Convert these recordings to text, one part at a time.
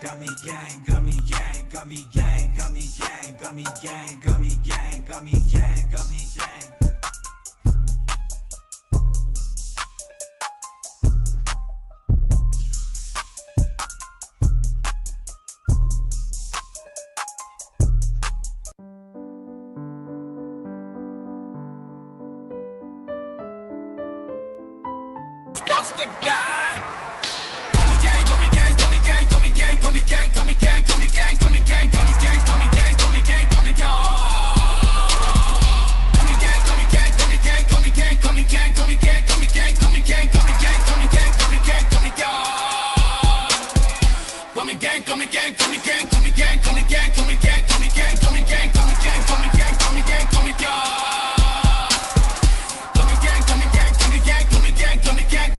gummy gang, gummy gang, gummy gang, gummy gang, gummy gang, gummy gang, gummy gang, gummy gang. COSTA guy. Gummy gang, gummy gang, gummy gang, gummy gang, gummy gang, gummy gang, gummy gang, gummy gang, gummy gang, gummy gang, gummy gang, gummy gang. Gummy gang, gummy gang, gummy gang, gummy gang, gummy gang, gummy gang, gummy gang, gummy gang, gummy gang, gummy gang, gummy gang, gummy gang. Gummy gang, gummy gang, gummy gang, gummy gang, gummy gang, gummy gang, gummy gang, gummy gang, gummy gang, gummy gang, gummy gang, gummy gang.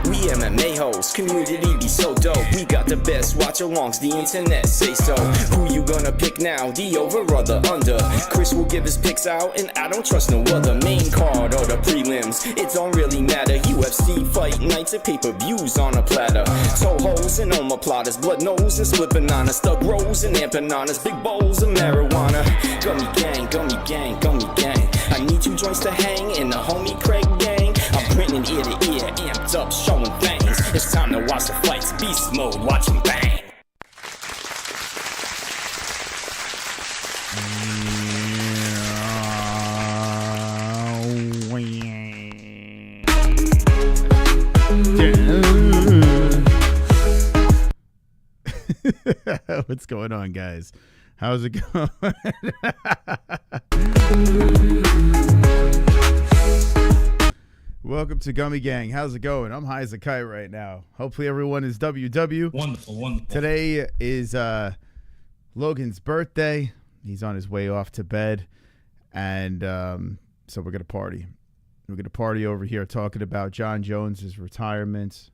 We MMA-Holes, community be so dope. We got the best watch-alongs, the internet say so. Who you gonna pick now, the over or the under? Chris will give his picks out, and I don't trust no other. Main card or the prelims, it don't really matter. UFC fight nights and pay-per-views on a platter. Toe holes and omoplatas, blood nose and split bananas, thug rolls and empanadas, big bowls of marijuana. Gummy gang, gummy gang, gummy gang. I need 2 joints to hang in the homie Craig gang. I'm printing ear to ear, amped up, showing fangs. It's time to watch the fights, beast mode, watch them bang. What's going on, guys? How's it going? Welcome to Gummy Gang. How's it going? I'm high as a kite right now. Hopefully everyone is WW. Wonderful, wonderful. Today is Logan's birthday. He's on his way off to bed. And so we're going to party. We're going to party over here talking about Jon Jones' retirement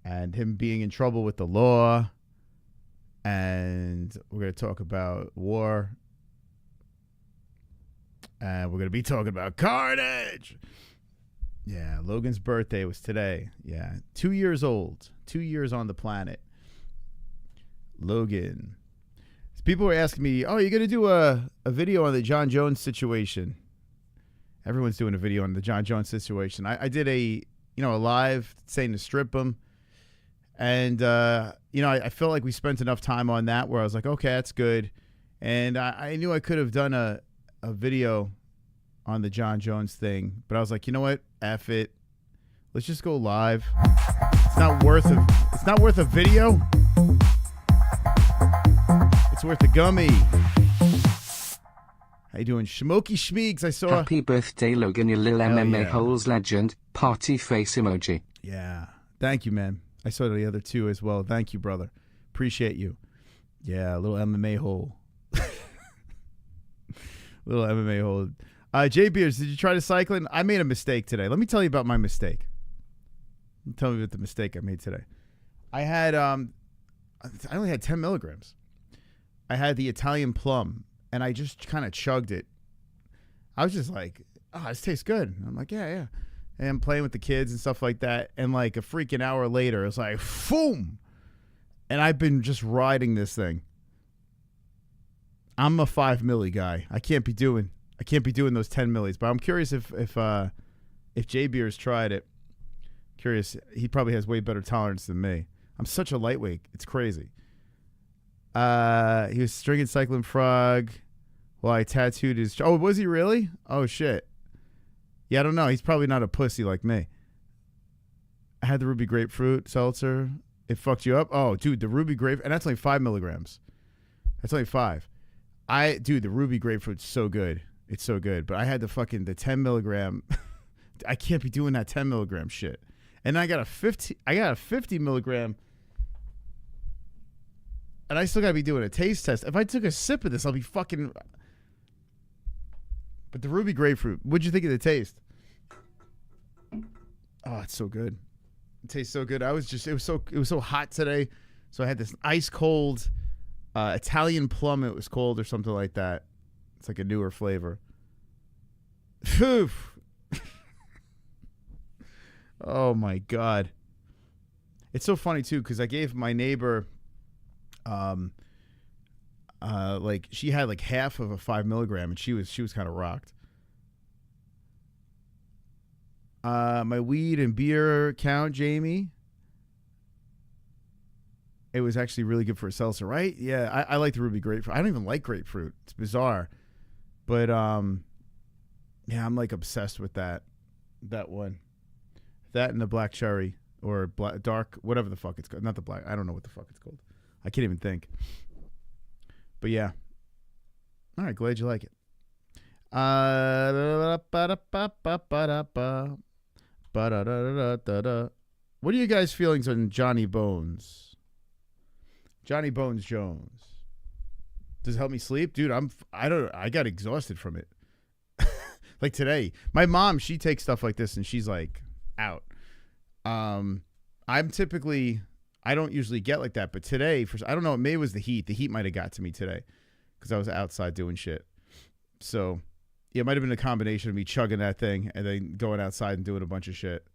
and him being in trouble with the law. And we're going to talk about war. And we're going to be talking about carnage. Yeah, Logan's birthday was today. Yeah, 2 years old. 2 years on the planet. Logan. People were asking me, oh, you're going to do a video on the Jon Jones situation. Everyone's doing a video on the Jon Jones situation. I did a live saying to strip him. And, I felt like we spent enough time on that where I was like, okay, that's good. And I knew I could have done a video on the Jon Jones thing, but I was like, you know what? F it. Let's just go live. It's not worth a video. It's worth a gummy. How you doing? Schmokey Schmeegs, I saw. Happy birthday, Logan, you little MMA yeah. Holes legend. Party face emoji. Yeah. Thank you, man. I saw the other two as well. Thank you, brother. Appreciate you. Yeah, a little MMA hole. Little MMA hole. Jay Beers, did you try to cycling? I made a mistake today. Let me tell you about my mistake. Tell me about the mistake I made today. I only had 10 milligrams. I had the Italian plum, and I just kind of chugged it. I was just like, oh, this tastes good. And I'm like, yeah. And I'm playing with the kids and stuff like that. And like a freaking hour later, it's like, boom. And I've been just riding this thing. I'm a 5 milli guy. I can't be doing those 10 millis. But I'm curious if Jay Beers tried it. Curious. He probably has way better tolerance than me. I'm such a lightweight. It's crazy. He was stringing Cycling Frog while I tattooed his. Oh, was he really? Oh shit. Yeah, I don't know. He's probably not a pussy like me. I had the ruby grapefruit seltzer. It fucked you up. Oh, dude, the ruby grape, and that's only 5 milligrams. That's only 5. Dude, the ruby grapefruit's so good. It's so good. But I had the 10 milligram. I can't be doing that 10 milligram shit. And I got a 50 milligram. And I still gotta be doing a taste test. If I took a sip of this, I'll be fucking. But the ruby grapefruit, what'd you think of the taste? Oh, it's so good. It tastes so good. It was so hot today. So I had this ice cold Italian plum, it was called, or something like that. It's like a newer flavor. Oh my God. It's so funny too because I gave my neighbor, like she had like half of a 5 milligram and she was kind of rocked. My weed and beer count, Jamie. It was actually really good for a seltzer, right? Yeah, I like the ruby grapefruit. I don't even like grapefruit. It's bizarre, but yeah, I'm like obsessed with that one, that and the black cherry or black, dark, whatever the fuck it's called. Not the black. I don't know what the fuck it's called. I can't even think. But yeah, all right. Glad you like it. What are you guys' feelings on Johnny Bones? Johnny Bones Jones. Does it help me sleep? Dude, I got exhausted from it. Like today. My mom, she takes stuff like this and she's like out. I'm typically, I don't usually get like that, but today, I don't know, maybe it was the heat. The heat might have got to me today because I was outside doing shit. So, yeah, it might have been a combination of me chugging that thing and then going outside and doing a bunch of shit.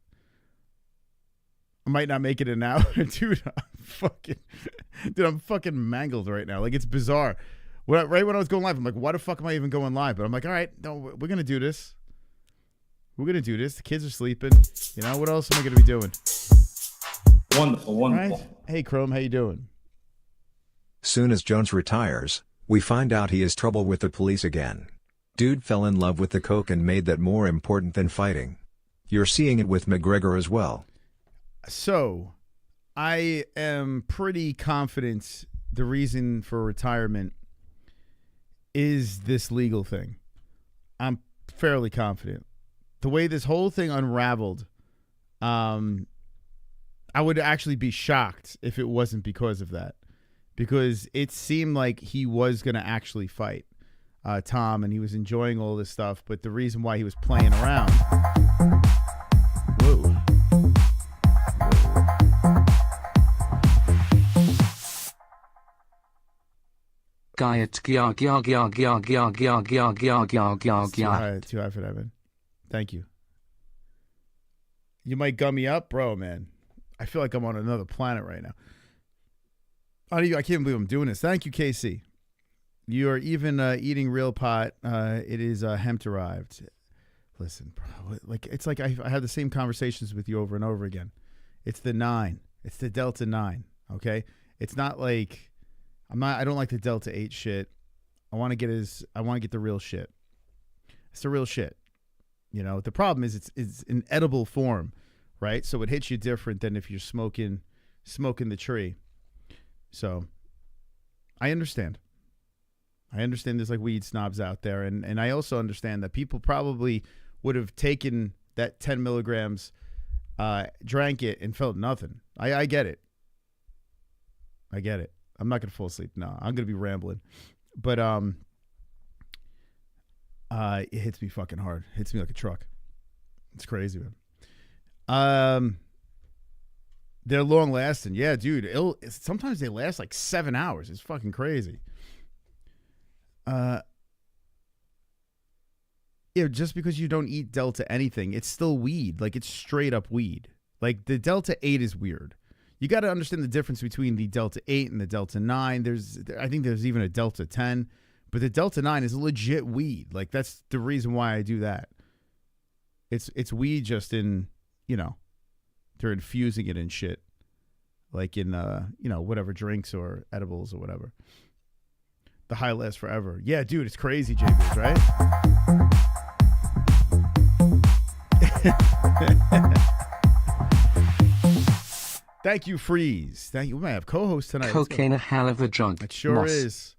I might not make it an hour. Dude, I'm fucking mangled right now. Like, it's bizarre. Right when I was going live, I'm like, why the fuck am I even going live? But I'm like, all right, no, we're going to do this. We're going to do this. The kids are sleeping. You know, what else am I going to be doing? Wonderful, wonderful. Right? Hey, Chrome, how you doing? Soon as Jones retires, we find out he has trouble with the police again. Dude fell in love with the coke and made that more important than fighting. You're seeing it with McGregor as well. So, I am pretty confident the reason for retirement is this legal thing. I'm fairly confident. The way this whole thing unraveled, I would actually be shocked if it wasn't because of that. Because it seemed like he was going to actually fight Tom, and he was enjoying all this stuff. But the reason why he was playing around... Whoa. Too high for that, man. Thank you. You might gum me up, bro, man. I feel like I'm on another planet right now. I can't believe I'm doing this. Thank you, KC. You are even eating real pot. It is hemp derived. Listen, bro. Like it's like I have the same conversations with you over and over again. It's the 9. It's the Delta 9. Okay. It's not like I don't like the Delta 8 shit. I want to get the real shit. It's the real shit. You know, the problem is it's in edible form, right? So it hits you different than if you're smoking the tree. So I understand. There's like weed snobs out there. And I also understand that people probably would have taken that 10 milligrams, drank it and felt nothing. I get it. I get it. I'm not going to fall asleep. No, I'm going to be rambling. But it hits me fucking hard. It hits me like a truck. It's crazy, man. They're long lasting. Yeah, dude. Sometimes they last like 7 hours. It's fucking crazy. Yeah, just because you don't eat Delta anything, it's still weed. Like, it's straight up weed. Like, the Delta 8 is weird. You got to understand the difference between the Delta 8 and the Delta 9. I think there's even a Delta 10. But the Delta 9 is legit weed. Like, that's the reason why I do that. It's weed just in, you know, they're infusing it in shit. Like in, you know, whatever drinks or edibles or whatever. The high lasts forever. Yeah, dude, it's crazy, J-Biz, right? Thank you, Freeze. Thank you. We might have co-hosts tonight. Cocaine a hell of a drunk. It sure is.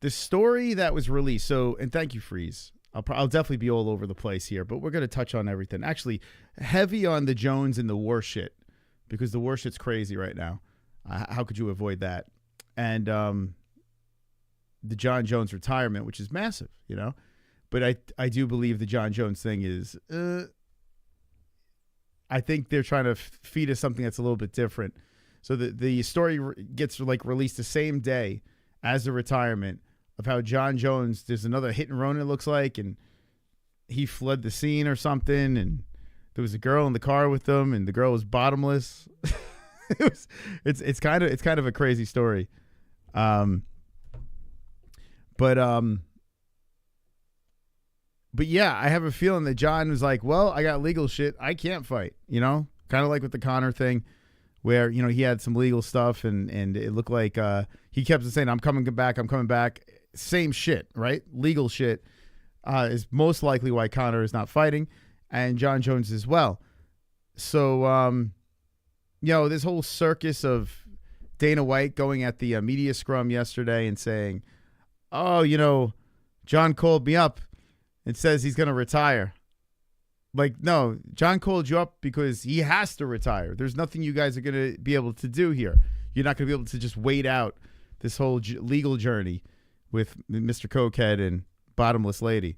The story that was released. So, and thank you, Freeze. I'll definitely be all over the place here, but we're going to touch on everything. Actually, heavy on the Jones and the war shit, because the war shit's crazy right now. How could you avoid that? And the Jon Jones retirement, which is massive, you know. But I do believe the Jon Jones thing is, I think they're trying to feed us something that's a little bit different. So the story gets like released the same day as the retirement of how Jon Jones, there's another hit and run, it looks like, and he fled the scene or something, and there was a girl in the car with them, and the girl was bottomless. It's kind of a crazy story. But yeah, I have a feeling that Jon was like, well, I got legal shit. I can't fight, you know? Kind of like with the Conor thing where, you know, he had some legal stuff and it looked like he kept saying, I'm coming back. Same shit, right? Legal shit is most likely why Conor is not fighting, and Jon Jones as well. So, you know, this whole circus of Dana White going at the media scrum yesterday and saying, oh, you know, Jon called me up and says he's going to retire. Like, no, Jon called you up because he has to retire. There's nothing you guys are going to be able to do here. You're not going to be able to just wait out this whole legal journey with Mr. Cokehead and Bottomless Lady.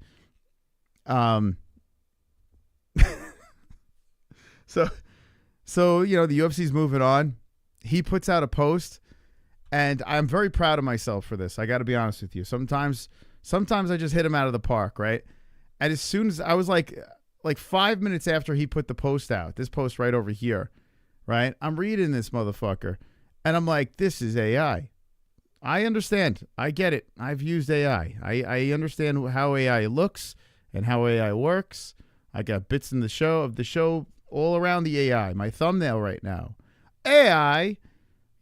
So, you know, the UFC's moving on. He puts out a post, and I'm very proud of myself for this. I got to be honest with you. Sometimes I just hit him out of the park, right? And as soon as I was like 5 minutes after he put the post out, this post right over here, right? I'm reading this motherfucker, and I'm like, this is AI. I understand. I get it. I've used AI. I understand how AI looks and how AI works. I got bits in the show all around the AI. My thumbnail right now. AI,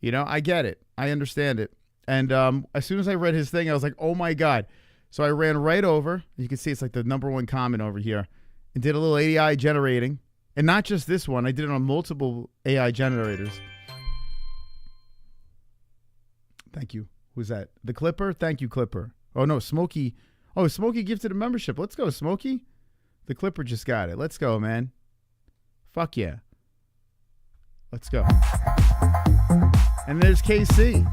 you know, I get it. I understand it. And as soon as I read his thing, I was like, oh my God. So I ran right over. You can see it's like the #1 comment over here. And did a little AI generating. And not just this one. I did it on multiple AI generators. Thank you. Who's that? The Clipper? Thank you, Clipper. Oh, no, Smokey. Oh, Smokey gifted a membership. Let's go, Smokey. The Clipper just got it. Let's go, man. Fuck yeah. Let's go. And there's KC.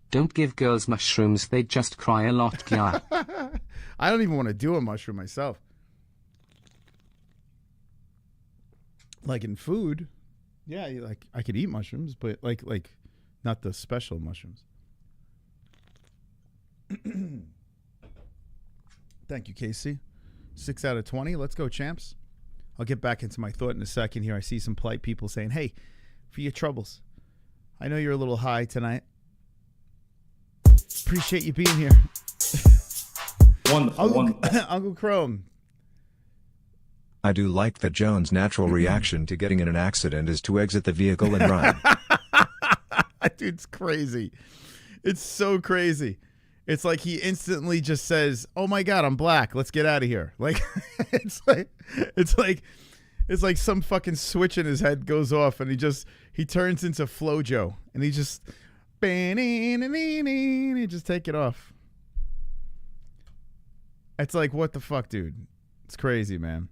Don't give girls mushrooms, they just cry a lot, yeah. I don't even want to do a mushroom myself. Like in food, yeah, like I could eat mushrooms, but like not the special mushrooms. Thank you, Casey. 6 out of 20. Let's go, champs. I'll get back into my thought in a second here. I see some polite people saying, hey, for your troubles, I know you're a little high tonight. Appreciate you being here. Wonderful. Uncle Chrome. I do like that Jones' natural reaction to getting in an accident is to exit the vehicle and run. Dude, it's crazy. It's so crazy. It's like he instantly just says, "Oh my God, I'm black. Let's get out of here." Like it's like some fucking switch in his head goes off, and he turns into Flojo, and he just take it off. It's like, what the fuck, dude? It's crazy, man.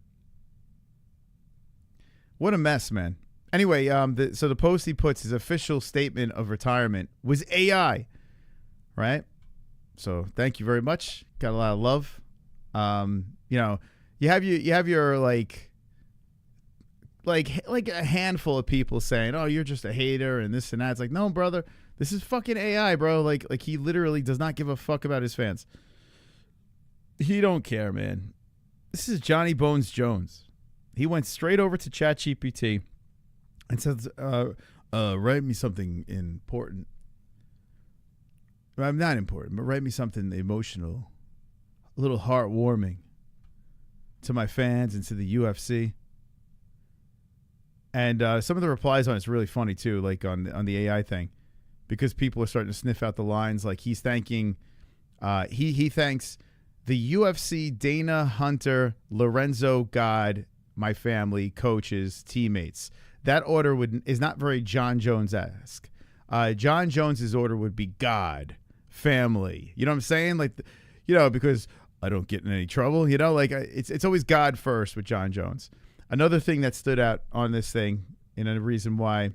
What a mess, man. Anyway, so the post he puts, his official statement of retirement, was AI, right? So thank you very much. Got a lot of love. You know, you have your like a handful of people saying, "Oh, you're just a hater," and this and that. It's like, no, brother, this is fucking AI, bro. Like he literally does not give a fuck about his fans. He don't care, man. This is Johnny Bones Jones. He went straight over to ChatGPT and says, write me something important. I'm not important, but write me something emotional, a little heartwarming to my fans and to the UFC. And some of the replies on it's really funny too, like on the AI thing, because people are starting to sniff out the lines. Like he's thanking, he thanks the UFC, Dana, Hunter, Lorenzo, God, my family, coaches, teammates. That order is not very Jon Jones-esque. Jon Jones's order would be God, family. You know what I'm saying? Like, you know, because I don't get in any trouble. You know, like it's always God first with Jon Jones. Another thing that stood out on this thing, and a reason why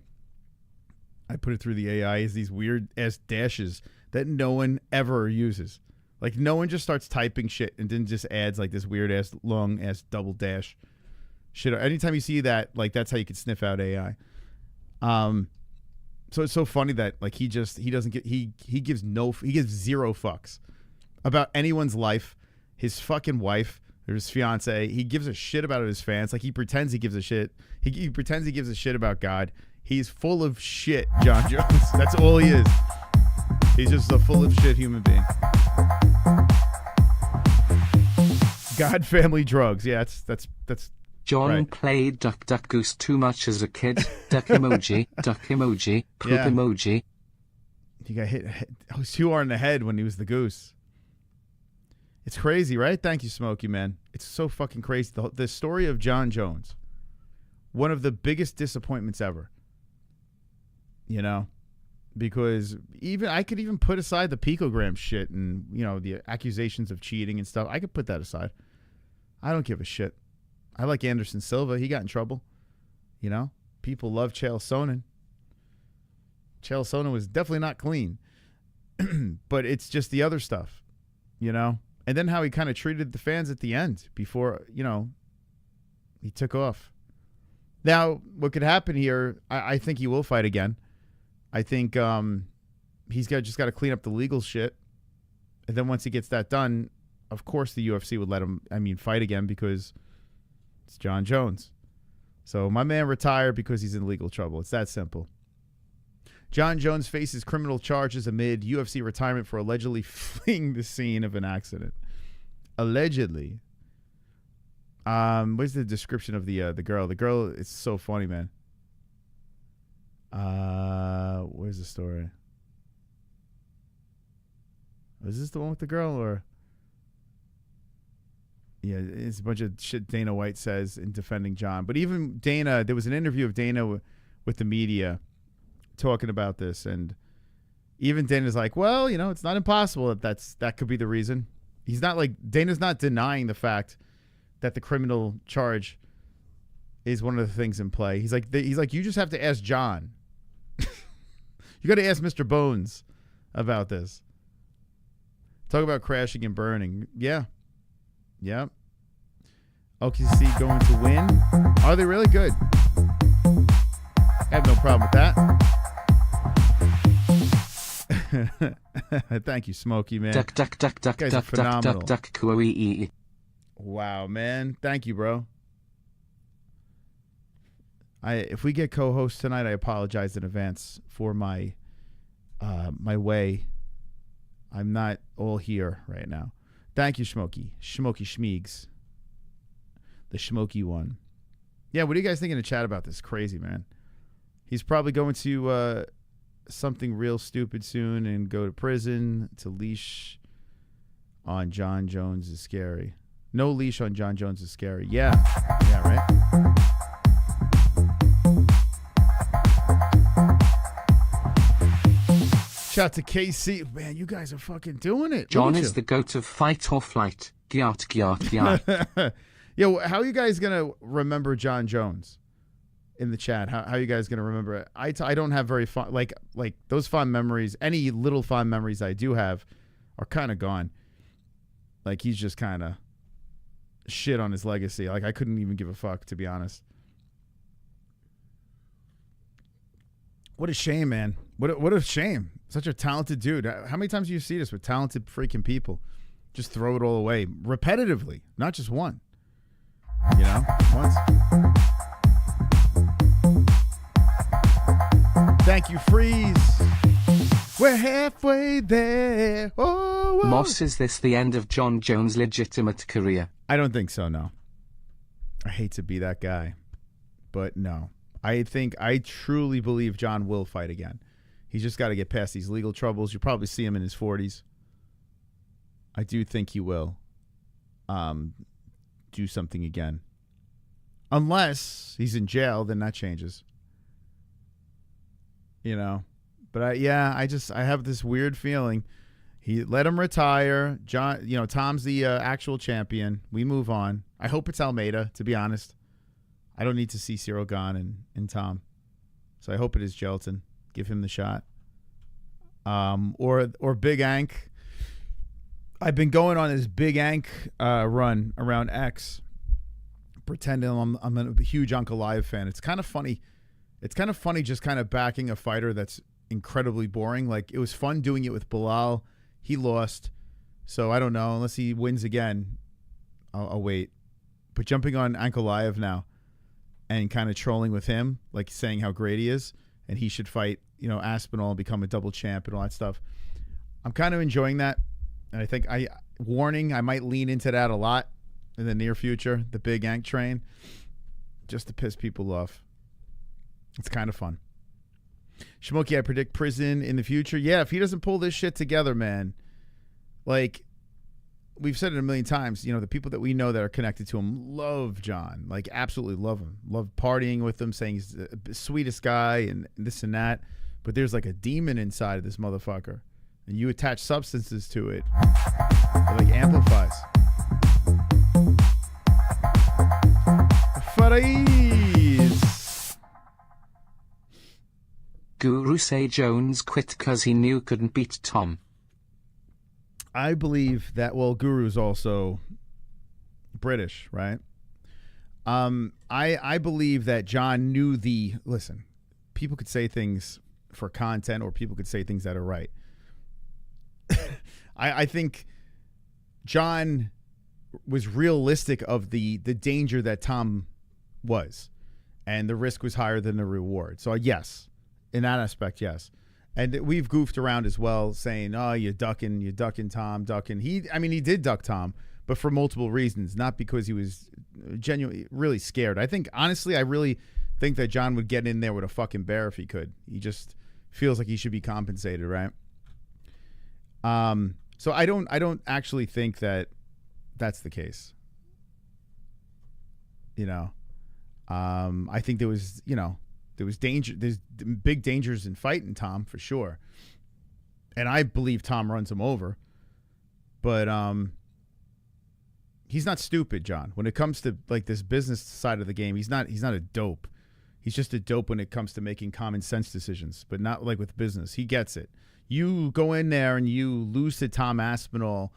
I put it through the AI, is these weird ass dashes that no one ever uses. Like no one just starts typing shit and then just adds like this weird ass long ass double dash shit. Anytime you see that, like that's how you can sniff out AI. So it's so funny that like he gives zero fucks about anyone's life, his fucking wife, There's his fiance. He gives a shit about his fans. Like he pretends he gives a shit. He pretends he gives a shit about God. He's full of shit, Jon Jones. That's all he is. He's just a full of shit human being. God, family, drugs. Yeah, that's. John right. played Duck Duck Goose too much as a kid. Duck emoji, poop Yeah. emoji. He got hit too hard in the head when he was the goose. It's crazy, right? Thank you, Smokey, man. It's so fucking crazy. The story of Jon Jones, one of the biggest disappointments ever. You know, because I could even put aside the picogram shit and, you know, the accusations of cheating and stuff. I could put that aside. I don't give a shit. I like Anderson Silva. He got in trouble. You know, people love Chael Sonnen. Chael Sonnen was definitely not clean. But it's just the other stuff, you know? And then how he kind of treated the fans at the end before, you know, he took off. Now, what could happen here, I think he will fight again. I think he's just got to clean up the legal shit. And then once he gets that done, of course the UFC would let him, fight again because it's Jon Jones. So my man retired because he's in legal trouble. It's that simple. Jon Jones faces criminal charges amid UFC retirement for allegedly fleeing the scene of an accident. Allegedly. What's the description of the girl? The girl, it's so funny, man. Where's the story? Is this the one with the girl or? Yeah, it's a bunch of shit Dana White says in defending Jon. But even Dana, there was an interview of Dana with the media talking about this, and even Dana's like, well, you know, it's not impossible that could be the reason. He's not like, Dana's not denying the fact that the criminal charge is one of the things in play. He's like, you just have to ask Jon. You got to ask Mr. Bones about this. Talk about crashing and burning. Yeah. Yep. OKC going to win. Are they really good? I have no problem with that. Thank you, Smokey, man. Duck guys are phenomenal. Kuai. Wow, man. Thank you, bro. If we get co-hosts tonight, I apologize in advance for my way. I'm not all here right now. Thank you, Smokey. Smokey Schmeegs. The Smokey one. Yeah, what do you guys think in the chat about this? Crazy, man. He's probably going to something real stupid soon and go to prison. To leash on Jon Jones is scary. No leash on Jon Jones is scary. Yeah. Yeah, right? Shout out to KC. Man, you guys are fucking doing it. Jon is the goat of fight or flight. Gyat. Yo, how are you guys going to remember Jon Jones in the chat? How are you guys going to remember it? I don't have very fun, like those fond memories. Any little fond memories I do have are kind of gone. Like, he's just kind of shit on his legacy. Like, I couldn't even give a fuck, to be honest. What a shame, man. What a shame. Such a talented dude. How many times do you see this with talented freaking people? Just throw it all away repetitively, not just one. You know, once. Thank you, Freeze. We're halfway there. Oh, Moss, is this the end of Jon Jones' legitimate career? I don't think so, no. I hate to be that guy, but no. I truly believe Jon will fight again. He's just got to get past these legal troubles. You'll probably see him in his 40s. I do think he will do something again. Unless he's in jail, then that changes. You know? But I have this weird feeling. He let him retire. Jon, you know, Tom's the actual champion. We move on. I hope it's Almeida, to be honest. I don't need to see Cyril Gane and Tom. So I hope it is Jelton. Give him the shot. Or Big Ank. I've been going on this Big Ank run around X, pretending I'm a huge Uncle Live fan. It's kind of funny. It's kind of funny just kind of backing a fighter that's incredibly boring. Like, it was fun doing it with Bilal. He lost. So I don't know. Unless he wins again, I'll wait. But jumping on Ankalaev now and kind of trolling with him, like saying how great he is and he should fight, Aspinall and become a double champ and all that stuff. I'm kind of enjoying that. And I think I might lean into that a lot in the near future, the big Ank train, just to piss people off. It's kind of fun. Shmoky, I predict prison in the future. Yeah, if he doesn't pull this shit together, man, like we've said it a million times, the people that we know that are connected to him love Jon, like absolutely love him, love partying with him, saying he's the sweetest guy and this and that. But there's like a demon inside of this motherfucker, and you attach substances to it, it like amplifies. Farais. Guru say Jones quit cause he knew couldn't beat Tom. I believe that, well, Guru's also British, right? I believe that Jon knew listen, people could say things for content or people could say things that are right. I think Jon was realistic of the danger that Tom was, and the risk was higher than the reward. So yes, in that aspect, yes. And we've goofed around as well, saying, "Oh, you're ducking Tom, ducking." He did duck Tom, but for multiple reasons, not because he was genuinely really scared. I think, honestly, I really think that Jon would get in there with a fucking bear if he could. He just feels like he should be compensated, right? So I don't actually think that that's the case. I think there was danger. There's big dangers in fighting Tom for sure, and I believe Tom runs him over. But he's not stupid, Jon. When it comes to like this business side of the game, he's not a dope. He's just a dope when it comes to making common sense decisions, but not like with business. He gets it. You go in there and you lose to Tom Aspinall,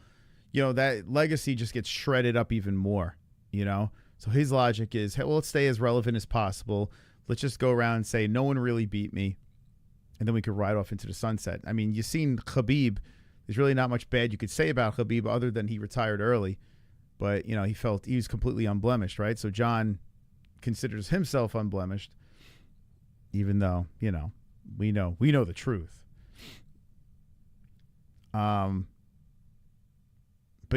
that legacy just gets shredded up even more. So his logic is, hey, well, let's stay as relevant as possible. Let's just go around and say, no one really beat me. And then we could ride off into the sunset. I mean, you've seen Khabib. There's really not much bad you could say about Khabib other than he retired early. But, he felt he was completely unblemished, right? So Jon considers himself unblemished, even though, we know the truth. But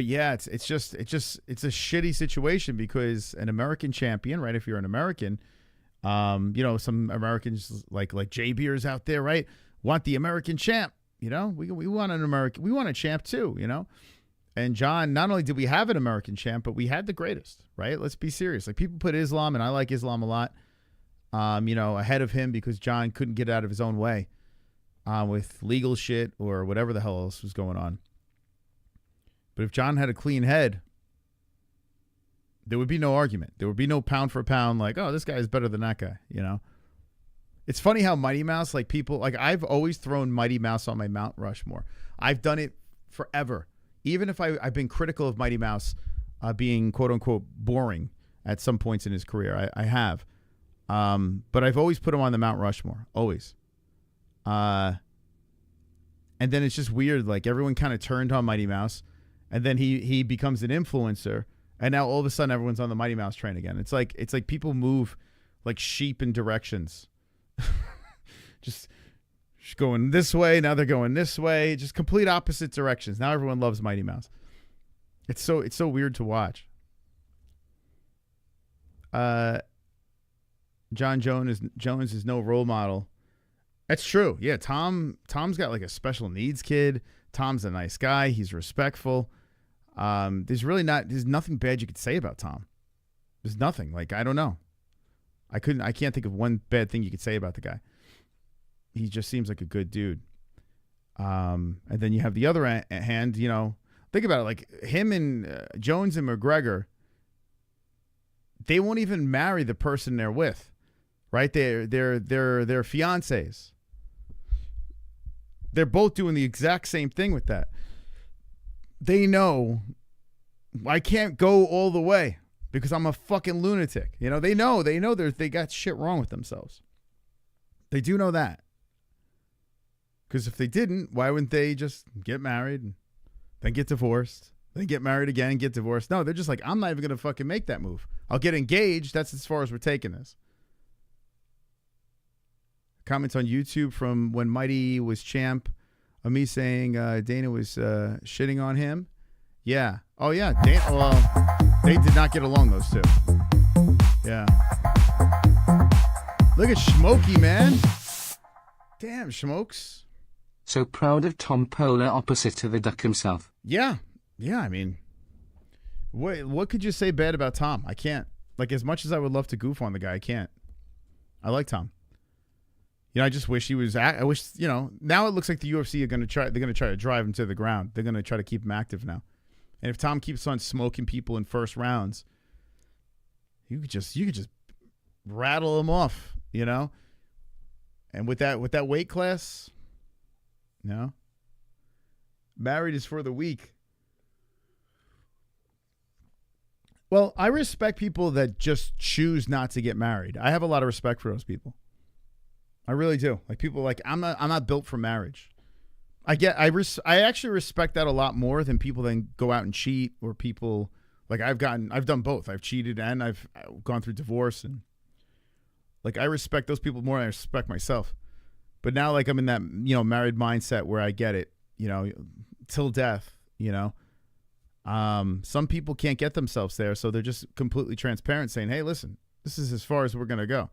yeah, it's a shitty situation because an American champion, right? If you're an American, some Americans like Jay Beers out there, right? Want the American champ, we want an American, we want a champ too, And Jon, not only did we have an American champ, but we had the greatest, right? Let's be serious. Like people put Islam, and I like Islam a lot, ahead of him because Jon couldn't get out of his own way, with legal shit or whatever the hell else was going on. But if Jon had a clean head, there would be no argument. There would be no pound for pound like, oh, this guy is better than that guy, It's funny how Mighty Mouse, like people, like I've always thrown Mighty Mouse on my Mount Rushmore. I've done it forever. Even if I've been critical of Mighty Mouse being quote-unquote boring at some points in his career. I have. But I've always put him on the Mount Rushmore. Always. And then it's just weird. Like everyone kind of turned on Mighty Mouse. And then he becomes an influencer, and now all of a sudden everyone's on the Mighty Mouse train again. It's like people move like sheep in directions, just going this way. Now they're going this way, just complete opposite directions. Now everyone loves Mighty Mouse. It's so weird to watch. Jon Jones is no role model. That's true. Yeah, Tom's got like a special needs kid. Tom's a nice guy. He's respectful. There's nothing bad you could say about Tom. There's nothing. Like, I don't know. I can't think of one bad thing you could say about the guy. He just seems like a good dude. And then you have the other hand, think about it. Like him and Jones and McGregor, they won't even marry the person they're with, right? They're fiancés. They're both doing the exact same thing with that. They know I can't go all the way because I'm a fucking lunatic. They know they got shit wrong with themselves. They do know that. Because if they didn't, why wouldn't they just get married and then get divorced, Then get married again and get divorced. No, they're just like, I'm not even going to fucking make that move. I'll get engaged. That's as far as we're taking this. Comments on YouTube from when Mighty was champ of me saying Dana was shitting on him. Yeah. Oh, yeah. Dana, well, they did not get along, those two. Yeah. Look at Smokey, man. Damn, Smokes. So proud of Tom, polar opposite to the duck himself. Yeah. Yeah, I mean, what could you say bad about Tom? I can't. Like, as much as I would love to goof on the guy, I can't. I like Tom. You know, I just wish he was. I wish, you know. Now it looks like the UFC are going to try. They're going to try to drive him to the ground. They're going to try to keep him active now. And if Tom keeps on smoking people in first rounds, you could just rattle him off. You know. And with that weight class, no. Married is for the weak. Well, I respect people that just choose not to get married. I have a lot of respect for those people. I really do. Like people like I'm not built for marriage. I actually respect that a lot more than people that go out and cheat, or people like I've done both. I've cheated and I've gone through divorce, and like I respect those people more than I respect myself. But now like I'm in that, you know, married mindset where I get it, you know, till death, you know. Some people can't get themselves there, so they're just completely transparent saying, hey, listen, this is as far as we're going to go.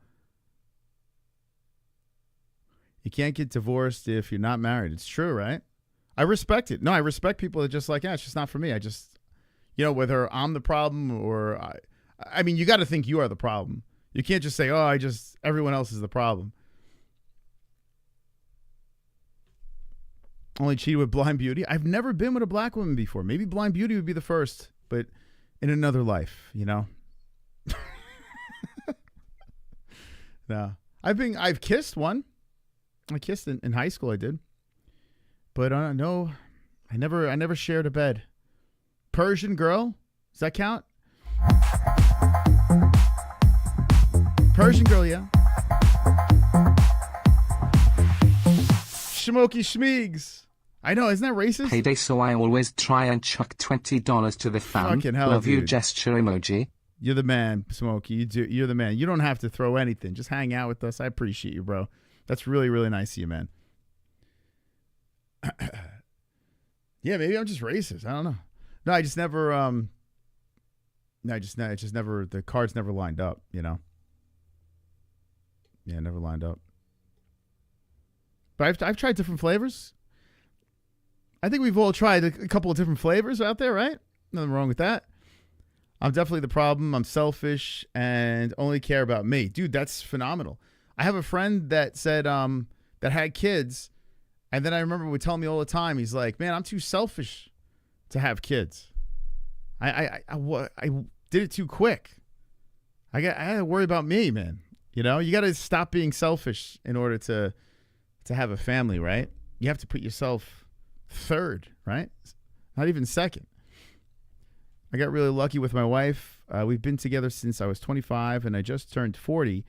You can't get divorced if you're not married. It's true, right? I respect it. No, I respect people that just like, yeah, it's just not for me. I just, you know, whether I'm the problem or I mean, you got to think you are the problem. You can't just say, oh, everyone else is the problem. Only cheated with Blind Beauty. I've never been with a black woman before. Maybe Blind Beauty would be the first, but in another life, you know. No, I've kissed one. I kissed in high school. I did, but no, I never shared a bed. Persian girl, does that count? Persian girl, yeah. Smokey Schmeegs. I know, isn't that racist? Payday, so I always try and chuck $20 to the fam. Fucking hell, Love you, dude. gesture emoji. You're the man, Smokey. You're the man. You don't have to throw anything. Just hang out with us. I appreciate you, bro. That's really, really nice of you, man. Yeah, maybe I'm just racist. I don't know. No, I just never. No, it just never. The cards never lined up. You know. Yeah, never lined up. But I've tried different flavors. I think we've all tried a couple of different flavors out there, right? Nothing wrong with that. I'm definitely the problem. I'm selfish and only care about me. Dude, that's phenomenal. I have a friend that said that had kids, and then I remember would tell me all the time, he's like, man, I'm too selfish to have kids. I did it too quick. I had to worry about me, man. You know, you got to stop being selfish in order to have a family, right? You have to put yourself third, right? Not even second. I got really lucky with my wife. We've been together since I was 25, and I just turned 40.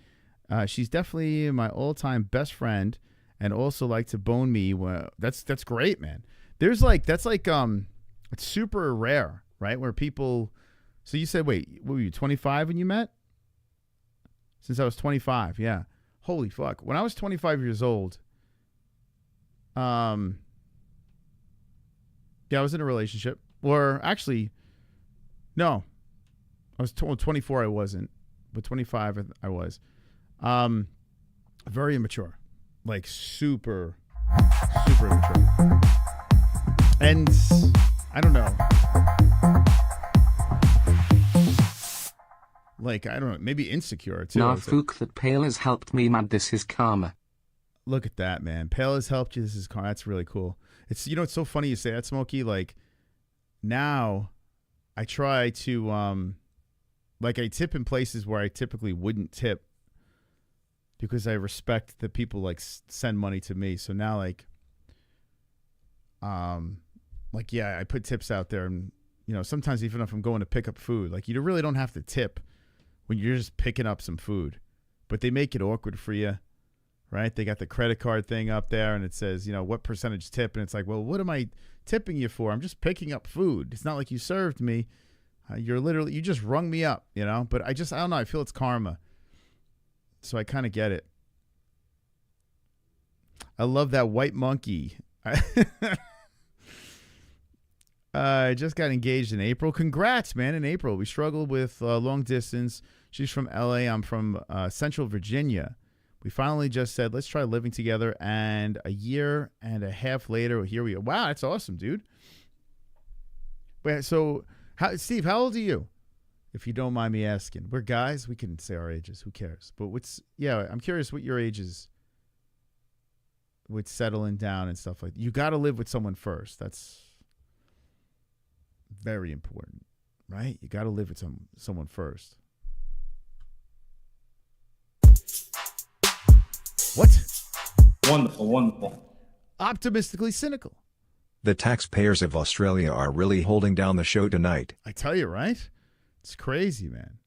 She's definitely my all-time best friend, and also like to bone me. Well, that's great, man. It's super rare, right? Where people. So you said, wait, what were you, 25 when you met? Since I was 25, yeah. Holy fuck! When I was 25 years old, yeah, I was in a relationship. Or actually, no. I was 24, I wasn't. But 25, I was. Very immature. Like, super immature. And, I don't know. Like, I don't know. Maybe insecure, too. Nah, Fook, that pale has helped me, man. This is karma. Look at that, man. Pale has helped you. This is karma. That's really cool. It's, you know, it's so funny you say that, Smokey. Like, now I try to, like, I tip in places where I typically wouldn't tip because I respect that people, like, send money to me. So now, yeah, I put tips out there. And, you know, sometimes even if I'm going to pick up food, like, you really don't have to tip when you're just picking up some food. But they make it awkward for you, right? They got the credit card thing up there, and it says, what percentage tip? And it's like, well, what am I tipping you for? I'm just picking up food. It's not like you served me. You just rung me up, But I don't know. I feel it's karma. So I kind of get it. I love that white monkey. I just got engaged in April. Congrats, man, in April. We struggled with long distance. She's from LA. I'm from Central Virginia. We finally just said, let's try living together. And a year and a half later, here we are. Wow, that's awesome, dude. Wait, so, Steve, how old are you? If you don't mind me asking. We're guys. We can say our ages. Who cares? But I'm curious what your age is with settling down and stuff like that. You got to live with someone first. That's very important, right? You got to live with someone first. What? Wonderful, wonderful. Optimistically cynical. The taxpayers of Australia are really holding down the show tonight. I tell you, right? It's crazy, man.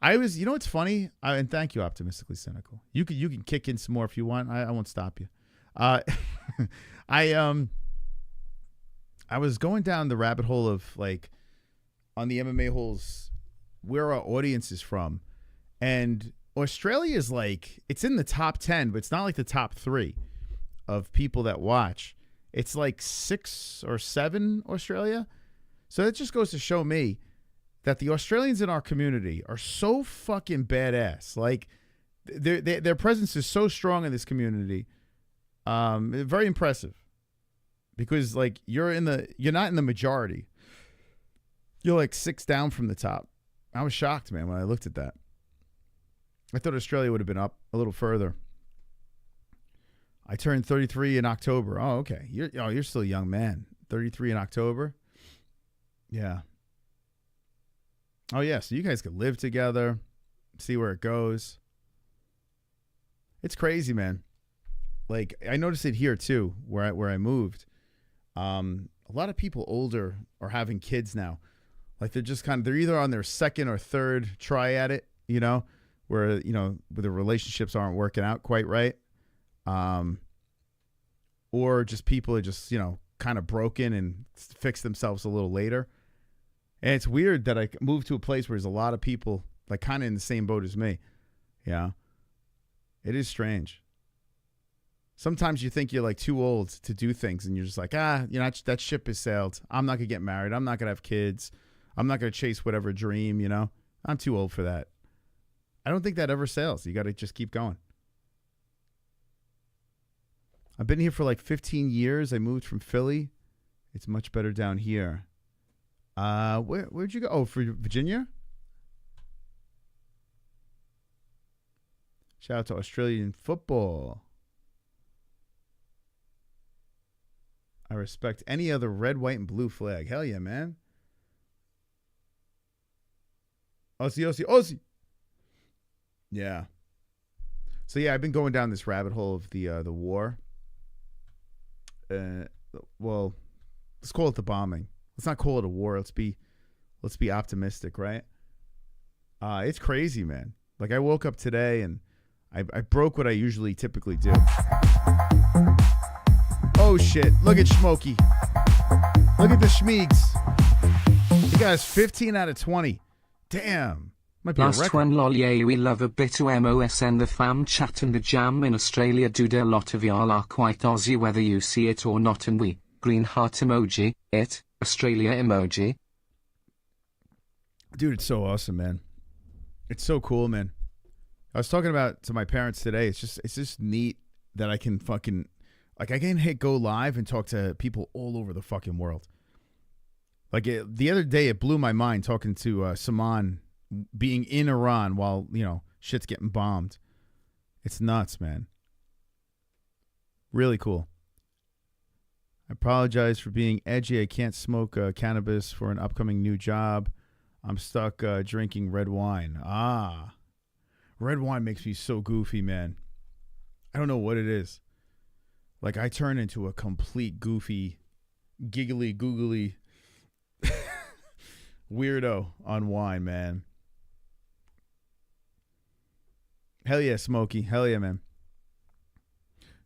What's funny? And thank you, Optimistically Cynical. You can kick in some more if you want. I won't stop you. I was going down the rabbit hole of on the MMA-Holes where our audience is from, and Australia is it's in the top 10, but it's not like the top 3 of people that watch. It's 6 or 7 Australia. So that just goes to show me that the Australians in our community are so fucking badass. Their presence is so strong in this community. Very impressive. Because you're not in the majority. You're 6 down from the top. I was shocked, man, when I looked at that. I thought Australia would have been up a little further. I turned 33 in October. Oh, okay. You're still a young man. 33 in October. Yeah. Oh, yeah. So you guys could live together, see where it goes. It's crazy, man. I noticed it here too, where I moved. A lot of people older are having kids now. They're just they're either on their second or third try at it, where the relationships aren't working out quite right. Or just people are just, kind of broken and fix themselves a little later. And it's weird that I moved to a place where there's a lot of people kind of in the same boat as me. Yeah. It is strange. Sometimes you think you're too old to do things, and you're just that ship has sailed. I'm not going to get married. I'm not going to have kids. I'm not going to chase whatever dream, I'm too old for that. I don't think that ever sails. You got to just keep going. I've been here for 15 years. I moved from Philly. It's much better down here. Where'd you go? Oh, for Virginia? Shout out to Australian football. I respect any other red, white, and blue flag. Hell yeah, man. Aussie, Aussie, Aussie. Yeah. So yeah, I've been going down this rabbit hole of the war. Well, let's call it the bombing. Let's not call it a war. Let's be optimistic, right? It's crazy, man. I woke up today and I broke what I typically do. Oh shit! Look at Smokey. Look at the Schmeegs. He got us 15 out of 20. Damn. Might be a Last record. one lol, yeah, we love a bit of MOS and the fam chat and the jam in Australia, dude. A lot of y'all are quite Aussie whether you see it or not, and we green heart emoji Australia emoji. Dude, it's so awesome, man. It's so cool, man. I was talking to my parents today. It's just neat that I can fucking I can hit go live and talk to people all over the fucking world. The other day, it blew my mind talking to Saman being in Iran while, shit's getting bombed. It's nuts, man. Really cool. I apologize for being edgy. I can't smoke cannabis for an upcoming new job. I'm stuck drinking red wine. Red wine makes me so goofy, man. I don't know what it is. I turn into a complete goofy, giggly, googly weirdo on wine, man. Hell yeah, Smokey. Hell yeah, man.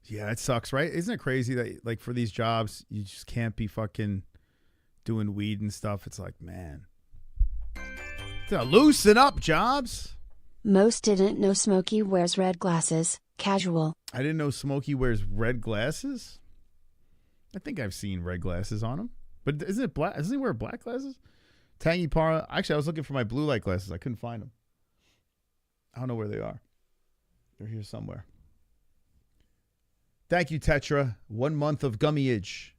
Yeah, it sucks, right? Isn't it crazy that, like, for these jobs, you just can't be fucking doing weed and stuff? It's like, man. Loosen up, jobs. Most didn't know Smokey wears red glasses, casual. I didn't know Smokey wears red glasses. I think I've seen red glasses on him. But isn't it black? Doesn't he wear black glasses? Tangy Para. Actually, I was looking for my blue light glasses. I couldn't find them. I don't know where they are. They're here somewhere. Thank you, Tetra. 1 month of gummyage.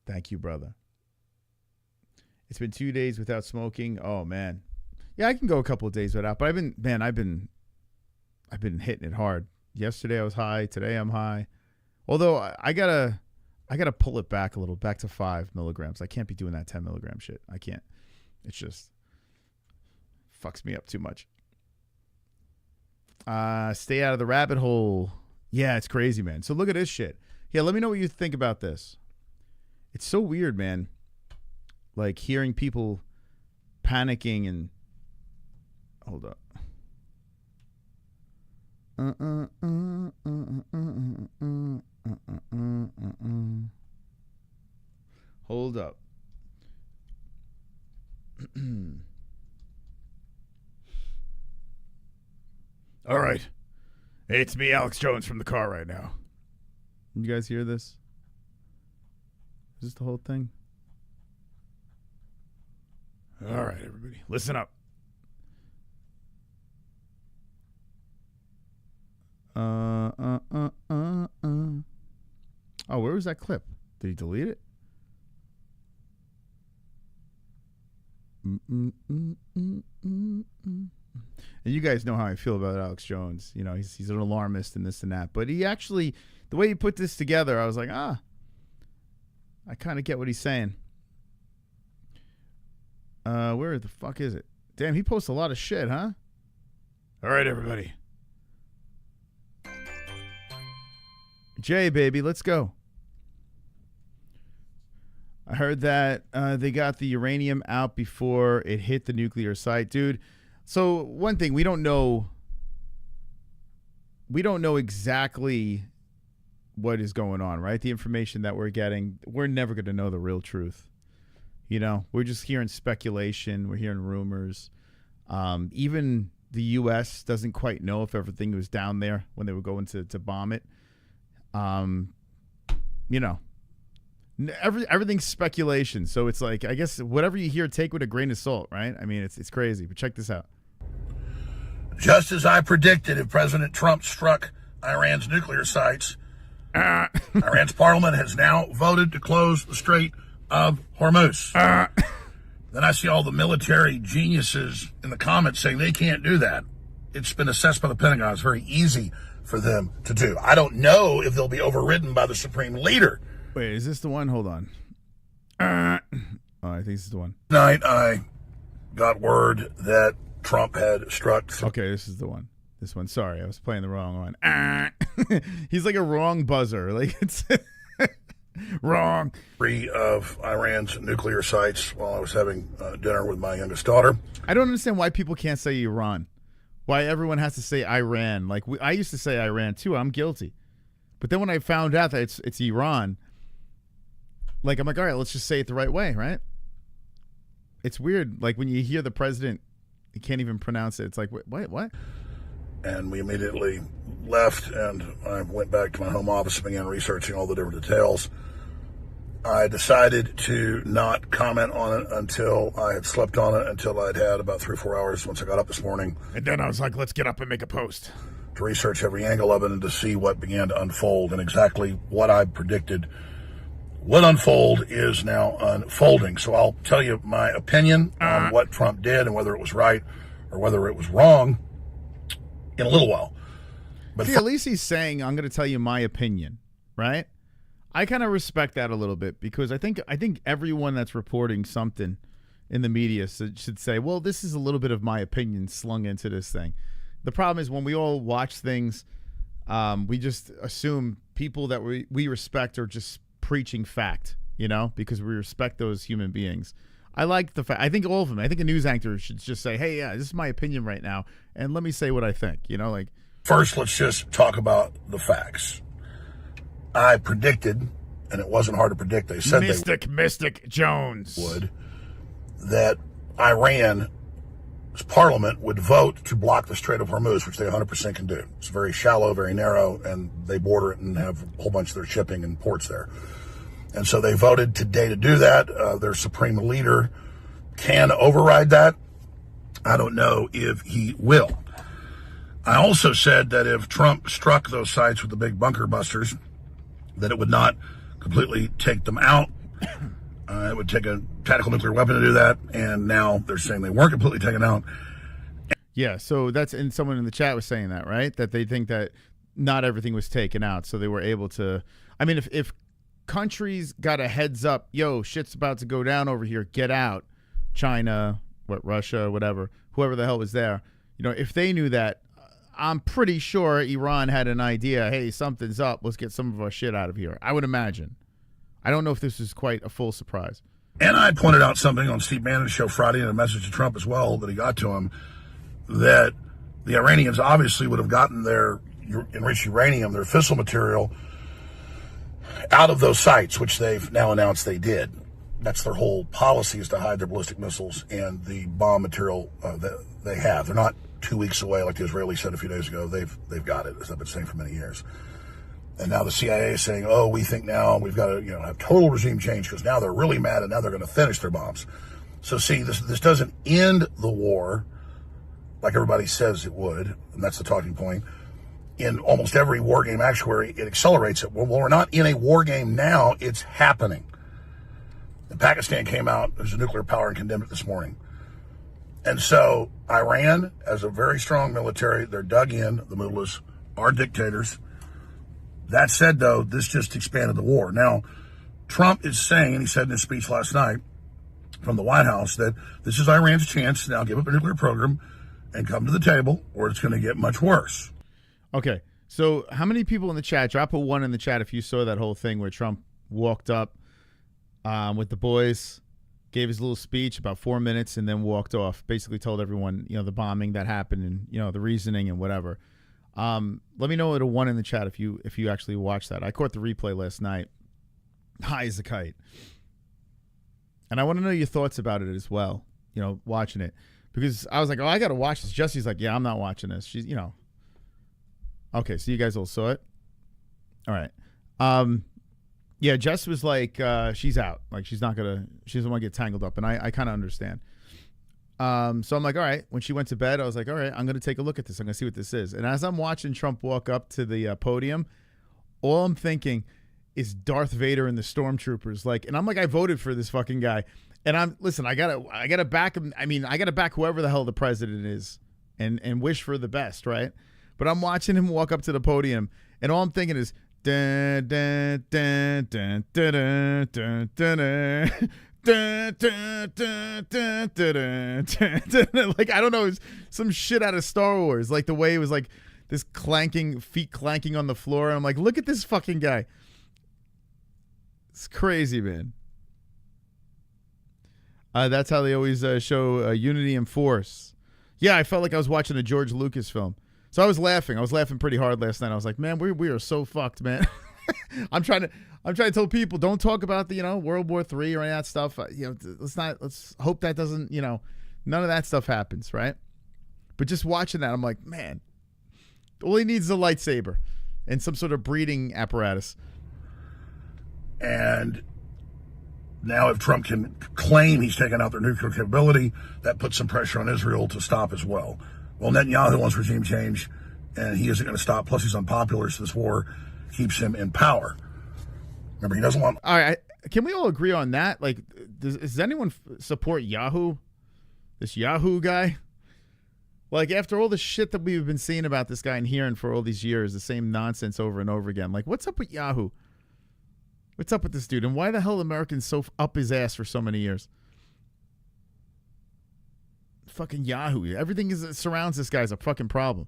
Thank you, brother. It's been 2 days without smoking. Oh, man. Yeah, I can go a couple of days without, but I've been hitting it hard. Yesterday I was high. Today I'm high. Although I gotta pull it back a little, back to 5 milligrams. I can't be doing that 10 milligram shit. I can't. It's just fucks me up too much. Stay out of the rabbit hole. Yeah, it's crazy, man. So look at this shit. Yeah, let me know what you think about this. It's so weird, man. Like hearing people panicking and hold up. Hold up. All right. It's me, Alex Jones, from the car right now. You guys hear this? Is this the whole thing? All right, everybody. Listen up. Oh, where was that clip? Did he delete it? And you guys know how I feel about Alex Jones. You know, he's an alarmist and this and that. But he actually, the way he put this together, I was like, I kind of get what he's saying. Where the fuck is it? Damn, he posts a lot of shit, huh? All right, everybody. Jay, baby, let's go. I heard that they got the uranium out before it hit the nuclear site. Dude, so one thing, we don't know exactly what is going on, right? The information that we're getting, we're never going to know the real truth. You know, we're just hearing speculation. We're hearing rumors. Even the U.S. doesn't quite know if everything was down there when they were going to bomb it. You know, everything's speculation. So it's like, I guess whatever you hear, take with a grain of salt, right? I mean, it's crazy. But check this out. Just as I predicted, if President Trump struck Iran's nuclear sites, Iran's parliament has now voted to close the Strait of Hormuz. Then I see all the military geniuses in the comments saying they can't do that. It's been assessed by the Pentagon. It's very easy for them to do. I don't know if they'll be overridden by the supreme leader. Wait, is this the one? Hold on. Oh, I think this is the one. Tonight I got word that Trump had struck. Okay, this is the one. This one. Sorry, I was playing the wrong one. He's like a wrong buzzer. Like it's wrong. 3 of Iran's nuclear sites while I was having dinner with my youngest daughter. I don't understand why people can't say Iran. Why everyone has to say Iran. Like I used to say Iran too. I'm guilty. But then when I found out that it's Iran, like I'm like, all right, let's just say it the right way, right? It's weird. Like when you hear the president, he can't even pronounce it. It's like, what? And we immediately left, and I went back to my home office and began researching all the different details. I decided to not comment on it until I had slept on it, until I'd had about 3 or 4 hours once I got up this morning. And then I was like, let's get up and make a post. To research every angle of it and to see what began to unfold, and exactly what I predicted would unfold is now unfolding. So I'll tell you my opinion on what Trump did and whether it was right or whether it was wrong in a little while. But see, at least he's saying, I'm going to tell you my opinion, right? I kind of respect that a little bit because I think everyone that's reporting something in the media should say, well, this is a little bit of my opinion slung into this thing. The problem is when we all watch things, we just assume people that we respect are just preaching fact, you know, because we respect those human beings. I like the fact. I think all of them. I think a news anchor should just say, hey, yeah, this is my opinion right now, and let me say what I think, you know, like. First, let's just talk about the facts. I predicted, and it wasn't hard to predict, they said Mystic Jones would, that Iran's parliament would vote to block the Strait of Hormuz, which they 100% can do. It's very shallow, very narrow, and they border it and have a whole bunch of their shipping and ports there. And so they voted today to do that. Their supreme leader can override that. I don't know if he will. I also said that if Trump struck those sites with the big bunker busters, that it would not completely take them out. It would take a tactical nuclear weapon to do that, and now they're saying they weren't completely taken out. Yeah, so that's, and someone in the chat was saying that, right? That they think that not everything was taken out, so they were able to. I mean, if countries got a heads up, yo, shit's about to go down over here, get out. China, Russia, whatever, whoever the hell was there. You know, if they knew that, I'm pretty sure Iran had an idea. Hey, something's up. Let's get some of our shit out of here. I would imagine. I don't know if this is quite a full surprise. And I pointed out something on Steve Bannon's show Friday and a message to Trump as well that he got to him, that the Iranians obviously would have gotten their enriched uranium, their fissile material, out of those sites, which they've now announced they did. That's their whole policy, is to hide their ballistic missiles and the bomb material that they have. They're not 2 weeks away like the Israelis said a few days ago. They've got it, as I've been saying for many years. And now the CIA is saying, oh, we think now we've got to have total regime change because now they're really mad and now they're going to finish their bombs. So see, this doesn't end the war like everybody says it would, and that's the talking point. In almost every war game actuary, it accelerates it. Well, we're not in a war game now, it's happening. And Pakistan came out as a nuclear power and condemned it this morning. And so Iran has a very strong military. They're dug in. The mullahs are dictators. That said, though, this just expanded the war. Now, Trump is saying, and he said in his speech last night from the White House, that this is Iran's chance to now give up a nuclear program and come to the table, or it's going to get much worse. Okay, so how many people in the chat, drop a 1 in the chat if you saw that whole thing where Trump walked up with the boys, gave his little speech about 4 minutes, and then walked off, basically told everyone, the bombing that happened and, the reasoning and whatever. Let me know at a 1 in the chat if you actually watched that. I caught the replay last night. High as a kite. And I want to know your thoughts about it as well, watching it. Because I was like, oh, I got to watch this. Jesse's like, yeah, I'm not watching this. She's, Okay, so you guys all saw it? All right. Yeah, Jess was like, she's out. Like, she doesn't want to get tangled up. And I kind of understand. So I'm like, all right. When she went to bed, I was like, all right, I'm going to take a look at this. I'm going to see what this is. And as I'm watching Trump walk up to the podium, all I'm thinking is Darth Vader and the stormtroopers. Like, and I'm like, I voted for this fucking guy. And I gotta back him. I mean, I gotta back whoever the hell the president is and wish for the best, right? But I'm watching him walk up to the podium, and all I'm thinking is, dun, dun, dun, dun, dun, dun, dun, dun. Dun, dun, dun, dun, dun, dun, dun. Like, I don't know, it's some shit out of Star Wars. Like the way it was like this feet clanking on the floor. And I'm like, look at this fucking guy. It's crazy, man. That's how they always show unity and force. Yeah, I felt like I was watching a George Lucas film. So I was laughing. I was laughing pretty hard last night. I was like, man, we are so fucked, man. I'm trying to tell people, don't talk about the, World War III or any of that stuff. Let's hope that doesn't, none of that stuff happens, right? But just watching that, I'm like, man, all he needs is a lightsaber and some sort of breeding apparatus. And now if Trump can claim he's taken out their nuclear capability, that puts some pressure on Israel to stop as well. Well, Netanyahu wants regime change, and he isn't going to stop. Plus, he's unpopular, so this war keeps him in power. Remember, he doesn't want... All right, can we all agree on that? Like, does anyone support Yahoo? This Yahoo guy? Like, after all the shit that we've been seeing about this guy and hearing for all these years, the same nonsense over and over again. Like, what's up with Yahoo? What's up with this dude? And why the hell are Americans so up his ass for so many years? Fucking Yahoo. Everything surrounds this guy is a fucking problem.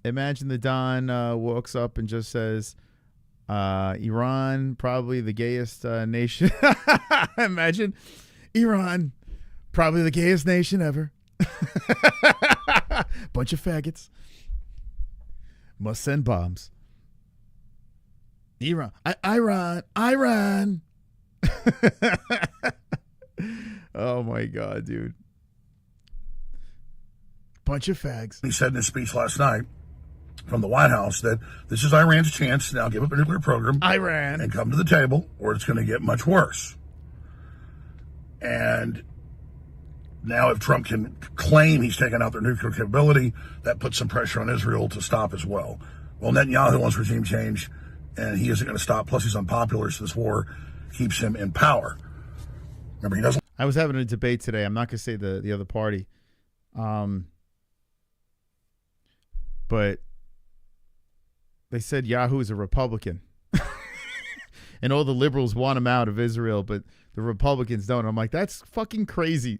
Imagine the Don walks up and just says, Iran, probably the gayest nation. Imagine. Iran, probably the gayest nation ever. Bunch of faggots. Must send bombs. Iran. Iran. Oh, my God, dude. Bunch of fags. He said in his speech last night from the White House that this is Iran's chance to now give up a nuclear program. Iran. And come to the table, or it's going to get much worse. And now if Trump can claim he's taken out their nuclear capability, that puts some pressure on Israel to stop as well. Well, Netanyahu wants regime change, and he isn't going to stop. Plus, he's unpopular, so this war keeps him in power. Remember, he doesn't. I was having a debate today. I'm not going to say the other party. But they said Yahoo is a Republican. And all the liberals want him out of Israel, but the Republicans don't. I'm like, that's fucking crazy.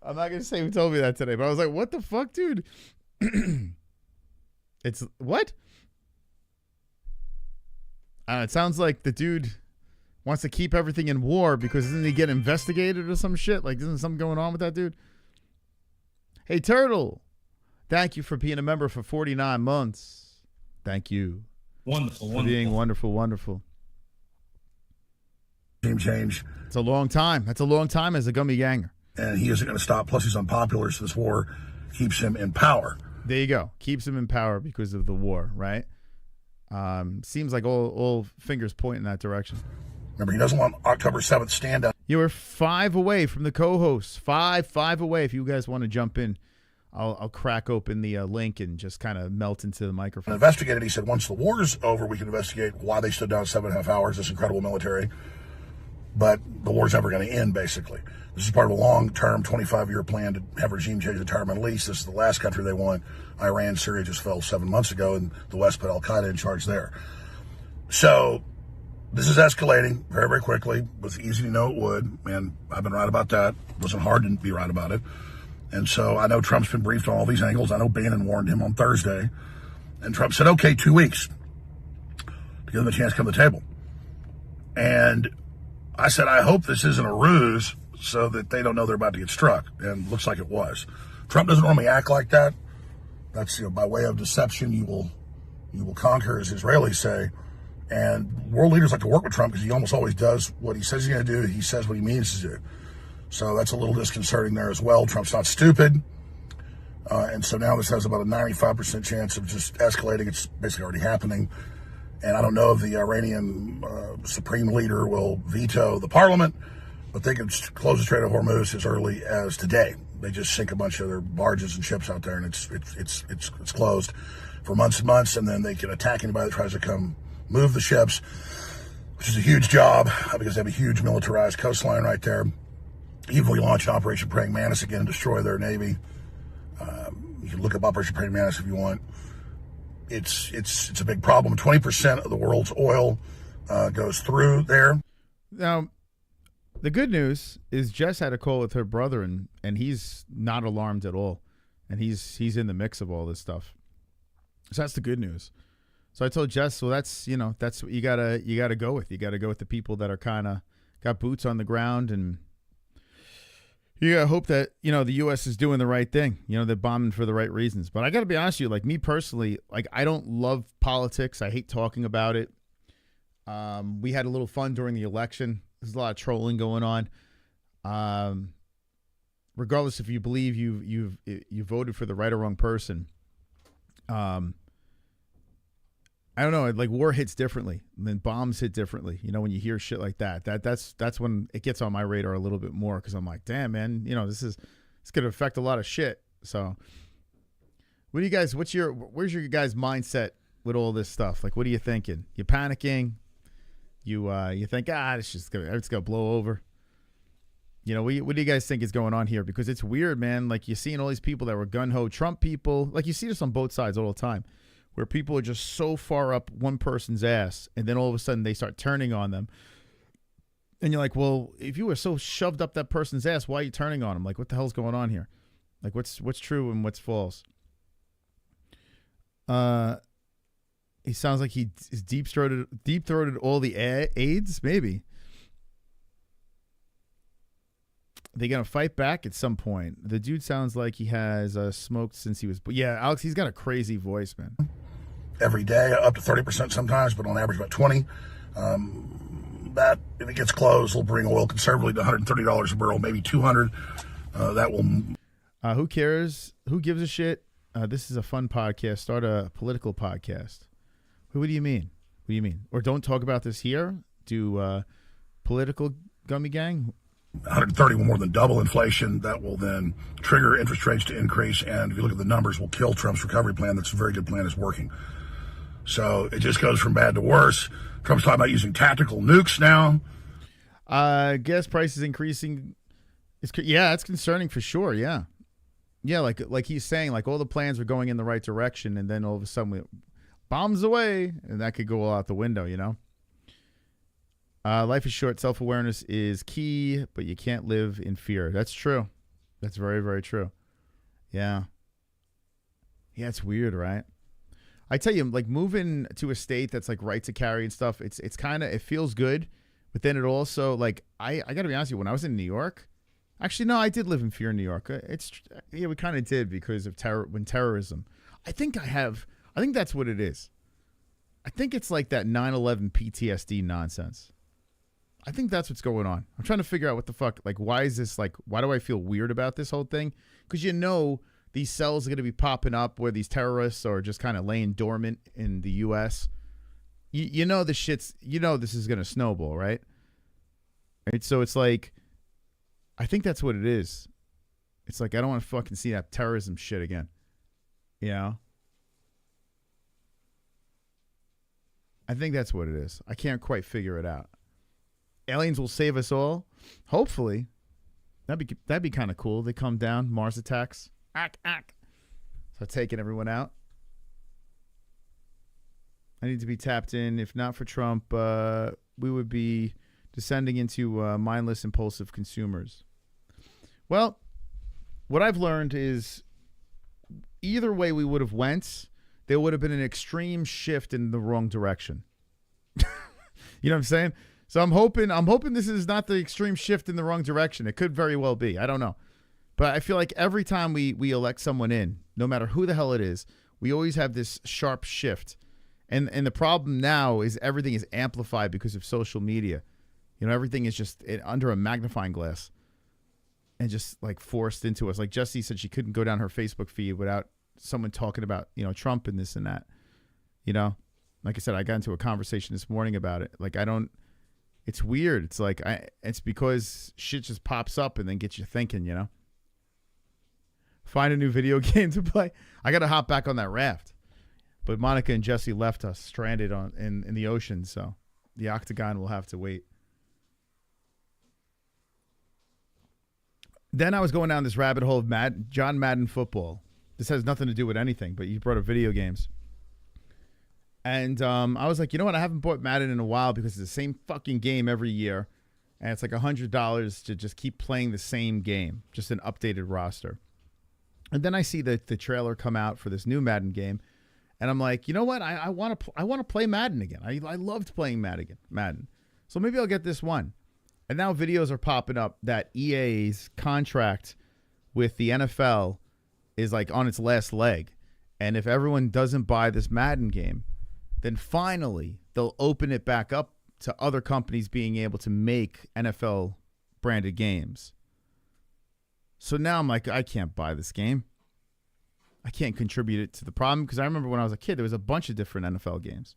I'm not going to say who told me that today, but I was like, what the fuck, dude? It's what? It sounds like the dude wants to keep everything in war because doesn't he get investigated or some shit? Like, isn't something going on with that dude? Hey, Turtle. Thank you for being a member for 49 months. Thank you. Wonderful, for being wonderful, wonderful. Regime change. It's a long time. That's a long time as a gummy ganger. And he isn't going to stop. Plus, he's unpopular, so this war keeps him in power. There you go. Keeps him in power because of the war, right? Seems like all fingers point in that direction. Remember, he doesn't want October 7th stand-up. You were 5 away from the co-hosts. Five away. If you guys want to jump in, I'll crack open the link and just kind of melt into the microphone. Investigated. He said, once the war's over, we can investigate why they stood down 7.5 hours, this incredible military. But the war's never going to end, basically. This is part of a long-term, 25-year plan to have regime change the entire Middle East. This is the last country they want. Iran, Syria just fell 7 months ago, and the West put al-Qaeda in charge there. So this is escalating very, very quickly. It was easy to know it would, and I've been right about that. It wasn't hard to be right about it. And so I know Trump's been briefed on all these angles. I know Bannon warned him on Thursday. And Trump said, okay, 2 weeks to give them a chance to come to the table. And I said, I hope this isn't a ruse so that they don't know they're about to get struck. And looks like it was. Trump doesn't normally act like that. That's, by way of deception, you will conquer, as Israelis say. And world leaders like to work with Trump because he almost always does what he says he's going to do. He says what he means to do. So that's a little disconcerting there as well. Trump's not stupid. And so now this has about a 95% chance of just escalating. It's basically already happening. And I don't know if the Iranian supreme leader will veto the parliament, but they can close the Strait of Hormuz as early as today. They just sink a bunch of their barges and ships out there, and it's closed for months and months. And then they can attack anybody that tries to come move the ships, which is a huge job because they have a huge militarized coastline right there. Even if we launch an Operation Praying Mantis again and destroy their navy, you can look up Operation Praying Mantis if you want. It's a big problem. 20% of the world's oil goes through there. Now, the good news is Jess had a call with her brother, and he's not alarmed at all, and he's in the mix of all this stuff. So that's the good news. So I told Jess, well, that's what you gotta go with. You gotta go with the people that are kind of got boots on the ground, and you gotta hope that the U.S. is doing the right thing. They're bombing for the right reasons. But I gotta be honest with you, like me personally, like I don't love politics. I hate talking about it. We had a little fun during the election. There's a lot of trolling going on. Regardless if you believe you voted for the right or wrong person. I don't know. Like war hits differently, and then bombs hit differently. When you hear shit like that, that's when it gets on my radar a little bit more because I'm like, damn, man, it's going to affect a lot of shit. So, what do you guys? where's your guys' mindset with all this stuff? Like, what are you thinking? You panicking? You think it's gonna blow over? What do you guys think is going on here? Because it's weird, man. Like you're seeing all these people that were gun-ho Trump people. Like you see this on both sides all the time, where people are just so far up one person's ass, and then all of a sudden they start turning on them. And you're like, well, if you were so shoved up that person's ass, why are you turning on them? Like, what the hell's going on here? Like, what's true and what's false? He sounds like he is deep-throated all the aides, maybe. They gonna fight back at some point. The dude sounds like he has smoked since he was. Yeah, Alex, he's got a crazy voice, man. Every day, up to 30% sometimes, but on average about 20. That, if it gets close, will bring oil conservatively to $130 a barrel, maybe 200. That will. Who cares? Who gives a shit? This is a fun podcast. Start a political podcast. What do you mean? What do you mean? Or don't talk about this here? Do political gummy gang? 130 will more than double inflation. That will then trigger interest rates to increase. And if you look at the numbers, will kill Trump's recovery plan. That's a very good plan. It's working. So it just goes from bad to worse. Trump's talking about using tactical nukes now. Gas prices increasing. It's concerning for sure. Yeah. Yeah, like he's saying, like all the plans are going in the right direction, and then all of a sudden, bombs away, and that could go all out the window, you know? Life is short. Self-awareness is key, but you can't live in fear. That's true. That's very, very true. Yeah. Yeah, it's weird, right? I tell you, like moving to a state that's like right to carry and stuff, it's kind of, it feels good, but then it also, like, I got to be honest with you, when I was in New York, actually, no, I did live in fear in New York. Yeah, we kind of did because of terrorism. I think that's what it is. I think it's like that 9/11 PTSD nonsense. I think that's what's going on. I'm trying to figure out what the fuck, like, why is this, like, why do I feel weird about this whole thing? Because you know these cells are going to be popping up where these terrorists are just kind of laying dormant in the U.S. You know the shit's, you know this is going to snowball, right? Right? So it's like, I think that's what it is. It's like, I don't want to fucking see that terrorism shit again. You know? I think that's what it is. I can't quite figure it out. Aliens will save us all. Hopefully. That'd be kind of cool. They come down, Mars attacks. So taking everyone out. I need to be tapped in. If not for Trump, we would be descending into mindless, impulsive consumers. Well, what I've learned is either way we would have went, there would have been an extreme shift in the wrong direction. You know what I'm saying? So I'm hoping this is not the extreme shift in the wrong direction. It could very well be. I don't know. But I feel like every time we elect someone in, no matter who the hell it is, we always have this sharp shift. And the problem now is everything is amplified because of social media. You know, everything is just under a magnifying glass and just like forced into us. Like Jessie said, she couldn't go down her Facebook feed without someone talking about, you know, Trump and this and that. You know, like I said, I got into a conversation this morning about it. Like it's weird. It's like, it's because shit just pops up and then gets you thinking, you know. Find a new video game to play. I got to hop back on that raft. But Monica and Jesse left us stranded in the ocean, so the Octagon will have to wait. Then I was going down this rabbit hole of John Madden football. This has nothing to do with anything, but you brought up video games. And I was like, you know what? I haven't bought Madden in a while because it's the same fucking game every year. And it's like $100 to just keep playing the same game, just an updated roster. And then I see the trailer come out for this new Madden game. And I'm like, you know what? I want to play Madden again. I loved playing Madden. So maybe I'll get this one. And now videos are popping up that EA's contract with the NFL is like on its last leg. And if everyone doesn't buy this Madden game, then finally they'll open it back up to other companies being able to make NFL branded games. So now I'm like, I can't buy this game. I can't contribute it to the problem because I remember when I was a kid, there was a bunch of different NFL games.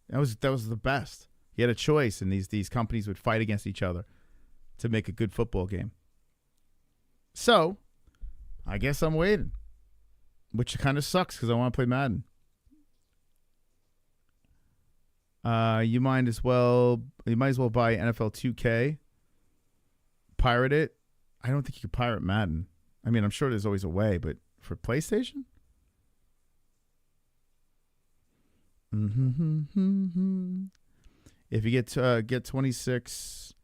That was the best. You had a choice, and these companies would fight against each other to make a good football game. So I guess I'm waiting, which kind of sucks because I want to play Madden. You might as well buy NFL 2K, pirate it. I don't think you could pirate Madden. I mean, I'm sure there's always a way, but for PlayStation? If you get 26,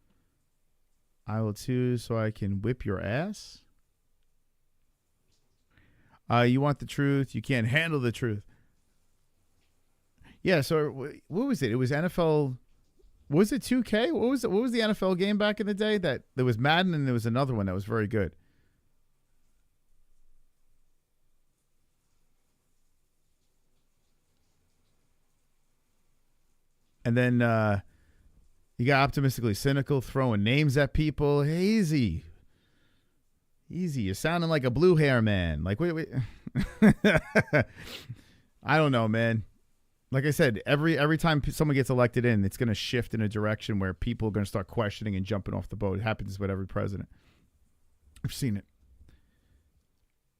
I will too, so I can whip your ass. You want the truth? You can't handle the truth. Yeah. So what was it? It was NFL. Was it 2K? What was the NFL game back in the day? That there was Madden and there was another one that was very good. And then you got Optimistically Cynical throwing names at people. Hey, easy. You're sounding like a blue hair man. Like, wait. I don't know, man. Like I said, every time someone gets elected in, it's going to shift in a direction where people are going to start questioning and jumping off the boat. It happens with every president. I've seen it.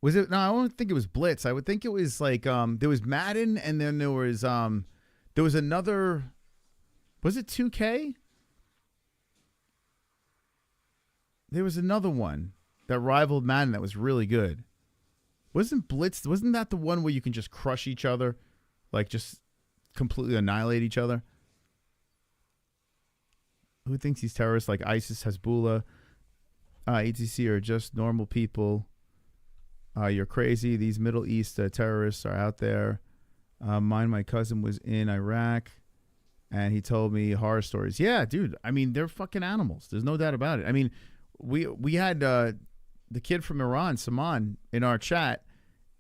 Was it? No, I don't think it was Blitz. I would think it was like there was Madden, and then there was another. Was it 2K? There was another one that rivaled Madden that was really good. Wasn't Blitz? Wasn't that the one where you can just crush each other, like just completely annihilate each other? Who thinks he's terrorists like ISIS, Hezbollah, ETC are just normal people? You're crazy. These Middle East terrorists are out there. My cousin was in Iraq, and he told me horror stories. Yeah, dude. I mean, they're fucking animals. There's no doubt about it. I mean, we had the kid from Iran, Saman, in our chat,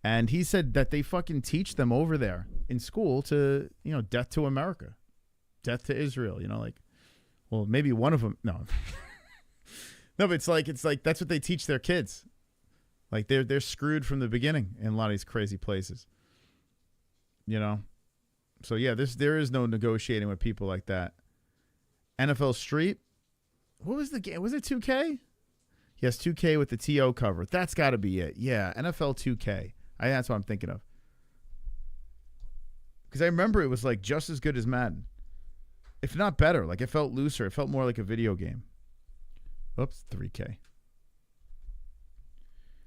and he said that they fucking teach them over there in school to, death to America, death to Israel. Like, well, maybe one of them. No, no, but it's like that's what they teach their kids. Like they're screwed from the beginning in a lot of these crazy places. So yeah, there is no negotiating with people like that. NFL Street. What was the game? Was it 2K? Yes, 2K with the TO cover. That's got to be it. Yeah, NFL 2K. That's what I'm thinking of. Because I remember it was like just as good as Madden, if not better. Like it felt looser. It felt more like a video game. Oops, 3K.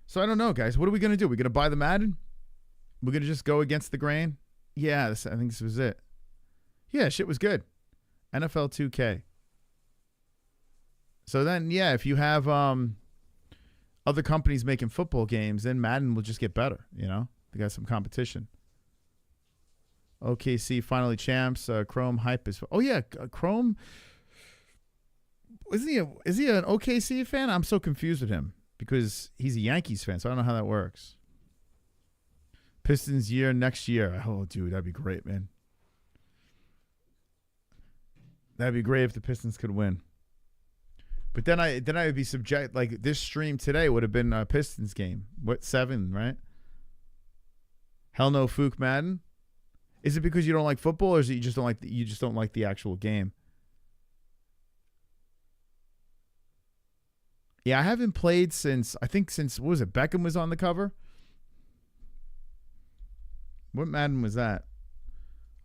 So I don't know, guys. What are we going to do? We're going to buy the Madden? We're going to just go against the grain? Yeah, I think this was it. Yeah, shit was good. NFL 2K. So then, yeah, if you have other companies making football games, then Madden will just get better, They got some competition. OKC finally champs. Chrome hype is... Oh, yeah, Chrome... Is he an OKC fan? I'm so confused with him because he's a Yankees fan, so I don't know how that works. Pistons year next year. Oh, dude, that'd be great, man. That'd be great if the Pistons could win. But then I would be subject, like this stream today would have been a Pistons game. What, 7, right? Hell no, Fook Madden. Is it because you don't like football, or is it you just don't like the actual game? Yeah, I haven't played since what was it? Beckham was on the cover. What Madden was that?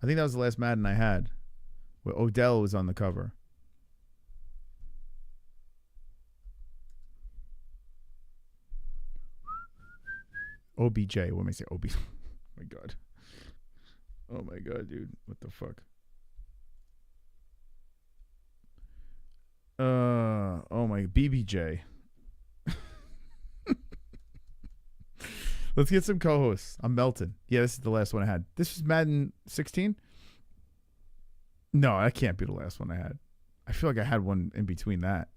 I think that was the last Madden I had, where Odell was on the cover. OBJ. What am I saying? Oh my God. Oh my God, dude. What the fuck? Oh my BBJ. Let's get some co-hosts. I'm melting. Yeah, this is the last one I had. This is Madden 16? No, that can't be the last one I had. I feel like I had one in between that.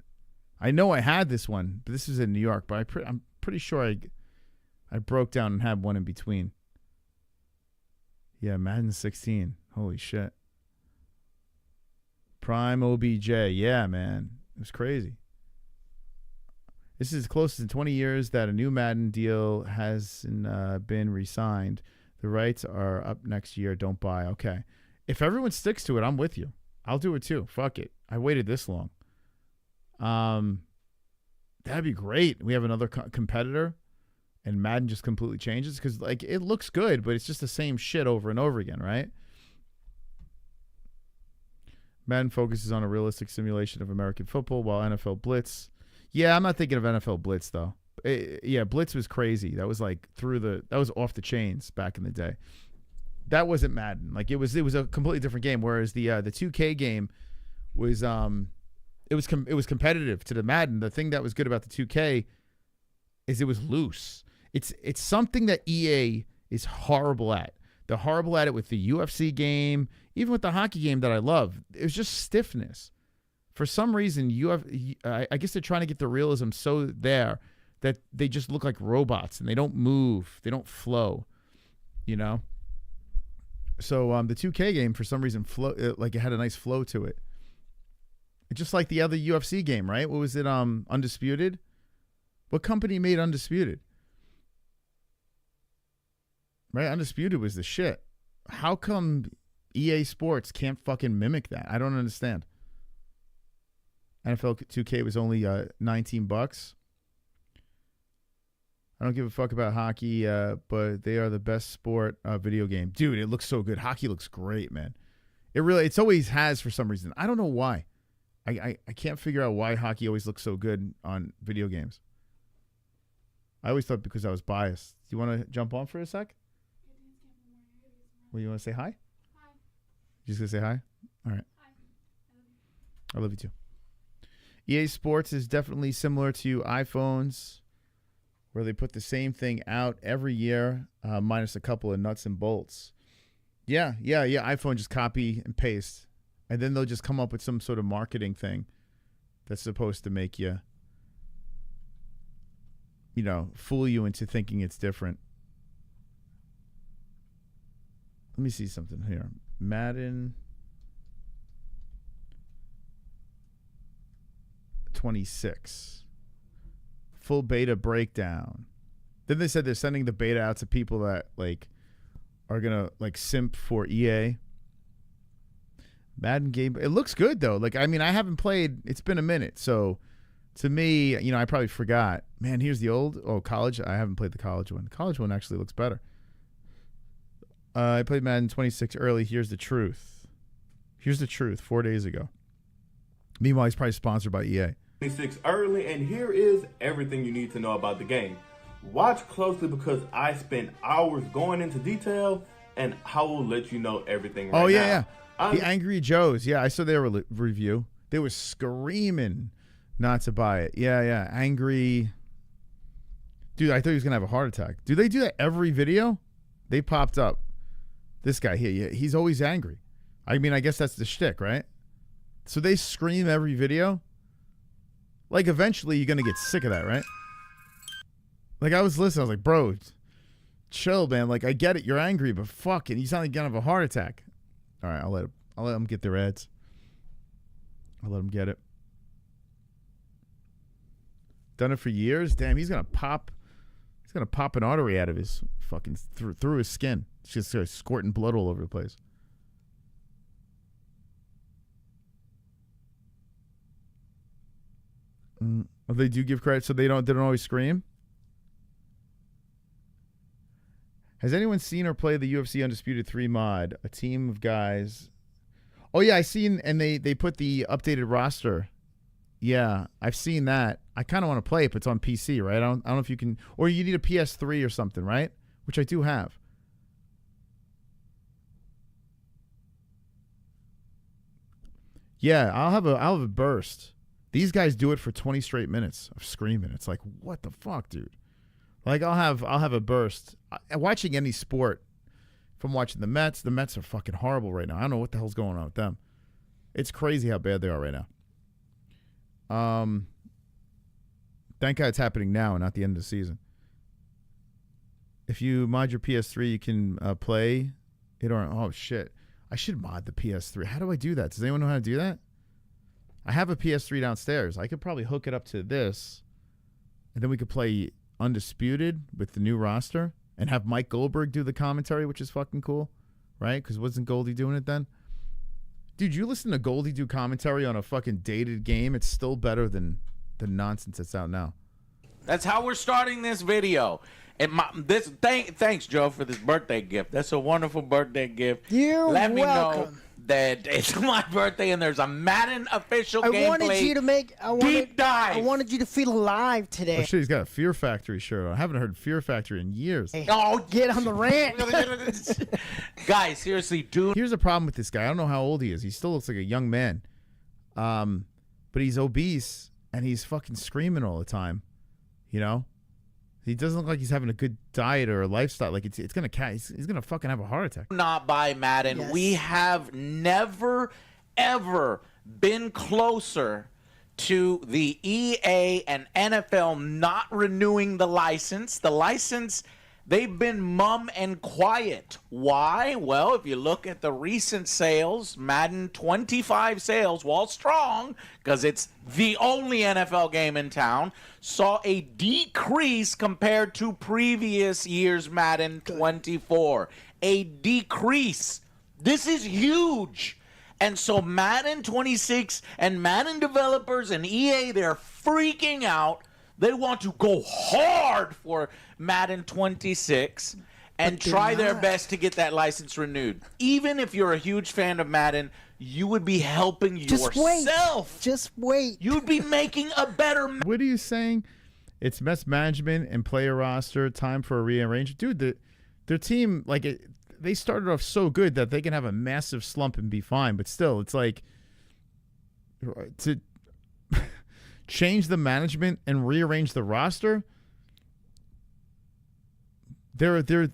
I know I had this one, but this was in New York. But I'm pretty sure I broke down and had one in between. Yeah, Madden 16. Holy shit. Prime OBJ. Yeah, man. It was crazy. This is closest in 20 years that a new Madden deal hasn't been re-signed. The rights are up next year. Don't buy. Okay. If everyone sticks to it, I'm with you. I'll do it too. Fuck it. I waited this long. That'd be great. We have another competitor, and Madden just completely changes because like it looks good, but it's just the same shit over and over again, right? Madden focuses on a realistic simulation of American football, while NFL Blitz. Yeah, I'm not thinking of NFL Blitz though. Yeah, Blitz was crazy. That was like that was off the chains back in the day. That wasn't Madden. Like it was a completely different game. Whereas the 2K game was it was competitive to the Madden. The thing that was good about the 2K is it was loose. It's something that EA is horrible at. They're horrible at it with the UFC game, even with the hockey game that I love. It was just stiffness. For some reason, I guess they're trying to get the realism so there that they just look like robots and they don't move, they don't flow, you know. So the 2K game for some reason like it had a nice flow to it. It's just like the other UFC game, right? What was it? Undisputed. What company made Undisputed? Right, Undisputed was the shit. How come EA Sports can't fucking mimic that? I don't understand. NFL 2K was only $19. I don't give a fuck about hockey, but they are the best sport video game. Dude, it looks so good. Hockey looks great, man. It's always has for some reason. I don't know why. I can't figure out why hockey always looks so good on video games. I always thought because I was biased. Do you want to jump on for a sec? Well, you want to say hi? Hi. You just going to say hi? All right. Hi. I love you too. EA Sports is definitely similar to iPhones, where they put the same thing out every year, minus a couple of nuts and bolts. Yeah. iPhone just copy and paste. And then they'll just come up with some sort of marketing thing that's supposed to make you, fool you into thinking it's different. Let me see something here. Madden 26. Full beta breakdown. Then they said they're sending the beta out to people that are gonna simp for EA. Madden game. It looks good though. I haven't played. It's been a minute, so to me, I probably forgot. Man, here's the old college. I haven't played the college one. The college one actually looks better. I played Madden 26 early. Here's the truth. 4 days ago. Meanwhile, he's probably sponsored by EA. 26 early, and here is everything you need to know about the game. Watch closely because I spent hours going into detail, and I will let you know everything right now. Yeah. The Angry Joes. Yeah, I saw their review. They were screaming not to buy it. Yeah. Angry. Dude, I thought he was going to have a heart attack. Do they do that every video? They popped up. This guy here, he's always angry. I guess that's the shtick, right? So they scream every video. Eventually you're going to get sick of that, right? I was listening. I was like, bro, chill, man. I get it. You're angry, but fucking, you sound like you're going to have a heart attack. All right, I'll let them get their ads. I'll let them get it. Done it for years. Damn, he's going to pop an artery out of his fucking through his skin. It's just squirting blood all over the place. They do give credit, so they don't always scream. Has anyone seen or played the UFC Undisputed 3 mod? A team of guys. Oh yeah, I seen, and they put the updated roster. Yeah, I've seen that. I kind of want to play it, but it's on PC, right? I don't know if you can, or you need a PS3 or something, right? Which I do have. Yeah, I'll have a burst. These guys do it for 20 straight minutes of screaming. It's like, what the fuck, dude? I'll have a burst. Watching any sport, if I'm watching the Mets are fucking horrible right now. I don't know what the hell's going on with them. It's crazy how bad they are right now. Thank God it's happening now and not the end of the season. If you mod your PS3, you can play it or, oh shit. I should mod the PS3. How do I do that? Does anyone know how to do that? I have a PS3 downstairs. I could probably hook it up to this, and then we could play Undisputed with the new roster and have Mike Goldberg do the commentary, which is fucking cool, right? Because wasn't Goldie doing it then? Dude, you listen to Goldie do commentary on a fucking dated game, it's still better than the nonsense that's out now. That's how we're starting this video. And thanks, Joe, for this birthday gift. That's a wonderful birthday gift. You're Let me welcome. know that it's my birthday and there's a Madden official gameplay. I wanted you to feel alive today. Oh shit, he's got a Fear Factory shirt on. I haven't heard Fear Factory in years. Oh, get on the rant. Guys, seriously, dude. Here's a problem with this guy. I don't know how old he is. He still looks like a young man. But he's obese and he's fucking screaming all the time. You know? He doesn't look like he's having a good diet or a lifestyle. Like he's gonna fucking have a heart attack. Not buy Madden. Yes. We have never, ever been closer to the EA and NFL not renewing the license. The license, they've been mum and quiet. Why? Well, if you look at the recent sales, Madden 25 sales, while strong, because it's the only NFL game in town, saw a decrease compared to previous year's Madden 24. A decrease. This is huge. And so Madden 26 and Madden developers and EA, they're freaking out. They want to go hard for Madden 26 and try their best to get that license renewed. Even if you're a huge fan of Madden, you would be helping yourself. Just wait. You'd be making a better. What are you saying? It's mess management and player roster. Time for a rearrange. Dude, their team, like, they started off so good that they can have a massive slump and be fine. But still, it's like to change the management and rearrange the roster. They're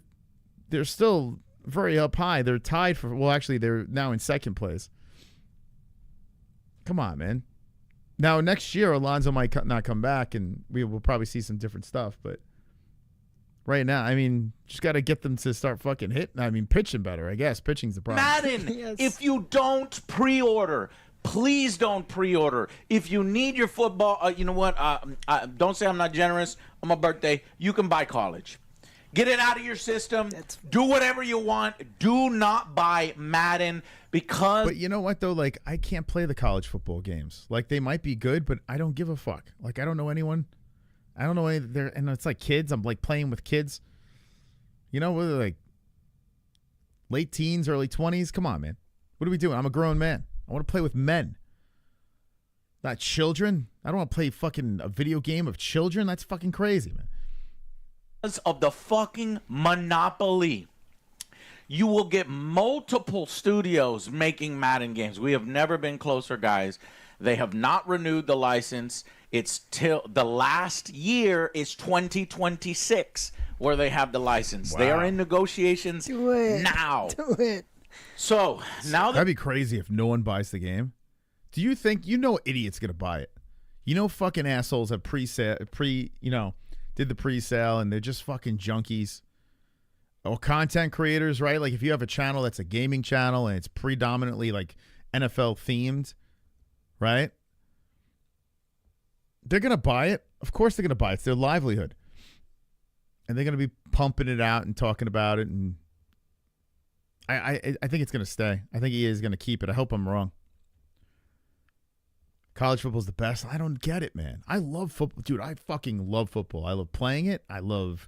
still very up high. They're tied for, well, actually, they're now in second place. Come on, man. Now, next year, Alonzo might not come back, and we will probably see some different stuff. But right now, I mean, just got to get them to start fucking hitting. I mean, pitching better, I guess. Pitching's the problem. Madden, Yes. if you don't pre-order, please don't pre-order. If you need your football, you know what? Don't say I'm not generous. On my birthday, you can buy college. Get it out of your system. Do whatever you want. Do not buy Madden because... But you know what, though? Like, I can't play the college football games. Like, they might be good, but I don't give a fuck. Like, I don't know anyone. I don't know any there, and it's like kids. I'm like playing with kids. You know, whether like late teens, early 20s. Come on, man. What are we doing? I'm a grown man. I want to play with men, not children. I don't want to play fucking a video game of children. That's fucking crazy, man. Of the fucking monopoly, you will get multiple studios making Madden games. We have never been closer, guys. They have not renewed the license. It's till the last year is 2026 where they have the license. Wow. They are in negotiations now. Do it. So now that'd be crazy if no one buys the game. Do you think idiots gonna buy it? You know, fucking assholes have did the pre-sale and they're just fucking junkies. Or content creators, right? Like if you have a channel that's a gaming channel and it's predominantly like NFL themed, right? They're going to buy it. Of course they're going to buy it. It's their livelihood. And they're going to be pumping it out and talking about it. And I think it's going to stay. I think EA is going to keep it. I hope I'm wrong. College football is the best. I don't get it, man. I love football. Dude, I fucking love football. I love playing it. I love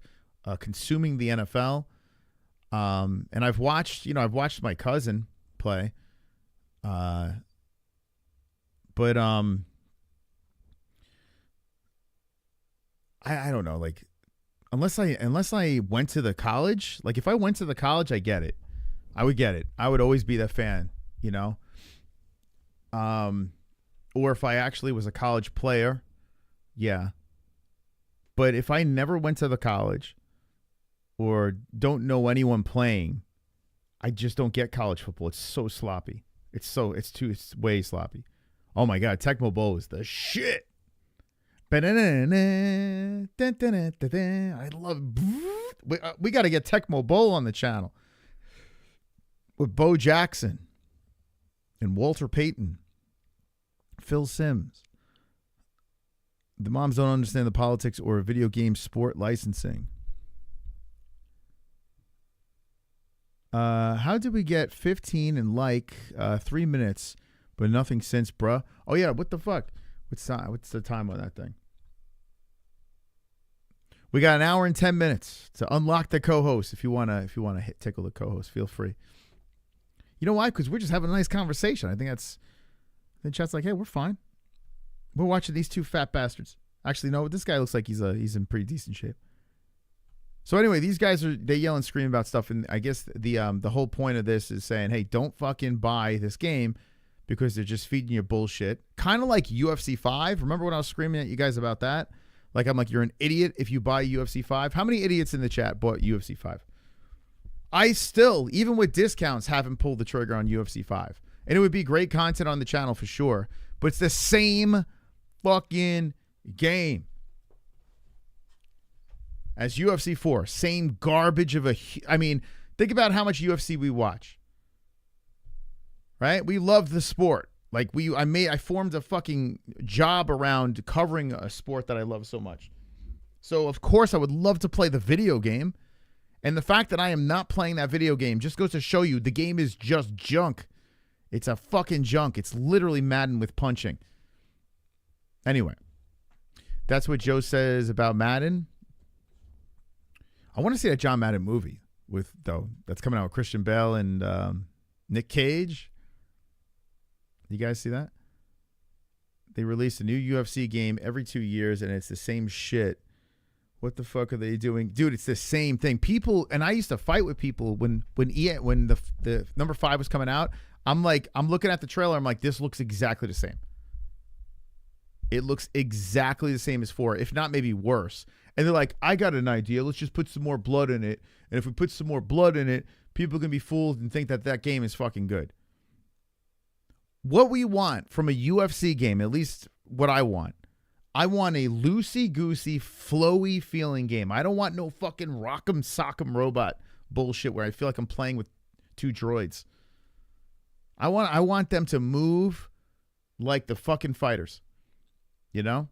consuming the NFL. And I've watched my cousin play. But I don't know, like unless I went to the college, like if I went to the college, I get it. I would get it. I would always be that fan, you know? Or if I actually was a college player, yeah. But if I never went to the college or don't know anyone playing, I just don't get college football. It's so sloppy. It's way sloppy. Oh my God, Tecmo Bowl is the shit. I love. We got to get Tecmo Bowl on the channel with Bo Jackson and Walter Payton, Phil Simms. The moms don't understand the politics or video game sport licensing. How did we get 15 in 3 minutes, but nothing since, bruh? Oh yeah, what the fuck? What's the time on that thing? We got an hour and 10 minutes to unlock the co-host. If you wanna tickle the co-host, feel free. You know why? Because we're just having a nice conversation. I think the chat's like, hey, we're fine. We're watching these two fat bastards. Actually, no, this guy looks like he's in pretty decent shape. So anyway, these guys they yell and scream about stuff, and I guess the whole point of this is saying, hey, don't fucking buy this game because they're just feeding you bullshit. Kind of like UFC 5. Remember when I was screaming at you guys about that? Like, I'm like, you're an idiot if you buy UFC 5. How many idiots in the chat bought UFC 5? I still, even with discounts, haven't pulled the trigger on UFC 5. And it would be great content on the channel for sure. But it's the same fucking game as UFC 4. Same garbage of a... I mean, think about how much UFC we watch. Right? We love the sport. Like, I formed a fucking job around covering a sport that I love so much. So, of course, I would love to play the video game. And the fact that I am not playing that video game just goes to show you the game is just junk. It's a fucking junk. It's literally Madden with punching. Anyway, that's what Joe says about Madden. I want to see that John Madden movie that's coming out with Christian Bale and Nick Cage. You guys see that? They release a new UFC game every 2 years, and it's the same shit. What the fuck are they doing? Dude, it's the same thing. People, and I used to fight with people when the number 5 was coming out. I'm looking at the trailer. I'm like, this looks exactly the same. It looks exactly the same as 4, if not maybe worse. And they're like, I got an idea. Let's just put some more blood in it. And if we put some more blood in it, people can be fooled and think that that game is fucking good. What we want from a UFC game, at least what I want a loosey-goosey, flowy feeling game. I don't want no fucking rock'em sock'em robot bullshit where I feel like I'm playing with 2 droids. I want them to move like the fucking fighters. You know?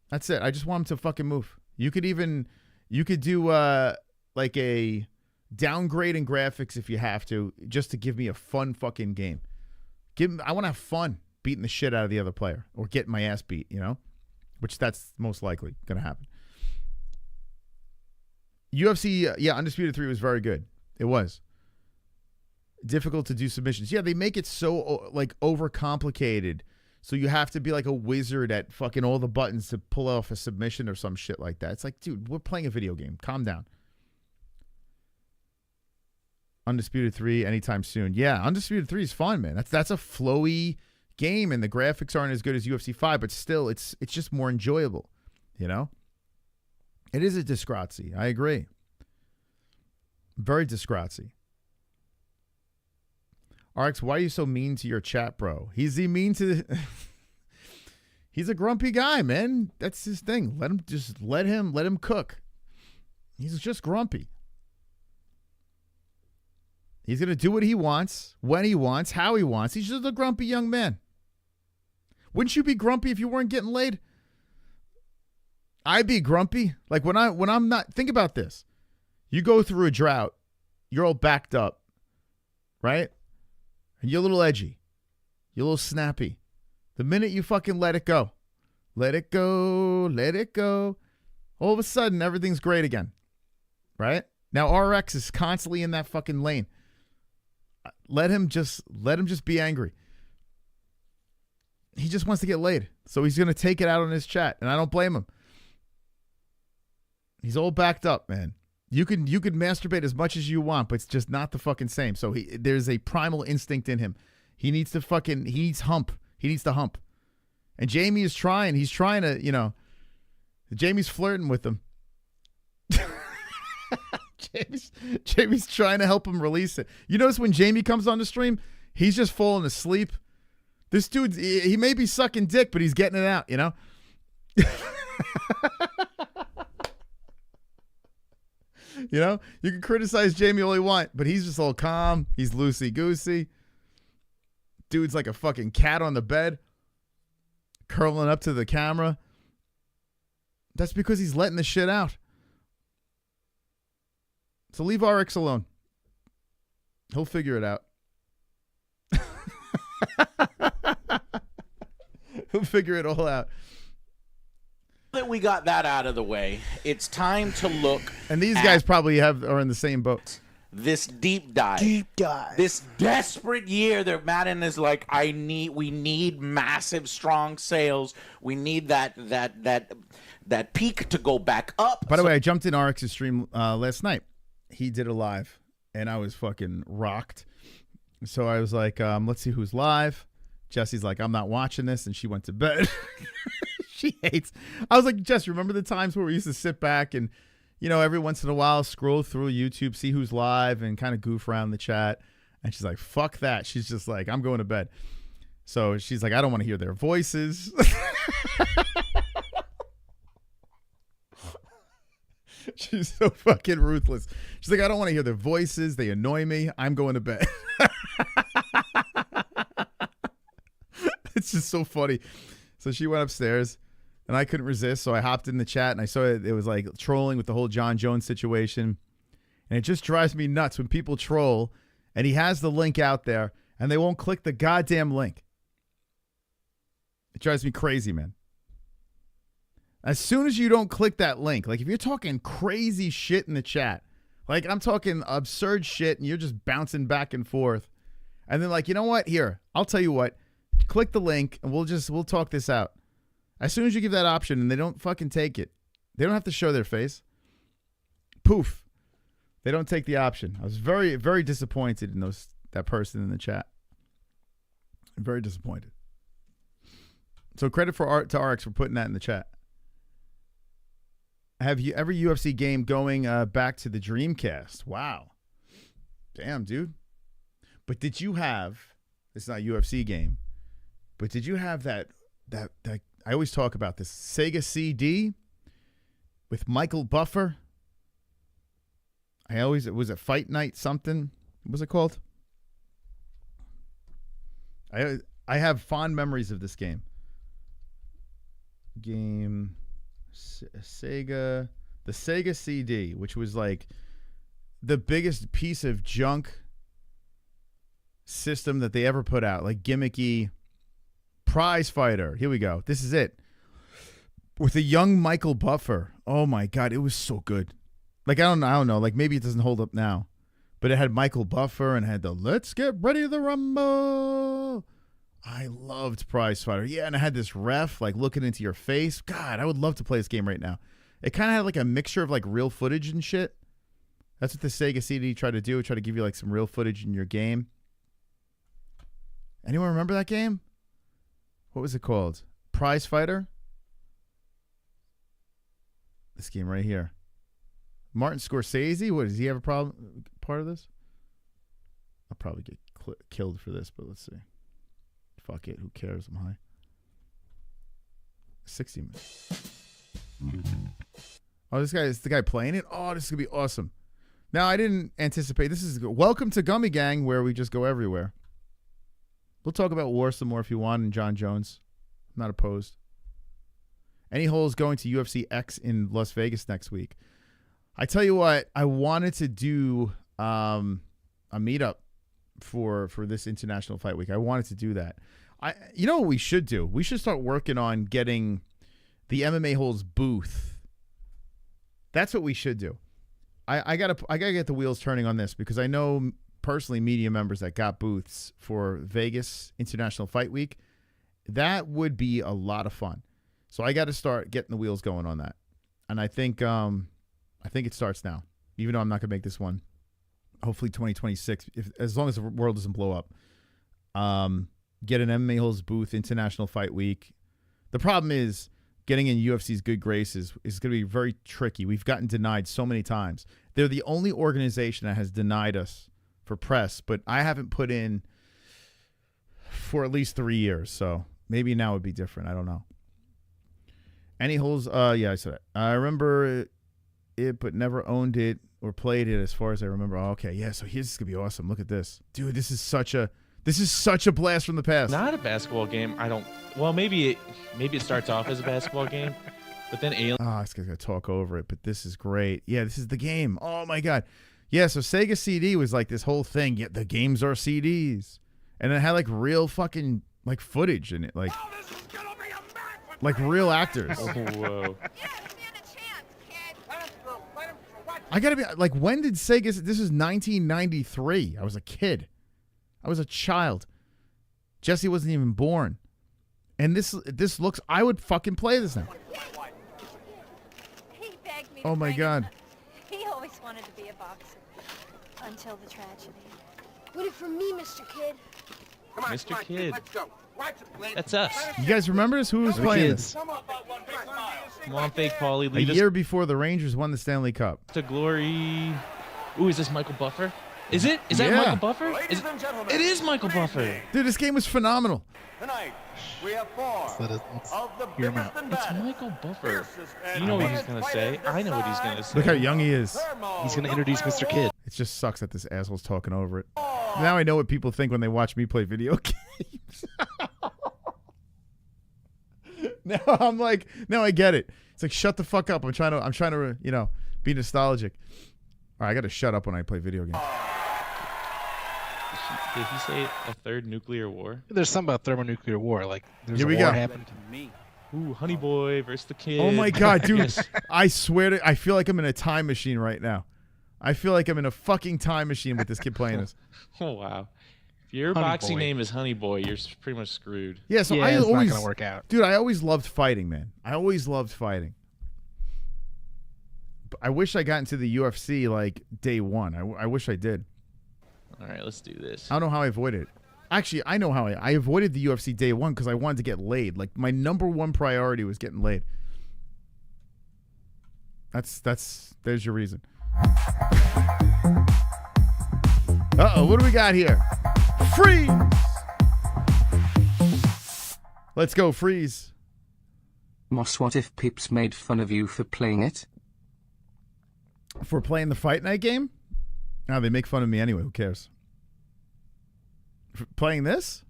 That's it. I just want them to fucking move. You could do like a downgrade in graphics if you have to, just to give me a fun fucking game. I want to have fun beating the shit out of the other player or getting my ass beat, you know? Which that's most likely going to happen. UFC, Undisputed 3 was very good. It was. Difficult to do submissions. Yeah, they make it so, like, overcomplicated. So you have to be like a wizard at fucking all the buttons to pull off a submission or some shit like that. It's like, dude, we're playing a video game. Calm down. Undisputed 3 anytime soon. Yeah, Undisputed 3 is fun, man. That's a flowy game, and the graphics aren't as good as UFC 5, but still, it's just more enjoyable, you know? It is a disgrazie. I agree. Very disgrazie. RX, why are you so mean to your chat, bro? He's mean to... He's a grumpy guy, man. That's his thing. Let him cook. He's just grumpy. He's going to do what he wants, when he wants, how he wants. He's just a grumpy young man. Wouldn't you be grumpy if you weren't getting laid? I'd be grumpy. Like when I'm not, think about this. You go through a drought, you're all backed up, right? And you're a little edgy. You're a little snappy. The minute you fucking let it go, let it go, all of a sudden everything's great again, right? Now RX is constantly in that fucking lane. Let him just be angry. He just wants to get laid. So he's going to take it out on his chat, and I don't blame him. He's all backed up, man. You could masturbate as much as you want, but it's just not the fucking same. So there's a primal instinct in him. He needs to hump. He needs to hump. And Jamie is trying. He's trying to, you know, Jamie's flirting with him. Jamie's trying to help him release it. You notice when Jamie comes on the stream, he's just falling asleep. This dude, he may be sucking dick, but he's getting it out, you know? You know? You can criticize Jamie all you want, but he's just all calm. He's loosey-goosey. Dude's like a fucking cat on the bed, curling up to the camera. That's because he's letting the shit out. So leave RX alone. He'll figure it out. He'll figure it all out. That we got that out of the way, it's time to look. And these guys probably are in the same boat. This deep dive. This desperate year that Madden is like, we need massive, strong sales. We need that peak to go back up. By the way, I jumped in RX's stream last night. He did a live, and I was fucking rocked. So I was like, let's see who's live. Jesse's like, I'm not watching this, and she went to bed. She hates. I was like, Jess, remember the times where we used to sit back and, you know, every once in a while scroll through YouTube, see who's live, and kind of goof around the chat. And she's like, fuck that. She's just like, I'm going to bed. So she's like, I don't want to hear their voices. She's so fucking ruthless. She's like, I don't want to hear their voices. They annoy me. I'm going to bed. It's just so funny. So she went upstairs, and I couldn't resist. So I hopped in the chat, and I saw it was like trolling with the whole Jon Jones situation. And it just drives me nuts when people troll, and he has the link out there, and they won't click the goddamn link. It drives me crazy, man. As soon as you don't click that link, like if you're talking crazy shit in the chat, like I'm talking absurd shit and you're just bouncing back and forth, and then like, you know what? Here, I'll tell you what. Click the link and we'll talk this out. As soon as you give that option and they don't fucking take it, they don't have to show their face. Poof. They don't take the option. I was very, very disappointed in that person in the chat. I'm very disappointed. So credit to RX for putting that in the chat. Have you every UFC game going back to the Dreamcast? Wow. Damn, dude. But did you have, it's not a UFC game, but did you have that I always talk about this Sega CD with Michael Buffer? It was a Fight Night something. What was it called? I have fond memories of this game. Sega, the Sega CD, which was like the biggest piece of junk system that they ever put out, like gimmicky. Prize Fighter. Here we go. This is it. With a young Michael Buffer. Oh my God, it was so good. Like I don't know. Like maybe it doesn't hold up now, but it had Michael Buffer and had the "Let's get ready to rumble." I loved Prize Fighter. Yeah, and I had this ref like looking into your face. God, I would love to play this game right now. It kind of had like a mixture of like real footage and shit. That's what the Sega CD tried to do. Try to give you like some real footage in your game. Anyone remember that game? What was it called? Prize Fighter? This game right here. Martin Scorsese? What, does he have a problem? Part of this? I'll probably get killed for this, but let's see. Fuck it. Who cares? I'm high. 60 minutes. Oh, this guy is the guy playing it? Oh, this is going to be awesome. Now, I didn't anticipate. This is welcome to Gummy Gang, where we just go everywhere. We'll talk about war some more if you want, and Jon Jones. I'm not opposed. Any holes going to UFC X in Las Vegas next week? I tell you what, I wanted to do a meetup for this International Fight Week. I wanted to do that. You know what we should do? We should start working on getting the MMA-Holes booth. That's what we should do. I gotta get the wheels turning on this, because I know personally media members that got booths for Vegas International Fight Week. That would be a lot of fun. So I got to start getting the wheels going on that. And I think it starts now, even though I'm not going to make this one. Hopefully 2026, as long as the world doesn't blow up. Get an MMA-Holes booth, International Fight Week. The problem is getting in UFC's good graces is going to be very tricky. We've gotten denied so many times. They're the only organization that has denied us for press, but I haven't put in for at least 3 years, so maybe now would be different. I don't know. Any holes? Yeah, I said it. I remember it, but never owned it or played it as far as I remember. Oh, okay, yeah, so here's gonna be awesome. Look at this. Dude, this is such a blast from the past. Not a basketball game. Well, maybe it starts off as a basketball game, but then Alien. Oh, this guy's gonna talk over it, but this is great. Yeah, this is the game. Oh my God. Yeah, so Sega CD was like this whole thing. Yeah, the games are CDs, and it had like real fucking like footage in it, like real actors. Oh, whoa. I gotta be like, when did Sega? This is 1993. I was a kid. I was a child. Jesse wasn't even born, and this looks. I would fucking play this now. He begged me. Oh my God. He always wanted to be a boxer until the tragedy. What it for me, Mr. Kid? Mr. Kid. That's us. You guys remember this? Who was playing this? Come on, fake Paulie. A year before the Rangers won the Stanley Cup. To glory. Ooh, is this Michael Buffer? Is it? Is that Yeah. Michael Buffer? It is Michael Buffer. Dude, this game was phenomenal. Tonight, we have four of the hear him biggest out. and It's best, Michael Buffer. fiercest, and You know what he's hardest gonna fighters say. I know what he's gonna this say. Look how young he is. He's going to introduce Mr. Kid. It just sucks that this asshole's talking over it. Now I know what people think when they watch me play video games. Now I'm like, now I get it. It's like, shut the fuck up. I'm trying to, you know, be nostalgic. All right, I got to shut up when I play video games. Did he say a third nuclear war? There's something about thermonuclear war. Like, there's Here a we war go. happened. Ooh, Honey Boy versus the Kid. Oh my God, dude. Yes. I swear to, I feel like I'm in a time machine right now. I feel like I'm in a fucking time machine with this kid playing this. Oh wow. If your Honey boxing Boy. name is Honey Boy, you're pretty much screwed. Yeah, so Yeah, I it's not always, gonna work out. Dude, I always loved fighting, man. I always loved fighting. But I wish I got into the UFC like day one. I wish I did. All right, let's do this. I don't know how I avoided it. Actually, I know how I avoided the UFC day one because I wanted to get laid. Like, my number one priority was getting laid. There's your reason. Uh-oh, what do we got here? Freeze! Let's go, freeze. Moss, what if Pips made fun of you for playing it? For playing the Fight Night game? No, they make fun of me anyway. Who cares? For playing this?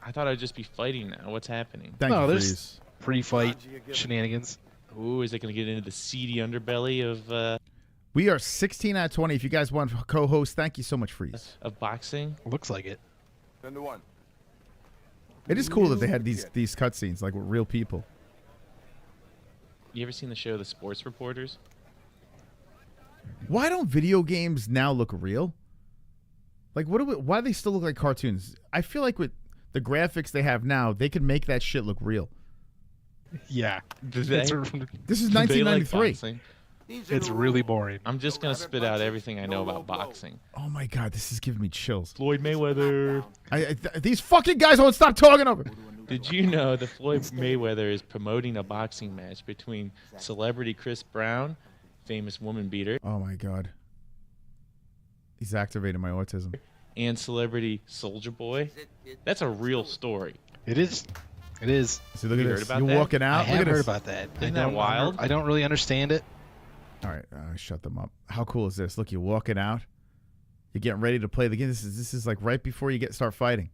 I thought I'd just be fighting now. What's happening? Thank you, there's freeze. pre-fight shenanigans. Ooh, is it going to get into the seedy underbelly of We are 16 out of 20. If you guys want to co-host, thank you so much, freeze. boxing? Looks like it. 10-1. It is cool that they had these cutscenes, like with real people. You ever seen the show The Sports Reporters? Why don't video games now look real? Like, why do they still look like cartoons? I feel like with the graphics they have now, they could make that shit look real. Yeah. This is Do they like 1993. boxing? It's really boring. I'm just going to spit out everything I know about boxing. Oh my God, this is giving me chills. Floyd Mayweather. These fucking guys won't stop talking over. Did you know that Floyd Mayweather is promoting a boxing match between celebrity Chris Brown, famous woman beater, Oh my God. He's activating my autism. and celebrity Soldier Boy? That's a real story. It is. It is. See, look You at heard this. about You're that? walking out. I Look have at heard this. about that. Isn't that wild? I don't really understand it. All right, shut them up. How cool is this? Look, you're walking out. You're getting ready to play the game. This is like right before you start fighting.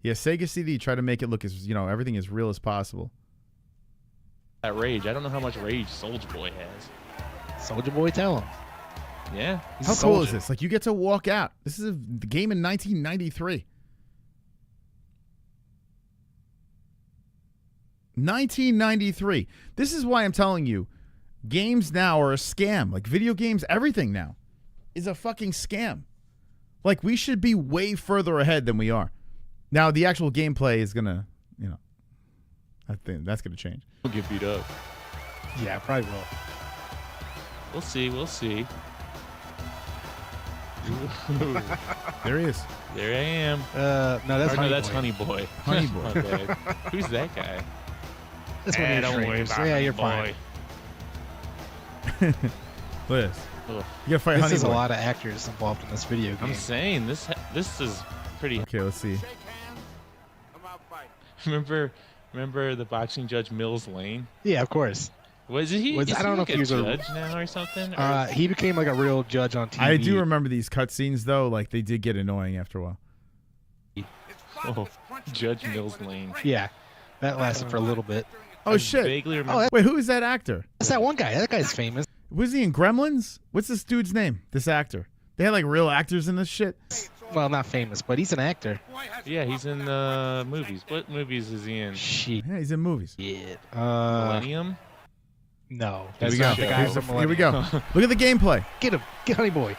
Yeah, Sega CD try to make it look as, you know, everything as real as possible. That rage. I don't know how much rage Soldier Boy has. Soldier Boy, tell him. Yeah. He's How a cool is soldier. this? Like, you get to walk out. This is a game in 1993. 1993. This is why I'm telling you, games now are a scam. Like, video games, everything now is a fucking scam. Like, we should be way further ahead than we are. Now, the actual gameplay is going to, you know, I think that's going to change. We'll get beat up. Yeah, probably will. We'll see. We'll see. There he is. There I am. No, that's Or Honey no, that's Boy. Honey Boy. Honey Boy. My bad. Who's that guy? That's one of your don't worry trainers. about Yeah, Honey you're Boy. fine. Look at this. Ugh. You got to fight This Honey is Boy. a lot of actors involved in this video game. I'm saying this is pretty. Okay, let's see. Shake hands. I'm out fighting. Remember the boxing judge Mills Lane? Yeah, of course. Was he? Was- is I don't he know like if he was a- judge now or something? Or He became like a real judge on TV. I do remember these cutscenes, though. Like, they did get annoying after a while. Judge Mills Lane. Yeah, that lasted for a little bit. Oh, shit. Vaguely remember. Wait, who is that actor? That's that one guy. That guy's famous. Was he in Gremlins? What's this dude's name? This actor. They had like real actors in this shit. Well, not famous, but he's an actor. Yeah, he's in movies. What movies is he in? Shit. Yeah, he's in movies. Yeah. Millennium? No. Here That's we go. not the guy from Here we go. Millennium. Look at the gameplay. Get him. Get Honey Boy.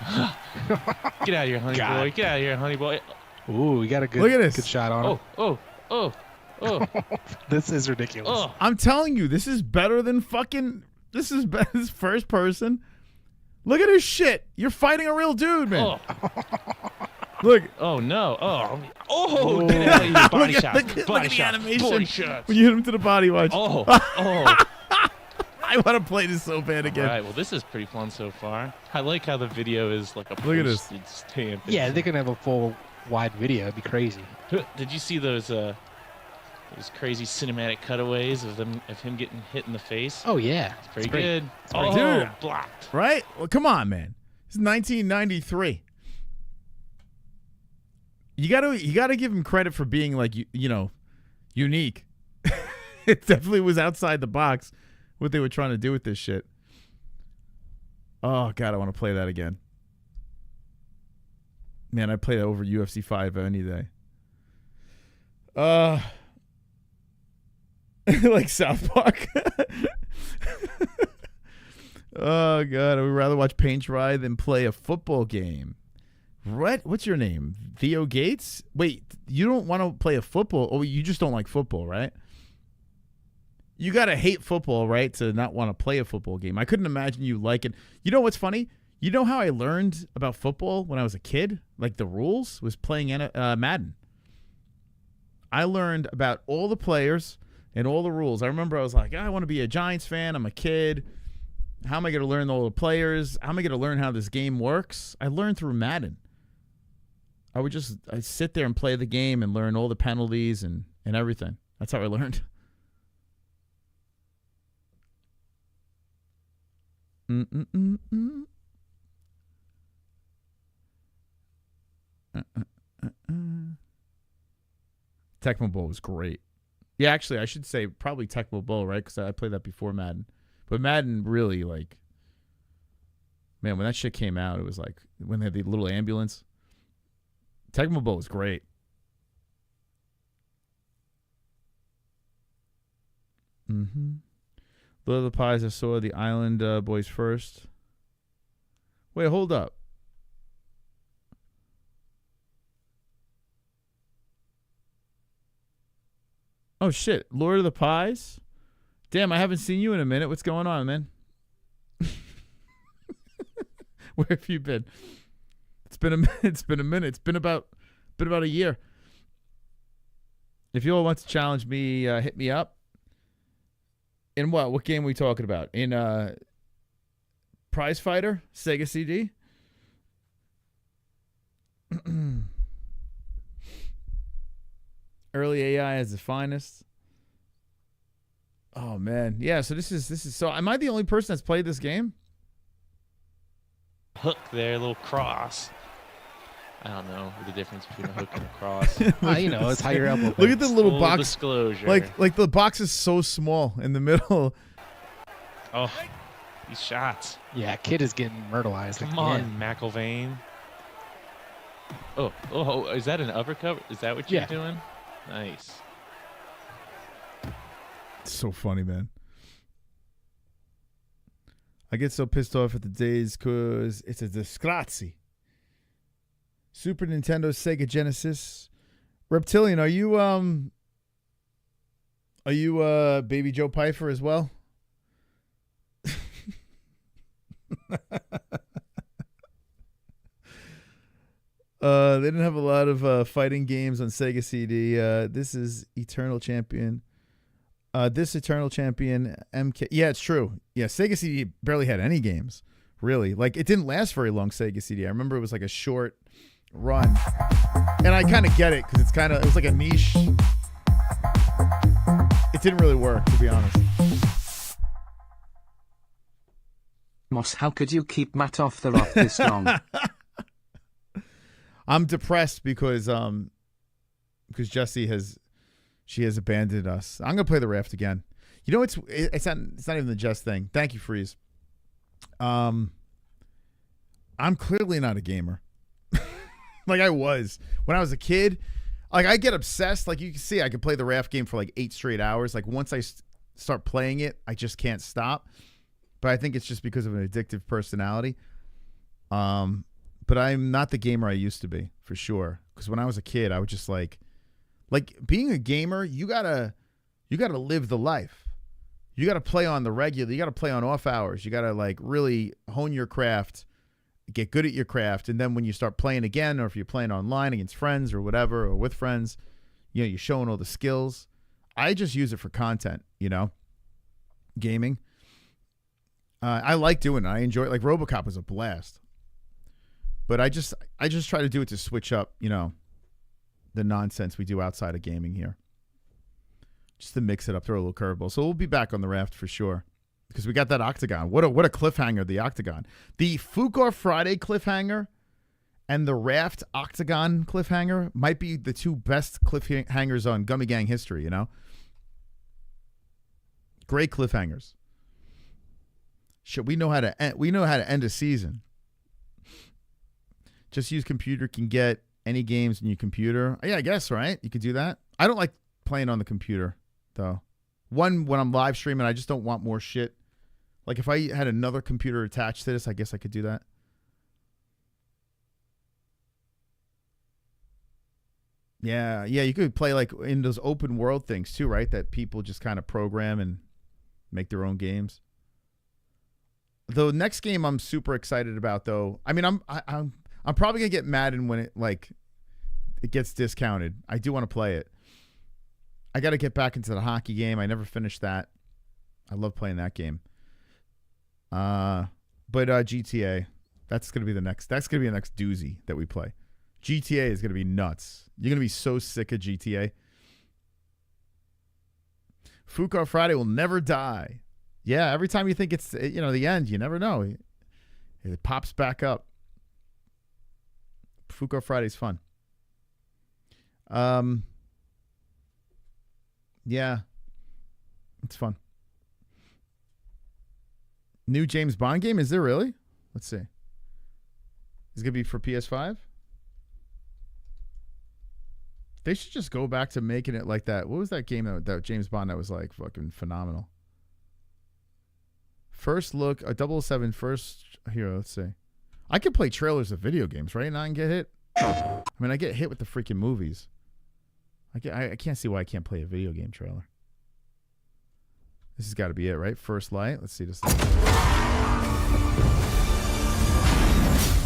Get out of here, Honey God. Boy. Get out of here, Honey Boy. Ooh, we got a good, Look at this. good shot on him. Oh. This is ridiculous. Oh. I'm telling you, this is better than fucking. This is better. This is first person. Look at his shit. You're fighting a real dude, man. Look. Oh no. Oh. Get out of here. Body Look shots. at the Body shots. animation. Body shots. When you hit him to the body, watch. Oh. I want to play this so bad again. All right, well, this is pretty fun so far. I like how the video is like a Look at this. postage stamp. Yeah, they can have a full wide video. It'd be crazy. Did you see those crazy cinematic cutaways of him getting hit in the face? Oh yeah, it's pretty great. good. It's pretty Oh, Dude. blocked. Right? Well, come on, man. This is 1993. You gotta give him credit for being like you know, unique. It definitely was outside the box what they were trying to do with this shit. Oh god, I want to play that again. Man, I'd play that over UFC 5 any day. Like South Park. Oh god, I would rather watch paint dry than play a football game. What's your name? Theo Gates? Wait, you don't want to play a football? Oh, you just don't like football, right? You gotta hate football, right, to not want to play a football game. I couldn't imagine you like it. You know what's funny? You know how I learned about football when I was a kid? Like the rules was playing Madden. I learned about all the players and all the rules. I remember I was like, I want to be a Giants fan. I'm a kid. How am I going to learn all the players? How am I going to learn how this game works? I learned through Madden. I'd sit there and play the game and learn all the penalties and everything. That's how I learned. Tecmo Bowl was great. Yeah, actually, I should say probably Tecmo Bowl, right? Because I played that before Madden. But Madden really, like, man, when that shit came out, it was like when they had the little ambulance. Tecmo Bowl was great. Lord of the Pies, I saw the Island Boys first. Wait, hold up. Oh, shit. Lord of the Pies? Damn, I haven't seen you in a minute. What's going on, man? Where have you been? It's been a minute. It's been a minute. It's been about a year. If you all want to challenge me, hit me up. In what? What game are we talking about? In Prize Fighter? Sega CD? Early AI as the finest. Oh man, yeah. So this is. So am I the only person that's played this game? Hook there, a little cross. I don't know the difference between a hook and a cross. You know, it's how your elbow. Look at the little Full box. disclosure. Like the box is so small in the middle. Oh, these shots. Yeah, kid is getting myrtleized. Come on, McIlvain. Oh, is that an uppercut? Is that what you're doing? Nice. It's so funny, man. I get so pissed off at the days because it's a disgrazie. Super Nintendo, Sega Genesis. Reptilian, are you Baby Joe Pfeiffer as well? They didn't have a lot of fighting games on Sega CD. This is Eternal Champion. This Eternal Champion MK. Yeah, it's true. Yeah, Sega CD barely had any games, really. Like, it didn't last very long, Sega CD. I remember it was like a short run. And I kind of get it, because it was like a niche. It didn't really work, to be honest. Moss, how could you keep Matt off the rock this long? I'm depressed because Jessie has abandoned us. I'm gonna play the raft again. You know, it's not even the Jess thing. Thank you, Freeze. I'm clearly not a gamer. Like I was when I was a kid. Like I get obsessed. Like you can see, I could play the raft game for like 8 straight hours. Like once I start playing it, I just can't stop. But I think it's just because of an addictive personality. But I'm not the gamer I used to be, for sure. Because when I was a kid, I was just like being a gamer, you gotta live the life. You gotta play on the regular. You gotta play on off hours. You gotta like really hone your craft, get good at your craft, and then when you start playing again, or if you're playing online against friends or whatever, or with friends, you know, you're showing all the skills. I just use it for content, you know, gaming. I like doing it. I enjoy it. Like RoboCop was a blast. But I just try to do it to switch up, you know, the nonsense we do outside of gaming here. Just to mix it up, throw a little curveball. So we'll be back on the raft for sure. Because we got that Octagon. What a cliffhanger, the Octagon. The Fukor Friday cliffhanger and the Raft Octagon cliffhanger might be the two best cliffhangers on Gummy Gang history, you know? Great cliffhangers. Shit, we know how to end a season. Just use computer can get any games in your computer. Yeah, I guess, right? You could do that. I don't like playing on the computer, though. One, when I'm live streaming, I just don't want more shit. Like, if I had another computer attached to this, I guess I could do that. Yeah, you could play, like, in those open world things, too, right? That people just kind of program and make their own games. The next game I'm super excited about, though, I mean, I'm probably going to get mad when it gets discounted. I do want to play it. I got to get back into the hockey game. I never finished that. I love playing that game. But GTA, that's going to be the next doozy that we play. GTA is going to be nuts. You're going to be so sick of GTA. Fukor Friday will never die. Yeah, every time you think it's, you know, the end, you never know. It pops back up. Fukor Friday's fun. Yeah, it's fun. New James Bond game? Is there really? Let's see. Is it going to be for PS5? They should just go back to making it like that. What was that game that James Bond that was like fucking phenomenal? First look, a 007 first. Here, let's see. I can play trailers of video games, right? And I can get hit. I mean, I get hit with the freaking movies. I can't see why I can't play a video game trailer. This has got to be it, right? First Light. Let's see this thing.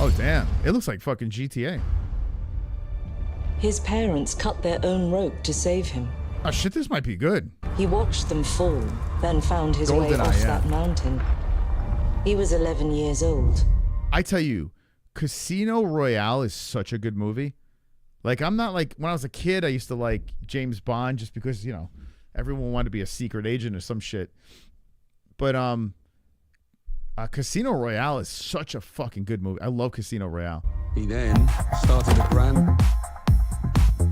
Oh, damn. It looks like fucking GTA. His parents cut their own rope to save him. Oh, shit, this might be good. He watched them fall, then found his way off that mountain. He was 11 years old. I tell you, Casino Royale is such a good movie. Like, I'm not like, when I was a kid, I used to like James Bond just because, you know, everyone wanted to be a secret agent or some shit. But Casino Royale is such a fucking good movie. I love Casino Royale. He then started a brand.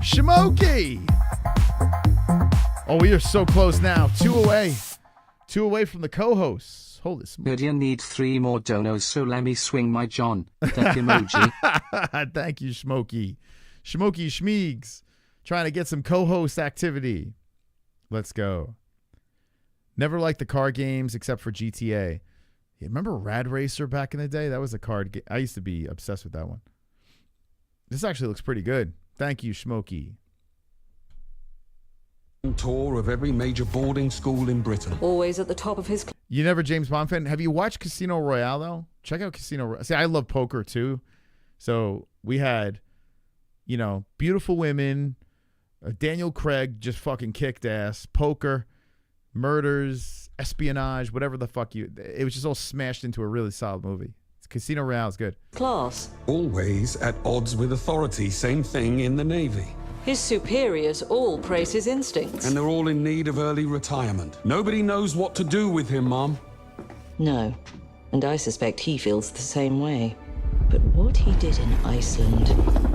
Shimoki! Oh, we are so close now. 2 away. 2 away from the co-hosts. Holy smokes. You need 3 more donos, so let me swing my John. That emoji. Thank you, Shmoky. Shmoky Schmeegs. Trying to get some co-host activity. Let's go. Never liked the car games except for GTA. You remember Rad Racer back in the day? That was a card game. I used to be obsessed with that one. This actually looks pretty good. Thank you, Shmoky. Tour of every major boarding school in Britain. Always at the top of his... You never James Bond fan? Have you watched Casino Royale, though? Check out Casino Royale. See, I love poker, too. So we had, you know, beautiful women, Daniel Craig just fucking kicked ass, poker, murders, espionage, whatever the fuck you... It was just all smashed into a really solid movie. Casino Royale is good. Class. Always at odds with authority. Same thing in the Navy. His superiors all praise his instincts. And they're all in need of early retirement. Nobody knows what to do with him, Mom. No. And I suspect he feels the same way. But what he did in Iceland...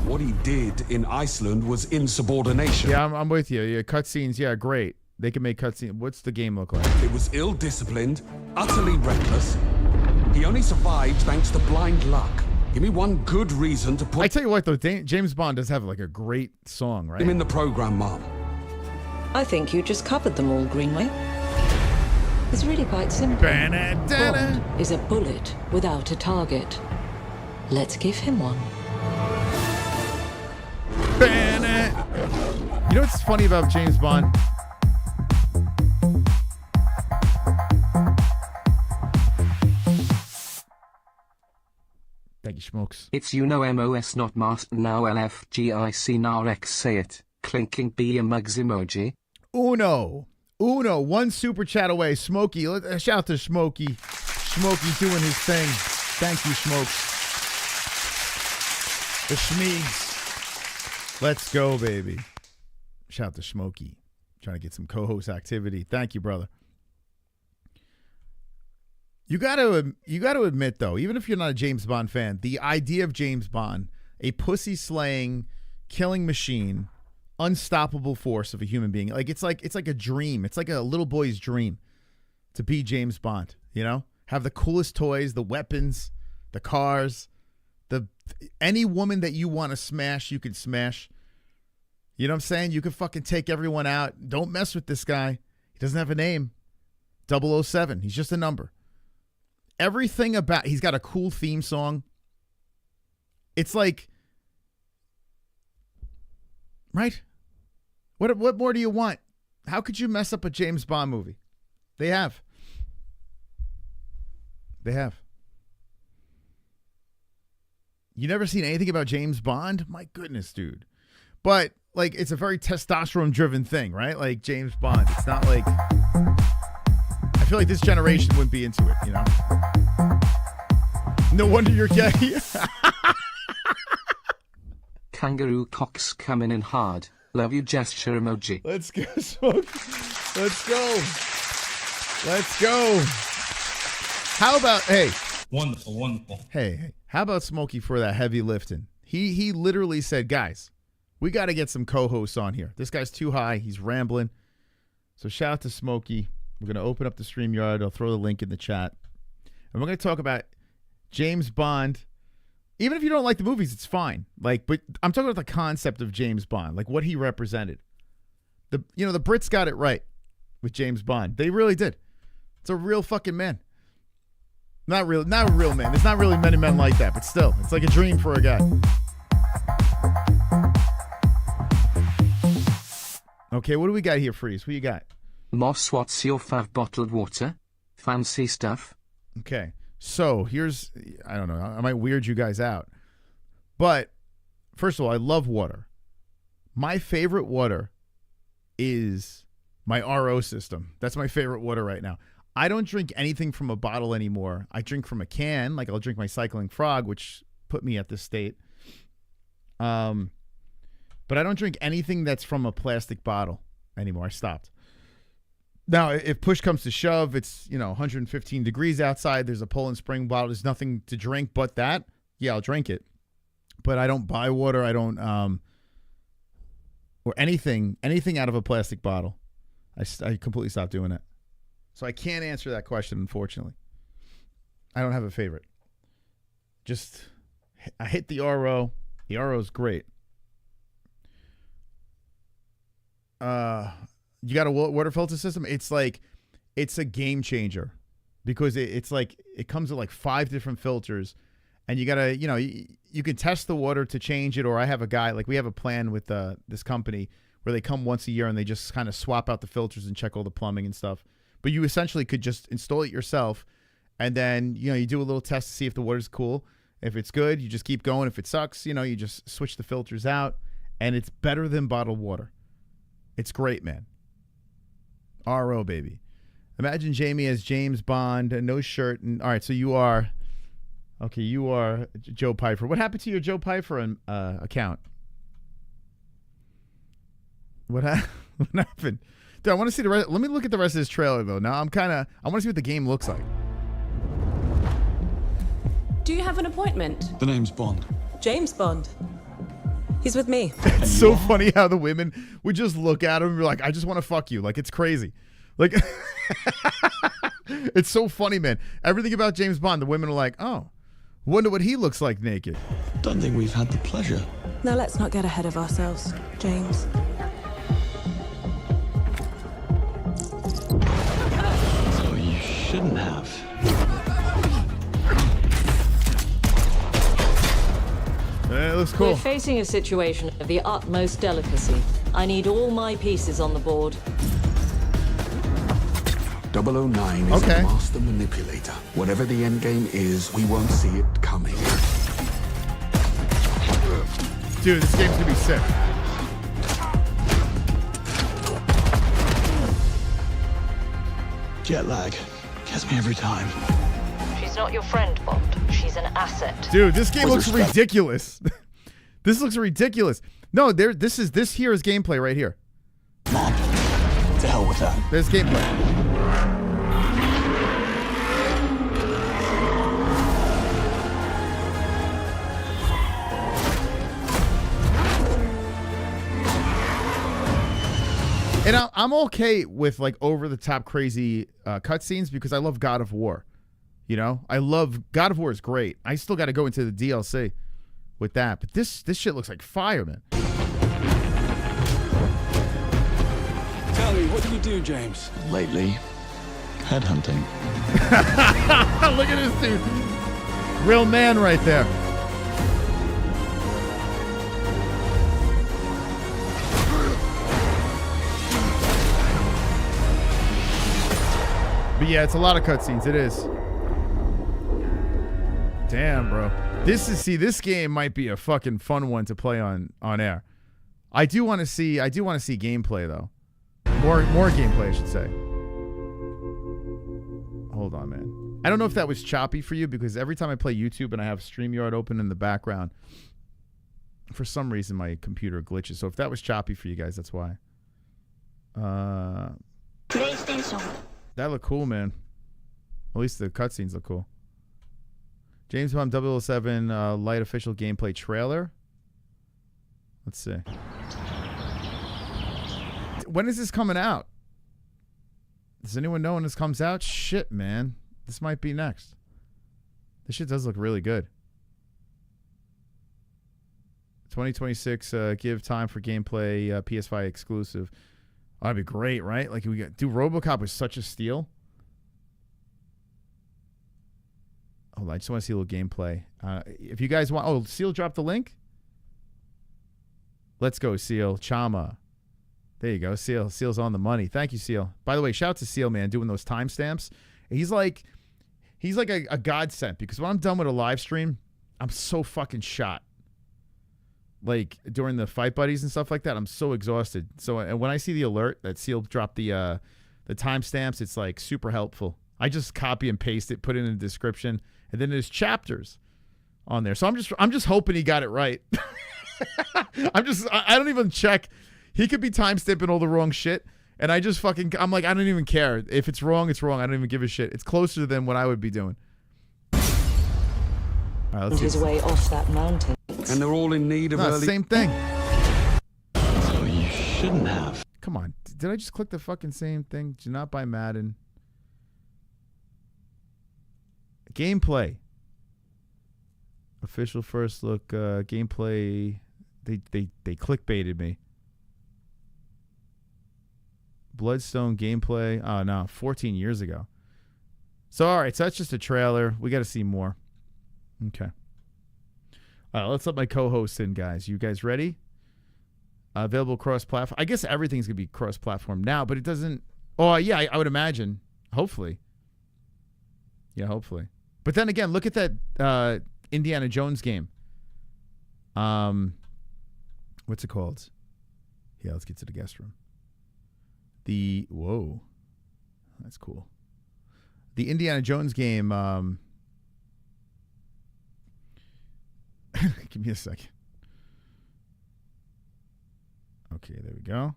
What he did in Iceland was insubordination. Yeah, I'm with you. Yeah, cutscenes, yeah, great. They can make cutscenes. What's the game look like? It was ill-disciplined, utterly reckless. He only survived thanks to blind luck. Give me one good reason to put... I tell you what, though, James Bond does have like a great song, right? him in the program, Mom. I think you just covered them all, Greenway. It's really quite simple. Bond is a bullet without a target. Let's give him one. You know what's funny about James Bond? Thank you, Smokes. It's MOS not masked now LFGIC NARX say it. Clinking be a mugs emoji. Uno, one super chat away. Smokey, shout out to Smokey. Smokey's doing his thing. Thank you, Smokes. The Schmeegs. Let's go, baby. Shout out to Smokey. Trying to get some co-host activity. Thank you, brother. You got to admit, though, even if you're not a James Bond fan, the idea of James Bond, a pussy-slaying, killing machine, unstoppable force of a human being, it's like a dream. It's like a little boy's dream to be James Bond, you know? Have the coolest toys, the weapons, the cars, any woman that you want to smash, you can smash. You know what I'm saying? You can fucking take everyone out. Don't mess with this guy. He doesn't have a name. 007. He's just a number. Everything about, he's got a cool theme song. It's like, right? What more do you want? How could you mess up a James Bond movie? They have. They have. You never seen anything about James Bond? My goodness, dude. But, like, it's a very testosterone-driven thing, right? Like, James Bond. It's not like... I feel like this generation wouldn't be into it, you know? No wonder you're gay. Kangaroo cocks coming in hard. Love you gesture emoji. Let's go, Smoke. Let's go. Let's go. How about, hey. Wonderful, wonderful. Hey, how about Smokey for that heavy lifting? He literally said, guys, we got to get some co-hosts on here. This guy's too high. He's rambling. So shout out to Smokey. We're going to open up the StreamYard. I'll throw the link in the chat. And we're going to talk about James Bond. Even if you don't like the movies, it's fine. Like, but I'm talking about the concept of James Bond, like what he represented. The Brits got it right with James Bond. They really did. It's a real fucking man. Not a real man. There's not really many men like that, but still, it's like a dream for a guy. Okay, what do we got here, Freeze? What you got? Moss, what's your fav bottled water? Fancy stuff? Okay, so here's, I don't know, I might weird you guys out. But, first of all, I love water. My favorite water is my RO system. That's my favorite water right now. I don't drink anything from a bottle anymore. I drink from a can. Like, I'll drink my Cycling Frog, which put me at this state. But I don't drink anything that's from a plastic bottle anymore. I stopped. Now, if push comes to shove, it's, 115 degrees outside. There's a Poland Spring bottle. There's nothing to drink but that. Yeah, I'll drink it. But I don't buy water. I don't, or anything out of a plastic bottle. I completely stopped doing it. So I can't answer that question, unfortunately. I don't have a favorite. Just, I hit the RO. The RO is great. You got a water filter system? It's like, it's a game changer because it's like, it comes with like 5 different filters and you gotta, you can test the water to change it. Or I have a guy, like we have a plan with this company where they come once a year and they just kind of swap out the filters and check all the plumbing and stuff. But you essentially could just install it yourself and then, you do a little test to see if the water's cool. If it's good, you just keep going. If it sucks, you just switch the filters out and it's better than bottled water. It's great, man. RO, baby. Imagine Jamie as James Bond, no shirt. And all right, so you are Joe Pfeiffer. What happened to your Joe Pfeiffer account? What happened? Dude, I want to see the rest. Let me look at the rest of this trailer, though. Now I want to see what the game looks like. Do you have an appointment? The name's Bond. James Bond. He's with me. It's so funny how the women would just look at him and be like, I just want to fuck you. Like, it's crazy. Like, it's so funny, man. Everything about James Bond, the women are like, oh, wonder what he looks like naked. Don't think we've had the pleasure. Now let's not get ahead of ourselves, James. So you shouldn't have. It looks cool. We're facing a situation of the utmost delicacy. I need all my pieces on the board. 009 is a master manipulator. Whatever the end game is, we won't see it coming. Dude, this game's gonna be sick. Jet lag gets me every time. not your friend, Bond. She's an asset. Dude, this game looks ridiculous. This looks ridiculous. No, this here is gameplay right here. Mom, to hell with that. There's gameplay. And I'm okay with like over the top crazy cutscenes because I love God of War. You know, I love God of War is great. I still got to go into the DLC with that, but this shit looks like fire, man. Tell me, what do you do, James? Lately, headhunting. Look at this dude. Real man right there. But yeah, it's a lot of cutscenes. It is. Damn, bro. This game might be a fucking fun one to play on air. I do want to see gameplay though. More gameplay, I should say. Hold on, man. I don't know if that was choppy for you because every time I play YouTube and I have StreamYard open in the background, for some reason my computer glitches. So if that was choppy for you guys, that's why. PlayStation. That looked cool, man. At least the cutscenes look cool. James Bond 007 light official gameplay trailer. Let's see. When is this coming out? Does anyone know when this comes out? Shit, man. This might be next. This shit does look really good. 2026, give time for gameplay, PS5 exclusive. Oh, that'd be great, right? Like, dude, RoboCop was such a steal. Hold on, I just want to see a little gameplay. If you guys want... Seal dropped the link? Let's go, Seal. CHAMA. There you go, Seal. Seal's on the money. Thank you, Seal. By the way, shout out to Seal, man, doing those timestamps. He's like a godsend because when I'm done with a live stream, I'm so fucking shot. Like, during the fight buddies and stuff like that, I'm so exhausted. So and when I see the alert that Seal dropped the timestamps, it's like super helpful. I just copy and paste it, put it in the description, and then there's chapters on there. So I'm just hoping he got it right. I don't even check. He could be timestamping all the wrong shit, and I'm like, I don't even care. If it's wrong, it's wrong. I don't even give a shit. It's closer than what I would be doing. All right, let's see. His way off that mountain. And they're all in need of early... Same thing. So you shouldn't have. Come on. Did I just click the fucking same thing? Do not buy Madden. Gameplay. Official first look. Gameplay. They clickbaited me. Bloodstone gameplay. Oh, no. 14 years ago. So, all right. So, that's just a trailer. We got to see more. Okay. All right. Let's let my co-hosts in, guys. You guys ready? Available cross-platform. I guess everything's going to be cross-platform now, but it doesn't... Oh, yeah. I would imagine. Hopefully. Yeah, hopefully. But then again, look at that Indiana Jones game. What's it called? Yeah, let's get to the guest room. Whoa. That's cool. The Indiana Jones game. Give me a second. Okay, there we go.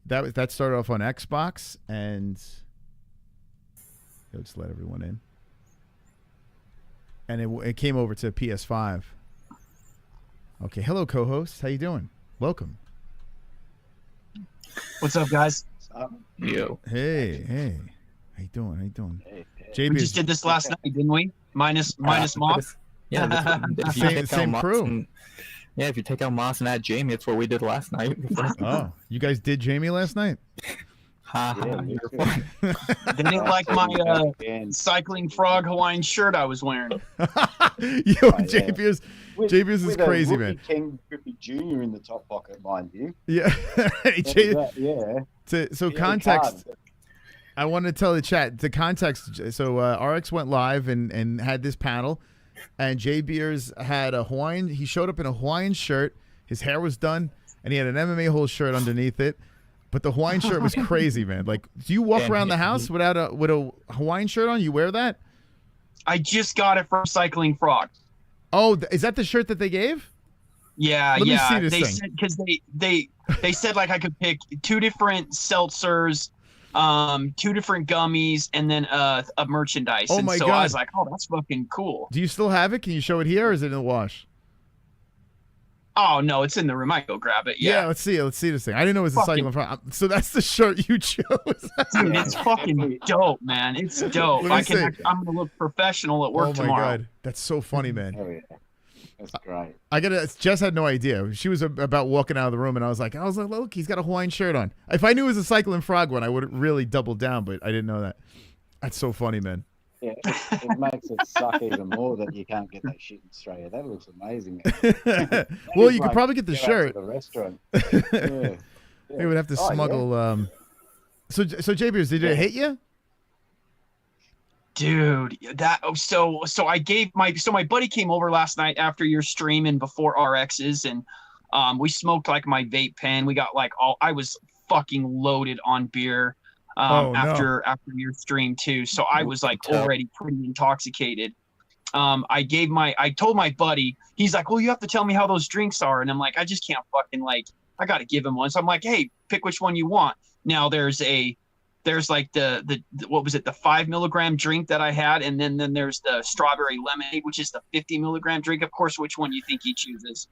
That started off on Xbox, and let's let everyone in. And it came over to PS5. Okay, hello, co-host. How you doing? Welcome. What's up, guys? Yo. Hey. How you doing? Hey. JB, we just did this last night, didn't we? Minus Moth. Yeah, same crew. Yeah, if you take out Moss and add Jamie, it's what we did last night. Oh, you guys did Jamie last night? They didn't like my cycling frog Hawaiian shirt I was wearing. Yo, JB is crazy, man. King Griffey Jr. in the top pocket, mind you. Yeah. Yeah. So context. I want to tell the chat the context. So RX went live and had this panel, and Jay Beers had a Hawaiian. He showed up in a Hawaiian shirt. His hair was done, and he had an MMA-Holes shirt underneath it. But the Hawaiian shirt was crazy, man. Like, do you walk around the house with a Hawaiian shirt on? You wear that? I just got it from Cycling Frog. Oh, is that the shirt that they gave? Yeah, Let me yeah. see this They thing. said because they said like I could pick 2 different seltzers, 2 different gummies, and then a merchandise. Oh and my so God. I was like, oh, that's fucking cool. Do you still have it? Can you show it here, or is it in the wash? Oh no, it's in the room. I go grab it. Yeah, let's see it. Let's see this thing. I didn't know it was a Cycling Frog. So that's the shirt you chose. Dude, it's fucking dope, man. It's dope. Let me see. I'm gonna look professional at work Oh my tomorrow. God, that's so funny, man. Oh yeah, that's great. Jess had no idea. She was about walking out of the room, and I was like, look, he's got a Hawaiian shirt on. If I knew it was a Cycling Frog one, I would have really doubled down, but I didn't know that. That's so funny, man. Yeah, it makes it suck even more that you can't get that shit in Australia. That looks amazing. Man. Well, you could probably get the go out shirt. to the restaurant. Yeah. We would have to Oh, smuggle. yeah. So JBers, did it hit you? Dude, so I gave my buddy came over last night after your stream and before RX's, and we smoked like my vape pen. We got like I was fucking loaded on beer after your stream too. So I was like already pretty intoxicated. I told my buddy, he's like, well, you have to tell me how those drinks are, and I'm like, I just can't fucking I got to give him one. So I'm like, hey, pick which one you want. Now there's like the what was it, the 5 milligram drink that I had, and then there's the strawberry lemonade, which is the 50 milligram drink. Of course, which one you think he chooses?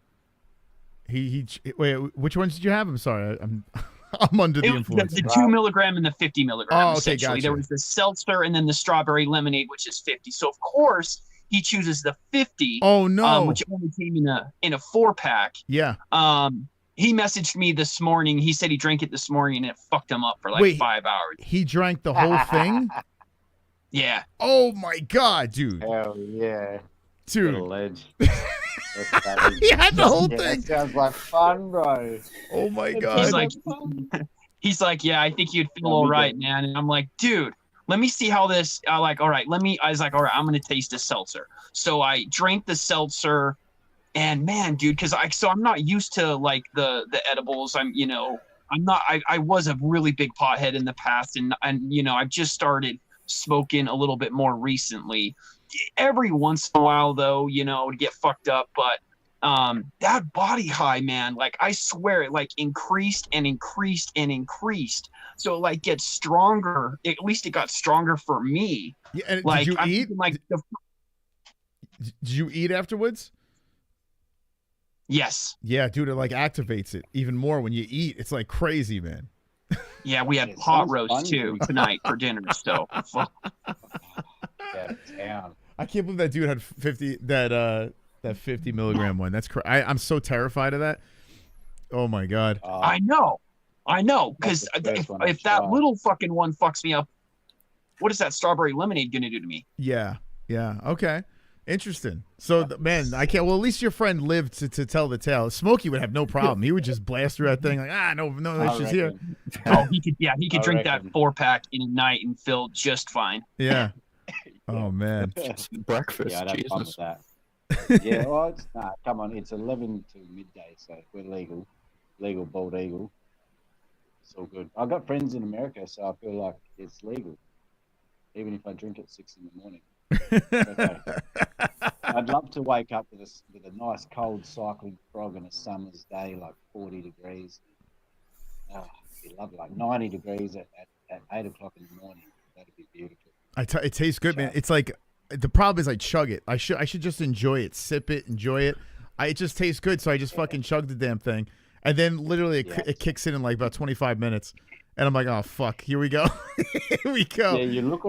Wait, which ones did you have? I'm sorry, I'm under the influence. The 2 milligram and the 50 milligram. Oh, okay, essentially, gotcha. There was the seltzer and then the strawberry lemonade, which is 50. So of course he chooses the 50. Oh no, which only came in a 4-pack. Yeah. He messaged me this morning. He said he drank it this morning and it fucked him up for like 5 hours. He drank the whole thing? Yeah. Oh my God, dude. Hell yeah. Dude. What a ledge. He had the whole thing. That sounds like fun, bro. Oh my God. He's like, yeah, I think you'd feel all right, man. And I'm like, dude, let me see how this. I was like, all right, I'm gonna taste the seltzer. So I drank the seltzer. And man, dude, because I'm not used to like the edibles. I was a really big pothead in the past, and I've just started smoking a little bit more recently. Every once in a while, though, to get fucked up. But that body high, man, like I swear, it like increased and increased and increased. So it like gets stronger. At least it got stronger for me. Yeah, and like, did you eat? Did you eat afterwards? Yes. Yeah, dude, it like activates it even more when you eat. It's like crazy, man. Yeah, we had pot roast too tonight for dinner. So, I can't believe that dude had 50 that 50 milligram one. That's I'm so terrified of that. Oh my God. I know, because if that little fucking one fucks me up, what is that strawberry lemonade gonna do to me? Yeah. Okay. Interesting. So, man, I can't. Well, at least your friend lived to tell the tale. Smokey would have no problem. He would just blast through that thing like, no issues here. Oh, he could drink that 4-pack in a night and feel just fine. Yeah. Oh man. Breakfast. Yeah, I'd have fun Jesus. with that. Yeah, well, come on, it's 11 to midday, so we're legal bald eagle. It's all good. I've got friends in America, so I feel like it's legal, even if I drink at 6 in the morning. Okay. I'd love to wake up with a nice cold Cycling Frog on a summer's day, like 40 degrees. Oh, it'd be lovely, like 90 degrees at 8 o'clock in the morning. That'd be beautiful. It tastes good, man. It's like the problem is I chug it. I should just enjoy it, sip it, enjoy it. It just tastes good, so I just fucking chug the damn thing, and then literally it kicks in like about 25 minutes, and I'm like, oh fuck, here we go, here we go. Yeah, you look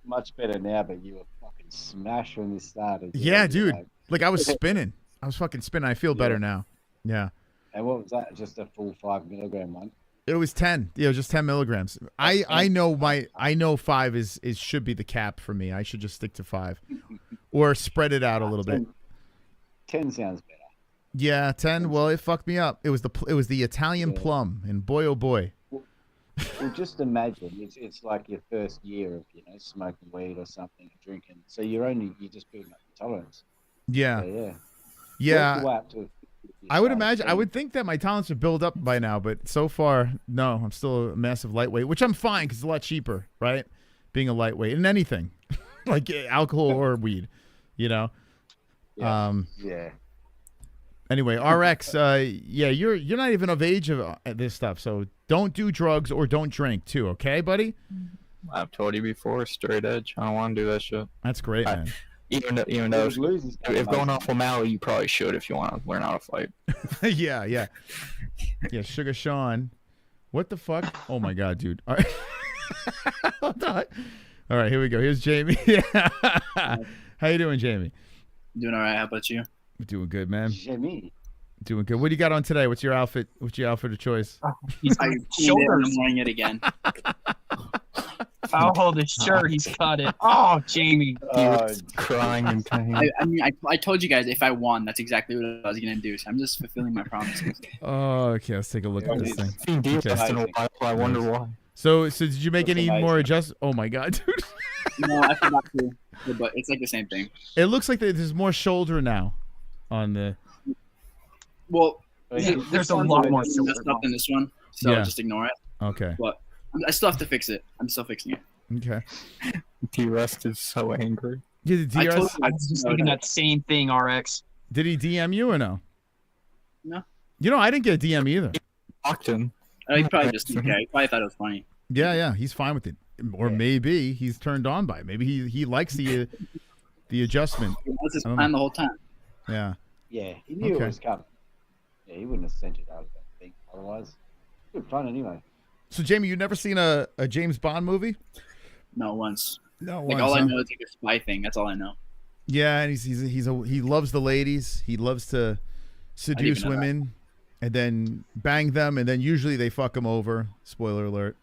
much better now, but you were fucking smashed when this started. Yeah, dude. Like I was spinning. I was fucking spinning. I feel better now. Yeah. And what was that? Just a full 5 milligram one? It was 10. Yeah, it was just 10 milligrams. I know 5 is should be the cap for me. I should just stick to 5, or spread it out a little bit. 10 sounds better. Yeah, 10. Well, it fucked me up. It was the Italian plum, and boy oh boy. Well, just imagine it's like your first year of smoking weed or something, drinking. So you're just building up your tolerance. Yeah. So, yeah. Yeah. Go out to I would imagine. I would think that my talents would build up by now, but so far, no. I'm still a massive lightweight, which I'm fine because it's a lot cheaper, right? Being a lightweight in anything, like alcohol or weed, you know. Yeah. Anyway, RX, yeah, you're not even of age of this stuff, so don't do drugs or don't drink too, okay, buddy? I've told you before, straight edge. I don't want to do that shit. That's great, man. Even though if going off O'Malley, you probably should if you want to learn how to fight. yeah. Sugar Sean, what the fuck? Oh my god, dude. All right, hold on. All right, here we go. Here's Jamie. How you doing, Jamie? Doing all right. How about you? Doing good, man. Jamie. Doing good. What do you got on today? What's your outfit? What's your outfit of choice? He's shoulders. I'm wearing it again. I'll hold his shirt. He's cut it. Oh, Jamie. He was crying in pain. I told you guys if I won, that's exactly what I was going to do. So I'm just fulfilling my promises. Oh, okay. Let's take a look at this thing. Seen DIAZ in a while. I wonder why. So did you make any more adjustments? Oh my god, dude. No, I forgot to. But it's like the same thing. It looks like there's more shoulder now on the. Well, there's a lot more stuff than this one, so just ignore it. Okay. But I still have to fix it. I'm still fixing it. Okay. T-Rest is so angry. Yeah, I was just thinking that same thing, RX. Did he DM you or no? No. You know, I didn't get a DM either. Blocked him. He probably just okay. He probably thought it was funny. Yeah, he's fine with it, or maybe he's turned on by it. Maybe he likes the adjustment. That's his plan the whole time. Yeah. Yeah, he knew it was coming. Yeah, he wouldn't have sent it out, I think. Otherwise, good fun anyway. So, Jamie, you've never seen a James Bond movie? Not once. No, like all I know is like a spy thing. That's all I know. Yeah, and he loves the ladies. He loves to seduce women, and then bang them, and then usually they fuck him over. Spoiler alert.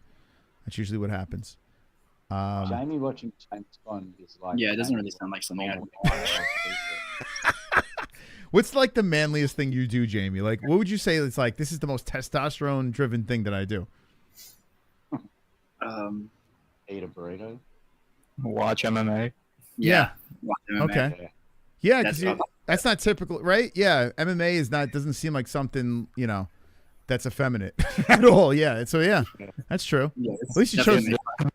That's usually what happens. Jamie watching James Bond is like... Yeah, it doesn't really sound like something I'd watch. What's like the manliest thing you do, Jamie? Like, what would you say it's like, this is the most testosterone-driven thing that I do? Eat a burrito. Watch MMA. Yeah. Watch MMA. Okay. Yeah, because that's not typical, right? Yeah, MMA doesn't seem like something, you know, that's effeminate at all. Yeah, so yeah, that's true. Yeah, at least you chose.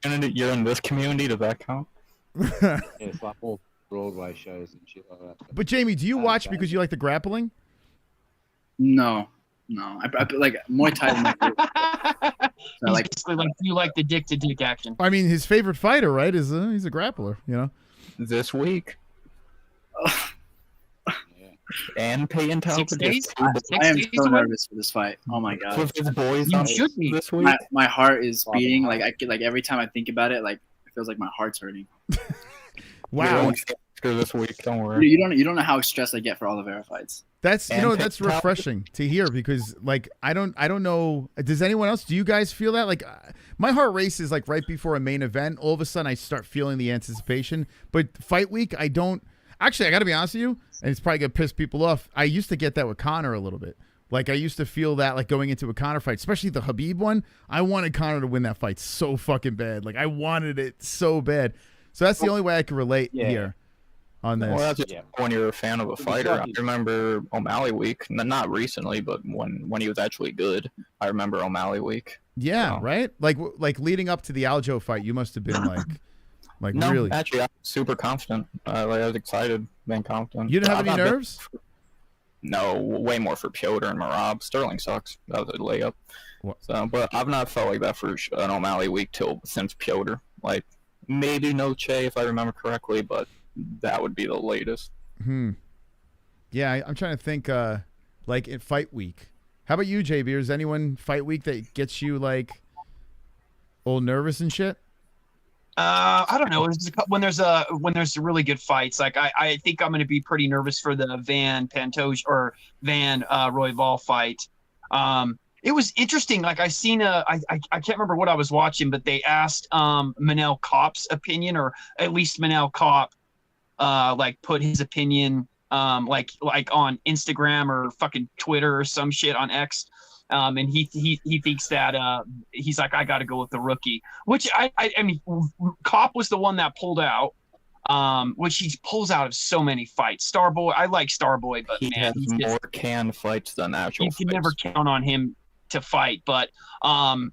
You're in this community. Does that count? Yeah, it's like all Broadway shows and shit like that. But Jamie, do you watch because you like the grappling? No. I like Muay Thai. So like, basically, like you like the dick-to-dick action. I mean, his favorite fighter, right? Is he's a grappler, you know. This week. And paying 6 days. I am so nervous for this fight. Oh my god. With his boys you should be this week. My heart is beating. Like every time I think about it, like it feels like my heart's hurting. Wow. This week, don't worry. You don't know how stressed I get for all of Vera fights. That's that's refreshing to hear because like I don't know. Does anyone else? Do you guys feel that? Like my heart races like right before a main event. All of a sudden I start feeling the anticipation. But fight week I don't. Actually, I got to be honest with you, and it's probably gonna piss people off. I used to get that with Conor a little bit. Like I used to feel that like going into a Conor fight, especially the Khabib one. I wanted Conor to win that fight so fucking bad. Like I wanted it so bad. So that's the only way I can relate here. On this. Well, that's just when you're a fan of a fighter. I remember O'Malley week, not recently, but when he was actually good. I remember O'Malley week. Yeah, right. Like leading up to the Aljo fight, you must have been like no, really. Actually, I was super confident. I was excited, been confident. You didn't have any nerves? No, way more for Piotr and Marab. Sterling sucks. That was a layup. So, but I've not felt like that for an O'Malley week since Piotr. Like maybe Noche if I remember correctly, but. That would be the latest. Yeah, I'm trying to think. Like in fight week. How about you, JB? Is anyone fight week that gets you like all nervous and shit? I don't know. When there's really good fights, like I think I'm going to be pretty nervous for the Van Pantoja or Van Royval fight. It was interesting. Like I seen I can't remember what I was watching, but they asked Manel Kopp's opinion, or at least Manel Kopp. Like put his opinion like on Instagram or fucking Twitter or some shit on X, and he thinks that he's like I got to go with the rookie, which I mean Kopp was the one that pulled out, which he pulls out of so many fights. Starboy, I like Starboy, but He man, has more canned fights than actual you can fights. never count on him to fight. But I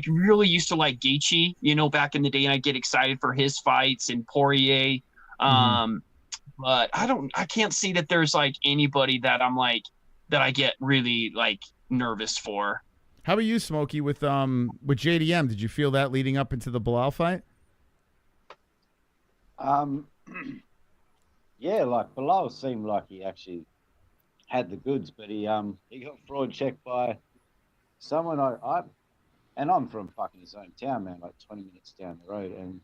really used to like Gaethje, you know, back in the day, and I get excited for his fights and Poirier. But I can't see that there's like anybody that I'm like that I get really like nervous for. How about you, Smokey, with JDM? Did you feel that leading up into the Bilal fight? Yeah, like Bilal seemed like he actually had the goods, but he got fraud checked by someone and I'm from fucking his own town, man, like 20 minutes down the road, and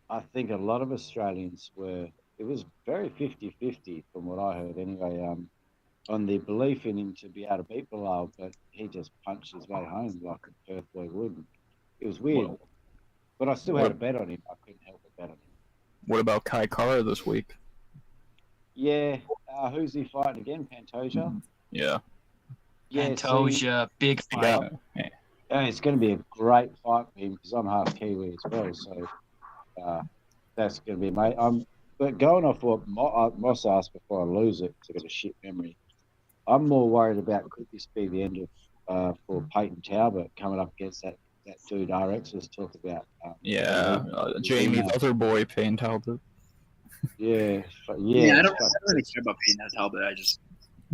I think a lot of Australians it was very 50-50 from what I heard anyway, on the belief in him to be able to beat Bilal, but he just punched his way home like a Perth boy would. It was weird, but I still had a bet on him. I couldn't help but bet on him. What about Kai Kara this week? Yeah, who's he fighting again? Pantoja? Yeah. Pantoja, big fight. Yeah. It's going to be a great fight for him because I'm half Kiwi as well, so that's going to be mate. But going off what Moss asked before I lose it, because I've got a shit memory, I'm more worried about could this be the end of for Peyton Talbot coming up against that dude RX was talking about. Jamie's other boy, Payne Talbot. Yeah, I don't really care about Payne Talbot.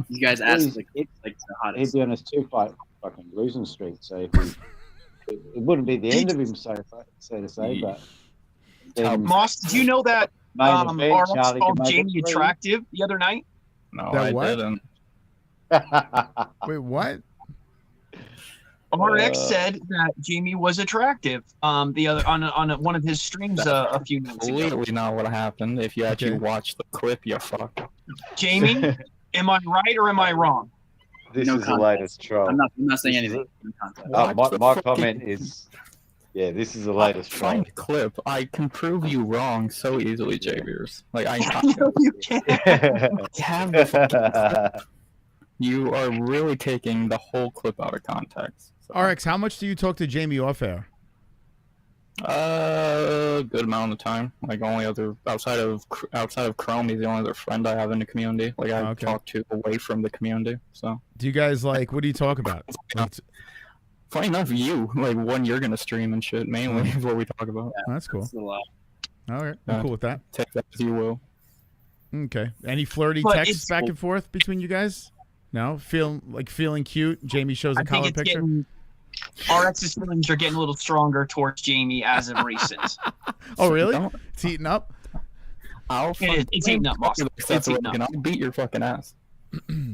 You guys asked like the hottest. He'd be on his 2-fight fucking losing streak, so it wouldn't be the end of him, so to say. But then, Moss, did you know that RX called Jamie attractive the other night? No, That I what? didn't. Wait, what? RX said that Jamie was attractive. The other on one of his streams a few minutes ago. Completely not what happened. If you actually watch the clip, you fuck. Jamie, am I right or am I wrong? This is the latest troll. I'm not saying anything. My comment is, yeah, this is the latest troll. Find the clip. I can prove you wrong so easily, Javiers. Like I know you can. I have the fucking clip. You are really taking the whole clip out of context. So. RX, how much do you talk to Jamie off air? Good amount of time. Like only other outside of Chrome, he's the only other friend I have in the community. Like I talk to away from the community. So. Do you guys like? What do you talk about? Funny enough, when you're gonna stream and shit, mainly is what we talk about. Yeah, that's cool. That's a lot. All right, I'm cool with that. Take that as you will. Okay. Any flirty texts back and forth between you guys? No, feeling cute. Jamie shows a collar picture. RX's feelings are getting a little stronger towards Jamie as of recent. Oh, really? It's heating up. It's heating up, boss. It's heating up. I'll beat your fucking ass.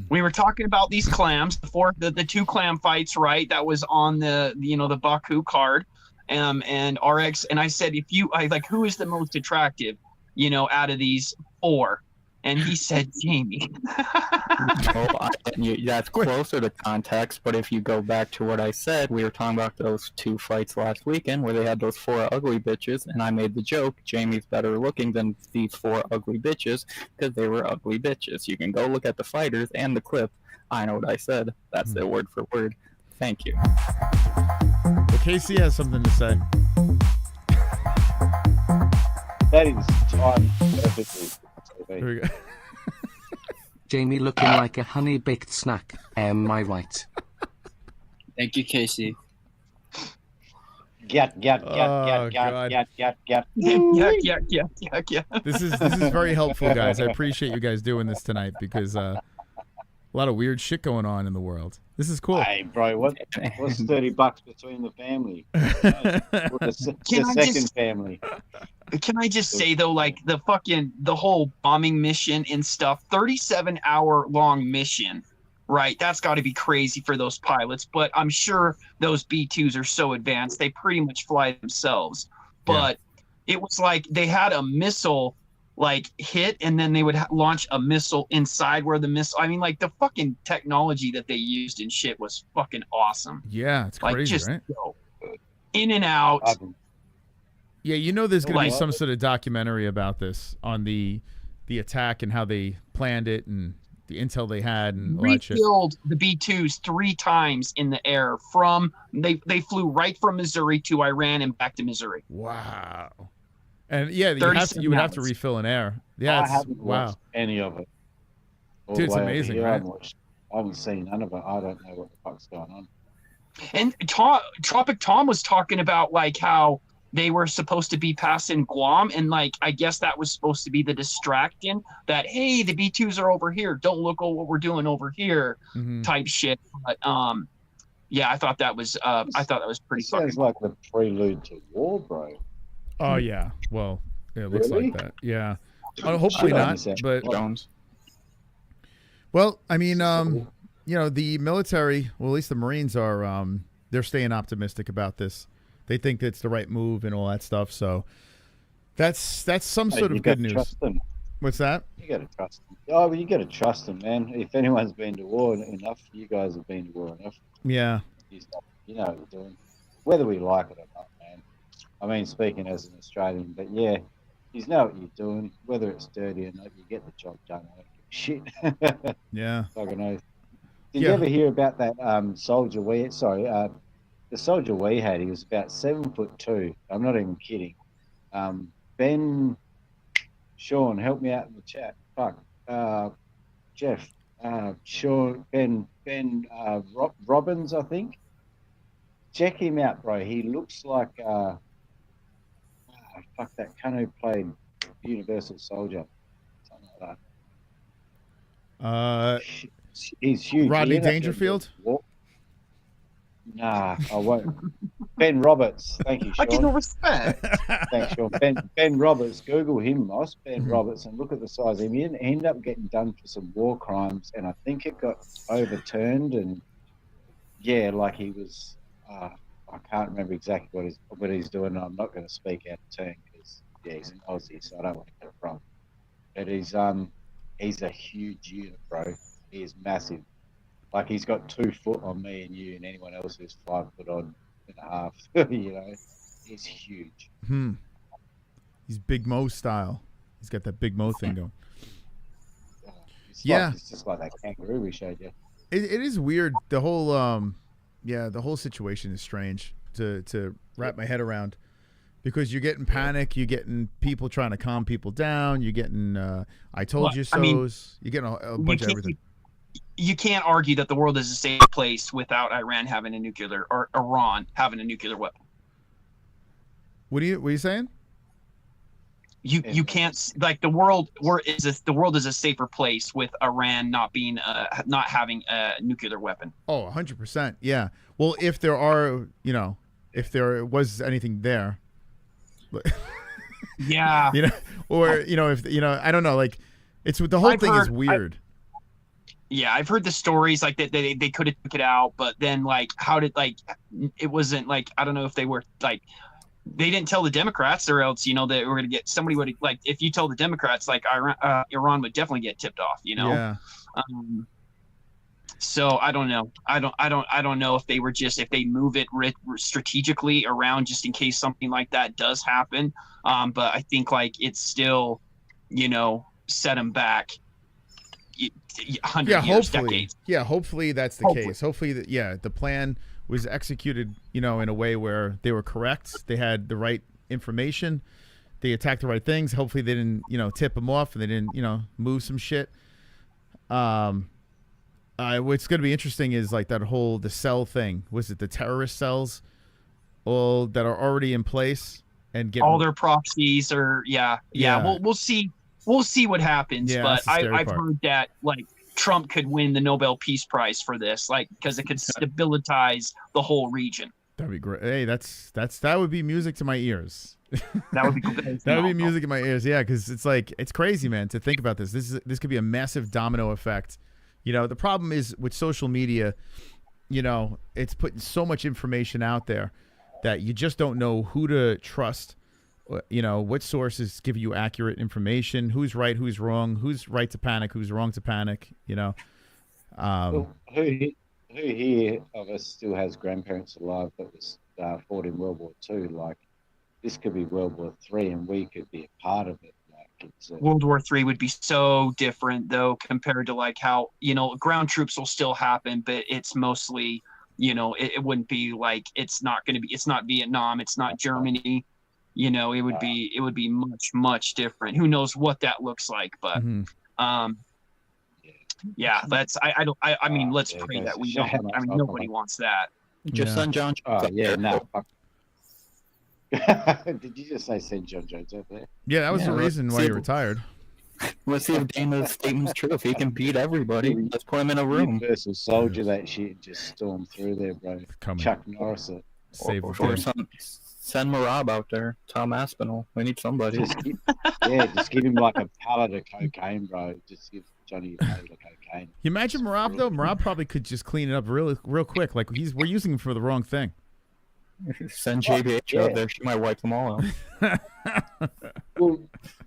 We were talking about these clams before the 2 clam fights, right? That was on the Baku card, and RX. And I said, who is the most attractive, out of these 4? And he said Jamie. That's closer to context, but if you go back to what I said, we were talking about those 2 fights last weekend where they had those 4 ugly bitches, and I made the joke, Jamie's better looking than these 4 ugly bitches because they were ugly bitches. You can go look at the fighters and the clip. I know what I said. That's their word for word. Thank you. Well, Casey has something to say. That is timed perfectly. Here we go. Jamie looking like a honey baked snack. Am I right? Thank you, Casey. Get. This is very helpful, guys. I appreciate you guys doing this tonight because a lot of weird shit going on in the world. This is cool. Hey, bro, what's $30 between the family? The second family. Can I just say though, like the whole bombing mission and stuff, 37-hour long mission, right? That's got to be crazy for those pilots. But I'm sure those B-2s are so advanced they pretty much fly themselves. But it was like they had a missile hit, and then they would launch a missile inside where the missile. I mean, like the fucking technology that they used and shit was fucking awesome. Yeah, it's crazy, right? In and out. Yeah, there's going to be some sort of documentary about this on the attack and how they planned it and the intel they had and all that shit. Refilled the B-2s 3 times in the air they flew right from Missouri to Iran and back to Missouri. Wow. And yeah, you would have to refill an air. Yeah, I it's, haven't wow. watched any of it. All Dude, the it's way over amazing, here. right? I haven't seen none of it. I don't know what the fuck's going on. And Tropic Tom was talking about like how they were supposed to be passing Guam, and like I guess that was supposed to be the distraction that hey, the B2s are over here. Don't look at what we're doing over here, type shit. But yeah, I thought that was pretty fucking. Sounds like the prelude to war, bro. Oh yeah. Well, it looks Really? like that. Yeah. Hopefully not. But well, I mean, you know, the military, well, at least the Marines are, they're staying optimistic about this. They think it's the right move and all that stuff. So that's some sort of good news. Trust them. What's that? You got to trust them. Oh, well, you got to trust them, man. If anyone's been to war enough, you guys have been to war enough. Yeah. You know what you're doing, whether we like it or not, man. I mean, speaking as an Australian, but yeah, you know what you're doing, whether it's dirty or not. You get the job done. I don't give a shit. Yeah. Fucking oath. Did you ever hear about that soldier the soldier we had? He was about 7'2". I'm not even kidding. Ben, Sean, help me out in the chat. Fuck, Jeff, Sean, Ben, Robbins, I think. Check him out, bro. He looks like fuck that cunt who played Universal Soldier, something like that. He's huge. Rodney Dangerfield? Nah, I won't. Ben Roberts. Thank you, Sean. I get no respect. Thanks, Sean. Ben Roberts. Google him, Moss. Ben Roberts, and look at the size of him. He ended up getting done for some war crimes, and I think it got overturned. And yeah, like he was. I can't remember exactly what he's doing. I'm not going to speak out of turn because yeah, he's an Aussie, so I don't want to get it wrong. But he's a huge unit, bro. He is massive. Like he's got 2 foot on me and you and anyone else who's 5 foot on and a half. You know, he's huge. He's Big Mo style. He's got that Big Mo thing going. It's just like that kangaroo we showed you. It is weird. The whole the whole situation is strange to wrap my head around, because you're getting panic, you're getting people trying to calm people down, you're getting I told you so's, you're getting a bunch of everything. You can't argue that the world is a safe place without Iran having a nuclear or Iran having a nuclear weapon. What are you saying? You can't, like, the world is a safer place with Iran not having a nuclear weapon. Oh, 100%. Yeah. Well, if there are, if there was anything there. Yeah. Or if I don't know, like, it's the whole thing is weird. Yeah, I've heard the stories like that they could have took it out, but then like it wasn't like, I don't know if they were like, they didn't tell the Democrats, or else they were going to get, somebody would, like, if you told the Democrats, like, Iran would definitely get tipped off, Yeah. So I don't know. I don't know if they were if they move it strategically around just in case something like that does happen. But I think like it's still, set them back 100 years, decades. Yeah, hopefully that's the case. Hopefully the plan was executed, in a way where they were correct. They had the right information. They attacked the right things. Hopefully they didn't, tip them off, and they didn't, move some shit. What's going to be interesting is like the cell thing. Was it the terrorist cells all that are already in place and getting all their proxies or we'll see. We'll see what happens, but I've heard that like Trump could win the Nobel Peace Prize for this, like, because it could stabilize the whole region. That'd be great. Hey, that would be music to my ears. That would be cool. That would be music in my ears. Yeah, because it's like, it's crazy, man, to think about this. This could be a massive domino effect. The problem is with social media, it's putting so much information out there that you just don't know who to trust. What sources give you accurate information, who's right, who's wrong, who's right to panic, who's wrong to panic, Who here of us still has grandparents alive that was fought in World War II? Like, this could be World War III, and we could be a part of it. Like, World War III would be so different, though, compared to like how, ground troops will still happen, but it's mostly, it wouldn't be like, it's not Vietnam, it's not Germany. you know, it would be much different. Who knows what that looks like, but yeah, let's pray that we don't. I mean, nobody wants that. Just send Jon Jones. Yeah, no. Did you just say send Jon Jones over there? Yeah, that was the reason why he retired. Let's see if Dana's statement's true. If he can beat everybody, let's put him in a room. Universal Soldier that shit just stormed through there, bro. Chuck Norris it. Or send Marab out there. Tom Aspinall. We need somebody. Just give him like a pallet of cocaine, bro. Just give Johnny a pallet of cocaine. You imagine Marab though? Marab probably could just clean it up real quick. Like we're using him for the wrong thing. Send JBH out there. She might wipe them all out. Well,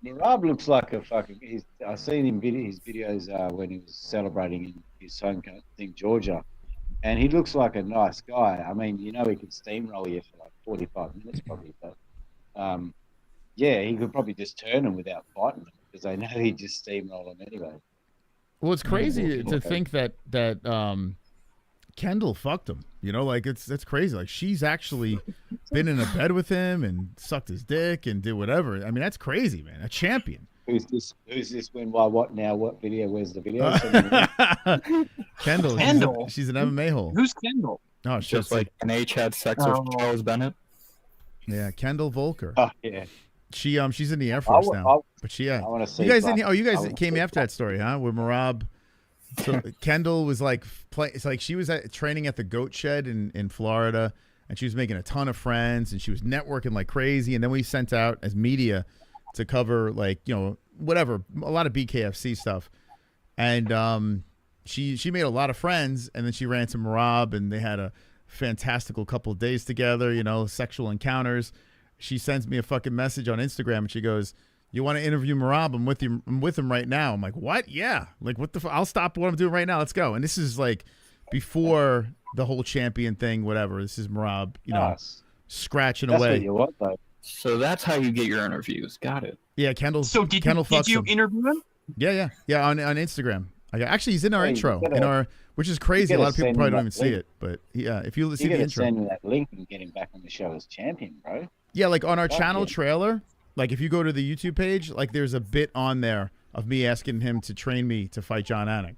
Marab looks like a fucking. I've seen him his videos when he was celebrating in his home country, Georgia, and he looks like a nice guy. I mean, you know, he could steamroll you for like 45 minutes probably, but yeah, he could probably just turn him without fighting them because I know he'd just steamroll him anyway. Well, it's crazy to think that Kendall fucked him. You know, like that's crazy. Like she's actually been in a bed with him and sucked his dick and did whatever. I mean, that's crazy, man. A champion. Who's this? When? Why? What now? What video? Where's the video? Kendall. Kendall. She's an MMA hole. Who's Kendall? Oh, just like an H had sex with Charles Bennett. Yeah, Kendall Volker. Oh yeah. She's in the Air Force now. But she I want to see. You guys didn't. Oh, you guys came after that story, huh? With Marab. So Kendall was like it's like she was training at the Goat Shed in Florida, and she was making a ton of friends, and she was networking like crazy. And then we sent out as media to cover like, you know, whatever, a lot of BKFC stuff. And she made a lot of friends, and then she ran to Marab, and they had a fantastical couple of days together, you know, sexual encounters. She sends me a fucking message on Instagram, and she goes, "You want to interview Marab? I'm with him right now." I'm like, "What? Yeah. Like, what the I'll stop what I'm doing right now. Let's go." And this is like before the whole champion thing, whatever. This is Marab, you know, scratching That's away. what you want, though. So that's how you get your interviews. Got it. Yeah, Kendall. So did you interview him? Yeah, on Instagram. Actually, he's in our Hey, intro, you gotta- which is crazy. A you lot of people gotta probably send don't him even that see link. it, but yeah, if you see You the gotta intro, send me that link and get him back on the show as champion, bro. yeah, like on our Fuck channel yeah. trailer, like if you go to the YouTube page, like there's a bit on there of me asking him to train me to fight John Anik.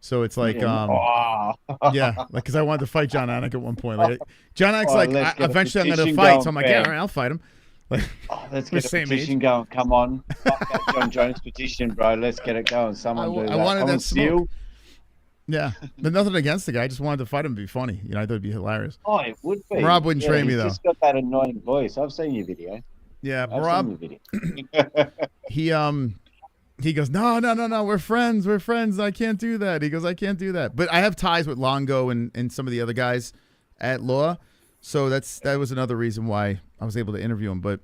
So it's like, yeah, like because I wanted to fight John Anik at one point. Like John Anik's like, eventually I'm gonna fight, so I'm like, yeah, all right, I'll fight him. Like, let's get a petition going. Come on, fuck that Jon Jones petition, bro. Let's get it going. Someone do that. I wanted Come on, that smoke. Seal. Yeah, but nothing against the guy. I just wanted to fight him and be funny. You know, I thought it'd be hilarious. Oh, it would be. Rob wouldn't train me he's though. Just got that annoying voice. I've seen your video. Yeah, I've Rob. seen your video. He goes, no, we're friends, I can't do that. He goes, I can't do that. But I have ties with Longo and some of the other guys at Law, so that was another reason why I was able to interview him. But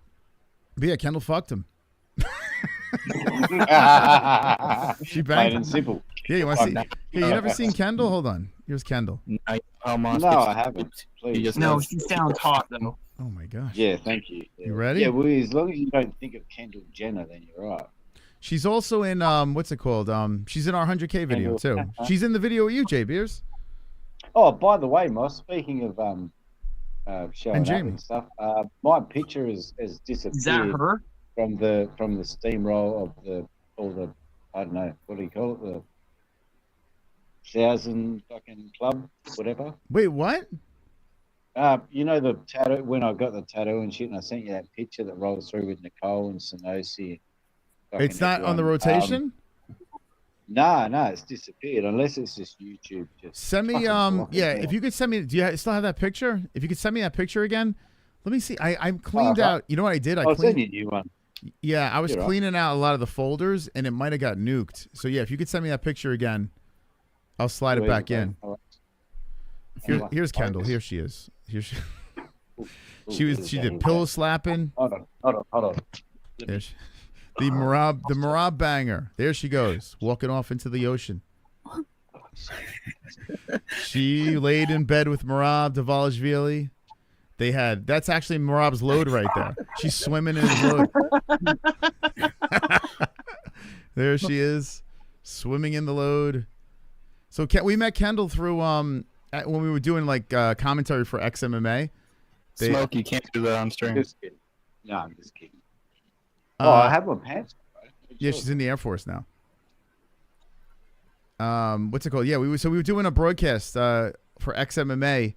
yeah, Kendall fucked him. She banged Plain him. and simple. Yeah, you want to see? Hey, you never seen Kendall? Hold on, here's Kendall. No, I haven't. Please. No, she sounds hot though. Oh my gosh. Yeah, thank you. You ready? Yeah, well, as long as you don't think of Kendall Jenner, then you're right. She's also in what's it called? She's in our 100K video too. She's in the video with you, Jay Beers. Oh, by the way, Moss, speaking of showing And up Jamie. and stuff, my picture has disappeared. Is that her? From the steamroll of all the I don't know, what do you call it, the 1,000 fucking club, whatever. Wait, what? You know the tattoo, when I got the tattoo and shit, and I sent you that picture that rolls through with Nicole and Sonosi. It's not on the rotation? No, it's disappeared unless it's just YouTube. Send me if you could send me, do you still have that picture? If you could send me that picture again. Let me see. I cleaned out, you know what I did? I'll send you a new one. Yeah, I was You're right. cleaning out a lot of the folders and it might have got nuked. So yeah, if you could send me that picture again, I'll slide it back in. Here's Kendall. Here she is. She did pillow slapping. Hold on. There the Marab banger. There she goes, walking off into the ocean. She laid in bed with Marab Davalishvili. That's actually Marab's load right there. She's swimming in his load. There she is, swimming in the load. So we met Kendall through when we were doing like commentary for XMMA. Smoke, you can't do that on stream. No, I'm just kidding. Oh, I have my pants on, bro. Yeah, she's in the Air Force now. What's it called? Yeah, we were doing a broadcast for XMMA,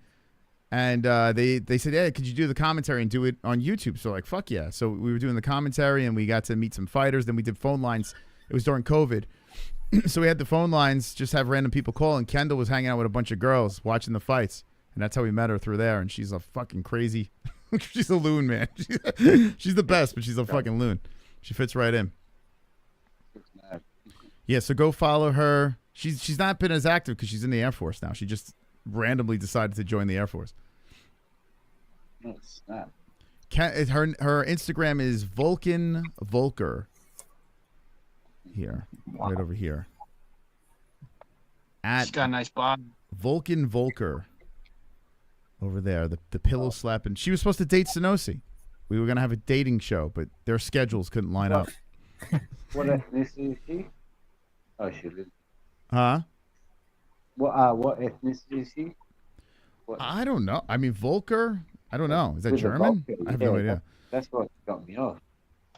and they said, "Yeah, could you do the commentary and do it on YouTube?" So like, fuck yeah. So we were doing the commentary, and we got to meet some fighters. Then we did phone lines. It was during COVID, so we had the phone lines, just have random people call. And Kendall was hanging out with a bunch of girls watching the fights, and that's how we met her through there. And she's a fucking crazy. She's a loon, man. She's the best, but she's a fucking loon. She fits right in. Yeah, so go follow her. She's not been as active because she's in the Air Force now. She just randomly decided to join the Air Force. Snap. Her Instagram is Vulcan Volker. Here, right over here. She's got a nice body. Vulcan Volker. Over there, the pillow slapping. She was supposed to date Sonosi. We were gonna have a dating show, but their schedules couldn't line up. What ethnicity is she? Oh, she did. Huh? What ethnicity is she? I don't know. I mean, Volker. I don't know. Is that With a German? Volker, I have no idea. That's what got me off.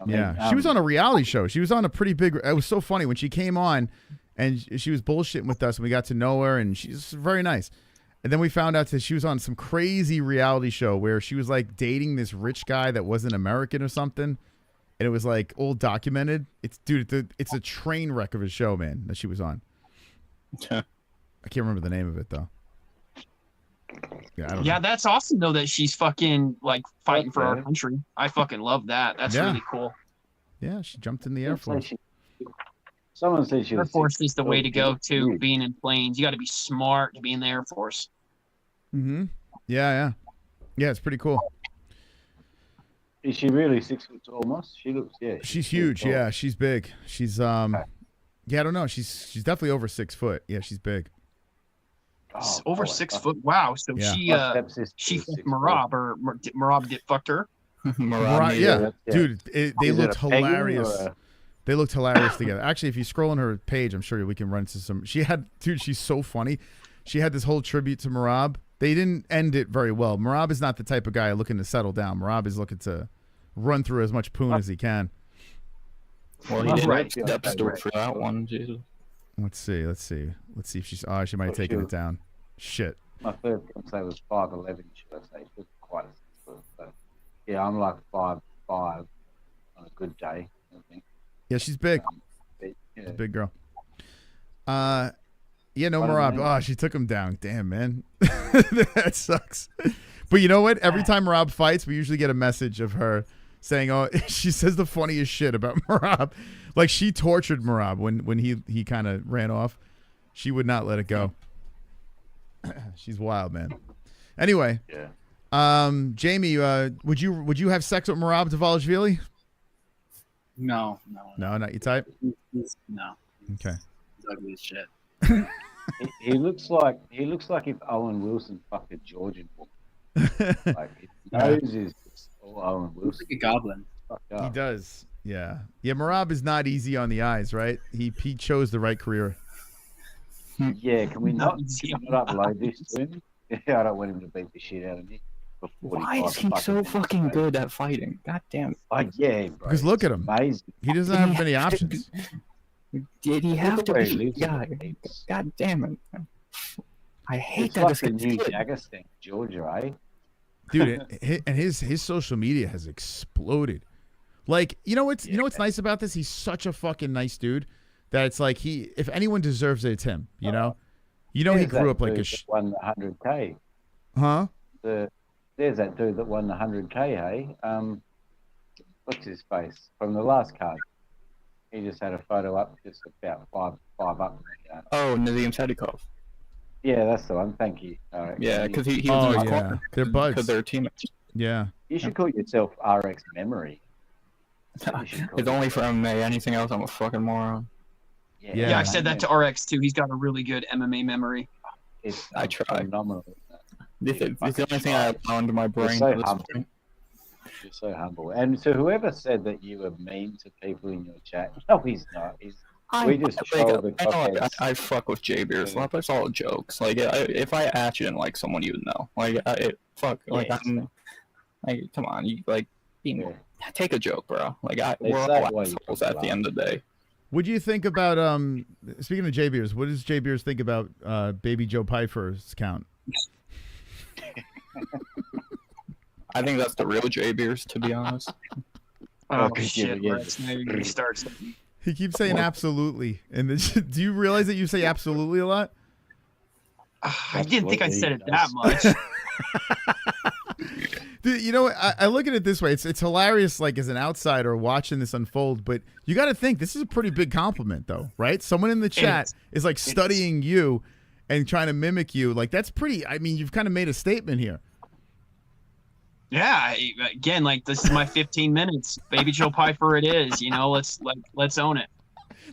I mean, Yeah, she was on a reality show. She was on a pretty big. It was so funny when she came on, and she was bullshitting with us, and we got to know her, and she's very nice. And then we found out that she was on some crazy reality show where she was like dating this rich guy that wasn't American or something, and it was like all documented. It's it's a train wreck of a show, man, that she was on. I can't remember the name of it though. Yeah, I don't know. That's awesome though that she's fucking like fighting for our country. I fucking love that. That's really cool. Yeah, she jumped in the Air Force. Someone said she Air was Force is the way to go too. Being in planes, you got to be smart to be in the Air Force. Mm-hmm. Yeah. It's pretty cool. Is she really 6 foot tall, Moss? She looks, She's huge. Yeah, she's big. She's yeah, I don't know. She's definitely over 6 foot. Yeah, she's big. Over 6 foot. Wow. So Yeah. she fucked Marab, or Marab fucked her. Right, yeah, dude, they looked hilarious. They looked hilarious together. Actually, if you scroll on her page, I'm sure we can run into some. Dude, she's so funny. She had this whole tribute to Marab. They didn't end it very well. Marab is not the type of guy looking to settle down. Marab is looking to run through as much poon as he can. Well, he didn't step store for that one, Jesus. Let's see if she's. Oh, she might have taken it down. Shit. My first say was 5'11", should I say? She was quite a 6 foot. So, yeah, I'm like 5'5" on a good day, I think. Yeah, she's big. She's a big girl. Yeah, no Marab. Oh, she took him down. Damn, man. That sucks. But you know what? Every time Marab fights, we usually get a message of her saying, "Oh," she says the funniest shit about Marab. Like she tortured Marab when he kind of ran off. She would not let it go. She's wild, man. Anyway, Jamie, would you have sex with Marab Dvalishvili? No, not your type. No. Okay. He's ugly as shit. he looks like if Owen Wilson fucked a Georgian woman. Like his nose is all Owen Wilson. Like a goblin. He does. Yeah. Marab is not easy on the eyes, right? He chose the right career. Yeah, can we not upload this to him? Yeah, I don't want him to beat the shit out of me. Why is he so fucking good at fighting? God damn it. Yeah, bro. Because look at him. Amazing. He doesn't have many options. Did he have to be? Yeah. God damn it. I hate it's that. Like the new Jagger thing, Georgia, eh? Dude, and his social media has exploded. Like, you know what's nice about this? He's such a fucking nice dude that it's like if anyone deserves it, it's him. You know, he grew up like a won the 100K. Huh? There's that dude that won the 100K. Hey, what's his face from the last card? He just had a photo up, just about five up. Oh, Nazim Sadikov. Yeah, that's the one. Thank you. Yeah, because he was in my corner. They're buds. Because they're teammates. Yeah. You should call yourself RX Memory. It's only for MMA. Anything else, I'm a fucking moron. Yeah, I said that to RX too. He's got a really good MMA memory. I try. Phenomenal. It's the only thing I have under my brain. You're so humble. And so whoever said that you were mean to people in your chat, no, he's not. We just troll the cockheads. I fuck with J Beers. But it's all jokes. Like, if I actually didn't like someone, you would know. Like, fuck. Like, come on. You like, be more. take a joke, bro. Like we're It's all that way, assholes at the end of the day. What do you think about speaking of J Beers? What does J Beers think about Baby Joe Pfeiffer's count? I think that's the real J Beers, to be honest. Oh shit! Let's maybe start something. He keeps saying absolutely, and do you realize that you say absolutely a lot? I didn't think I said it that much. Dude, you know what? I look at it this way. It's hilarious, like, as an outsider watching this unfold, but you got to think this is a pretty big compliment, though, right? Someone in the chat is like studying you and trying to mimic you. Like, that's pretty, I mean, you've kind of made a statement here. Yeah, again, like, this is my 15 minutes. Baby Joe Pfeiffer it is, you know, let's own it.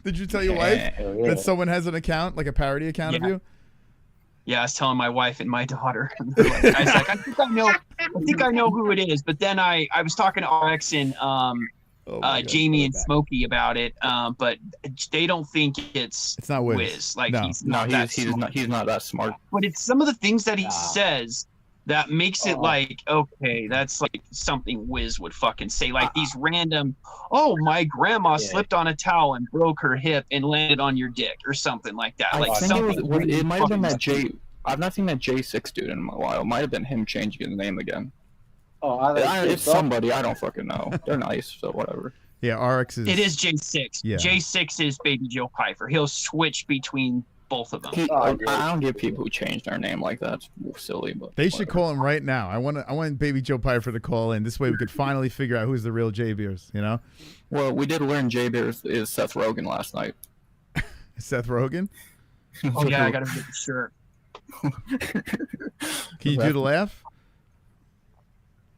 Did you tell your wife that someone has an account, like a parody account of you? Yeah, I was telling my wife and my daughter. I was like, I think I know who it is. But then I was talking to RX and Jamie and Smokey about it. But they don't think it's not Wiz. Wiz. Like No. he's not that smart. He's not that smart. But it's some of the things that he says that makes it like, okay, that's like something Wiz would fucking say. Like these random, oh, my grandma slipped on a towel and broke her hip and landed on your dick or something like that. Like I think something it might have been that I've not seen that J6 dude in a while. It might have been him changing his name again. It's somebody, I don't fucking know. They're nice, so whatever. Yeah, RX is... It is J6. Yeah. J6 is Baby Joe Pfeiffer. He'll switch between both of them. I don't get people who change their name like that. It's silly, but They should call him right now. I want Baby Joe Pfeiffer to call in. This way we could finally figure out who's the real J Beers, you know? Well, we did learn J Beers is Seth Rogen last night. Seth Rogen? Oh, yeah, I gotta get the shirt. Can you do the laugh?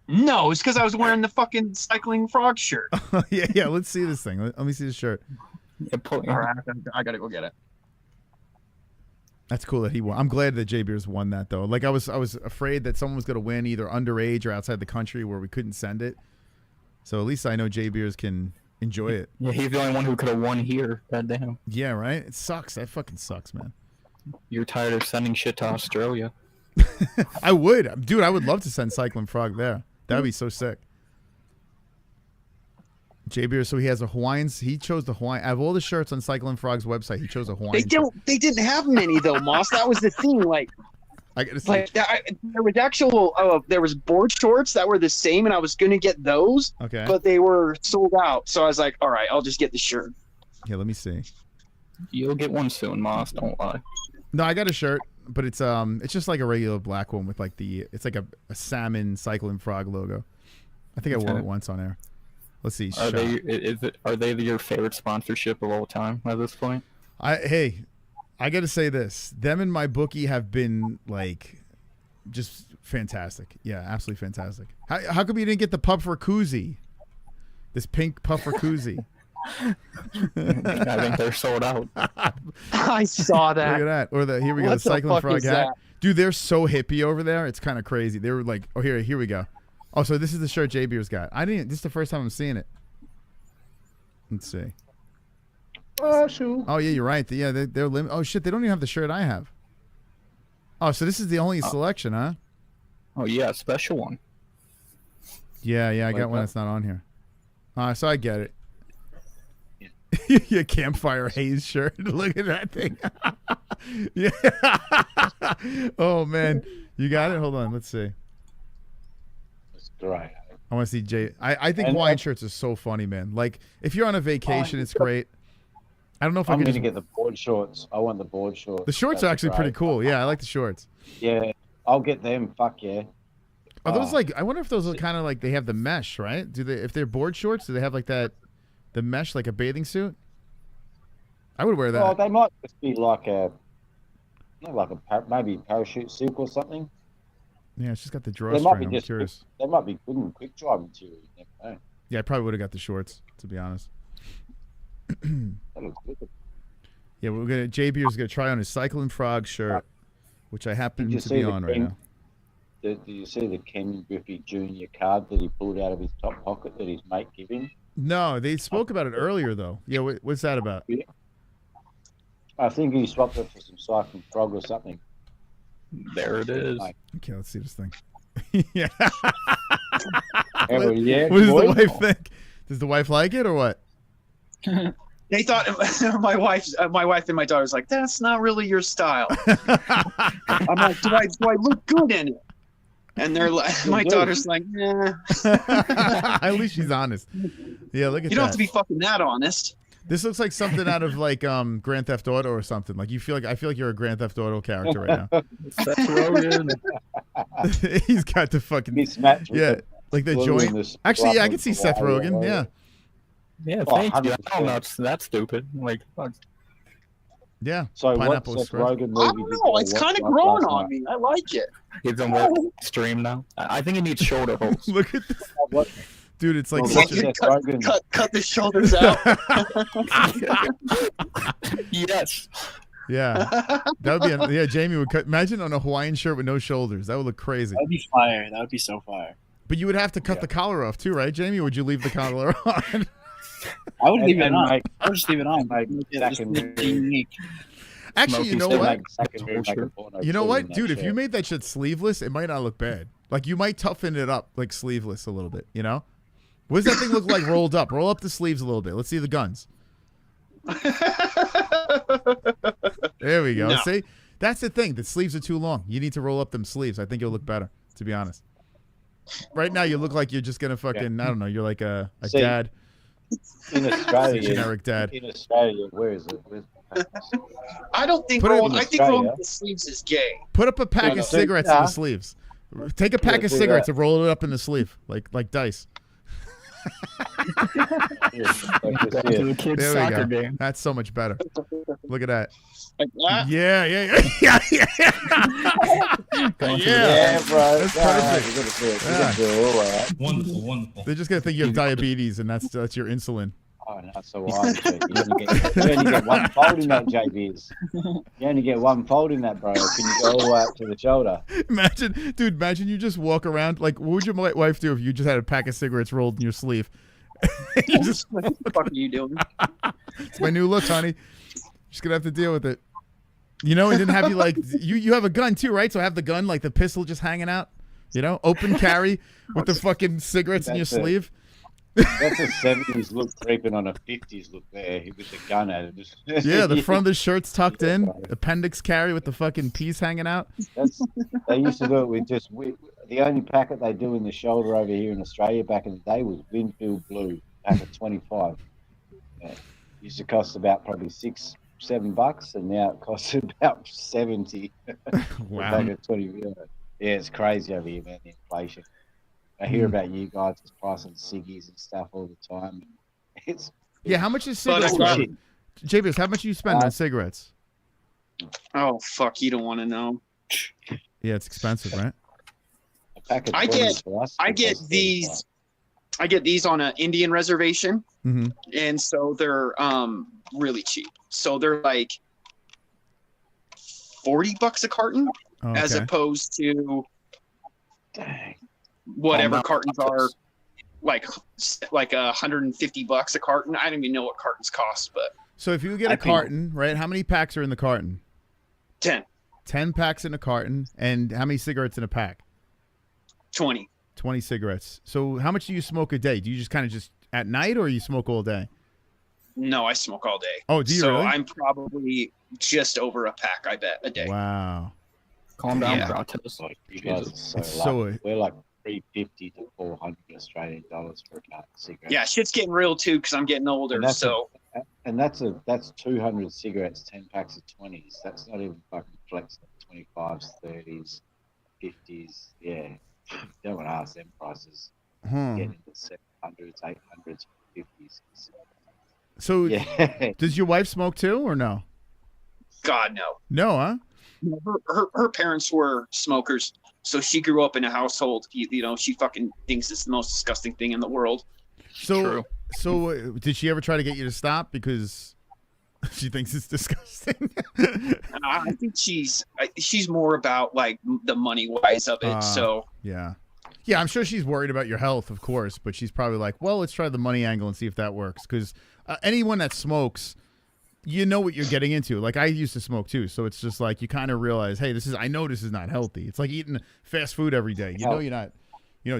No, it's because I was wearing the fucking cycling frog shirt. yeah, let's see this thing. Let me see the shirt. All right, I gotta go get it. That's cool that he won. I'm glad that J Beers won that though. Like I was afraid that someone was gonna win either underage or outside the country where we couldn't send it. So at least I know J Beers can enjoy it. Yeah, he's the only one who could have won here. Goddamn. Yeah, right? It sucks. That fucking sucks, man. You're tired of sending shit to Australia. I would. Dude, I would love to send Cycling Frog there. That'd be so sick. J Beers, so he has a Hawaiians. He chose the Hawaiian. Out of all the shirts on Cycling Frog's website, he chose a Hawaiian. They didn't have many though, Moss. That was the thing. Like, I gotta say, there was actual. There was board shorts that were the same, and I was gonna get those. Okay. But they were sold out, so I was like, all right, I'll just get the shirt. Yeah, let me see. You'll get one soon, Moss. Don't lie. No, I got a shirt, but it's just like a regular black one with like it's like a salmon Cycling Frog logo. I think I wore it once on air. Let's see. Are they your favorite sponsorship of all time at this point? Hey, I got to say this. Them and my bookie have been like just fantastic. Yeah, absolutely fantastic. How come you didn't get the puffer koozie? This pink puffer koozie. I think they're sold out. I saw that. Look at that. Or here we go. The Cycling Frog hat. Dude, they're so hippie over there. It's kind of crazy. They were like, oh, here we go. Oh, so this is the shirt J Beers got. This is the first time I'm seeing it. Let's see. Oh yeah, you're right. Yeah, they're limited. Oh shit, they don't even have the shirt I have. Oh, so this is the only selection, huh? Oh yeah, special one. Yeah, I got one that's not on here. So I get it. Your campfire haze shirt. Look at that thing. Yeah. Oh man, you got it. Hold on, let's see. Right. I want to see Jay. I think Hawaiian shirts are so funny, man. Like if you're on a vacation, it's great. I don't know if I'm going to get the board shorts. I want the board shorts. The shorts are actually pretty cool. Yeah, I like the shorts. Yeah, I'll get them. Fuck yeah. Are those like? I wonder if those are kind of like they have the mesh, right? Do they? If they're board shorts, do they have like that, the mesh like a bathing suit? I would wear that. Oh, they might just be like maybe parachute silk or something. Yeah, it's just got the drawstring. I'm curious. They might be good in quick dry material. You never know. Yeah, I probably would have got the shorts, to be honest. That looks good. Yeah, J Beer's gonna try on his Cycling Frog shirt, which I happen to be on right now. Did you see the Ken Griffey Jr. card that he pulled out of his top pocket that his mate gave him? No, they spoke about it earlier though. Yeah, what's that about? Yeah. I think he swapped it for some Cycling Frog or something. There it is. Okay, let's see this thing. Yeah. chocolate. yeah, What does boy. the wife think? Does the wife like it or what? They thought my wife and my daughter's like, that's not really your style. I'm like, do I look good in it? And they're like, my daughter's like, nah. At least she's honest. Yeah, look at that. You don't have to be fucking that honest. This looks like something out of like Grand Theft Auto or something. Like I feel like you're a Grand Theft Auto character right now. Seth Rogen. He's got the fucking like the joint. Actually, yeah, I can see Seth Rogen. Yeah. Yeah, thank you. I don't know. That's stupid. Like, fuck. Yeah. So Pineapple what's Express. Rogan I movie? don't know. It's kind of growing on me. I like it. He's on work stream now. I think he needs shoulder holes. Look at this. Dude, it's like cut the shoulders out. Yes. Yeah. That would be Jamie would cut. Imagine on a Hawaiian shirt with no shoulders. That would look crazy. That'd be fire. That would be so fire. But you would have to cut the collar off too, right, Jamie? Or would you leave the collar on? I would leave it on. I would just leave it on. Actually, you know what? You You know what, dude? If you made that shit sleeveless, it might not look bad. Like you might toughen it up, like sleeveless a little bit. You know? What does that thing look like rolled up? Roll up the sleeves a little bit. Let's see the guns. There we go. No. See? That's the thing. The sleeves are too long. You need to roll up them sleeves. I think you'll look better, to be honest. Right now, you look like you're just going to fucking, I don't know, you're like a dad. In Australia, generic dad. In Australia, where is it? I don't think rolling the sleeves is gay. Put up a pack of cigarettes in the sleeves. Take a pack of cigarettes and roll it up in the sleeve, like dice. There we go. That's so much better. Look at that. Like that? Yeah. Yeah, bro. That's perfect. Wonderful. They're just gonna think you have diabetes, and that's your insulin. Oh, no, so you only get one fold in that, JBs. You only get one fold in that, bro. Can you go all the way up to the shoulder? Imagine you just walk around. Like, what would your wife do if you just had a pack of cigarettes rolled in your sleeve? You just, what the fuck are you doing? It's my new look, honey. Just gonna have to deal with it. You know, and then have you like you have a gun too, right? So have the gun, like the pistol, just hanging out. You know, open carry with the fucking cigarettes in your sleeve. That's a 70s look creeping on a 50s look there with the gun at it. Yeah, the front of the shirt's tucked in, appendix carry with the fucking piece hanging out. They used to do it with the only packet they do in the shoulder over here in Australia back in the day was Winfield Blue, pack of 25. Yeah. Used to cost about probably $6-7, and now it costs about 70. Wow. Pack of 20. Yeah, it's crazy over here, man. The inflation. I hear about you guys just pricing ciggies and stuff all the time. Yeah, how much is cigarettes? JBS, how much do you spend on cigarettes? Oh fuck, you don't want to know. Yeah, it's expensive, right? I get these on an Indian reservation, and so they're really cheap. So they're like $40 a carton, as opposed to whatever cartons are like $150 a carton. I don't even know what cartons cost, but so if you get a carton, right? How many packs are in the carton? 10. 10 packs in a carton, and how many cigarettes in a pack? 20. 20 cigarettes. So how much do you smoke a day? Do you just kind of just at night, or you smoke all day? No, I smoke all day. Oh, do you So really? I'm probably just over a pack, I bet, a day. Wow. Calm down, bro. Like, you guys are It's so lucky. We're like $350 to $400 Australian dollars for a carton of cigarettes. Yeah, shit's getting real too because I'm getting older. And that's 200 cigarettes, 10 packs of 20s. That's not even fucking flex. 25s, 30s, 50s. Yeah, you don't want to ask them prices. Getting into 700s, 800s, 50s. So yeah. Does your wife smoke too, or no? God, no. No, huh? Her parents were smokers, so she grew up in a household. You know, she fucking thinks it's the most disgusting thing in the world. So did she ever try to get you to stop because she thinks it's disgusting? I think she's more about like the money wise of it. Yeah, I'm sure she's worried about your health, of course, but she's probably like, well, let's try the money angle and see if that works. Because anyone that smokes, you know what you're getting into. Like I used to smoke too, so it's just like you kind of realize, hey, I know this is not healthy. It's like eating fast food every day. You know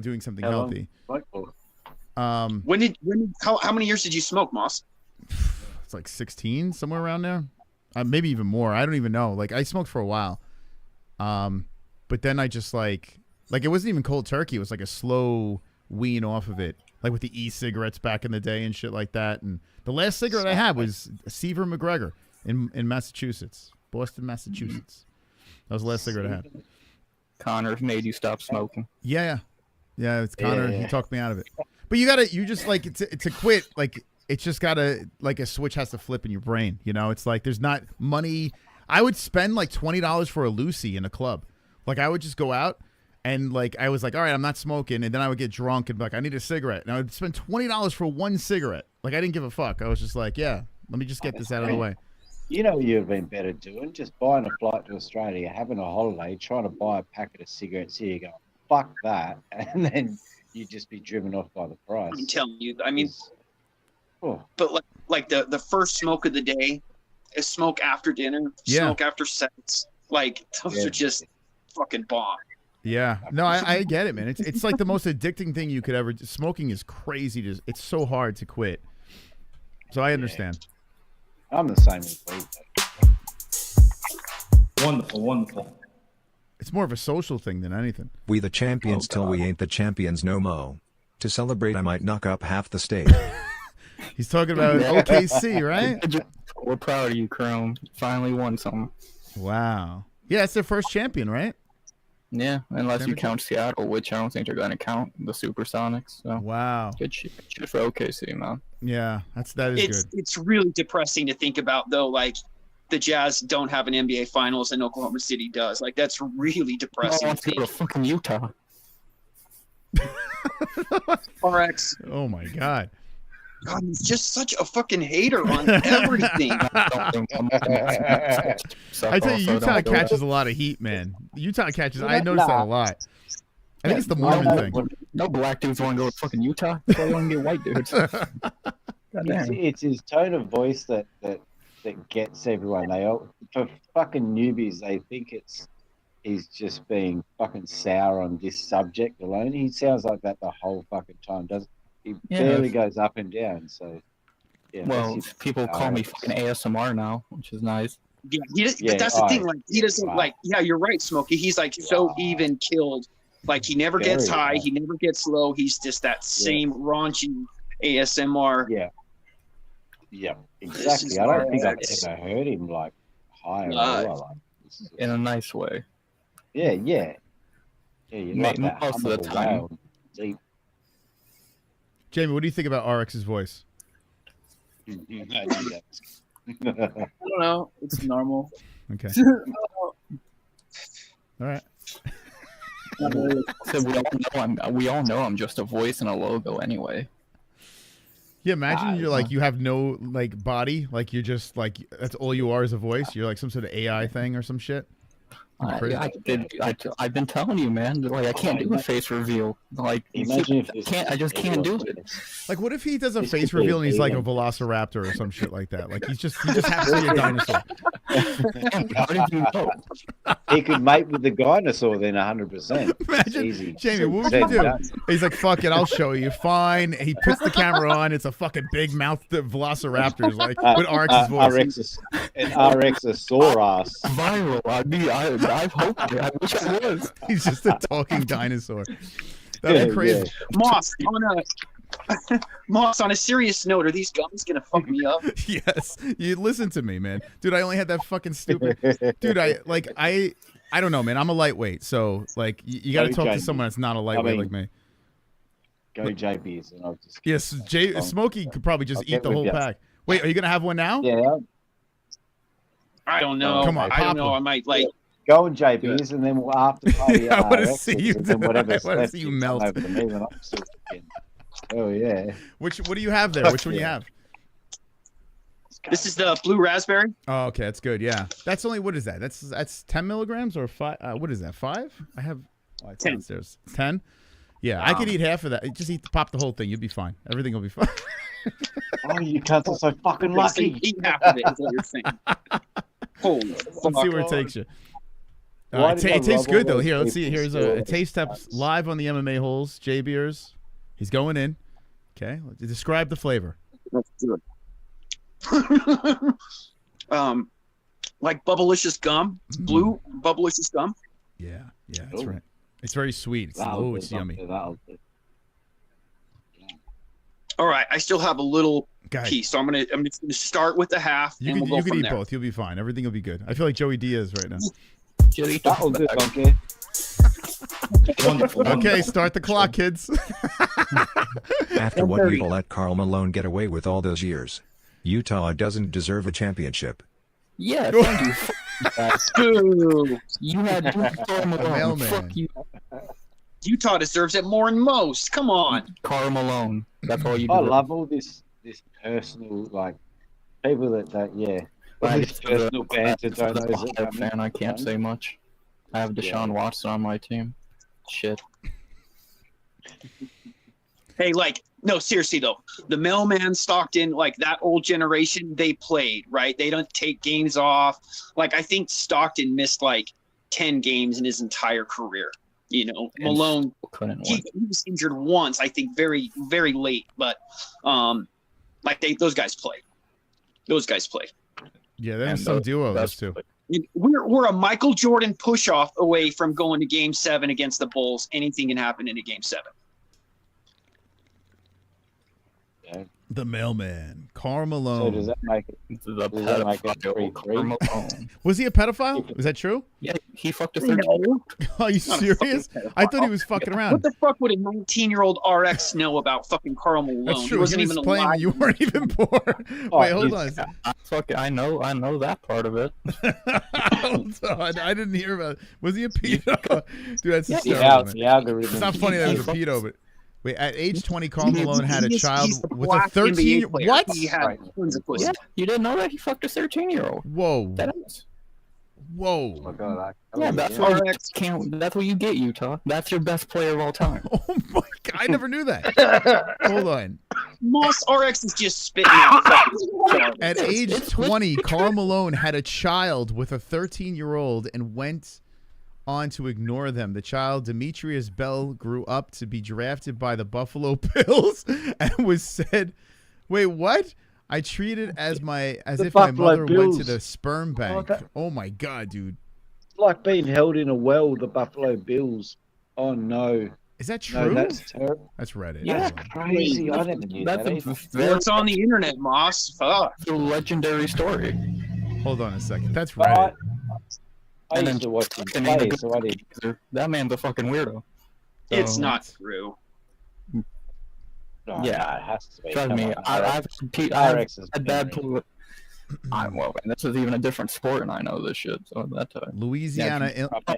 doing something How long? healthy. How many years did you smoke, Moss? It's like 16, somewhere around there. Maybe even more. I don't even know. Like, I smoked for a while. But then I just like it wasn't even cold turkey. It was like a slow wean off of it. Like with the e-cigarettes back in the day and shit like that. And the last cigarette I had was Seaver McGregor in Massachusetts. Boston, Massachusetts. That was the last cigarette I had. Connor made you stop smoking. Yeah. It's Connor. He talked me out of it. But you just like to quit. Like it's just gotta like a switch has to flip in your brain. It's like there's not money. I would spend like $20 for a Lucy in a club. Like I would just go out and like I was like, all right, I'm not smoking, and then I would get drunk and be like, I need a cigarette, and I would spend $20 for one cigarette. Like I didn't give a fuck. I was just like, yeah, let me just get this out of the way. You know what you've been better doing? Just buying a flight to Australia, having a holiday, trying to buy a packet of cigarettes here, you go, fuck that. And then you just be driven off by the price. I'm telling you. I mean, but like the first smoke of the day is smoke after dinner, smoke after sex. Like those are just fucking bomb. Yeah. No, I get it, man. It's like the most addicting thing you could ever do. Smoking is crazy. It's so hard to quit. So I understand. I'm the same as you. Wonderful. It's more of a social thing than anything. We the champions till we ain't the champions no mo. To celebrate, I might knock up half the state. He's talking about OKC, right? We're proud of you, Chrome. You finally won something. Wow. Yeah, it's their first champion, right? Yeah, unless you count Seattle, which I don't think they're going to count, the Supersonics. So. Wow. Good shit for OKC, man. Yeah, that is good. It's really depressing to think about, though, like the Jazz don't have an NBA Finals and Oklahoma City does. Like, that's really depressing. I want to go to fucking Utah. RX. Oh, my God. God, he's just such a fucking hater on everything. I tell you, Utah catches a lot of heat, man. Utah catches. I noticed that a lot. I think it's the Mormon thing. No black dudes want to go to fucking Utah. They want to get white dudes. It's his tone of voice that gets everyone. For fucking newbies, they think he's just being fucking sour on this subject alone. He sounds like that the whole fucking time. He barely goes up and down. So, yeah. Well, people call me fucking ASMR now, which is nice. Yeah, but that's the thing. Like, he doesn't like. Yeah, you're right, Smokey. He's like so even killed. Like, he never gets high. He never gets low. He's just that same raunchy ASMR. Yeah, exactly. I don't think I've ever heard him like high or low. In a nice way. Yeah. Most of the time. Deep. Jamie, what do you think about RX's voice? I don't know. It's normal. Okay. All right. So we all know I'm just a voice and a logo anyway. Yeah, imagine you're like, you have no like body, like you're just like, that's all you are is a voice. You're like some sort of AI thing or some shit. I've been telling you, man. Like, I can't do a face reveal. Like, I just can't do it. Like, what if he does a face reveal and he's like a velociraptor or some shit like that? Like, he just happens to be a dinosaur. How did you know? He could mate with the dinosaur then 100%. Imagine, easy. Jamie, what would you do? He's like, fuck it, I'll show you. Fine. He puts the camera on. It's a fucking big mouthed velociraptor, like with RX's voice. An RXosaurus. Viral. I hope. I wish I was. He's just a talking dinosaur. That'd be crazy. Yeah. Moss, on a serious note, are these gummies gonna fuck me up? Yes. You listen to me, man. Dude, I only had that fucking stupid. Dude, I don't know, man. I'm a lightweight, so like you got to talk to someone that's not a lightweight like me. Go JB's and I'll just. Yes, Smokey could probably just eat the whole pack. Wait, are you gonna have one now? Yeah. I don't know. Come on, I don't know. I might like. Go and JB's, and then we'll after party. I want to see you. I want to see you melt. Oh yeah. What do you have there? Which one do you have? This is the blue raspberry. Oh, okay, that's good. Yeah, that's only, what is that? That's 10 milligrams or 5? What is that? 5? I have 10. Downstairs. 10. Yeah, I could eat half of that. Just pop the whole thing. You'll be fine. Everything will be fine. Oh, you cunts are so fucking lucky. Eat half of it. Is what you're saying. Holy Let's see where it takes you. It tastes good though. Here, let's see. Here's a taste test live on the MMA-Holes. J Beers, he's going in. Okay, describe the flavor. Let's do it. Like Bubblicious gum, blue Bubblicious gum. Yeah, that's right. It's very sweet. It's yummy. All right, I still have a little piece, so I'm just gonna start with the half. You and can we'll go from eat there. both. You'll be fine. Everything will be good. I feel like Joey Diaz right now. That'll do, okay. Okay, start the clock, kids. After what you let Karl Malone get away with all those years, Utah doesn't deserve a championship. Yeah, thank you. Boo. You had Karl Malone. Fuck you. Utah deserves it more than most. Come on. Karl Malone. That's all you do. I love all this personal, like, people that all this personal banter don't know. I'm a fan. I can't say much. I have Deshaun Watson on my team. Shit. Hey, like, no, seriously though, the mailman, Stockton, like that old generation, they played, right? They don't take games off. Like, I think Stockton missed like 10 games in his entire career. You know, Malone, he was injured once, I think, very, very late. But like those guys played. Those guys played. Yeah, there's some duos too. We're a Michael Jordan push-off away from going to Game 7 against the Bulls. Anything can happen in a Game 7. The mailman, Karl Malone. So does that make it? Was he a pedophile? Is that true? Yeah, he fucked a 13-year-old. Are you serious? I thought he was fucking around. What the fuck would a 19-year-old RX know about fucking Karl Malone? That's true. He wasn't even playing alive. when you weren't even born. Wait, hold on. I know that part of it. Hold on. I didn't hear about it. Was he a pedo? Dude, that's the algorithm. It's not funny that he was a pedo, but wait, at age 20, Karl Malone had a child he's the with a black 13. NBA player. What? He had tons of pussy. Yeah, you didn't know that? He fucked a 13-year-old. Whoa. That is. Whoa. Oh my God. Yeah, that's what that's what you get, Utah. That's your best player of all time. Oh my God, I never knew that. Hold on. Moss RX is just spitting out. At age 20, Karl Malone had a child with a 13-year-old and went on to ignore them. The child, Demetrius Bell, grew up to be drafted by the Buffalo Bills and was said, wait, what? I treated as if my mother went to the sperm bank. Oh my God, dude. It's like being held in a well, the Buffalo Bills. Oh no. Is that true? No, that's terrible. That's Reddit. Yeah, that's crazy. I never knew that. What's on the internet, Moss? Fuck. It's a legendary story. Hold on a second. That's Reddit. I used to watch him play, so I did. That man's a fucking weirdo. It's not true. No, Yeah, it has to be. Trust Come me, on, I've RX is had bad pull. Well, man, this is even a different sport, and I know this shit. So that Louisiana.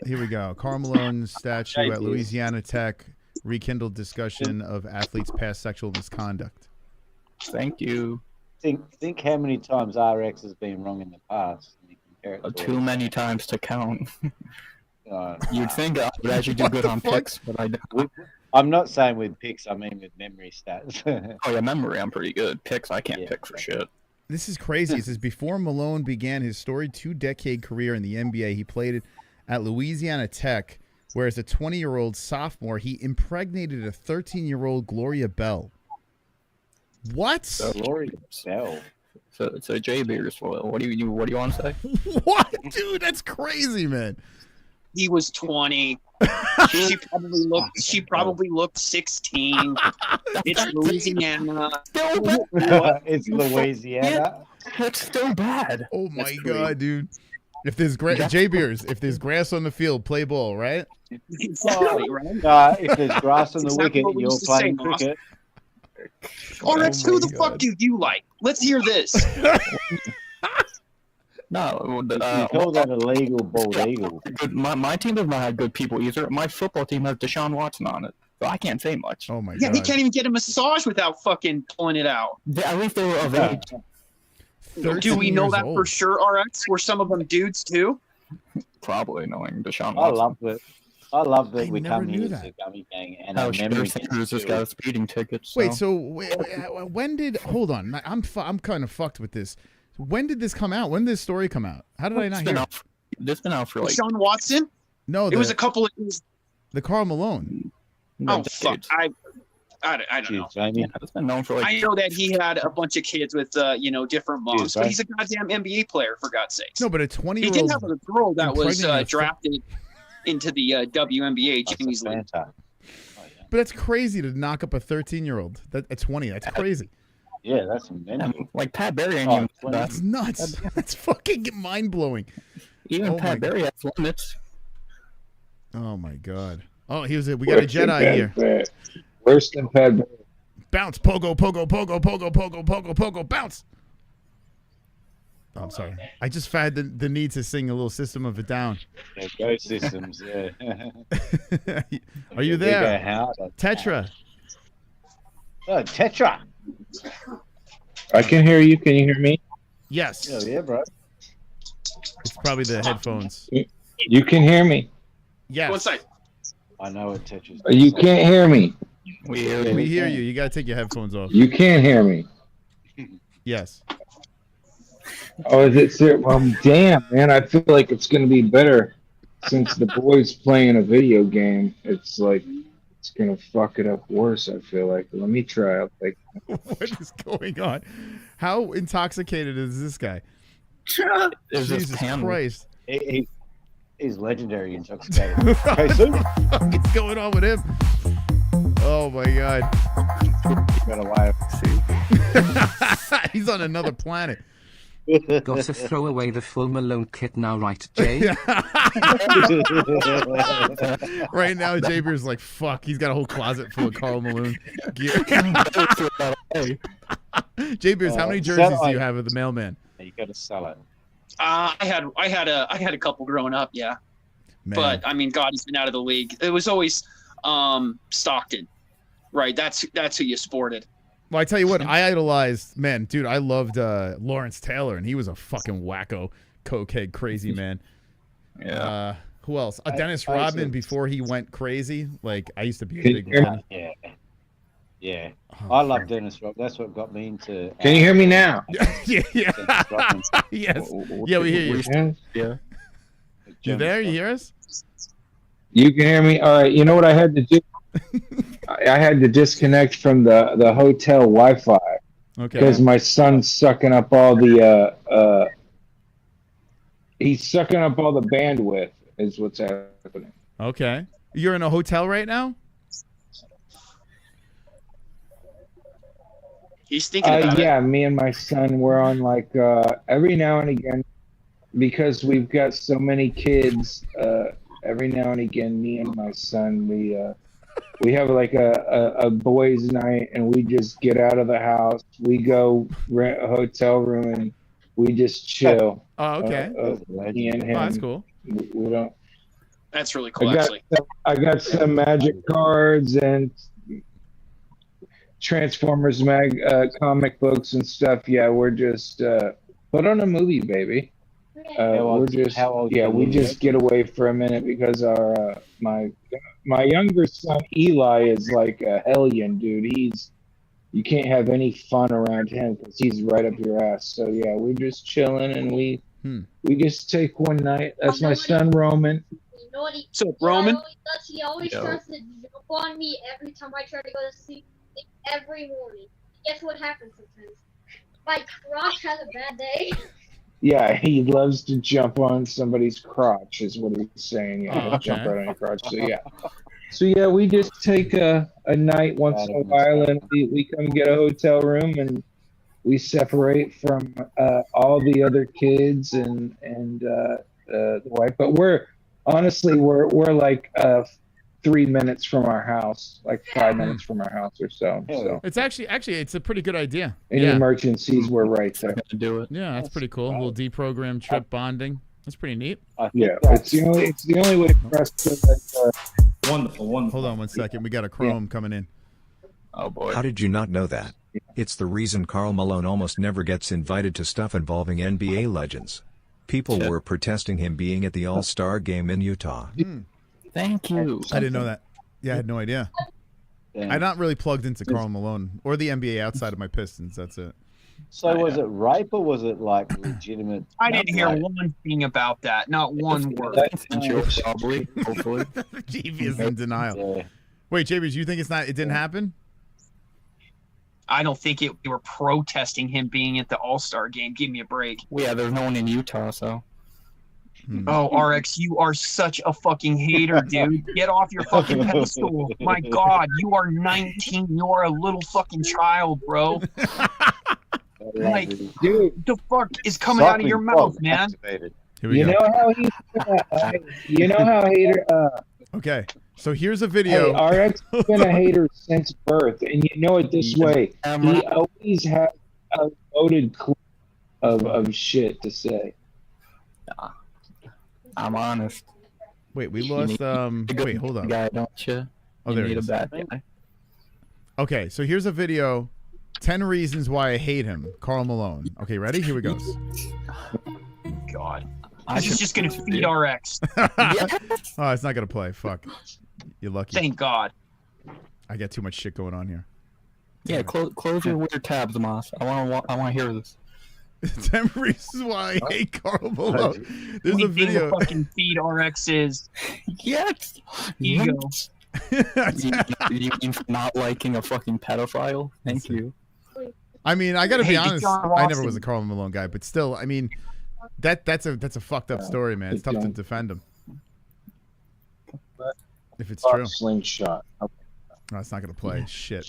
Here we go. Karl Malone's statue at Louisiana Tech rekindled discussion of athletes' past sexual misconduct. Thank you. Think how many times RX has been wrong in the past. And you compare it to Too many times to count. You'd think I would actually do good on picks, but I don't. I'm not saying with picks, I mean with memory stats. Oh yeah, memory, I'm pretty good. Picks, I can't pick for shit. This is crazy. It says before Malone began his storied 2-decade career in the NBA, he played at Louisiana Tech, where as a 20-year-old sophomore, he impregnated a 13-year-old Gloria Bell. What? Gloria Bell. So J Beers, what do you want to say? What, dude? That's crazy, man. He was 20. She probably looked 16. It's Louisiana. It's Louisiana. That's still bad. Oh my God, dude. If there's J Beers, if there's grass on the field, play ball, right? Exactly, right? If there's grass on the wicket, you're playing cricket. RX, who the fuck do you like? Let's hear this. No, you call that a legal bald eagle. My team does not have good people either. My football team has Deshaun Watson on it, so I can't say much. Oh my Yeah, God. he can't even get a massage without fucking pulling it out. At least they were of age. Do we know that for sure, RX? Were some of them dudes too? Probably knowing Deshaun Watson. I love that we never come knew here that. to Gummy Gang and Oh, our memory Sanders just got a speeding ticket. So. Wait, so when did? Hold on, I'm kind of fucked with this. When did this come out? When did this story come out? How did I not hear? This been out for like Deshaun Watson. No, it was a couple of. The Karl Malone. Oh fuck! I don't know. Jamie. It's been known for like. I know that he had a bunch of kids with different moms, but he's a goddamn NBA player for God's sakes. No, but a He 20-year-old. did have a girl that was impregnating a drafted into the WNBA. Jamie's League. But that's crazy to knock up a 13-year-old. At 20, that's crazy. Yeah, that's mental. Like Pat Barry and you. That's nuts. That's fucking mind blowing. Even Pat Barry has limits. Oh my god. Oh, we got a Jedi here. Worse than Pat Barry. Bounce, pogo, pogo, pogo, pogo, pogo, pogo, pogo, bounce. Oh, I'm sorry. I just had the need to sing a little System of a Down. Yeah, go Systems, yeah. Are you there? Tetra. Oh, Tetra. I can hear you. Can you hear me? Yes. Oh, yeah, bro. It's probably the headphones. You can hear me. Yes. One side. I know what Tetra's. You can't hear me. We hear you. You gotta take your headphones off. You can't hear me. Yes. Oh, is it? Damn, man. I feel like it's gonna be better since the boy's playing a video game. It's like it's gonna fuck it up worse. I feel like. Let me try. What is going on? How intoxicated is this guy? Jesus Christ. He's legendary intoxicated. What the fuck is going on with him? Oh my god. He's on another planet. Got to throw away the full Malone kit now, right, Jay? Right now, Jay Beer's like, fuck, he's got a whole closet full of Karl Malone gear. Jay Beers, how many jerseys do you have of the mailman? You gotta sell it. I had a couple growing up, yeah. Man. But I mean, God, he's been out of the league. It was always Stockton, right? That's who you sported. Well, I tell you what, I idolized, man, dude, I loved Lawrence Taylor, and he was a fucking wacko, cokehead, crazy man. Yeah. Who else? Dennis Rodman before he went crazy. Like, I used to be a Can big you hear fan. Yeah. Yeah. Oh, I love Dennis Rodman. That's what got me into. Can you hear me now? Yeah. Yes. Yeah, we hear you. Yeah. You there? You hear us? You can hear me? All right. You know what I had to do? I had to disconnect from the hotel Wi-Fi. Okay. Because my son's sucking up all the he's sucking up all the bandwidth is what's happening. Okay. You're in a hotel right now? He's thinking about Yeah, me and my son, we're on like every now and again, because we've got so many kids, every now and again, me and my son, we have like a boys' night, and we just get out of the house. We go rent a hotel room, and we just chill. Oh, okay. Me and him. Oh, that's cool. We don't. That's really cool, actually. I got some magic cards and Transformers comic books and stuff. Yeah, we're just put on a movie, baby. We're just we just get away for a minute because our my younger son Eli is like a hellion, dude. You can't have any fun around him because he's right up your ass. So yeah, we're just chilling and we just take one night. That's my son Roman. So Roman, he always tries to jump on me every time I try to go to sleep. Every morning. Guess what happens sometimes? My crotch has a bad day. Yeah, he loves to jump on somebody's crotch, is what he's saying. Yeah, Oh, okay. jump right on your crotch. So yeah, we just take a night once in a while, and we come get a hotel room, and we separate from all the other kids and the wife. But we're like 3 minutes from our house, like 5 minutes from our house or so. So It's actually it's a pretty good idea. any emergencies, we're right there. Do it. Yeah, that's pretty cool. A little deprogram trip bonding. That's pretty neat. Yeah, it's the only way for us to Wonderful. Hold on one second. We got a Chrome coming in. Oh boy. How did you not know that? It's the reason Karl Malone almost never gets invited to stuff involving NBA legends. People were protesting him being at the All-Star game in Utah. Thank you. I didn't know that. Yeah, I had no idea. I'm not really plugged into Karl Malone or the NBA outside of my Pistons. That's it. So was it rape or was it like legitimate? I didn't hear one thing about that. Not one word. Probably, hopefully. JB is in denial. Yeah. Wait, JB, you think it didn't happen? I don't think they were protesting him being at the All-Star game. Give me a break. Well, yeah, there's no one in Utah, so. Oh, RX, you are such a fucking hater, dude. Get off your fucking pedestal. My God, you are 19. You are a little fucking child, bro. Like, dude, the fuck is coming out of your mouth, man? You know how hater. Okay, so here's a video. Hey, RX has been a hater since birth, and you know it this way. He always has a loaded clip of shit to say. I'm honest. Wait, we lost. Wait, hold on. Guy, don't you? Oh, there you he need is. a bad guy. Okay, so here's a video. 10 reasons why I hate him. Karl Malone. Okay, ready? Here we go. God. This is just going to feed RX. Oh, it's not going to play. Fuck. You're lucky. Thank God. I got too much shit going on here. Yeah, close your weird tabs, Moss. I want to hear this. 10 reasons why I hate Karl Malone. There's a video. The fucking feed RX is. Yes. Ego. You mean for not liking a fucking pedophile? Thank you. I mean, I gotta be honest. John I never Watson. was a Karl Malone guy, but still, I mean, that's a fucked up story, man. It's tough to defend him if it's true. Slingshot. No, it's not gonna play. Shit.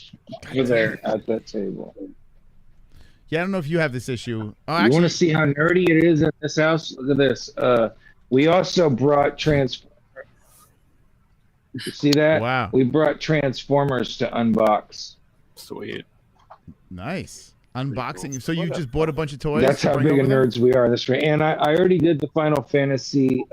You're there at that table. Yeah, I don't know if you have this issue. Oh, You actually, want to see how nerdy it is in this house? Look at this. We also brought Transformers. You see that? Wow. We brought Transformers to unbox. Sweet. Nice unboxing. So you just bought a bunch of toys? That's to how bring big of over there? nerds we are. This way. And I already did the Final Fantasy.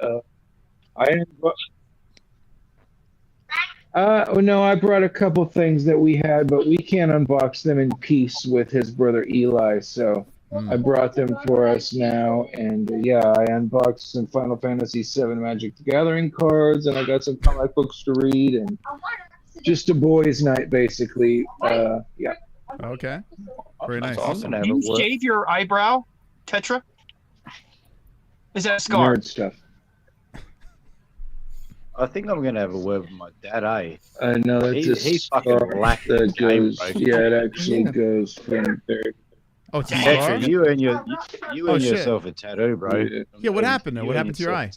No, I brought a couple things that we had, but we can't unbox them in peace with his brother Eli. So I brought them for us now, and yeah, I unboxed some Final Fantasy VII Magic the Gathering cards, and I got some comic books to read, and just a boys' night, basically. Yeah. Okay. Very nice. Awesome. Do you shave your eyebrow, Tetra? Is that a scar? Nerd stuff. I think I'm gonna have a word with my dad, eh? No, that's He's fucking black. that goes. Yeah, it actually goes from there. Oh, it's a Tetra, scar? you and your you Oh, and shit. yourself a tattoo, bro. Yeah, what happened though? What happened to your eye?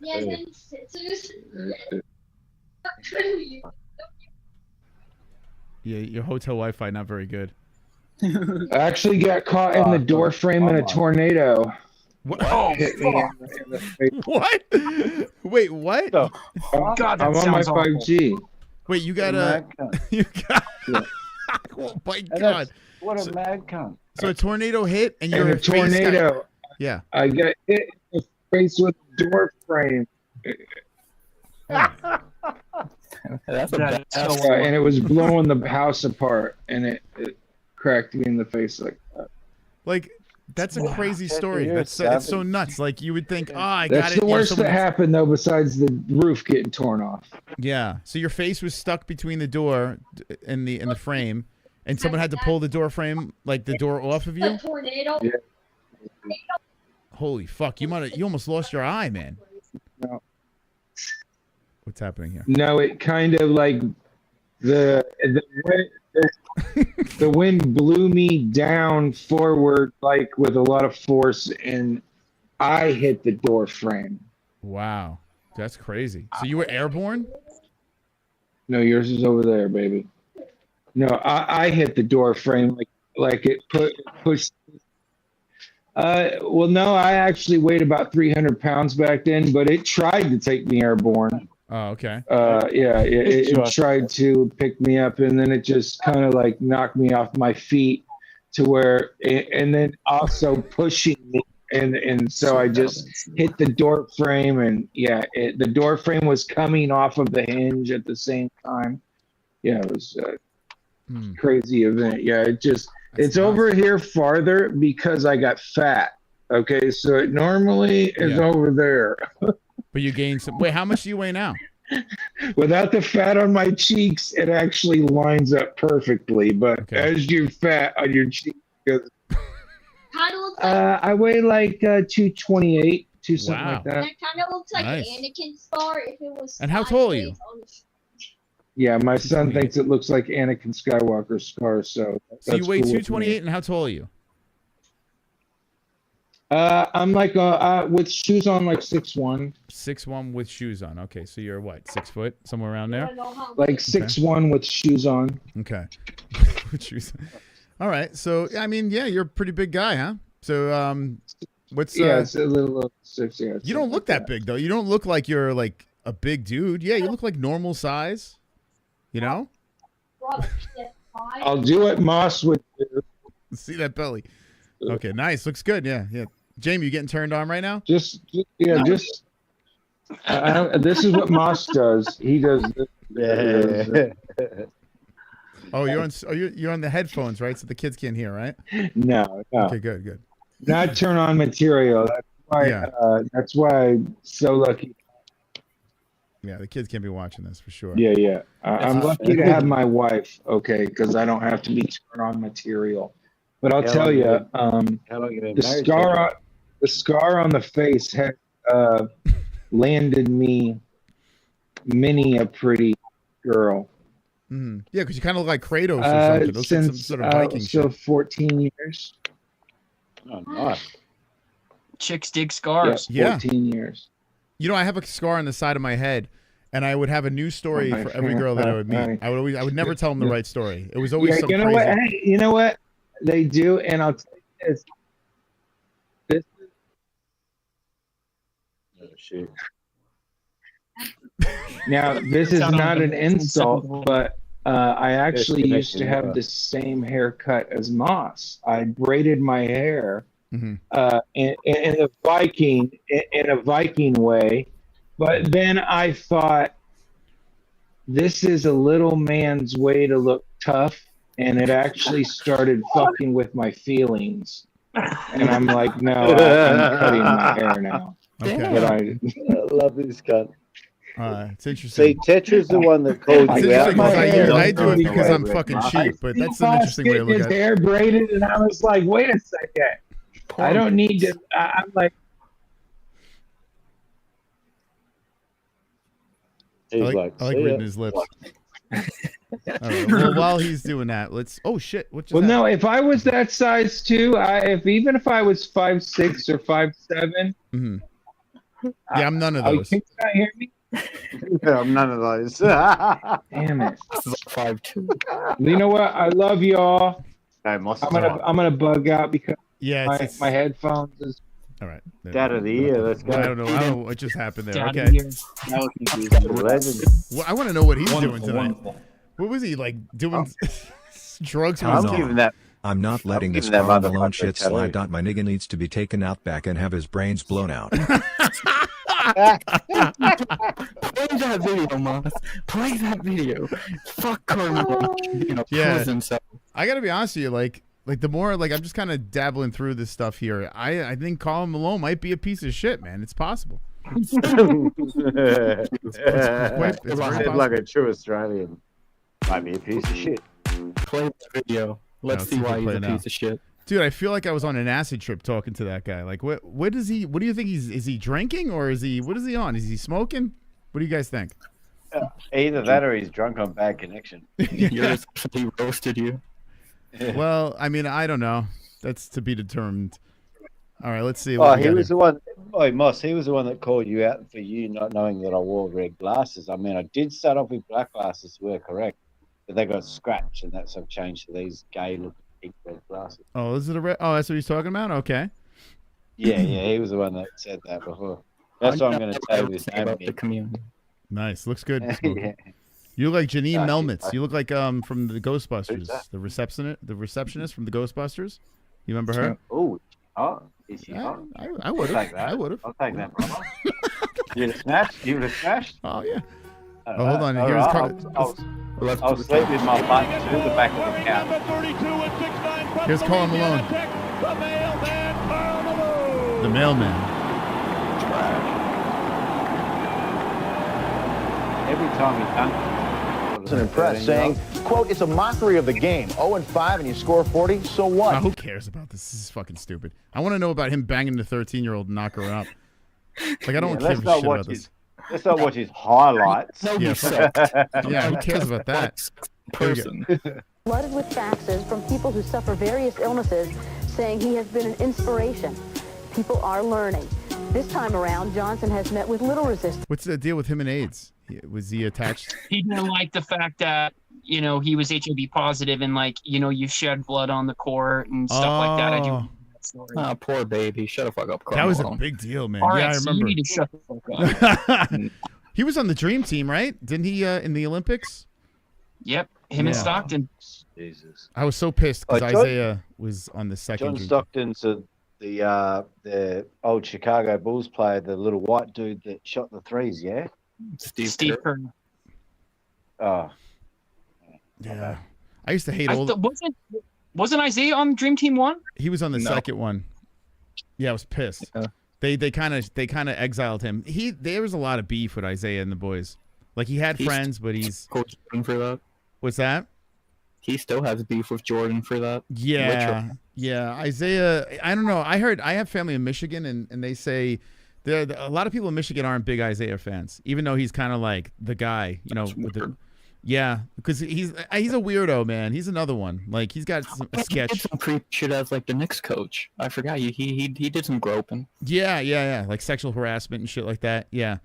Yeah, your hotel Wi-Fi not very good. I actually got caught in the door frame in a tornado. What? Oh, Hit me in the face. What? Wait, what? God, that I'm on my sounds awful. 5G. Wait, you got a? You got? Oh my God! What a mad cunt. So a tornado hit, and In your a tornado, Yeah. I got hit in the face with a door frame. That's a bad. And it was blowing the house apart, and it cracked me in the face like that. Like, that's a crazy story. you're That's it's so nuts. Like, you would think, oh, I got That's it. the you know, worst that someone- happened, though, besides the roof getting torn off. Yeah. So your face was stuck between the door and the frame, and someone had to pull the door frame, like the door off of you. Tornado. Yeah. Holy fuck! You almost lost your eye, man. No. What's happening here? No, it kind of like the wind blew me down forward, like with a lot of force, and I hit the door frame. Wow, that's crazy. So you were airborne? No, yours is over there, baby. No, I hit the door frame like it pushed. Well, no, I actually weighed about 300 pounds back then, but it tried to take me airborne. Oh, okay. Yeah, it tried to pick me up, and then it just kind of like knocked me off my feet to where, and then also pushing me, and so I just hit the door frame, and yeah, the door frame was coming off of the hinge at the same time. Yeah, it was a crazy event. Yeah, it's over here farther because I got fat. Okay, so it normally is over there. But you gained some. Wait, how much do you weigh now? Without the fat on my cheeks, it actually lines up perfectly. But as you're fat on your cheeks, Kind of looks I weigh like 228, something Wow. like that. that kind of looks like Nice. Anakin scar if it was. And how tall are you? sideways on the Yeah, my son thinks it looks like Anakin Skywalker's scar, so that's So you weigh cool with me. 228, and how tall are you? I'm like with shoes on, like 6'1". 6'1" with shoes on. Okay, so you're what, 6 foot, somewhere around there? Like 6'1" with shoes on. Okay. With shoes. All right. So I mean, yeah, you're a pretty big guy, huh? So what's Yeah, it's a little 6. Yeah, you don't look that big though. You don't look like you're like a big dude. Yeah, you look like normal size. You know? I'll do what Moss would do. See that belly? Okay, nice. Looks good. Yeah, yeah. Jamie, you getting turned on right now? Just this is what Moss does. He does this. Oh, you're on the headphones, right? So the kids can't hear, right? No. Okay, good. Not turn on material. That's why. Yeah. That's why I'm so lucky. Yeah, the kids can't be watching this for sure. Yeah. I'm lucky to have my wife. Okay, because I don't have to be turn on material. But I'll tell you, the scar on the face had landed me many a pretty girl. Yeah, because you kind of look like Kratos or something. Looks like some Since sort of Viking so shit. 14 years. Oh, nice. Chicks dig scars. Yeah. 14 years. You know, I have a scar on the side of my head, and I would have a new story for every girl that I would meet. I would never tell them the right story. It was always some you know crazy. what? Hey, you know what they do, and I'll tell you this. Oh, shit. Now, this is not an insult, but I actually used to have the same haircut as Moss. I braided my hair in a Viking way, but then I thought this is a little man's way to look tough, and it actually started fucking with my feelings. And I'm like, no, I'm cutting my hair now. Okay. But I love this cunt. It's interesting. See, Tetra's the one that called you out. I do it because I'm fucking cheap, but that's an interesting way to look his at it. hair braided, and I was like, wait a second. I don't need to. I'm like, I like reading his lips. All right, well, while he's doing that, let's. Oh shit! What just well, happened? no. If I was that size too, even if I was 5'6" or 5'7", yeah, I'm none of those. Can you not hear me? I'm none of those. Damn it. 5'2". You know what? I love y'all. I'm gonna bug out because my headphones is. All right. Out of the ear. Let's go. I don't know what just happened there. Out Okay. of the ear. Well, I want to know what he's doing tonight. Wonderful. What was he like doing? Drugs with his kid? I'm not letting this that Carl Malone motherfucker shit tell slide. you. My nigga needs to be taken out back and have his brains blown out. Play that video, Moss. Play that video. Fuck Carmelo. Prison cell. I gotta be honest with you, like the more I'm just kind of dabbling through this stuff here. I think Colin Malone might be a piece of shit, man. It's possible. It's like a true Australian. Might be a piece of shit. Play that video. Let's see why he's a piece of shit. Dude, I feel like I was on an acid trip talking to that guy. Like, what do you think is he drinking, or what is he on? Is he smoking? What do you guys think? Either that or he's drunk on bad connection. He roasted you. Well, I mean, I don't know. That's to be determined. All right, let's see. Oh, he was the one. Oh, Moss, he was the one that called you out for you not knowing that I wore red glasses. I mean, I did start off with black glasses, were correct, but they got scratched, and that's I've changed to these gay-looking pink red glasses. Oh, is it a red? Oh, that's what he's talking about. Okay. Yeah, he was the one that said that before. That's what I'm going to say with his name again. Nice, looks good. Yeah. You look like Janine Sorry, Melmitz. You look like from the Ghostbusters, the receptionist from the Ghostbusters. You remember her? Oh, is she hot? I would have. I would have. I'll take that, brother. You would have smashed? You would have smashed? Oh, yeah. Oh, hold on. Here's I'll sleep with my butt to the back of the couch. Here's Colin Malone. The mailman. Every time he dunks, wasn't impressed, saying, quote, it's a mockery of the game. 0-5 and you score 40, so what? Who cares about this? This is fucking stupid. I want to know about him banging the 13-year-old and knock her up. Like, I don't give a shit about this. Let's not watch his highlights. Yeah, yeah, who cares about that? Person. Flooded with faxes from people who suffer various illnesses saying he has been an inspiration. People are learning. This time around, Johnson has met with little resistance. What's the deal with him and AIDS? Was he attached? He didn't like the fact that, you know, he was HIV positive and, like, you know, you shed blood on the court and stuff like that. I do remember that story. Oh, poor baby. Shut the fuck up, Carl That was a Malone. big deal, man. All right, yeah, I so remember. you need to shut the fuck up. He was on the Dream Team, right? Didn't he in the Olympics? Yep, him and Stockton. Jesus. I was so pissed because John- Isaiah was on the second. John Dream Team. Stockton's the old Chicago Bulls player, the little white dude that shot the threes, yeah? Steve Kerr. Oh. Yeah. I used to hate all the... Wasn't Isaiah on Dream Team 1? He was on the second one. Yeah, I was pissed. Yeah. They kind of exiled him. There was a lot of beef with Isaiah and the boys. Like, he had friends, but he's Coach Jordan for that. What's that? He still has beef with Jordan for that. Yeah, Literally. yeah. Isaiah, I don't know. I have family in Michigan, and they say a lot of people in Michigan aren't big Isaiah fans, even though he's kind of like the guy, you know. Yeah, because he's a weirdo, man. He's another one. Like, he's got a sketch. He did some creep shit as like the Knicks coach. I forgot. He did some groping. Yeah, like sexual harassment and shit like that. Yeah.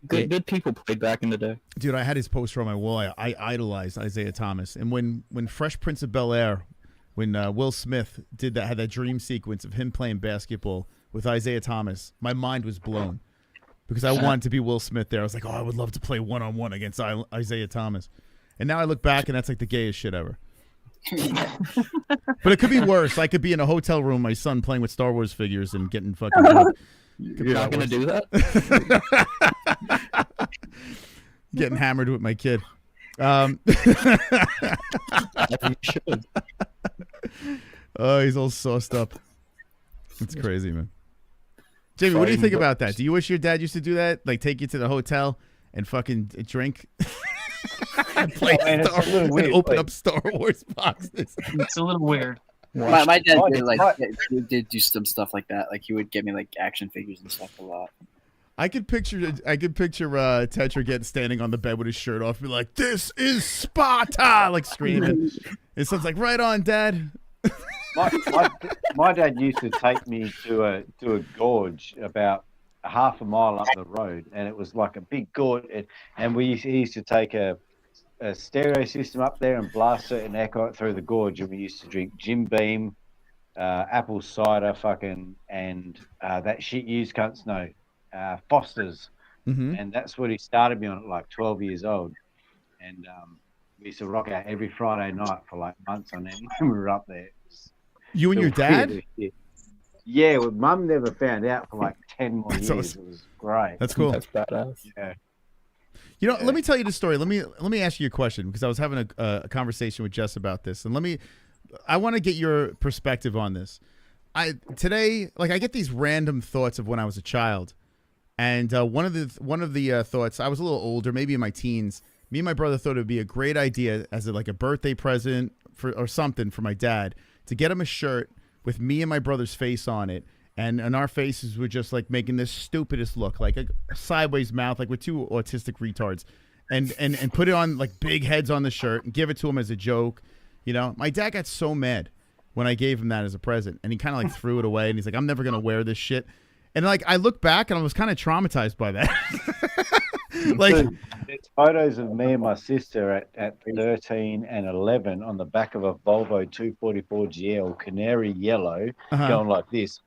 Good people played back in the day. Dude, I had his poster on my wall. I idolized Isaiah Thomas. And when Fresh Prince of Bel-Air, when Will Smith had that dream sequence of him playing basketball with Isaiah Thomas, my mind was blown. Because I wanted to be Will Smith there. I was like, oh, I would love to play one-on-one against Isaiah Thomas. And now I look back, and that's like the gayest shit ever. But it could be worse. I could be in a hotel room, my son playing with Star Wars figures and getting fucking drunk. You're not going to do that? Getting hammered with my kid. You should. Oh, he's all sauced up. It's crazy, man. Jamie, what do you think about that? Do you wish your dad used to do that? Like, take you to the hotel and fucking drink? And play and open up Star Wars boxes. It's a little weird. My dad did do some stuff like that. Like, he would get me like action figures and stuff a lot. I could picture Tetra standing on the bed with his shirt off, and be like, "This is Sparta!" like screaming. It sounds like, "Right on, Dad." My dad used to take me to a gorge about half a mile up the road, and it was like a big gorge, and he used to take a stereo system up there and blast it and echo it through the gorge, and we used to drink Jim Beam, apple cider, and that shit you cunts know, Foster's, and that's what he started me on at like 12 years old, and we used to rock out every Friday night for like months on end when we were up there. You and your dad? Yeah, well, Mum never found out for like 10 more years. Awesome. It was great. That's cool. That's badass. Yeah. You know, let me tell you the story. Let me ask you a question, because I was having a conversation with Jess about this, and I want to get your perspective on this. Today, I get these random thoughts of when I was a child, and one of the thoughts, I was a little older, maybe in my teens. Me and my brother thought it would be a great idea as a birthday present or something for my dad to get him a shirt with me and my brother's face on it, and our faces were just like making this stupidest look, like a sideways mouth, like we're two autistic retards, and put it on like big heads on the shirt and give it to him as a joke. You know, my dad got so mad when I gave him that as a present, and he kind of like threw it away, and he's like, "I'm never gonna wear this shit." And like I look back and I was kind of traumatized by that. There's photos of me and my sister at 13 and 11 on the back of a Volvo 244 GL, canary yellow, going like this.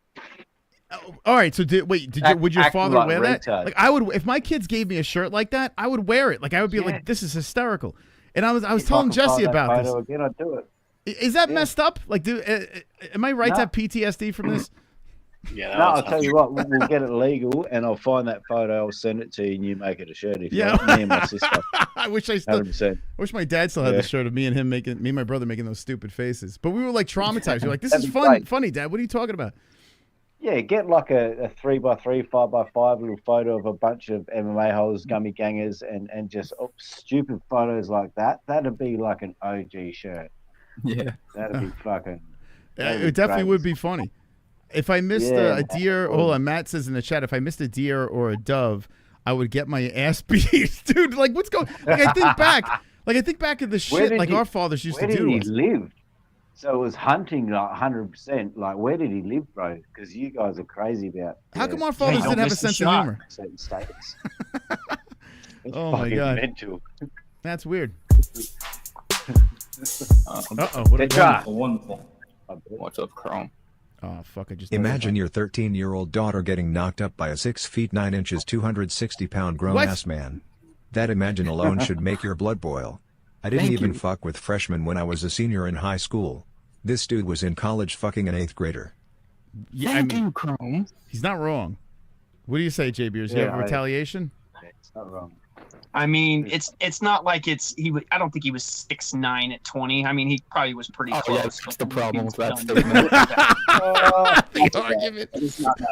All right, so would your father like wear that? retard. Like, I would, if my kids gave me a shirt like that, I would wear it. Like, I would be like, "This is hysterical." And I was telling Jesse about this. Again, I'd do it. Is that messed up? Like, am I right to have PTSD from this? Yeah. No, I'll tell you what. We'll get it legal, and I'll find that photo. I'll send it to you, and you make it a shirt. If you want, me and my sister. I wish 100%. I wish my dad still had the shirt of me and my brother making those stupid faces. But we were like traumatized. We were like, "This is funny, Dad. What are you talking about?" Yeah, get like a 3x3, 5x5 little photo of a bunch of MMA-Holes, gummy gangers, and just stupid photos like that. That'd be like an OG shirt. Yeah. That'd be fucking. It definitely would be funny. If I missed a deer, hold on, Matt says in the chat, if I missed a deer or a dove, I would get my ass beat. Dude, like what's going like I think back of the shit like our fathers used to do. Where did he live? So it was hunting like 100%. Like, where did he live, bro? Because you guys are crazy about. How come our fathers didn't have a sense of humor? Certain states. Oh my god, mental. That's weird. Wonderful. What's up, Chrome? Oh fuck! I just imagine your 13-year-old daughter getting knocked up by a 6 feet 9 inches, 260-pound grown-ass man. That imagine alone should make your blood boil. I didn't even fuck with freshmen when I was a senior in high school. This dude was in college fucking an 8th grader. Yeah, Thank you, Chrome. He's not wrong. What do you say, J Beers? You have retaliation? It's not wrong. I mean, it's not like I don't think he was 6'9" at 20. I mean, he probably was pretty close. Yeah, that's the problem with that statement. The argument.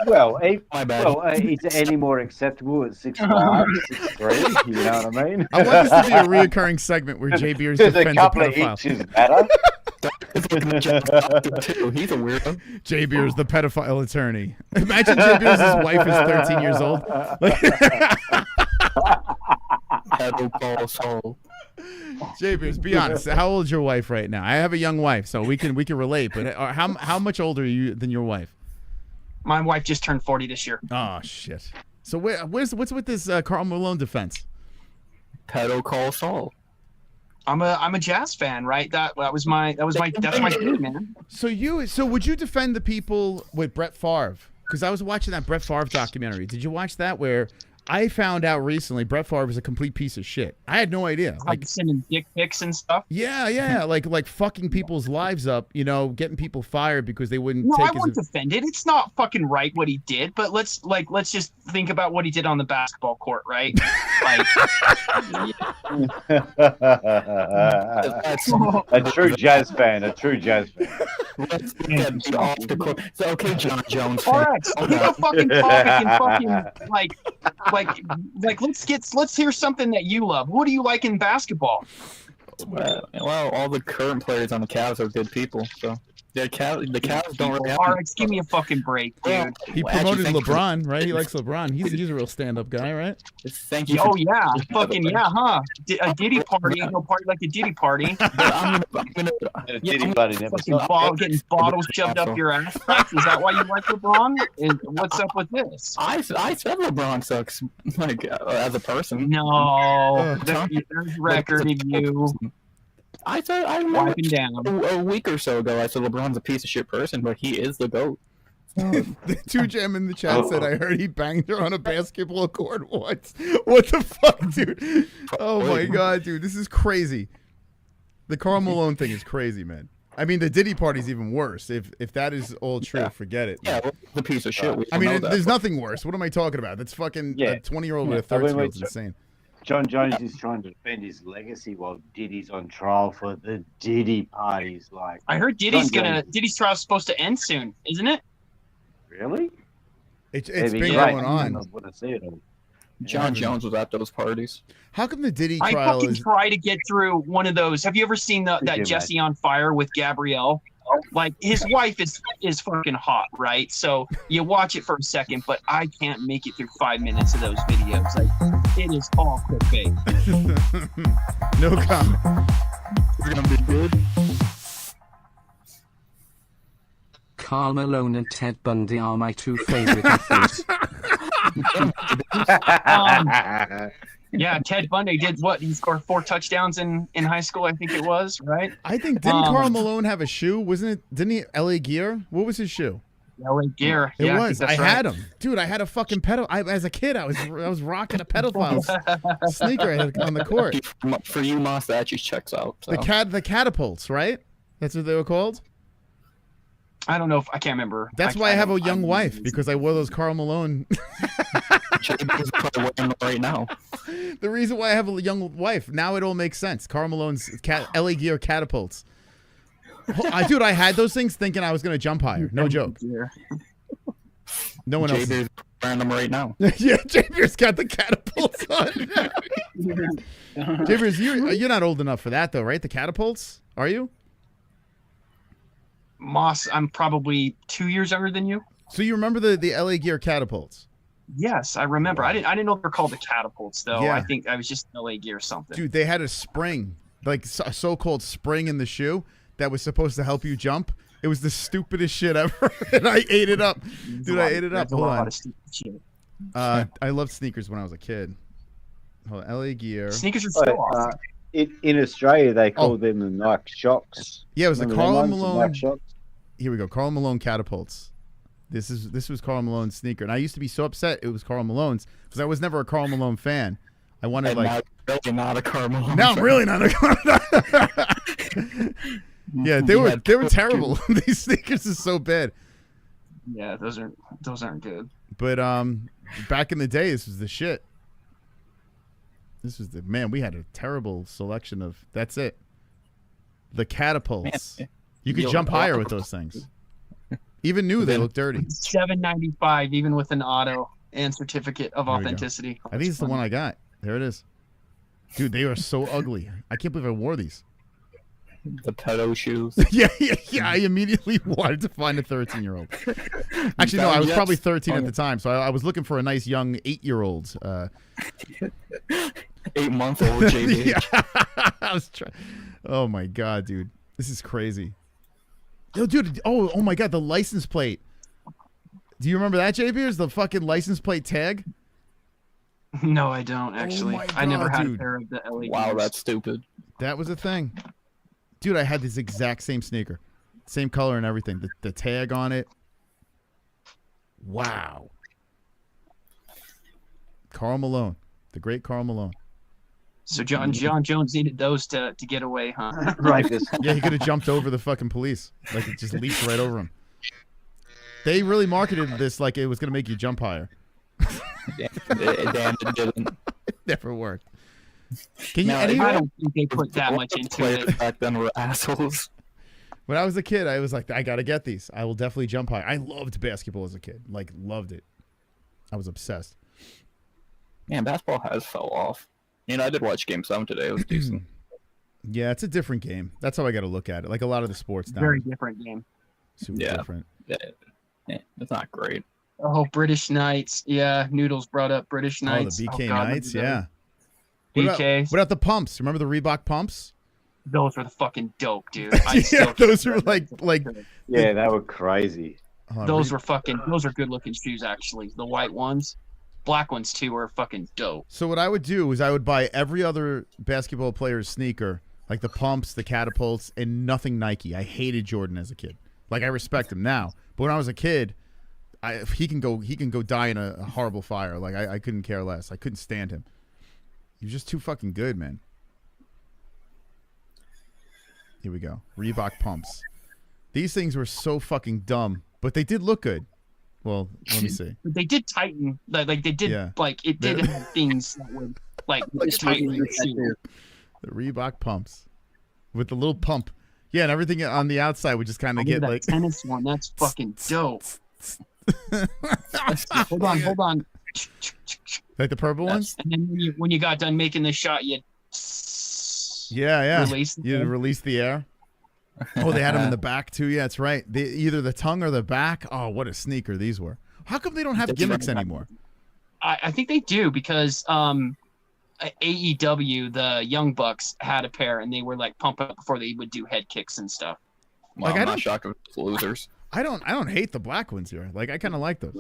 Well, my bad. Well, is it any more acceptable at 6'5", 6'3"? You know what I mean? I want this to be a reoccurring segment where J Beers defends a couple of pedophile. inches better. He's a weirdo. J Beers, the pedophile attorney. Imagine J Beers' wife is 13 years old. J Beers, be honest. How old is your wife right now? I have a young wife, so we can relate. But how much older are you than your wife? My wife just turned 40 this year. Oh shit! So what's with this Karl Malone defense? Pedo call Saul. I'm a jazz fan, right? That's my thing, man. So would you defend the people with Brett Favre? Because I was watching that Brett Favre documentary. Did you watch that? Where I found out recently Brett Favre is a complete piece of shit. I had no idea. Like sending dick pics and stuff. Yeah, like fucking people's lives up. You know, getting people fired because they wouldn't. No, take I won't defend it. It's not fucking right what he did, but let's just think about what he did on the basketball court, right? Like, a true jazz fan. A true jazz fan. Let's get off the court. So, okay, Jon Jones. All right, pick a fucking topic and fucking like let's hear something that you love. What do you like in basketball? Well, all the current players on the Cavs are good people, so the Cavs don't really have. All right, give me a fucking break, dude. He promoted LeBron, right? He likes LeBron. He's a real stand-up guy, right? Thank you. Oh yeah, fucking yeah, huh? A Diddy party, no party like a Diddy party. I'm gonna A Diddy party never stopped. Getting bottles shoved up your ass. Is that why you like LeBron? What's up with this? I said LeBron sucks, like as a person. No, there's record of you. I remember a week or so ago, I said LeBron's a piece of shit person, but he is the GOAT. The 2Jam in the chat said, I heard he banged her on a basketball court once. What the fuck, dude? Oh my god, dude, this is crazy. The Karl Malone thing is crazy, man. I mean, the Diddy party's even worse. If that is all true, forget it. Yeah, well, the piece of shit. I mean, there's nothing worse. What am I talking about? That's fucking a 20-year-old with a 13-year-old. It's insane. Jon Jones is trying to defend his legacy while Diddy's on trial for the Diddy parties. Like, I heard Diddy's trial is supposed to end soon, isn't it? Really? It's been going on. I want to see it all. Jon Jones was at those parties. How come the Diddy I trial fucking try to get through one of those. Have you ever seen that Jesse on Fire with Gabrielle? Like, his wife is fucking hot, right? So you watch it for a second, but I can't make it through 5 minutes of those videos. Like, it is all clickbait. No comment. We're gonna be good. Karl Malone and Ted Bundy are my two favorite athletes. Yeah, Ted Bundy did what? He scored 4 touchdowns in high school, I think it was, right? I think, didn't Karl Malone have a shoe? Didn't he LA Gear? What was his shoe? LA Gear. It yeah, was. I had him. Dude, I had a fucking as a kid, I was rocking a pedophile sneaker on the court. For you, Moss, that actually checks out. So. The catapults, right? That's what they were called? I don't know if I can't remember. That's why I have a young wife, because I wore those Karl Malone. Right now. The reason why I have a young wife, now it all makes sense. Karl Malone's LA Gear catapults. Dude, I had those things thinking I was going to jump higher. No joke. No one else. JB's wearing them right now. Yeah, Javier's got the catapults on. Javier, you're not old enough for that though, right? The catapults, are you? Moss, I'm probably 2 years younger than you. So you remember the LA Gear catapults? Yes, I remember. I didn't know they were called the catapults though. Yeah. I think I was just LA Gear or something. Dude, they had a spring, like a so-called spring in the shoe that was supposed to help you jump. It was the stupidest shit ever, and I ate it up. Dude, I ate it up. Hold on. I loved sneakers when I was a kid. Hold on. LA Gear. Sneakers are so awesome. In Australia, they call them the Nike Shocks. Yeah, it was the Remember Karl them ones, the Malone. Nike Shocks? Here we go. Karl Malone catapults. This was Karl Malone's sneaker, and I used to be so upset it was Karl Malone's because I was never a Karl Malone fan. I wanted And like now you're really not a Karl Malone now I'm fan. really not a Yeah, they were terrible. These sneakers are so bad. Yeah, those aren't good. But back in the day, this was the shit. This was man. We had a terrible selection of. That's it. The catapults. Man, you could jump higher with those things. Even new, they look dirty. $7.95, even with an auto and certificate of There we go. authenticity. I think it's the one I got. There it is. Dude, they are so ugly. I can't believe I wore these. The pedo shoes. yeah. I immediately wanted to find a 13-year-old. Actually, no, I was probably 13 at the time, so I was looking for a nice young 8-year-old. 8-month-old JB. Yeah, I was trying. Oh my god, dude, this is crazy. Yo, dude. Oh my god, the license plate. Do you remember that, JB? Is the fucking license plate tag? No, I don't actually. my I never God, had dude. a pair of the LA. Wow, Gears. that's stupid. That was a thing. Dude, I had this exact same sneaker. Same color and everything. The tag on it. Wow. Karl Malone. The great Karl Malone. So Jon Jones needed those to get away, huh? Right. Yeah, he could have jumped over the fucking police. Like, it just leaped right over him. They really marketed this like it was going to make you jump higher. Damn, it didn't. It never worked. Can you? No, I don't think they put that much into it. Back then were assholes. When I was a kid, I was like, I got to get these. I will definitely jump high. I loved basketball as a kid. Like, loved it. I was obsessed. Man, basketball has fell off. You know, I did watch Game 7 today. It was decent. Yeah, it's a different game. That's how I got to look at it. Like a lot of the sports now. Very different game. Super Yeah. different. Yeah, it's not great. Oh, British Knights. Yeah, Noodles brought up British Oh, Knights. the BK God, Knights, those- yeah. What BKs. about the pumps? Remember the Reebok pumps? Those were the fucking dope, dude. Yeah, those were like Yeah, they were crazy. Those were good looking shoes actually. The white ones. Black ones too were fucking dope. So what I would do is I would buy every other basketball player's sneaker, like the pumps, the catapults, and nothing Nike. I hated Jordan as a kid. Like, I respect him now, but when I was a kid, he can go die in a horrible fire. Like, I couldn't care less. I couldn't stand him. He was just too fucking good, man. Here we go. Reebok pumps. These things were so fucking dumb, but they did look good. Well, let me see. They did tighten, like they did, Yeah. like it did have things that would like tighten your shoe. The Reebok pumps with the little pump. Yeah, and everything on the outside would just kind of get that like tennis one. That's fucking dope. Hold on. like the purple ones. And then when you got done making the shot, you Yeah. Release the You air. release the air. Oh, they had them in the back too. Yeah, that's right. Either the tongue or the back. Oh, what a sneaker these were. How come they don't have gimmicks anymore? I think they do because AEW, the Young Bucks, had a pair and they were like pumping up before they would do head kicks and stuff. Well, Like, I'm not shocked if it's losers. I don't hate the black ones here. Like, I kind of like those.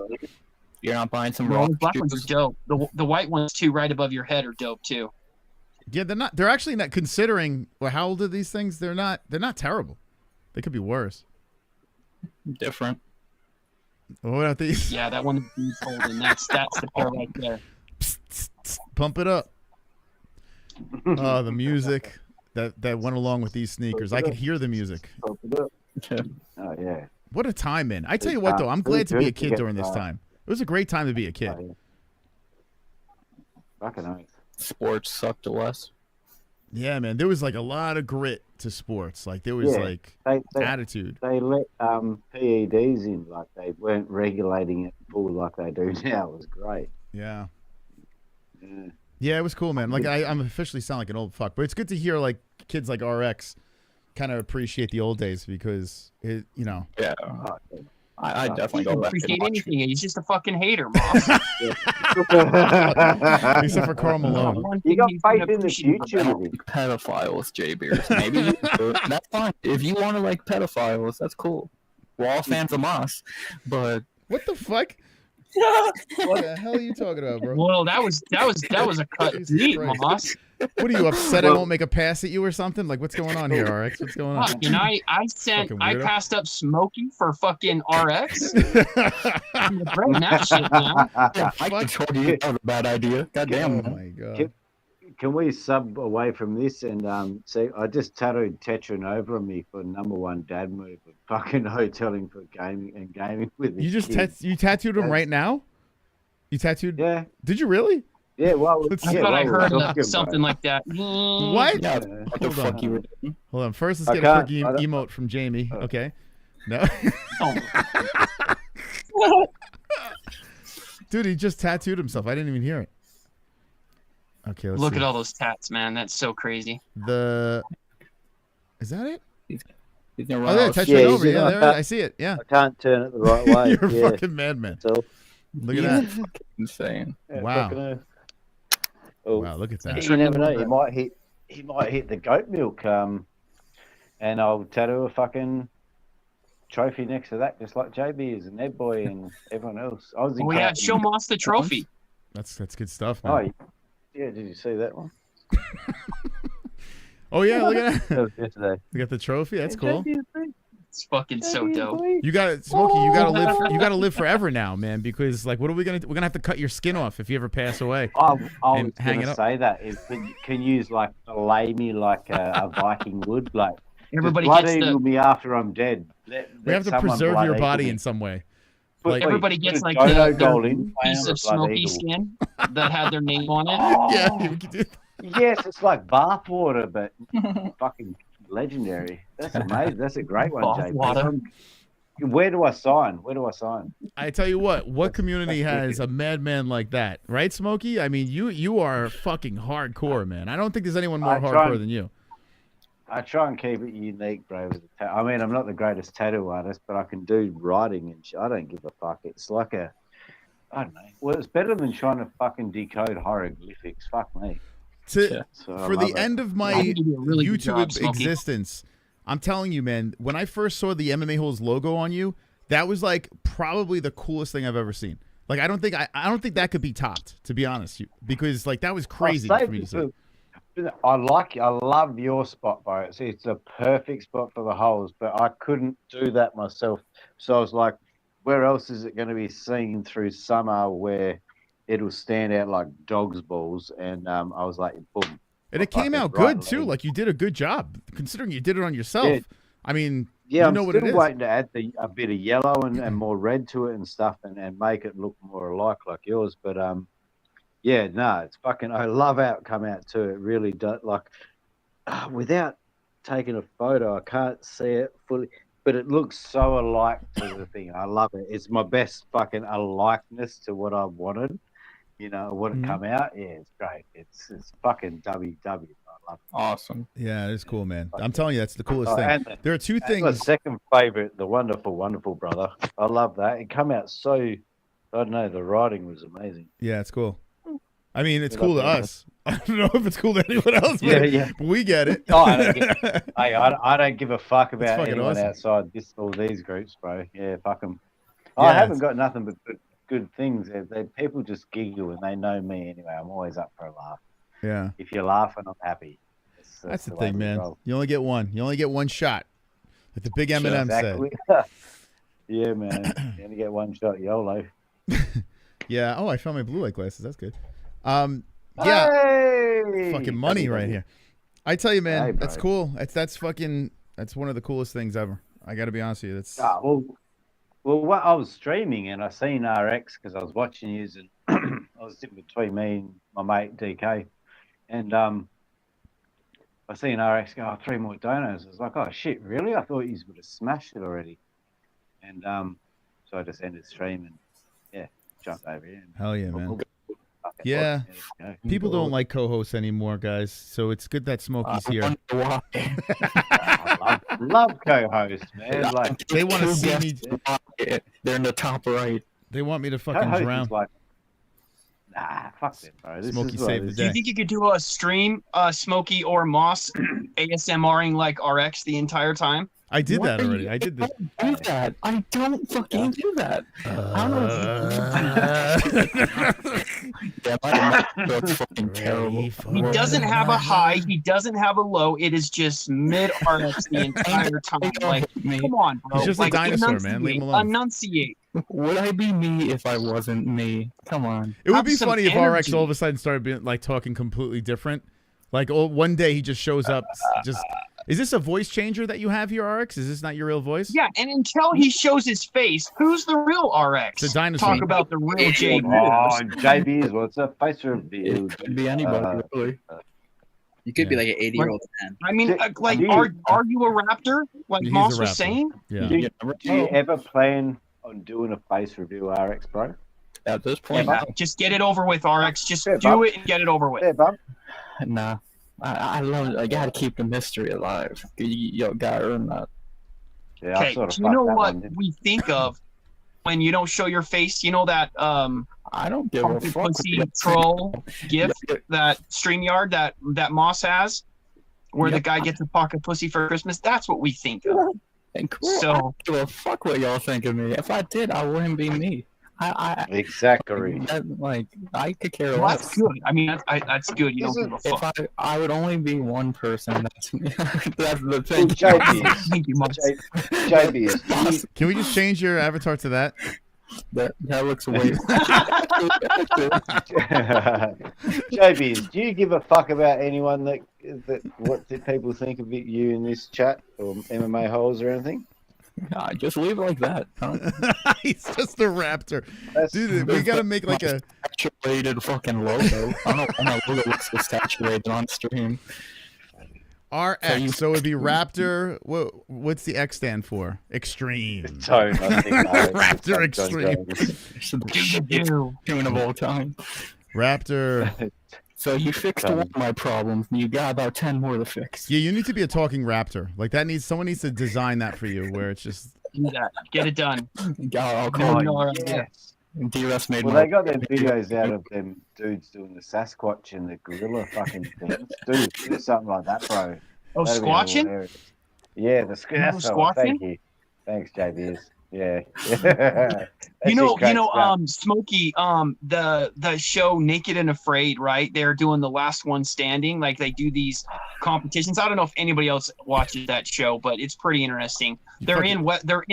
You're not buying some No, raw the black ones shoes? are dope. The white ones too, right above your head, are dope too. Yeah, they're not. They're actually not, considering. Well, how old are these things? They're not terrible. They could be worse. Different. What about these? Yeah, that one he's holding. That's the pair right there. Pump it up. Oh, the music that went along with these sneakers. I could hear the music. Oh yeah. What a time, man. I tell you what, though, I'm glad to be a kid during this time. It was a great time to be a kid. Fucking oath. Sports sucked less. Yeah, man. There was like a lot of grit to sports. Like there was like attitude. They let PEDs in, like they weren't regulating it full like they do now. It was great. Yeah. Yeah, it was cool, man. Like I'm officially sound like an old fuck, but it's good to hear like kids like RX kind of appreciate the old days because it, you know. Yeah. I definitely go back. Appreciate anything. He's just a fucking hater, Moss. Except for Karl Malone. You got faith in the future. Pedophiles, J Beers. Maybe you do. That's fine. If you want to like pedophiles, that's cool. We're all fans of Moss, but what the fuck? What the hell are you talking about, bro? Well, that was a cut deep, Moss. What are you upset? I won't make a pass at you or something? Like, what's going on here, RX? What's going on? And I passed up Smokey for fucking RX. I'm regretting that shit now. I told you that was a bad idea. Goddamn. Oh my god. Can we sub away from this and see? I just tattooed Tetran over on me for #1 dad move of fucking hoteling for gaming with. You just you tattooed him right now? You tattooed? Yeah. Did you really? Yeah. Well, I thought I heard something like that. What? Yeah, what the fuck you were doing? Hold on. First, let's get a quick emote from Jamie. Okay. No. Dude, he just tattooed himself. I didn't even hear it. Okay, let's Look see. at all those tats, man. That's so crazy. Is that it? Oh, yeah, touch right over. Yeah, there, I see it. Yeah. I can't turn it the right way. You're a fucking madman. So, look at that. Insane. Wow. Wow, look at that. You never know. He might hit the goat milk. And I'll tattoo a fucking trophy next to that, just like JB is and Ed Boy and everyone else. Show Moss the trophy. That's good stuff, man. Oh, yeah. Did you see that one? Oh yeah, look at that. That was yesterday. You got the trophy. That's cool. It's fucking so dope. You got it, Smokey. You gotta live. You gotta live forever now, man. Because like, what are we gonna do? We're gonna have to cut your skin off if you ever pass away. I was hang it gonna up. say that is can use like fillet me like a Viking would, like everybody blood gets eagle me after I'm dead. We have to preserve your body in some way. Like, everybody gets like the piece of smoky skin that had their name on it. Yeah, we could do. Yes, it's like bath water, but fucking legendary. That's amazing. That's a great one, JP. Where do I sign? I tell you what community has a madman like that, right, Smokey? I mean, you are fucking hardcore, man. I don't think there's anyone more hardcore than you. I try and keep it unique, bro. I mean, I'm not the greatest tattoo artist, but I can do writing and shit. I don't give a fuck. It's like I don't know. Well, it's better than trying to fucking decode hieroglyphics. Fuck me. For the end of my YouTube existence, I'm telling you, man, when I first saw the MMA-Holes logo on you, that was like probably the coolest thing I've ever seen. Like, I don't think that could be topped, to be honest, because like that was crazy for me to see. I love your spot, bro. It's a perfect spot for the holes, but I couldn't do that myself. So I was like, where else is it going to be seen through summer where it'll stand out like dog's balls? And I was like, boom. And it came out good too. Like you did a good job considering you did it on yourself. Yeah. I mean, yeah, you know I'm what it still is. waiting to add a bit of yellow and more red to it and stuff and make it look more alike like yours. But yeah, no, it's fucking. I love how it come out too. It really does. Like without taking a photo, I can't see it fully, but it looks so alike to the thing. I love it. It's my best fucking alikeness to what I wanted. You know what it come out. Yeah, it's great. It's fucking WW. I love it. Awesome. Yeah, it's cool, man. I'm telling you, that's the coolest thing. There are two things. My second favorite, the wonderful brother. I love that. It come out so. I don't know. The writing was amazing. Yeah, it's cool. I mean, it's cool to us. I don't know if it's cool to anyone else, but we get it. Oh, I don't give a fuck about anyone awesome. outside all these groups, bro. Yeah, fuck them. I haven't got nothing but good things. People just giggle and they know me anyway. I'm always up for a laugh. Yeah. If you're laughing, I'm happy. That's the thing, man. You only get one. You only get one shot. Like the big Eminem said. Yeah, man. You only get one shot, YOLO. Yeah. Oh, I found my blue light glasses. That's good. Hey! Fucking money right here. I tell you, man, Hey, that's cool. That's one of the coolest things ever. I got to be honest with you. That's well, I was streaming and I seen RX because I was watching you and I was sitting between me and my mate DK, and I seen RX go, oh, 3 more donos. I was like, oh shit, really? I thought you would have smashed it already. And so I just ended the stream and yeah, jumped over here. Hell yeah, man. Yeah, people don't like co-hosts anymore, guys. So it's good that Smokey's here. I love co-hosts, man. Like they want to see me. They're in the top right. They want me to fucking drown. Like, nah, fuck it, bro. This Smokey is saved the Do you day. think you could do a stream, Smokey or Moss, ASMRing like RX the entire time? I did that already. I did this. Do that. I don't fucking do that. I don't know. That's fucking terrible. He doesn't have a high. He doesn't have a low. It is just mid RX the entire time. Like, come on, bro. He's just like, a dinosaur, man. Leave him alone. Enunciate. Would I be me if I wasn't me? Come on. It would be Have some funny if energy. RX all of a sudden started being like talking completely different. Like one day he just shows up. Just is this a voice changer that you have here, RX? Is this not your real voice? Yeah, and until he shows his face, who's the real RX? The dinosaur. Talk about the real JB. Oh, JB is what's up? Face reveal. It could be anybody, really. You could be like an 80-year-old man. I mean, like, Dude. are you a raptor? Like He's Moss a was raptor. saying? Yeah. Do you ever plan on doing a face review, RX, bro? At this point, Yeah, just get it over with, RX. Just Yeah, do bub. it and get it over with. Yeah, bub. nah. I love it. I gotta keep the mystery alive. You gotta earn that. Yeah, I Okay, sort of do you know fucked that what one, didn't we think of when you don't show your face? You know that I don't give a pumpkin fuck. pussy troll gift that StreamYard that Moss has, where the guy gets a pocket pussy for Christmas? That's what we think of. And cool. So- I don't give a fuck what y'all think of me. If I did, I wouldn't be me. Exactly. I could care Well, less. that's good. I mean, that's good. You don't give a If fuck. I would only be one person. That's me. That's the thing. Thank you, Moss. JB, Can we just change your avatar to that? That looks way. JB, do you give a fuck about anyone that what did people think of you in this chat or MMA-Holes or anything? Nah, just leave it like that. Huh? He's just a raptor. Dude, we gotta make like a saturated fucking logo. I don't know why my logo looks so saturated on stream. RX. So it'd be Raptor. What's the X stand for? Extreme. Tone, I think. Raptor Extreme. Tune of all time. Raptor. So you fixed one of my problems, and you got about 10 more to fix. Yeah, you need to be a talking raptor. Like that needs someone needs to design that for you, where it's just Do that. Get it done. I'll call No, you. Yes. DRS made Well, more. they got their videos out of them dudes doing the Sasquatch and the gorilla fucking things. Dude, do something like that, bro. Oh, That'd be squatching? hilarious. Yeah, the know squatching. Thank squatching? you. Thanks, JBS. Yeah. Smokey, the show Naked and Afraid, right? They're doing the last one standing. Like they do these competitions. I don't know if anybody else watches that show, but it's pretty interesting. They're in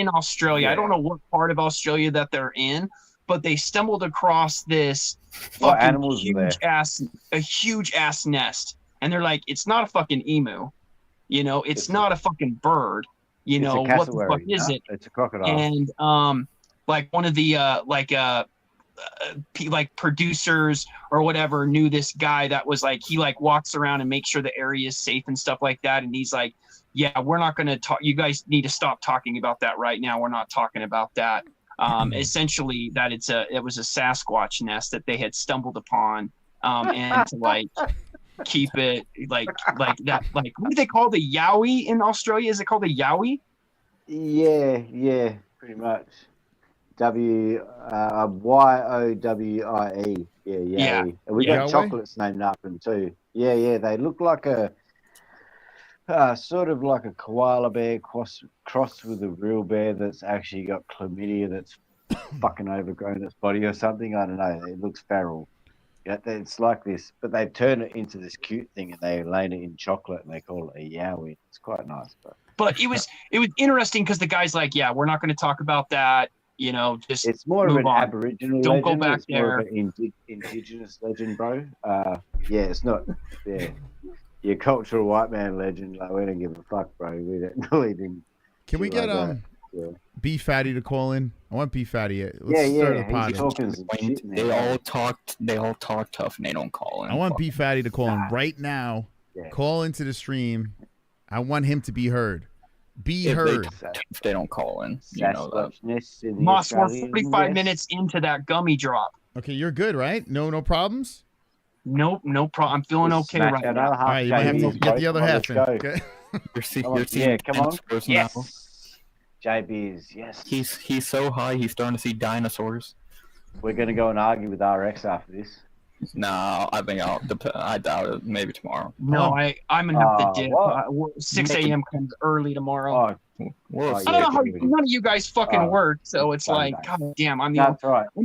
Australia. I don't know what part of Australia that they're in, but they stumbled across this What fucking animals are there? huge ass nest. And they're like, it's not a fucking emu. You know, it's not a fucking bird. You It's a know, what the cassowary, fuck is yeah. it? It's a crocodile. And like one of the like producers or whatever knew this guy that was like, he like walks around and makes sure the area is safe and stuff like that. And he's like, yeah, we're not going to talk. You guys need to stop talking about that right now. We're not talking about that. Essentially that it was a Sasquatch nest that they had stumbled upon. And to like keep it like that, like what do they call the yowie in Australia? Is it called a yowie? Yeah, pretty much. YOWIE. Yeah. And we got Yowie? chocolates named after them too. Yeah. They look like a sort of like a koala bear crossed with a real bear that's actually got chlamydia that's fucking overgrown its body or something. I don't know. It looks feral. Yeah, it's like this, but they turn it into this cute thing and they lay it in chocolate and they call it a yowie. It's quite nice, But it was interesting because the guy's like, yeah, we're not going to talk about that. You know, just it's more of move an on. Aboriginal Don't legend. go back It's more of there. an indigenous legend, bro. Yeah, it's not. Yeah, your cultural white man legend. Like we don't give a fuck, bro. We don't really didn't. Can we get Yeah. B Fatty to call in? I want B Fatty. Let's Yeah, start the he's pod. talking some shit, man. They all talk tough and they don't call in. I want B Fatty to call in right now call into the stream. I want him to be heard. Be If heard. if they don't call in, you know that. Moss, we're 45 minutes into that gummy drop. Okay, you're good, right? No problems? Nope, no problem. I'm feeling okay right now. All right, you might have to get the other half in. Okay. You're seeing come on. dinosaurs Yes. now. JB's, yes. He's so high, he's starting to see dinosaurs. We're going to go and argue with RX after this. No, I think I doubt it. Maybe tomorrow. No, I'm gonna have to dip. what? 6 a.m. comes early tomorrow. Oh, I don't know how none of you guys fucking work, so it's like, god damn. I mean,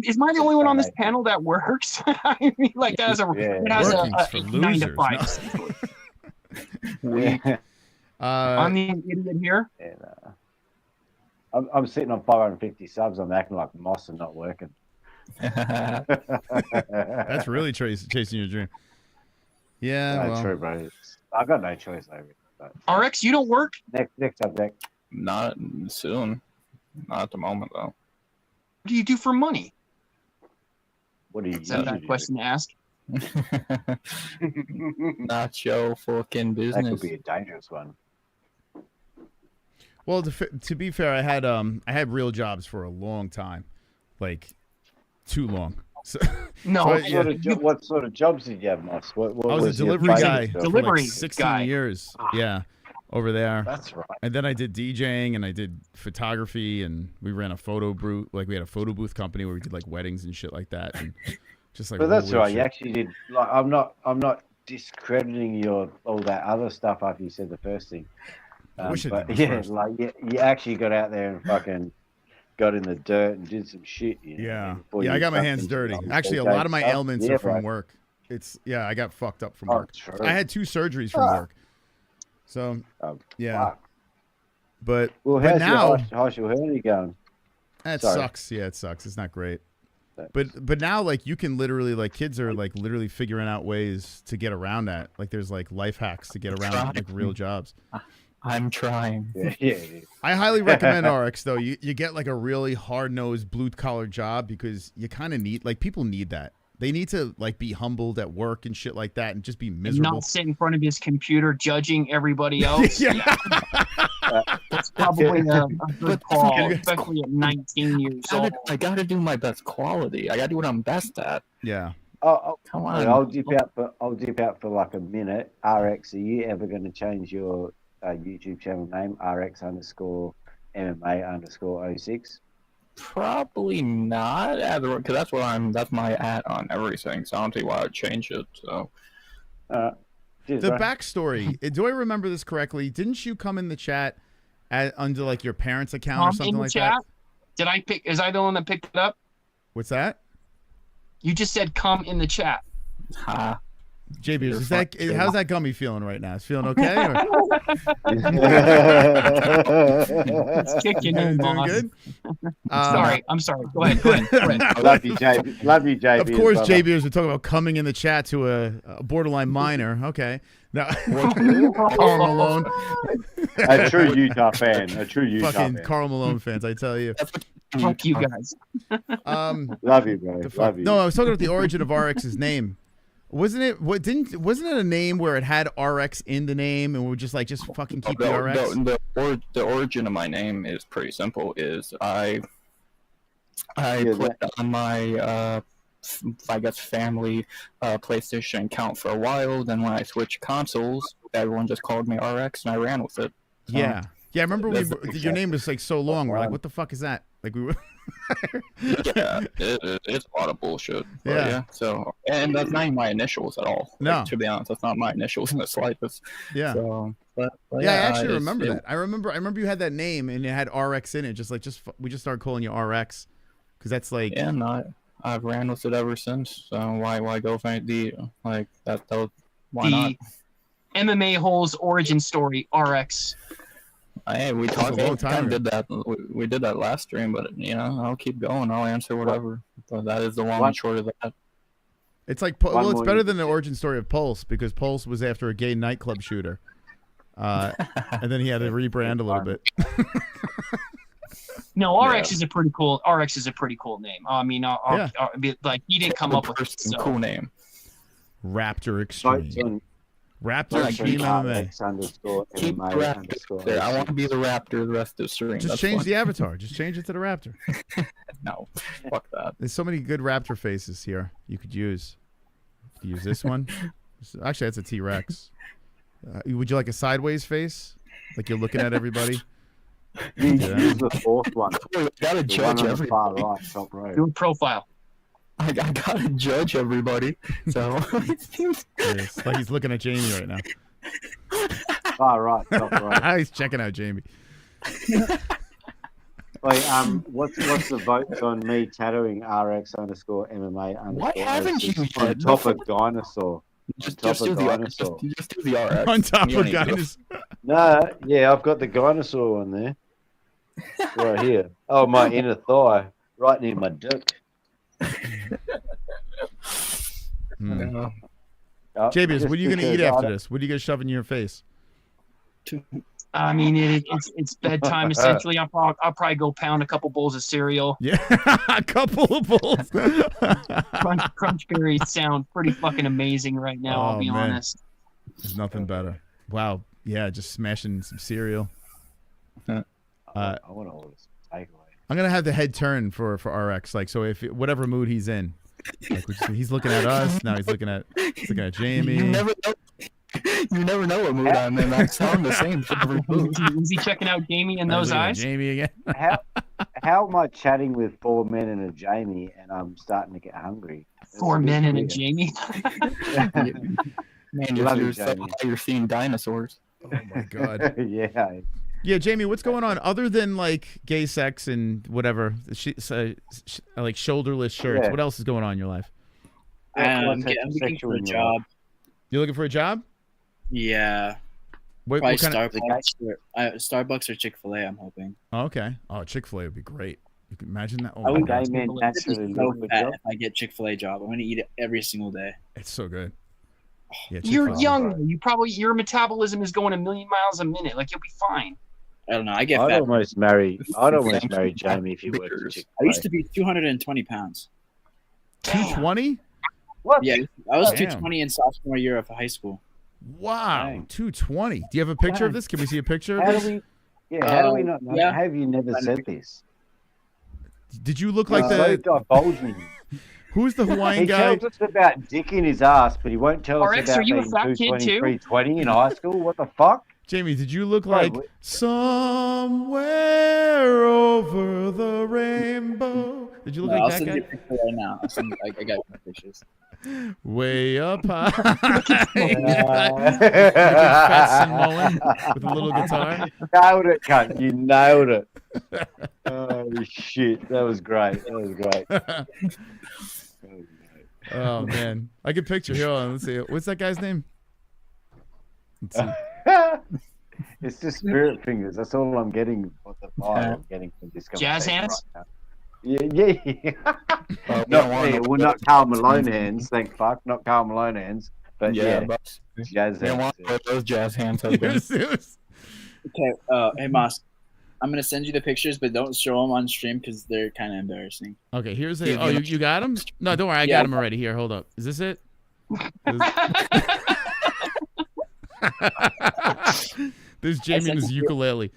is am I the only one on this panel that works? I mean, like that has a a 9 to 5. I'm the idiot here. I'm sitting on 550 subs. I'm acting like Moss and not working. That's really chasing your dream. Yeah, no, true, bro. I got no choice over it. But... RX, you don't work? Next subject. Not soon. Not at the moment, though. What do you do for money? What do you? Is that a bad question to ask? Not your fucking business. That could be a dangerous one. Well, to be fair, I had real jobs for a long time, like too long. So, no, what sort of jobs did you have, Moss? What I was a delivery guy for like 16 years. Ah. Yeah, over there. That's right. And then I did DJing and I did photography and we ran a photo booth. Like we had a photo booth company where we did like weddings and shit like that. And just like. But that's right. You actually did. Like, I'm not discrediting all that other stuff after you said the first thing. I wish but it did yeah, first. like you actually got out there and fucking got in the dirt and did some shit. You know, Yeah, I got my hands dirty. Actually, a lot of my ailments are from work. I got fucked up from work. True. I had 2 surgeries from work. So, yeah. But how's your hernia going? That sucks. Yeah, it sucks. It's not great. But now, like, you can literally, like, kids are like literally figuring out ways to get around that. Like, there's like life hacks to get around like real jobs. I'm trying. Yeah. I highly recommend RX though. You get like a really hard-nosed blue-collar job because you kind of need, like, people need that. They need to like be humbled at work and shit like that and just be miserable. And not sit in front of his computer judging everybody else. That's probably a good call, especially at 19 years old. I gotta do my best quality. I gotta do what I'm best at. Yeah. Come on. I'll dip out for like a minute. RX, are you ever going to change your YouTube channel name? RX_MMA_06? Probably not, because that's my at on everything. So I don't see why I'd change it. So. The backstory. Do I remember this correctly? Didn't you come in the chat under like your parents' account or something like that? Did I pick? Is I the one that picked it up? What's that? You just said come in the chat. Ha. JB, how's that gummy feeling right now? Is feeling okay? Or? It's kicking in, doing boss. good? I'm sorry. Go ahead. I love you, JB. Love you, JB. Of course, JB, as we're talking about coming in the chat to a borderline minor. Okay. Now, Karl Malone. A true Utah fan. Fucking Karl Malone fans, I tell you. Fuck you guys. Love you, bro. Love you. No, I was talking about the origin of RX's name. Wasn't it a name where it had RX in the name and we're just fucking keep the RX? The origin of my name is pretty simple. Is I played on my I guess family PlayStation account for a while. Then when I switched consoles, everyone just called me RX and I ran with it. So, yeah, I remember your name was like so long. We're like, what the fuck is that? Like we were. Yeah, it's a lot of bullshit. But yeah. So, and that's not even my initials at all. No, like, to be honest, that's not my initials in the slightest. Yeah. So, but yeah, I actually remember that. I remember you had that name and it had RX in it. We just started calling you RX because that's like. Yeah, no, I've ran with it ever since. So why go find why not? MMA-Holes origin story, RX. Hey, we talked. Did that. We did that last stream, but I'll keep going. I'll answer whatever. But that is the long and short of that. It's like it's better than the origin story of Pulse because Pulse was after a gay nightclub shooter, and then he had to rebrand a little bit. No, RX is a pretty cool. RX is a pretty cool name. I mean, like he didn't come up with a cool name. Raptor Extreme. Raptor Team MMA. Keep the Raptor there. I want to be the Raptor the rest of the stream. Just change the avatar. Just change it to the Raptor. No, fuck that. There's so many good Raptor faces here you could use. Use this one. Actually, that's a T-Rex. Would you like a sideways face? Like you're looking at everybody? Use the fourth one. Gotta judge everybody. Far right, top right. Do a profile. I gotta judge everybody. So it's like he's looking at Jamie right now. Far right, top right. He's checking out Jamie. Wait, what's the votes on me tattooing RX_MMA_? Why haven't you on top of dinosaur? Just do the RX. On top of dinosaur. No, yeah, I've got the dinosaur on there. Right here. Oh, my inner thigh, right near my dick. Jabius, what are you gonna eat after this? What are you gonna shove in your face? I mean, it's bedtime essentially. I'll probably go pound a couple bowls of cereal. Yeah, a couple of bowls. Crunch berries sound pretty fucking amazing right now. I'll be honest. There's nothing better. Wow. Yeah, just smashing some cereal. I want to order some takeaway. I'm gonna have the head turn for RX. Like, so if whatever mood he's in, like he's looking at us now, he's looking at Jamie. You never know what mood I'm in. I sound the same for every mood. Is he checking out Jamie in those eyes? Jamie again. How am I chatting with 4 men and a Jamie, and I'm starting to get hungry? 4 men and a Jamie. Man, you're seeing dinosaurs. Oh my god. Yeah. Yeah, Jamie, what's going on other than like gay sex and whatever, like shoulderless shirts? Yeah. What else is going on in your life? I'm looking for a job. You're looking for a job? Yeah. What Probably kind of Starbucks or Chick-fil-A, I'm hoping. Oh, okay. Oh, Chick-fil-A would be great. You can imagine that. Oh, I my would God. This is so fat if I get Chick-fil-A job. I'm going to eat it every single day. It's so good. Yeah, You're Chick-fil-A. young. Your metabolism is going 1,000,000 miles a minute. Like, you'll be fine. I don't know. I get I'd fat. almost marry Jamie if you worked at Chick-fil-A. I used to be 220 pounds. 220? What? Yeah, I was Damn. 220 in sophomore year of high school. Wow, Dang. 220. Do you have a picture of this? Can we see a picture How of do this? how do we not know? Yeah. How have you never said this? Did you look like So the? divulging. Who's the Hawaiian He guy? tells us about dick in his ass, but he won't tell us RX, about are you a being fat kid 220, too? 320 in high school. What the fuck? Jamie, did you look Bro, like somewhere over the rainbow? Did you look I'll like send you a that picture right now. I got my pictures. guy? Way up high. Fat Samoan with a little guitar. Nailed it, cunt. You nailed it. Holy shit. That was great. That was great. Oh man, I can picture. Here, hold on, let's see. What's that guy's name? Let's see. It's just spirit fingers. That's all I'm getting. What the vibe I'm getting from this Jazz conversation hands? right now. Well, not Carl Malone hands. Thank fuck. Not Carl Malone hands. But yeah, but jazz we don't hands. want those jazz hands. husband. Okay, hey Moss, I'm gonna send you the pictures, but don't show them on stream because they're kind of embarrassing. Okay, here's a. Oh, you got him? No, don't worry. I got him already. Here, hold up. Is this it? There's Jamie and his ukulele.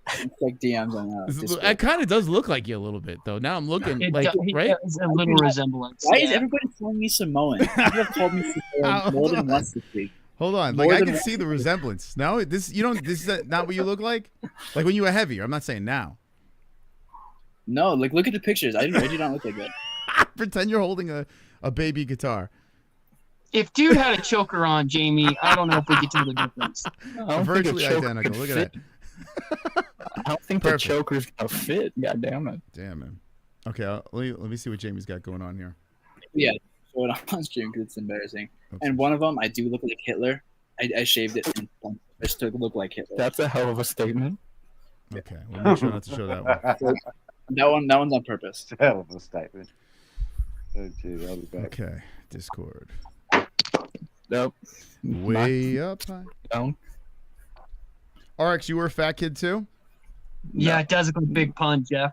Check DMs on that. It kind of does look like you a little bit, though. Now I'm looking It like, does- right? It's a little resemblance. Why is yeah. everybody calling me Samoan? People have called me Samoan more than once this week. Hold on, More like I than can once. see the resemblance. No, this you don't. This is not what you look like. Like when you were heavier. I'm not saying now. No, like look at the pictures. I do not look like that. Pretend you're holding a baby guitar. If dude had a choker on, Jamie, I don't know if we could tell the difference. Virtually identical. Look at that. I don't think the choker's gonna fit. God damn it. Damn it. Okay, let me see what Jamie's got going on here. Yeah, show it on stream because it's embarrassing. And one of them, I do look like Hitler. I shaved it and just to look like Hitler. That's a hell of a statement. Okay, we'll make sure not to show that one. That one's on purpose. Hell of a statement. Oh, gee, that'll be bad. Okay, Discord. Nope. Way up high. Down. RX, you were a fat kid too? Yeah, it does look like a big pun, Jeff.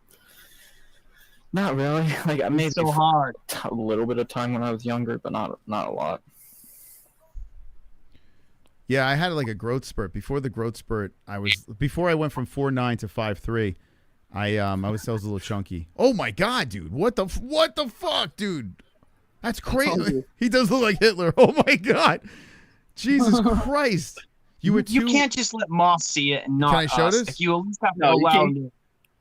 Not really. Like I made so hard. A little bit of time when I was younger, but not a lot. Yeah, I had like a growth spurt. Before the growth spurt, before I went from 4'9" to 5'3", I was a little chunky. Oh my god, dude! What the fuck, dude? That's crazy. He does look like Hitler. Oh my god, Jesus Christ! You can't just let Moss see it and not Can I show us. this? Like, you at least have to No, you allow. can't.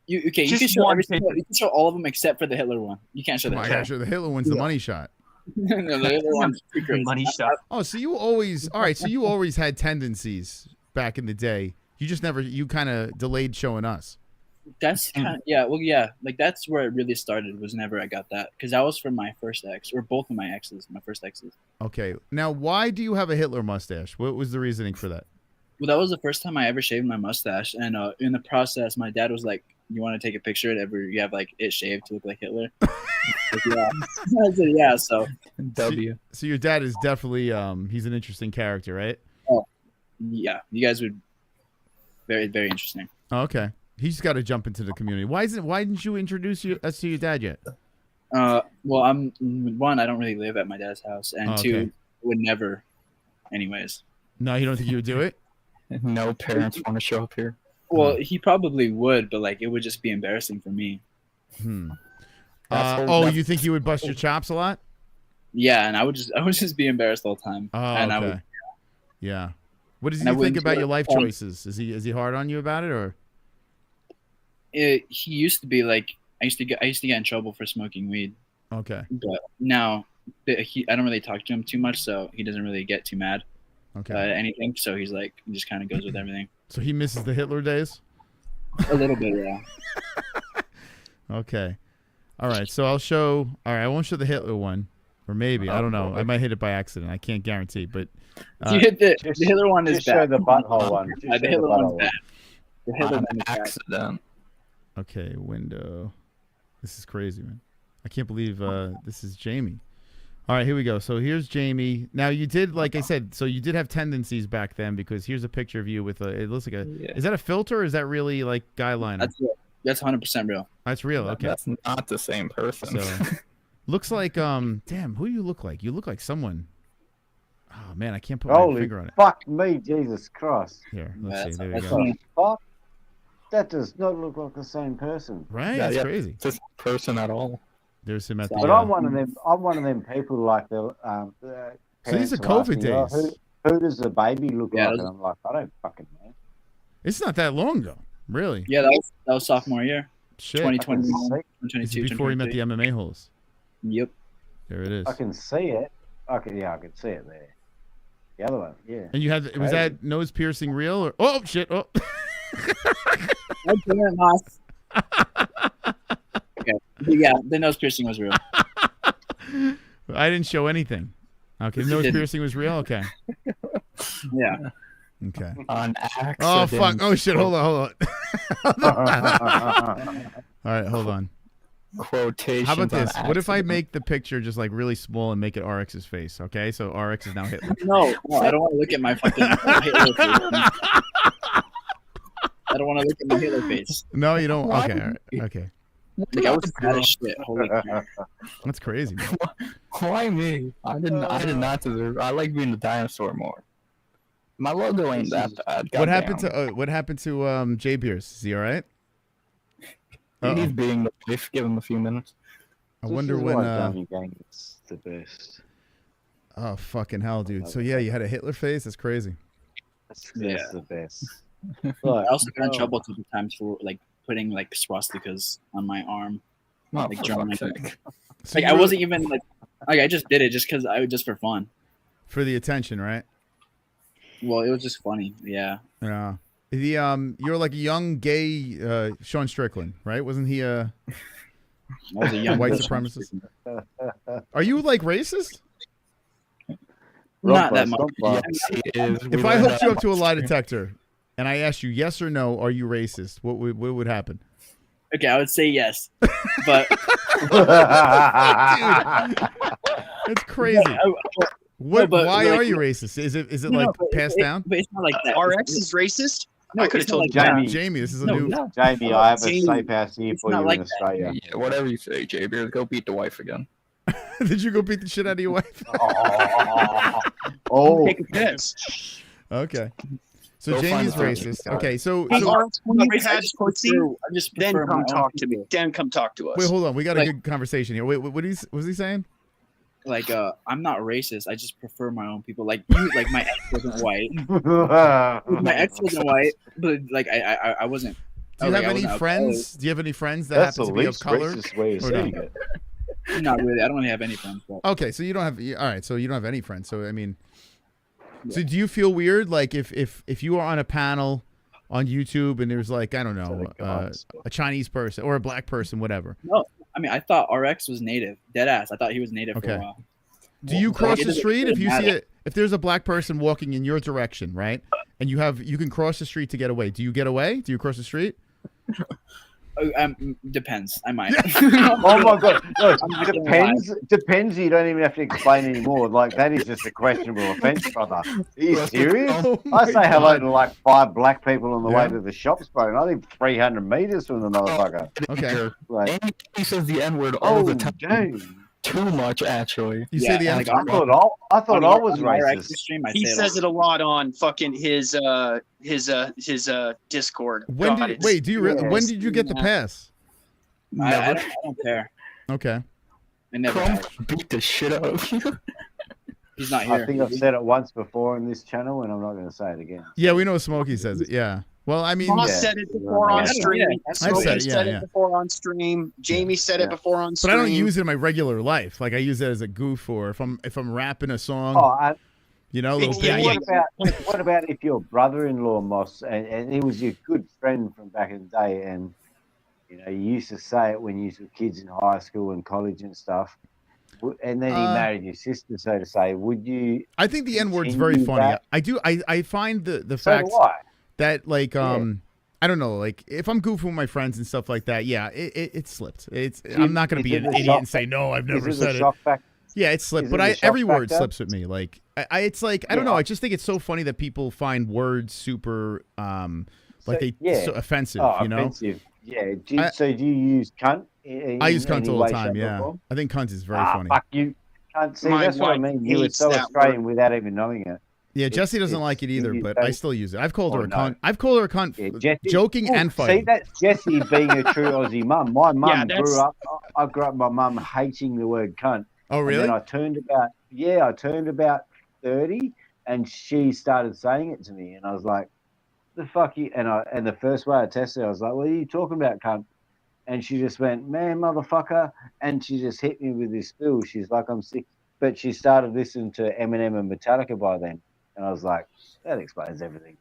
You can Just show one you can show all of them except for the Hitler one. You can't show Oh that. my gosh, the Hitler one's the money shot. No, the Hitler one's too crazy. Money shot. Oh, so you always So you always had tendencies back in the day. You just never. You kind of delayed showing us. That's kind of, yeah. Well, yeah. Like that's where it really started. Was whenever I got that because that was from my first ex or both of my exes. My first exes. Okay. Now, why do you have a Hitler mustache? What was the reasoning for that? Well, that was the first time I ever shaved my mustache, and in the process, my dad was like, "You want to take a picture whenever you have like it shaved to look like Hitler?" Like, yeah. I said, yeah. So W. So your dad is definitely he's an interesting character, right? Oh, yeah. You guys would very, very interesting. Oh, okay. He's got to jump into the community. Why didn't you introduce us to your dad yet? Well, one, I don't really live at my dad's house, and two, would never, anyways. No, you don't think you would do it? No parents want to show up here. Well, he probably would, but like it would just be embarrassing for me. You think you would bust your chops a lot? Yeah, and I would just be embarrassed all the time. Oh, and okay. I would, yeah. What does And I he think wouldn't about do your it. life choices? Is he hard on you about it, or? he used to be like I used to get in trouble for smoking weed. Okay. But now I don't really talk to him too much, so he doesn't really get too mad Okay. at anything. So he's like, he just kind of goes with everything. So he misses the Hitler days? A little bit, yeah. Okay. All right. So I'll show. All right. I won't show the Hitler one, or maybe I don't know. I might hit it by accident. I can't guarantee. But You hit the Hitler one is Just show bad. the butthole one. Just The show Hitler the one's butthole bad. The Hitler On one is bad. accident. okay, window. This is crazy, man. I can't believe this is Jamie. All right, here we go. So here's Jamie. Now you did, like I said, so you did have tendencies back then because here's a picture of you with a. It looks like a. Yeah. Is that a filter or is that really like guy liner? That's 100% real. That's real. Okay. That's not the same person. So looks like damn, who do you look like? You look like someone. Oh man, I can't put my Holy finger on it. fuck me, Jesus Christ. Here, let's see. There we that's go. funny. Fuck. That does not look like the same person. Right? Yeah, That's yeah. crazy. It's this person at all. There's him at the. But I'm one of them. I'm one of them people like the. So these are parents will ask COVID me, "Oh, days. who does the baby look Yeah, like? those- And I'm like, I don't fucking know. It's not that long ago, really. Yeah, that was sophomore year. Shit. 2021, I can 2022. This is before he met the MMA holes. Yep. There it is. I can see it. I can see it there. The other one, yeah. And you had was Crazy. that nose piercing real or oh shit oh. I didn't ask. Okay. But yeah, the nose piercing was real. I didn't show anything. Okay, nose didn't. piercing was real. Okay. Yeah. Okay. On accident. Oh fuck! Oh shit! Hold on. All right, hold on. Quotations. How about this? On What if I accident. make the picture just like really small and make it RX's face? Okay, so RX is now Hitler. No, I don't want to look at my fucking Hitler face. I don't want to look at my Hitler face. No, you don't. Okay, all right. Okay, Like I was mad as shit. Holy crap. that's crazy. Man. Why me? I did not deserve. I like being the dinosaur more. My logo ain't that bad. What happened to Jay Pierce? Is he all right? He's being the wife. Give him a few minutes. I wonder when. Dummy Gang is the best. Oh fucking hell, dude! So yeah, you had a Hitler face. That's crazy. That's Yeah. the best. I also got in trouble a couple times for like putting like swastikas on my arm. Oh, Like for drawing fuck's like, sake. So like you I were- wasn't even like I just did it just because just for fun. for the attention, right? Well, it was just funny. Yeah. Yeah. You're like a young gay Sean Strickland, right? Wasn't he a I was a young white bitch. supremacist? Are you like racist? Not that much. Yes, he is. If I hooked you up to a lie detector and I asked you yes or no, are you racist? What would happen? Okay, I would say yes, but It's crazy. No, but, why like, are you racist? Is it no, like but passed down? But it's not like that. RX is racist? No, I could have it's not told like you. that. Jamie, Jamie, this is a No, new. no. Jamie, I have a Jamie, safe house here it's for not you like in that. Australia. Yeah, whatever you say, J Beard. Go beat the wife again. Did you go beat the shit out of your wife? Oh, Take a piss. Okay. So Go Jamie's find the racist. guy. Okay, so Hey, so Art, when you had I pussy, just then prefer come my own talk to me. people. Then come talk to us. wait, hold on. We got a Like- good conversation here. Wait, what was he saying? Like, I'm not racist. I just prefer my own people. Like you, like my ex wasn't white. My ex wasn't white, but like I wasn't. Do you like, have I any wasn't friends? Do you have any friends that That's happen the to be of least color? racist way of Or no? saying it. Not really. I don't really have any friends. But Okay, so you don't have. All right, so you don't have any friends. So I mean, so do you feel weird, like if you are on a panel on YouTube and there's like, I don't know, a Chinese person or a black person, whatever? no, I mean I thought RX was native. Dead ass. I thought he was native for Okay. a while. Do you Like, cross it the doesn't street if really you see matter. it? If there's a black person walking in your direction, right, and you can cross the street to get away. Do you get away? Do you cross the street? Depends. I might. Oh my god! Look, depends. You don't even have to explain anymore. Like that is just a questionable offence, brother. Are you serious? Oh I my say hello God. to like 5 black people on the way Yeah. to the shops, bro. And I live 300 meters from the motherfucker. Okay. Like, And he says the N word all the time. dude. Too much, actually. You say the and, N- like, I thought I was on my racist. Stream, I He say says it a lot on fucking his Discord. When God, did it's- wait? Do you when did you get the Yeah. pass? I don't care. Okay. I never. Chrome have. beat the shit out of you. He's not here. I think I've said it once before on this channel, and I'm not going to say it again. Yeah, we know Smokey says it. Yeah. Well, I mean, Moss Yeah. said it before on Yeah. stream. I've Smokey said it, said yeah. it before on stream. Jamie said it before on but stream. I don't use it in my regular life. Like I use it as a goof, or if I'm rapping a song, Oh, you know, little Yeah, things. what about if your brother-in-law, Moss, and he was your good friend from back in the day, and you know you used to say it when you were kids in high school and college and stuff, and then he married your sister, so to say, would you? I think the N word's very continue funny. that? I do. I find the So fact do I. that like I don't know, like if I'm goofing with my friends and stuff like that, yeah, it slipped. I'm not gonna Is be it an the idiot shock- and say no, I've never is it the said it. shock factor? Yeah, it slipped, Is but it the shock every word factor? slips with me. Like it's like I don't know. I just think it's so funny that people find words super so offensive. Oh, you know? offensive. Yeah. So do you use cunt? I use cunt any all way, the time. shape, or Yeah, form? I think cunt is very funny. Fuck you. Cunt. See, My that's what I wife mean. You were hates so that Australian without even knowing it. Yeah, Jessie doesn't it's- like it either, you but don't- I still use it. I've called her Oh, a no. cunt. I've called her a cunt, Yeah, Jessie, joking Well, and fighting. See, that's Jessie being a true Aussie mum. My mum Yeah, that's- grew up. I grew up. My mum hating the word cunt. Oh, And really? then I turned about 30, and she started saying it to me, and I was like, "The fuck you!" And the first way I tested, I was like, "What are you talking about, cunt?" And she just went, "Man, motherfucker," and she just hit me with this spill. She's like, "I'm sick," but she started listening to Eminem and Metallica by then, and I was like, "That explains everything."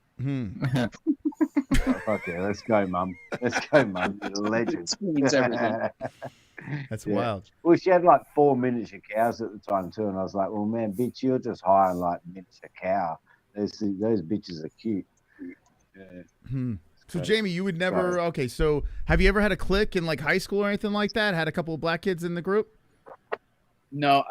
Oh, fuck yeah, let's go, mum. Let's go, mum. You're a legend. Explains everything. That's Yeah. wild. Well, she had like 4 miniature cows at the time too, and I was like, "Well, man, bitch, you're just high on like miniature cow. Those bitches are cute." Yeah. So Jamie, you would never. Okay, so have you ever had a clique in like high school or anything like that? Had a couple of black kids in the group? No,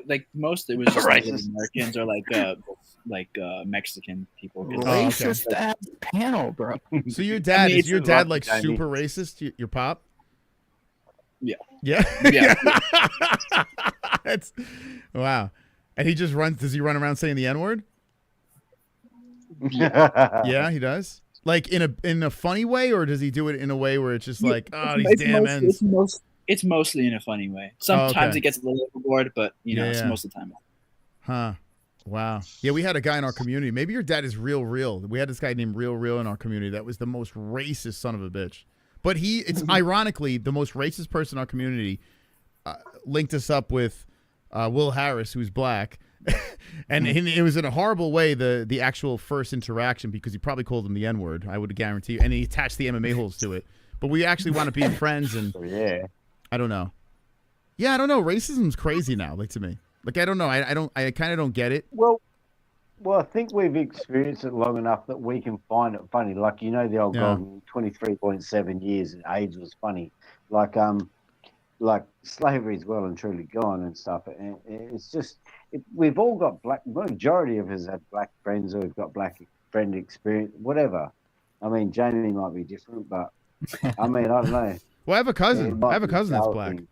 like most it was just like Racist. Americans or like Mexican people. 'cause- Oh, okay. Racist ass panel, bro. So your dad mean, is your it's dad a- like Jamie. super racist? Your pop? Yeah. Yeah. Yeah. That's wow. And he just runs. Does he run around saying the N word? Yeah, he does. Like in a funny way, or does he do it in a way where it's just like, oh, these damn ends? It's mostly in a funny way. Sometimes okay. it gets a little overboard, but you know, it's Yeah. most of the time. Huh. Wow. Yeah, we had a guy in our community. Maybe your dad is real. We had this guy named Real in our community that was the most racist son of a bitch. But it's ironically the most racist person in our community linked us up with Will Harris, who's black. And it was in a horrible way, the actual first interaction, because he probably called him the N-word, I would guarantee you. And he attached the MMA-Holes to it. But we actually want to be friends, and Yeah. I don't know. Yeah, I don't know. Racism's crazy now, like to me. Like I don't know. I kind of don't get it. Well, I think we've experienced it long enough that we can find it funny. Like, you know, the old Yeah. Golden 23.7 years and age was funny. Like slavery's well and truly gone and stuff. And it's just, we've all got majority of us have black friends, or we've got black friend experience, whatever. I mean, Jamie might be different, but I mean, I don't know. Well, I have a cousin. It might I have a be cousin that's our black. thing.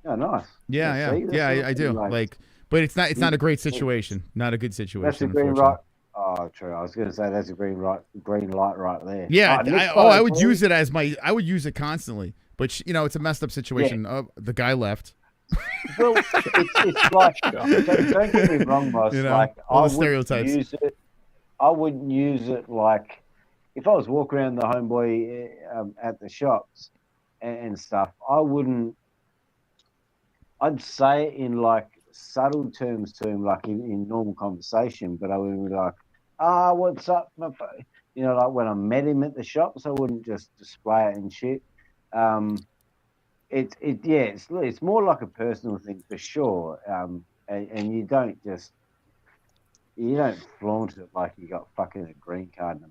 Oh, nice. Yeah, see, yeah, that's what I do. like. But it's not a great situation. Not a good situation. That's a green unfortunately. light. Oh, true. I was going to say that's a green light right there. Yeah. Next I photo, would please. use it as my. I would use it constantly. But you know, it's a messed up situation. Oh, the guy left. Well, it's like don't get me wrong, Ross. You know, like all I the wouldn't stereotypes. use it. I wouldn't use it like if I was walking around the homeboy at the shops and stuff. I wouldn't. I'd say it in like subtle terms to him, like in normal conversation, but I wouldn't be like, what's up, my you know, like when I met him at the shops, I wouldn't just display it and shit. It's more like a personal thing for sure. And you don't flaunt it like you got fucking a green card in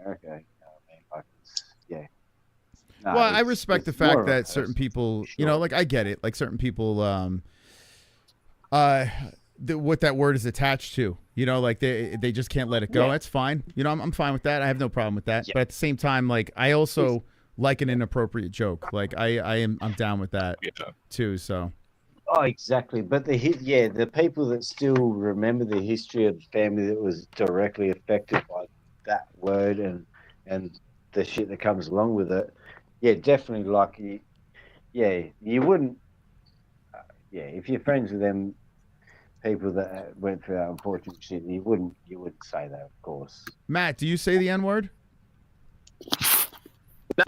America. You know what I mean? Like yeah. No, Well, I respect the fact more that certain people, you know, like I get it. Like certain people, what that word is attached to, you know, like they just can't let it go. Yeah. That's fine. You know, I'm fine with that. I have no problem with that. But at the same time, like I also like an inappropriate joke. Like I'm down with that too. So. Oh, exactly. But the people that still remember the history of the family that was directly affected by that word and the shit that comes along with it. Yeah, definitely. Like, you wouldn't. If you're friends with them people that went through that unfortunate shit, you wouldn't say that, of course. Matt, do you say the N-word?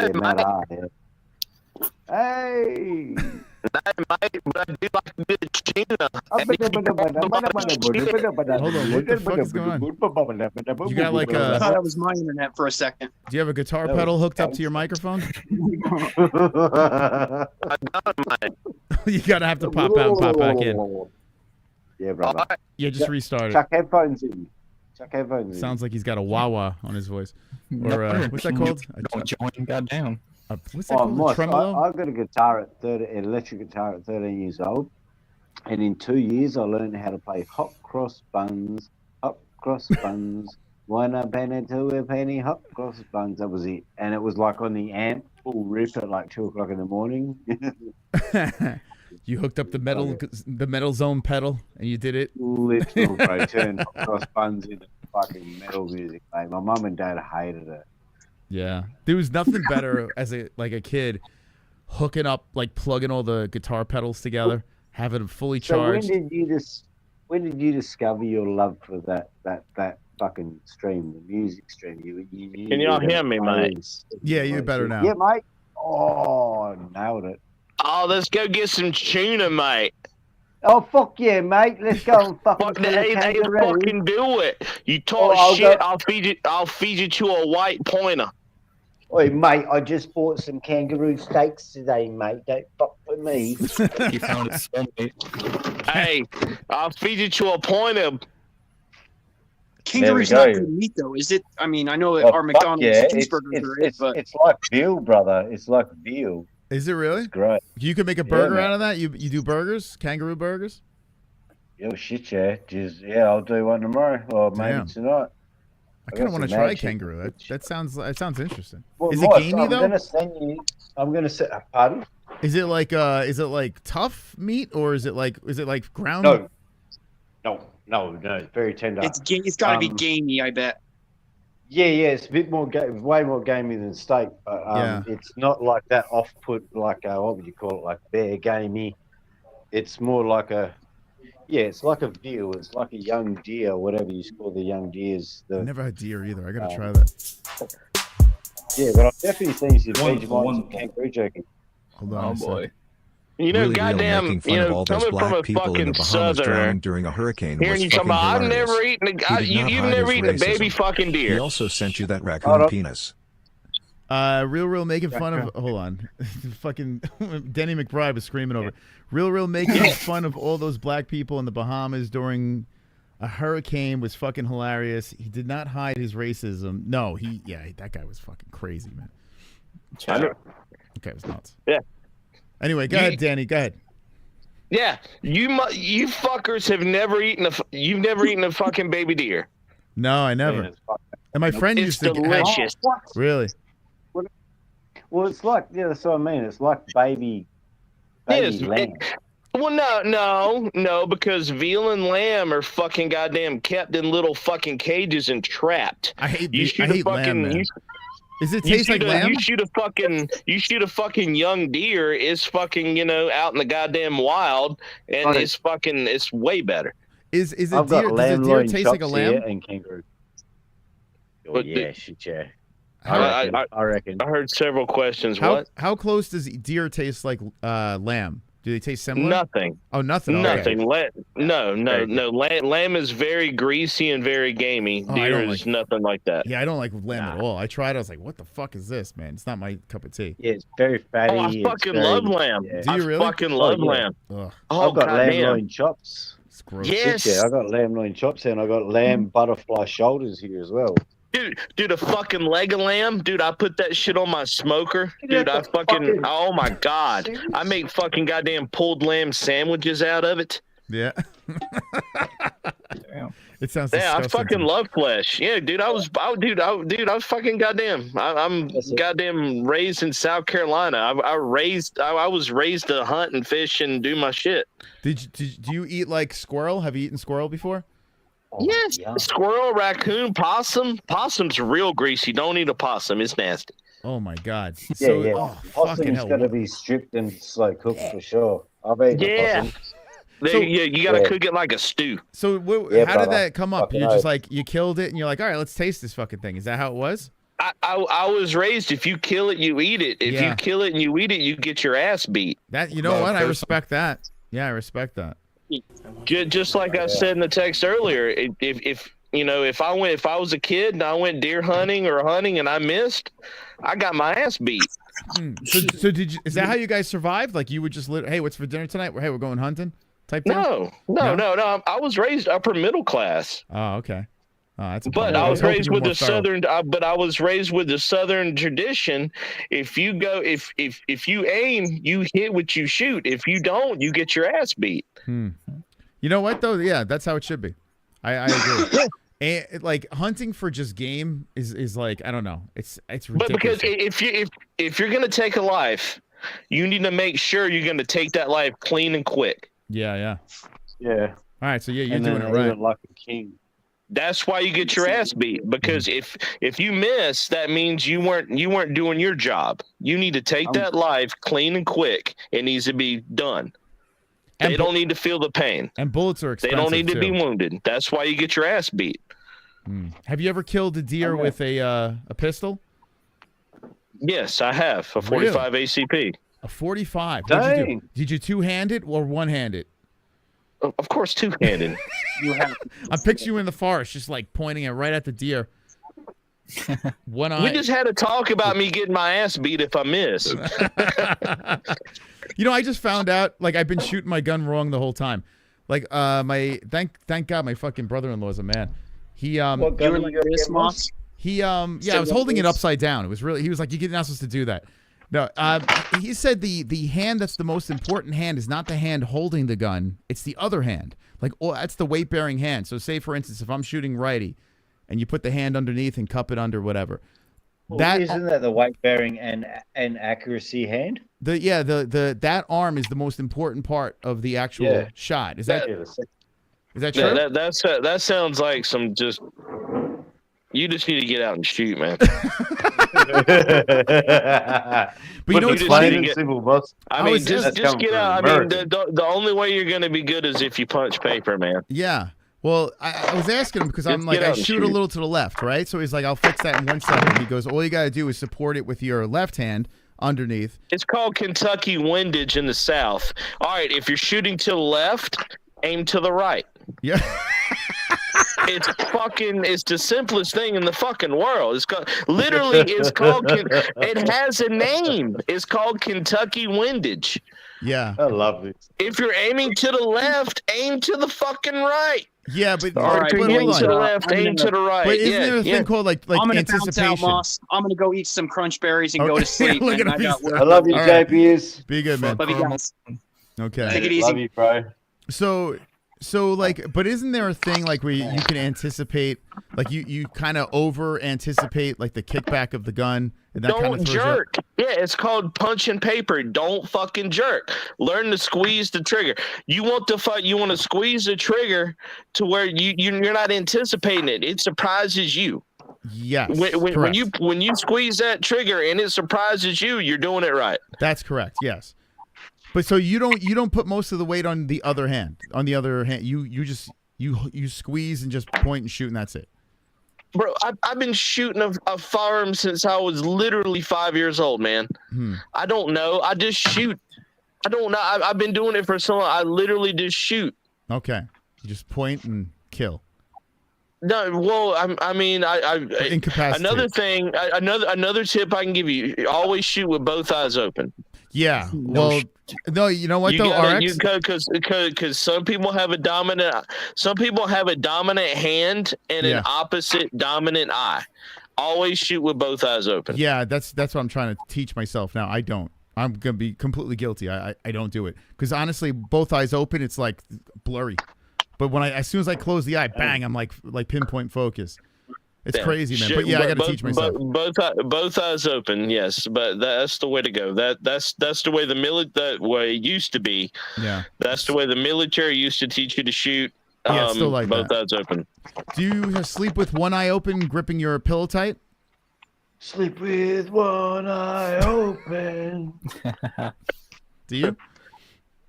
Yeah, Matt, Hey. But I do like a good tuna. Hold on, what the fuck is going on? You got like I thought that was my internet for a second. Do you have a guitar pedal hooked up to your microphone? You gotta have to pop out and pop back in. Yeah, brother. Yeah, just restart it. Chuck headphones in. Chuck headphones in. Sounds like he's got a wah-wah on his voice. Or what's that called? Don't join, goddamn. What's that called? Moss, Tremolo? I got a guitar at an electric guitar at 13 years old, and in 2 years I learned how to play hop cross buns, one a penny, two a penny, hop cross buns. That was it, and it was like on the amp, full rip at like 2 o'clock in the morning. You hooked up the metal zone pedal, and you did it. Literal, bro. Turned hop cross buns into fucking metal music, mate. My mum and dad hated it. Yeah, there was nothing better as a kid, hooking up, like plugging all the guitar pedals together, having them fully charged. So when did you discover your love for that fucking stream, the music stream? Can y'all hear me, mate? Yeah, you're better now. Yeah, mate. Oh, nailed it. Oh, let's go get some tuna, mate. Oh, fuck yeah, mate. Let's go and fucking Hey, fucking do it. You talk shit, I'll feed you to a white pointer. Oi, mate, I just bought some kangaroo steaks today, mate. Don't fuck with me. You found it so mate. Hey, I'll feed you to a pointer. Kangaroo's not good meat, though, is it? I mean, I know our McDonald's cheeseburgers are it, but it's like veal, brother. It's like veal. Is it really? It's great. You can make a burger out of that? You do burgers? Kangaroo burgers? Oh, shit, yeah. I'll do one tomorrow or maybe tonight. I kind of want to try kangaroo. That sounds interesting. Well, is it gamey though? I'm gonna send you. Pardon? Is it like tough meat or is it like ground? No. It's very tender. It's got to be gamey, I bet. Yeah. It's a bit more, way more gamey than steak, but it's not like that off-put, like what would you call it, like bear gamey. It's more like it's like a veal. It's like a young deer, whatever you call the young deers. I never had deer either. I gotta try that. Yeah, but I've definitely seen some Vegemite kangaroo jerky. Hold on, oh boy. You know, really goddamn, making fun of all those black people in the Bahamas drowning during a hurricane hearing was you fucking talking about, hilarious. you've never eaten a baby fucking deer. He also sent you that raccoon penis. Real making fun of. Hold on, fucking Denny McBride was screaming over. Real making fun of all those black people in the Bahamas during a hurricane was fucking hilarious. He did not hide his racism. No, that guy was fucking crazy, man. Okay, it was nuts. Yeah. Anyway, go ahead, Danny. Go ahead. Yeah, you fuckers have never eaten you've never eaten a fucking baby deer. No, I never. And my friend used to. It's delicious. Really? Well, it's like that's what I mean. It's like baby lamb. Well, no, because veal and lamb are fucking goddamn kept in little fucking cages and trapped. I hate lamb, man. Does it taste like lamb? You shoot a fucking young deer, it's fucking, out in the goddamn wild, and it's way better. Is a I've deer, got does lamb a deer loin taste like a chops lamb? here and kangaroo. Oh, But yeah, shit, yeah. I reckon. I heard several questions. How close does deer taste like lamb? Do they taste similar? Nothing. Oh, nothing. Okay. Nothing. No. Lamb is very greasy and very gamey. Oh, I Deer don't is nothing like that. Yeah, I don't like lamb at all. I tried. I was like, what the fuck is this, man? It's not my cup of tea. Yeah, it's very fatty. Oh, I fucking love lamb. Yeah. Do you really? I fucking love yeah. lamb. Ugh. Oh, I've got lamb goddamn. loin chops. It's gross. Yes. Yeah, I got lamb loin chops here, and I got lamb butterfly shoulders here as well. Dude, a fucking leg of lamb, dude. I put that shit on my smoker, dude. I fucking, oh my god, I make fucking goddamn pulled lamb sandwiches out of it. Yeah. It sounds. Yeah, I disgusting fucking to me. love flesh. Yeah, dude, I was fucking goddamn. I'm goddamn raised in South Carolina. I was raised to hunt and fish and do my shit. Do you eat like squirrel? Have you eaten squirrel before? Yes, squirrel, raccoon, possum. Possum's real greasy. Don't eat a possum. It's nasty. Oh my god. Yeah, So, yeah. oh, fucking Possum's hell. got to be stripped and slow cooked for sure. I've eaten Yeah. possum. You gotta cook it like a stew. So Yeah, how did brother. that come up? Fucking You're just oath. like, you killed it and you're like, all right, let's taste this fucking thing. Is that how it was? I was raised, if you kill it, you eat it. If you kill it and you eat it, you get your ass beat. That, you know what? I respect that. Yeah, I respect that. Just like I said in the text earlier, if I was a kid and I went deer hunting or hunting and I missed, I got my ass beat. So is that how you guys survived? Like you would just hey, what's for dinner tonight? Hey, we're going hunting type thing? No. I was raised upper middle class. Oh, okay. Oh, that's a But bummer. I was hoping raised you were with more the thorough. southern. But I was raised with the southern tradition. If you go, if you aim, you hit what you shoot. If you don't, you get your ass beat. You know what though? Yeah, that's how it should be. I agree. And like hunting for just game is like, I don't know. It's ridiculous. But because if you're gonna take a life, you need to make sure you're gonna take that life clean and quick. Yeah. Yeah. All right, so yeah, you're And doing then it right. eat it like a king. That's why you get your ass beat. Because if you miss, that means you weren't doing your job. You need to take that life clean and quick. It needs to be done. They don't need to feel the pain. And bullets are They expensive. don't need to be too. wounded. That's why you get your ass beat. Have you ever killed a deer with a pistol? Yes, I have a 45 ACP. A 45. Dang. What'd you do? Did you two-hand it or one-hand it? Of course, two-handed. I picture you in the forest, just like pointing it right at the deer. One eye. We just had a talk about me getting my ass beat if I miss. You know, I just found out, like, I've been shooting my gun wrong the whole time. Like, thank God my fucking brother-in-law is a man. He, What gun are you gonna get, Moss? He, yeah, I was holding it upside down. It was really, he was like, you're not supposed to do that. No, he said the hand that's the most important hand is not the hand holding the gun. It's the other hand. Like, oh, that's the weight-bearing hand. So say, for instance, if I'm shooting righty and you put the hand underneath and cup it under whatever. Well, isn't that the weight bearing and accuracy hand? That arm is the most important part of the actual shot. Is that true? That sounds like some just. You just need to get out and shoot, man. But you know what's funny? I mean, just get out. I mean, the only way you're going to be good is if you punch paper, man. Yeah. Well, I was asking him because I'm Just like, get I out and shoot a shoot. little to the left, right? So he's like, I'll fix that in 1 second. He goes, all you got to do is support it with your left hand underneath. It's called Kentucky windage in the South. All right, if you're shooting to the left, aim to the right. Yeah. It's the simplest thing in the fucking world. It's called it has a name. It's called Kentucky windage. Yeah. I love it. If you're aiming to the left, aim to the fucking right. Yeah, but All right, but aim hold to the on. left, aim to the right. But isn't Yeah, there a yeah. thing called like I'm gonna anticipation? bounce out, Moss. I'm gonna go eat some crunch berries and go Okay. to sleep. Look man. at him. I got work. I love you, All right. JPS. Be good, man. Love you guys. Okay. Take it easy. Love you, bro. So So like, but isn't there a thing like where you can anticipate, like you kind of over anticipate like the kickback of the gun and that kind Don't of jerk. Yeah, it's called punch and paper. Don't fucking jerk. Learn to squeeze the trigger. You want to squeeze the trigger to where you're not anticipating it. It surprises you. Yes. When you squeeze that trigger and it surprises you, you're doing it right. That's correct. Yes. But so you don't put most of the weight on the other hand. On the other hand, you just squeeze and just point and shoot and that's it. Bro, I've been shooting a firearm since I was literally 5 years old, man. I don't know. I just shoot. I don't know. I've been doing it for so long. I literally just shoot. Okay. You just point and kill. No, well, I mean, incapacitated. Another thing, another tip I can give you: always shoot with both eyes open. Yeah. Well, no, you know what though, RX? Because some people have a dominant hand and an opposite dominant eye. Always shoot with both eyes open. Yeah, that's what I'm trying to teach myself now. I don't. I'm gonna be completely guilty. I don't do it because honestly, both eyes open, it's like blurry. But when as soon as I close the eye, bang, I'm like pinpoint focus. It's crazy, man. But yeah, I got to teach myself. Both eyes open, yes. But that's the way to go. That's the way that way it used to be. Yeah. That's the way the military used to teach you to shoot. Yeah, still like both that. eyes open. Do you sleep with one eye open, gripping your pillow tight? Sleep with one eye open. Do you?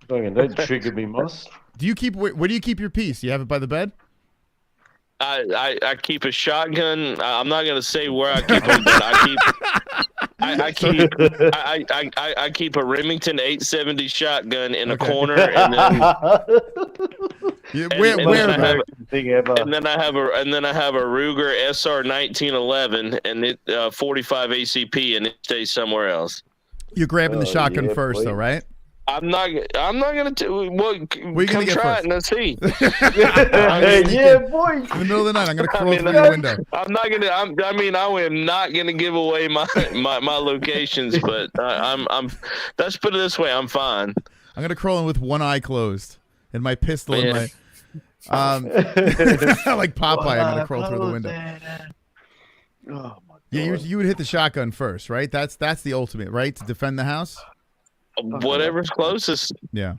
Fucking don't trigger me, Moss. Do you keep where do you keep your piece? You have it by the bed? I keep a shotgun. I'm not gonna say where I keep it, but I keep a Remington 870 shotgun in a corner, and then and then I have a Ruger SR 1911 and it 45 ACP, and it stays somewhere else. You're grabbing the shotgun first, though, right? I'm not gonna. Well, come try it and let's see. Yeah, boy. In the middle of the night, I'm gonna crawl through the window. I'm not gonna. I am not gonna give away my locations, but let's put it this way. I'm fine. I'm gonna crawl in with one eye closed and my pistol in my. Like Popeye, I'm gonna crawl through the window. Oh my God. Yeah, you would hit the shotgun first, right? That's the ultimate, right? To defend the house. Whatever's closest. Yeah.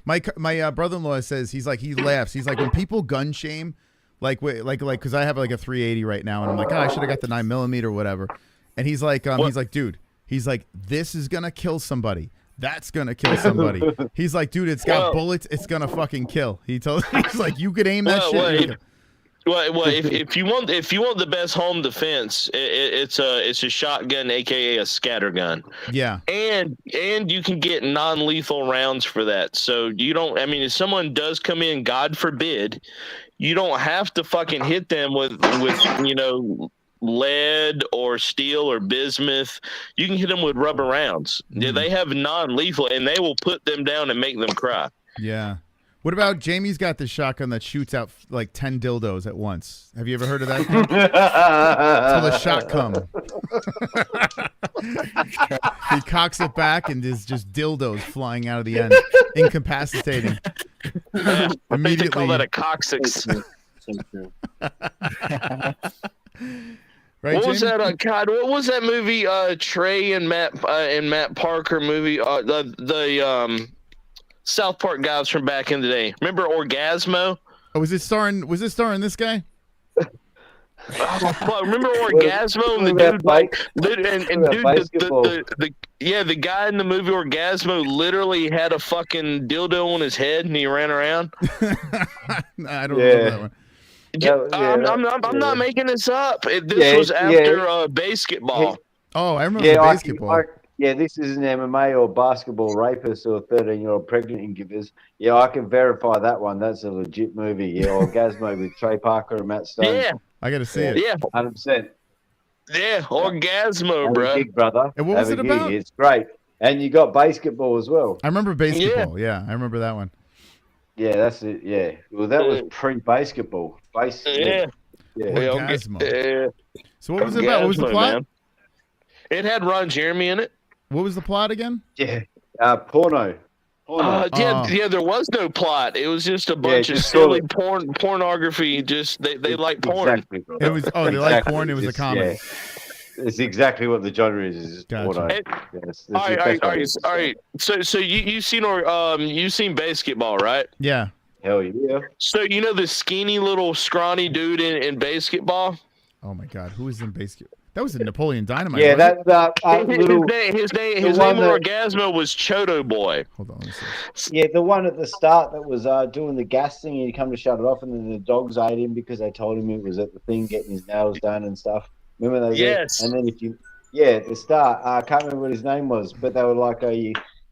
My brother-in-law says he laughs. He's like, when people gun shame, because I have like a 380 right now, and I'm like, I should have got the 9mm or whatever. And he's like, dude, this is gonna kill somebody. That's gonna kill somebody. He's like, dude, it's got bullets. It's gonna fucking kill. He's like, you could aim that shit. Well, if you want the best home defense, it's a shotgun, aka a scattergun. Yeah. And you can get non-lethal rounds for that. So you don't. I mean, if someone does come in, God forbid, you don't have to fucking hit them with lead or steel or bismuth. You can hit them with rubber rounds. Yeah, they have non-lethal, and they will put them down and make them cry. Yeah. What about Jamie's got this shotgun that shoots out like 10 dildos at once? Have you ever heard of that? Till the shot come. He cocks it back and there's just dildos flying out of the end, incapacitating. Immediately. They call that a coccyx. Right, what was Jamie? that? God, what was that movie? Trey and Matt Parker movie. The South Park guys from back in the day. Remember Orgasmo? Oh, was it starring this guy? Well, remember Orgasmo and the dude the guy in the movie Orgasmo literally had a fucking dildo on his head and he ran around. I don't know that one. I'm not making this up. This was after basketball. Oh, I remember basketball. This is an MMA or basketball rapist or 13-year-old pregnant incubus. Yeah, I can verify that one. That's a legit movie. Yeah, Orgasmo with Trey Parker and Matt Stone. Yeah. I got to see it. Yeah. 100%. Yeah, Orgasmo, bro. Gig, brother. And what was it about? It's great. And you got basketball as well. I remember basketball. Yeah, I remember that one. Yeah, that's it. Yeah. Well, that was pre-basketball. Yeah. Orgasmo. So what was it about? What was the plot? Man. It had Ron Jeremy in it. What was the plot again? Yeah. Porno. Yeah, there was no plot. It was just a bunch of just silly sort pornography. Just they like porn. Exactly, bro. It was they like porn. It was a comedy. It's exactly what the genre is. It's just porno. And- Yes, All right. So you've seen basketball, right? Yeah. Hell yeah. So you know the skinny little scrawny dude in basketball? Oh my God, who was in basketball? That was a Napoleon Dynamite. Yeah, wasn't that little. His name in one that- Orgasmo was Chodo Boy. Hold on, let me see. Yeah, the one at the start that was doing the gas thing, and he come to shut it off, and then the dogs ate him because they told him it was at the thing getting his nails done and stuff. Remember those? Yes. And then at the start, I can't remember what his name was, but they were like,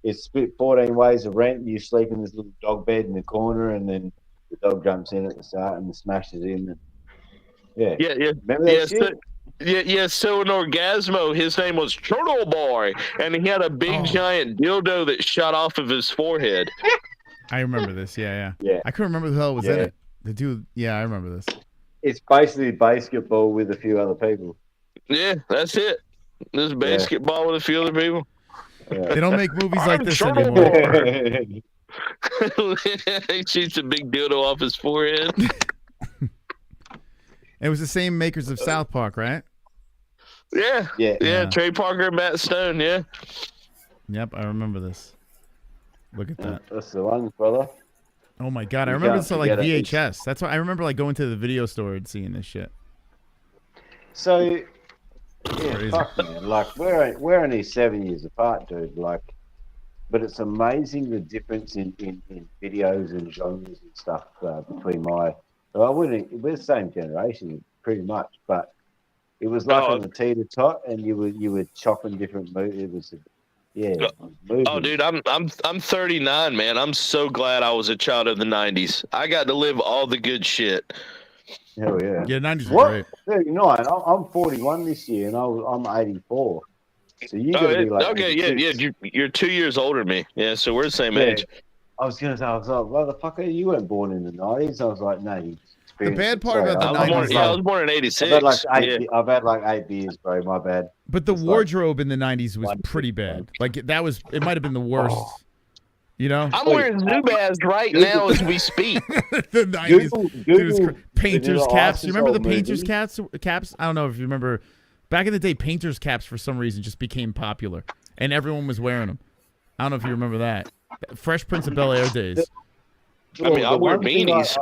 it's split 14 ways of rent. You sleep in this little dog bed in the corner, and then the dog jumps in at the start and smashes him. And, yeah. Remember that shit? So in Orgasmo, his name was Turtle Boy, and he had a big giant dildo that shot off of his forehead. I remember this. Yeah. Yeah. I couldn't remember who the hell was in it. The dude. Yeah, I remember this. It's basically basketball with a few other people. Yeah, that's it. This basketball with a few other people. Yeah. They don't make movies like this Turtle anymore. He shoots a big dildo off his forehead. It was the same makers of South Park, right? Yeah. Trey Parker and Matt Stone. Yeah. Yep, I remember this. Look at that. That's the one, brother. Oh my God, I You remember can't this on like forget it. VHS. That's why I remember like going to the video store and seeing this shit. So, Crazy. fuck man, like we're only 7 years apart, dude. Like, but it's amazing the difference in videos and genres and stuff between we're the same generation pretty much, but it was like on the teeter tot, and you were chopping different movies. It was Oh, dude, I'm 39, man. I'm so glad I was a child of the 90s. I got to live all the good shit. Hell yeah. Yeah, 90s were great. 39. I'm 41 this year, and I'm 84. So you gotta be like. You're 2 years older than me. Yeah, so we're the same age. I was like, motherfucker, you weren't born in the 90s. I was like, no, you. The bad part about the 90s. I was born in 86. I've had like 8 beers, bro. My bad. But the wardrobe in the 90s was pretty bad. Like it might have been the worst. You know? I'm wearing Zubaz right now as we speak. The 90s. Painters caps. You remember the painters caps? I don't know if you remember. Back in the day, painters caps for some reason just became popular, and everyone was wearing them. I don't know if you remember that. Fresh Prince of Bel-Air days. I mean, I wear beanies.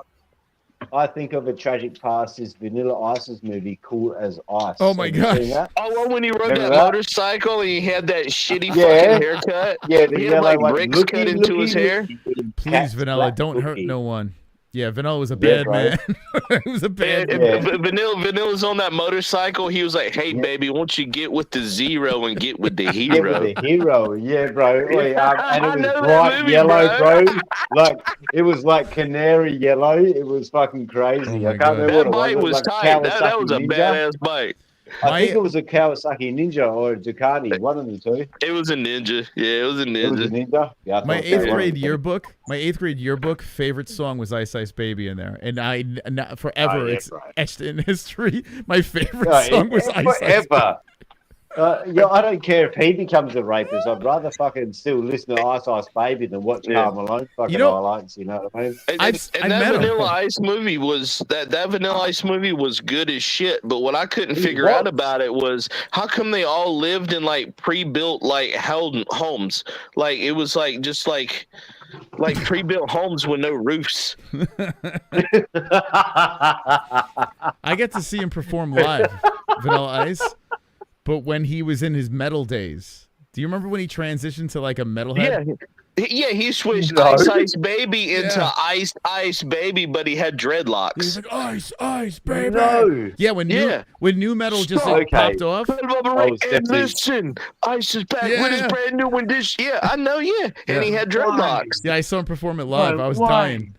I think of a tragic past is Vanilla Ice's movie Cool as Ice. Oh my gosh. Oh, when he rode that motorcycle and he had that shitty fucking haircut. Yeah, he had like bricks cut into his hair. Please, Vanilla, don't hurt no one. Yeah, Vanilla was a bad man. He was a bad man. Vanilla's on that motorcycle. He was like, "Hey, baby, won't you get with the zero and get with the hero?" Get with the hero, yeah, bro. And it was bright yellow, bro. Like it was like canary yellow. It was fucking crazy. I can't remember what it was. That bike was tight. That was a badass bike. I think it was a Kawasaki Ninja or a Ducati, one of the two. It was a Ninja. Yeah, it was a Ninja. It was a Ninja. Yeah, my eighth grade yearbook favorite song was Ice Ice Baby in there, and forever it's etched in history. My favorite song was Ice Ice Baby. I don't care if he becomes a rapist. I'd rather fucking still listen to Ice Ice Baby than watch Carmelo fucking highlights. You know what I mean? That Vanilla Ice movie was that Vanilla Ice movie was good as shit. But what I couldn't figure out about it was how come they all lived in like pre-built like homes? Like it was like just like pre-built homes with no roofs. I get to see him perform live, Vanilla Ice. But when he was in his metal days, do you remember when he transitioned to like a metalhead? Yeah, he switched Ice Ice Baby into Ice Baby, but he had dreadlocks. He was like Ice Ice Baby. No. Yeah, when new metal just like, popped off. Listen, Ice is back with his brand new one. Yeah, I know. Yeah, and he had dreadlocks. Yeah, I saw him perform it live. I was dying.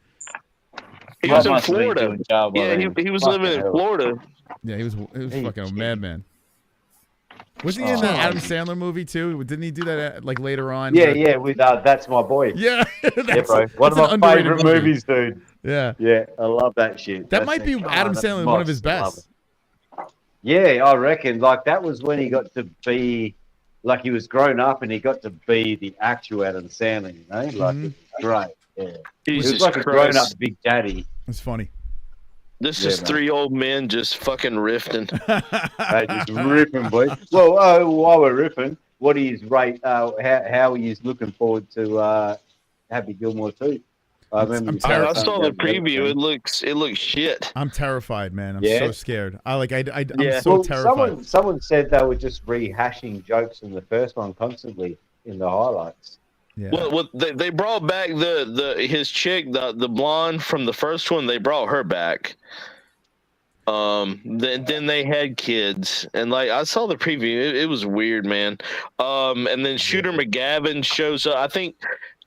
He was in Florida. Yeah, he was living in Florida. Yeah, he was fucking a madman. Wasn't he in that Adam Sandler movie too? Didn't he do that like later on? Yeah, with That's My Boy. Yeah, bro. One of my favorite movies, dude. Yeah, I love that shit. That might be Adam Sandler, one of his best. Yeah, I reckon. Like that was when he got to be like he was grown up and he got to be the actual Adam Sandler, you know, like it was great. Yeah, Jesus it was like Christ. a grown-up Big Daddy. It's funny. This Yeah, is man. 3 old men just fucking riffing. They just ripping, boy. Well, while we're ripping, what do you rate? How are you looking forward to Happy Gilmore 2? I remember you I saying saw something the about preview. It looks shit. I'm terrified, man. I'm Yeah? so scared. I'm Yeah. so terrified. Someone said they were just rehashing jokes from the first one constantly in the highlights. Yeah. Well, they brought back his chick, the blonde from the first one. They brought her back. Then they had kids, and like I saw the preview, it was weird, man. And then Shooter McGavin shows up. I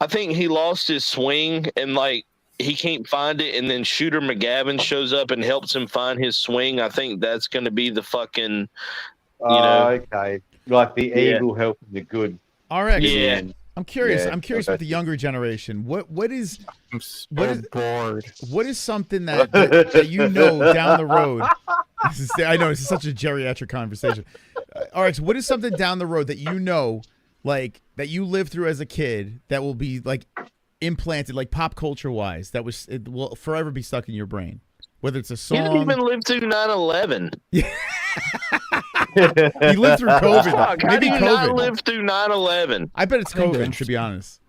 think he lost his swing, and like he can't find it. And then Shooter McGavin shows up and helps him find his swing. I think that's going to be the fucking, okay, like the evil helping the good. RX. Yeah. I'm curious. Yeah, I'm curious okay. with the younger generation. What is bored. What is something that you know down the road? I know this is such a geriatric conversation. RX, what is something down the road that you know, like that you lived through as a kid, that will be like implanted, like pop culture wise, it will forever be stuck in your brain? Whether it's a song. He didn't even live through 9/11. He lived through COVID. Fuck, how Maybe do you COVID. not live through 9/11? I bet it's COVID, to be honest.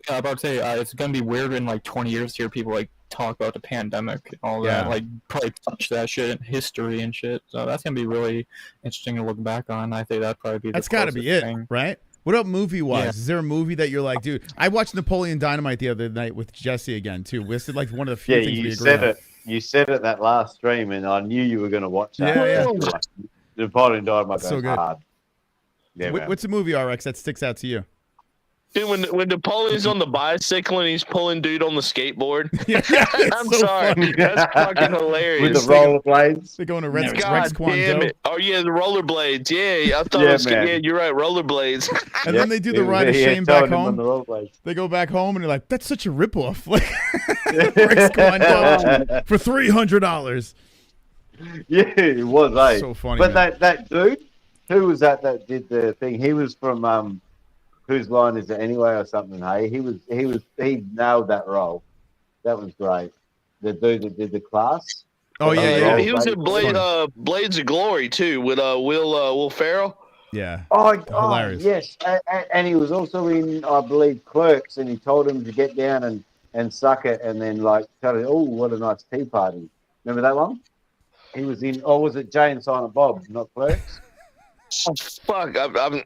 Yeah, I'm about to say it's gonna be weird in like 20 years to hear people like talk about the pandemic and all that, Yeah. like probably touch that shit in history and shit. So that's gonna be really interesting to look back on. I think that'd probably be. That's got to be it, thing. right? What about movie-wise? Yeah. Is there a movie that you're like, dude? I watched Napoleon Dynamite the other night with Jesse again too. This is like one of the few Yeah, things we you agree said on. it. You said it that last stream, and I knew you were going to watch that. Yeah. Like, the Napoleon Dynamite So goes good. hard. Yeah, man. What's a movie, RX, that sticks out to you? Dude, when Napoleon's on the bicycle and he's pulling dude on the skateboard. I'm so sorry. funny. That's fucking hilarious. With the rollerblades. They're going to Rex God Kwon damn Do. it. Oh, yeah, the rollerblades. Yeah, I thought Yeah, it was man. yeah, you're right, rollerblades. And then they do the ride of shame back towing him on home. the rollerblades. They go back home and they're like, "That's such a ripoff." Like Rex Kwon Do for $300. Yeah, it was, eh? So funny, But man. that dude, who was that did the thing? He was from Whose Line Is It Anyway or something, hey? He nailed that role. That was great. The dude that did the class. Oh yeah. He was in Funny. Blades of Glory too with Will Ferrell. Yeah. Hilarious. Yes, and he was also in, I believe, Clerks, and he told him to get down and suck it, and then like tell him, "Oh, what a nice tea party." Remember that one? He was in. Oh, was it Jay and Silent Bob, not Clerks? Oh, fuck,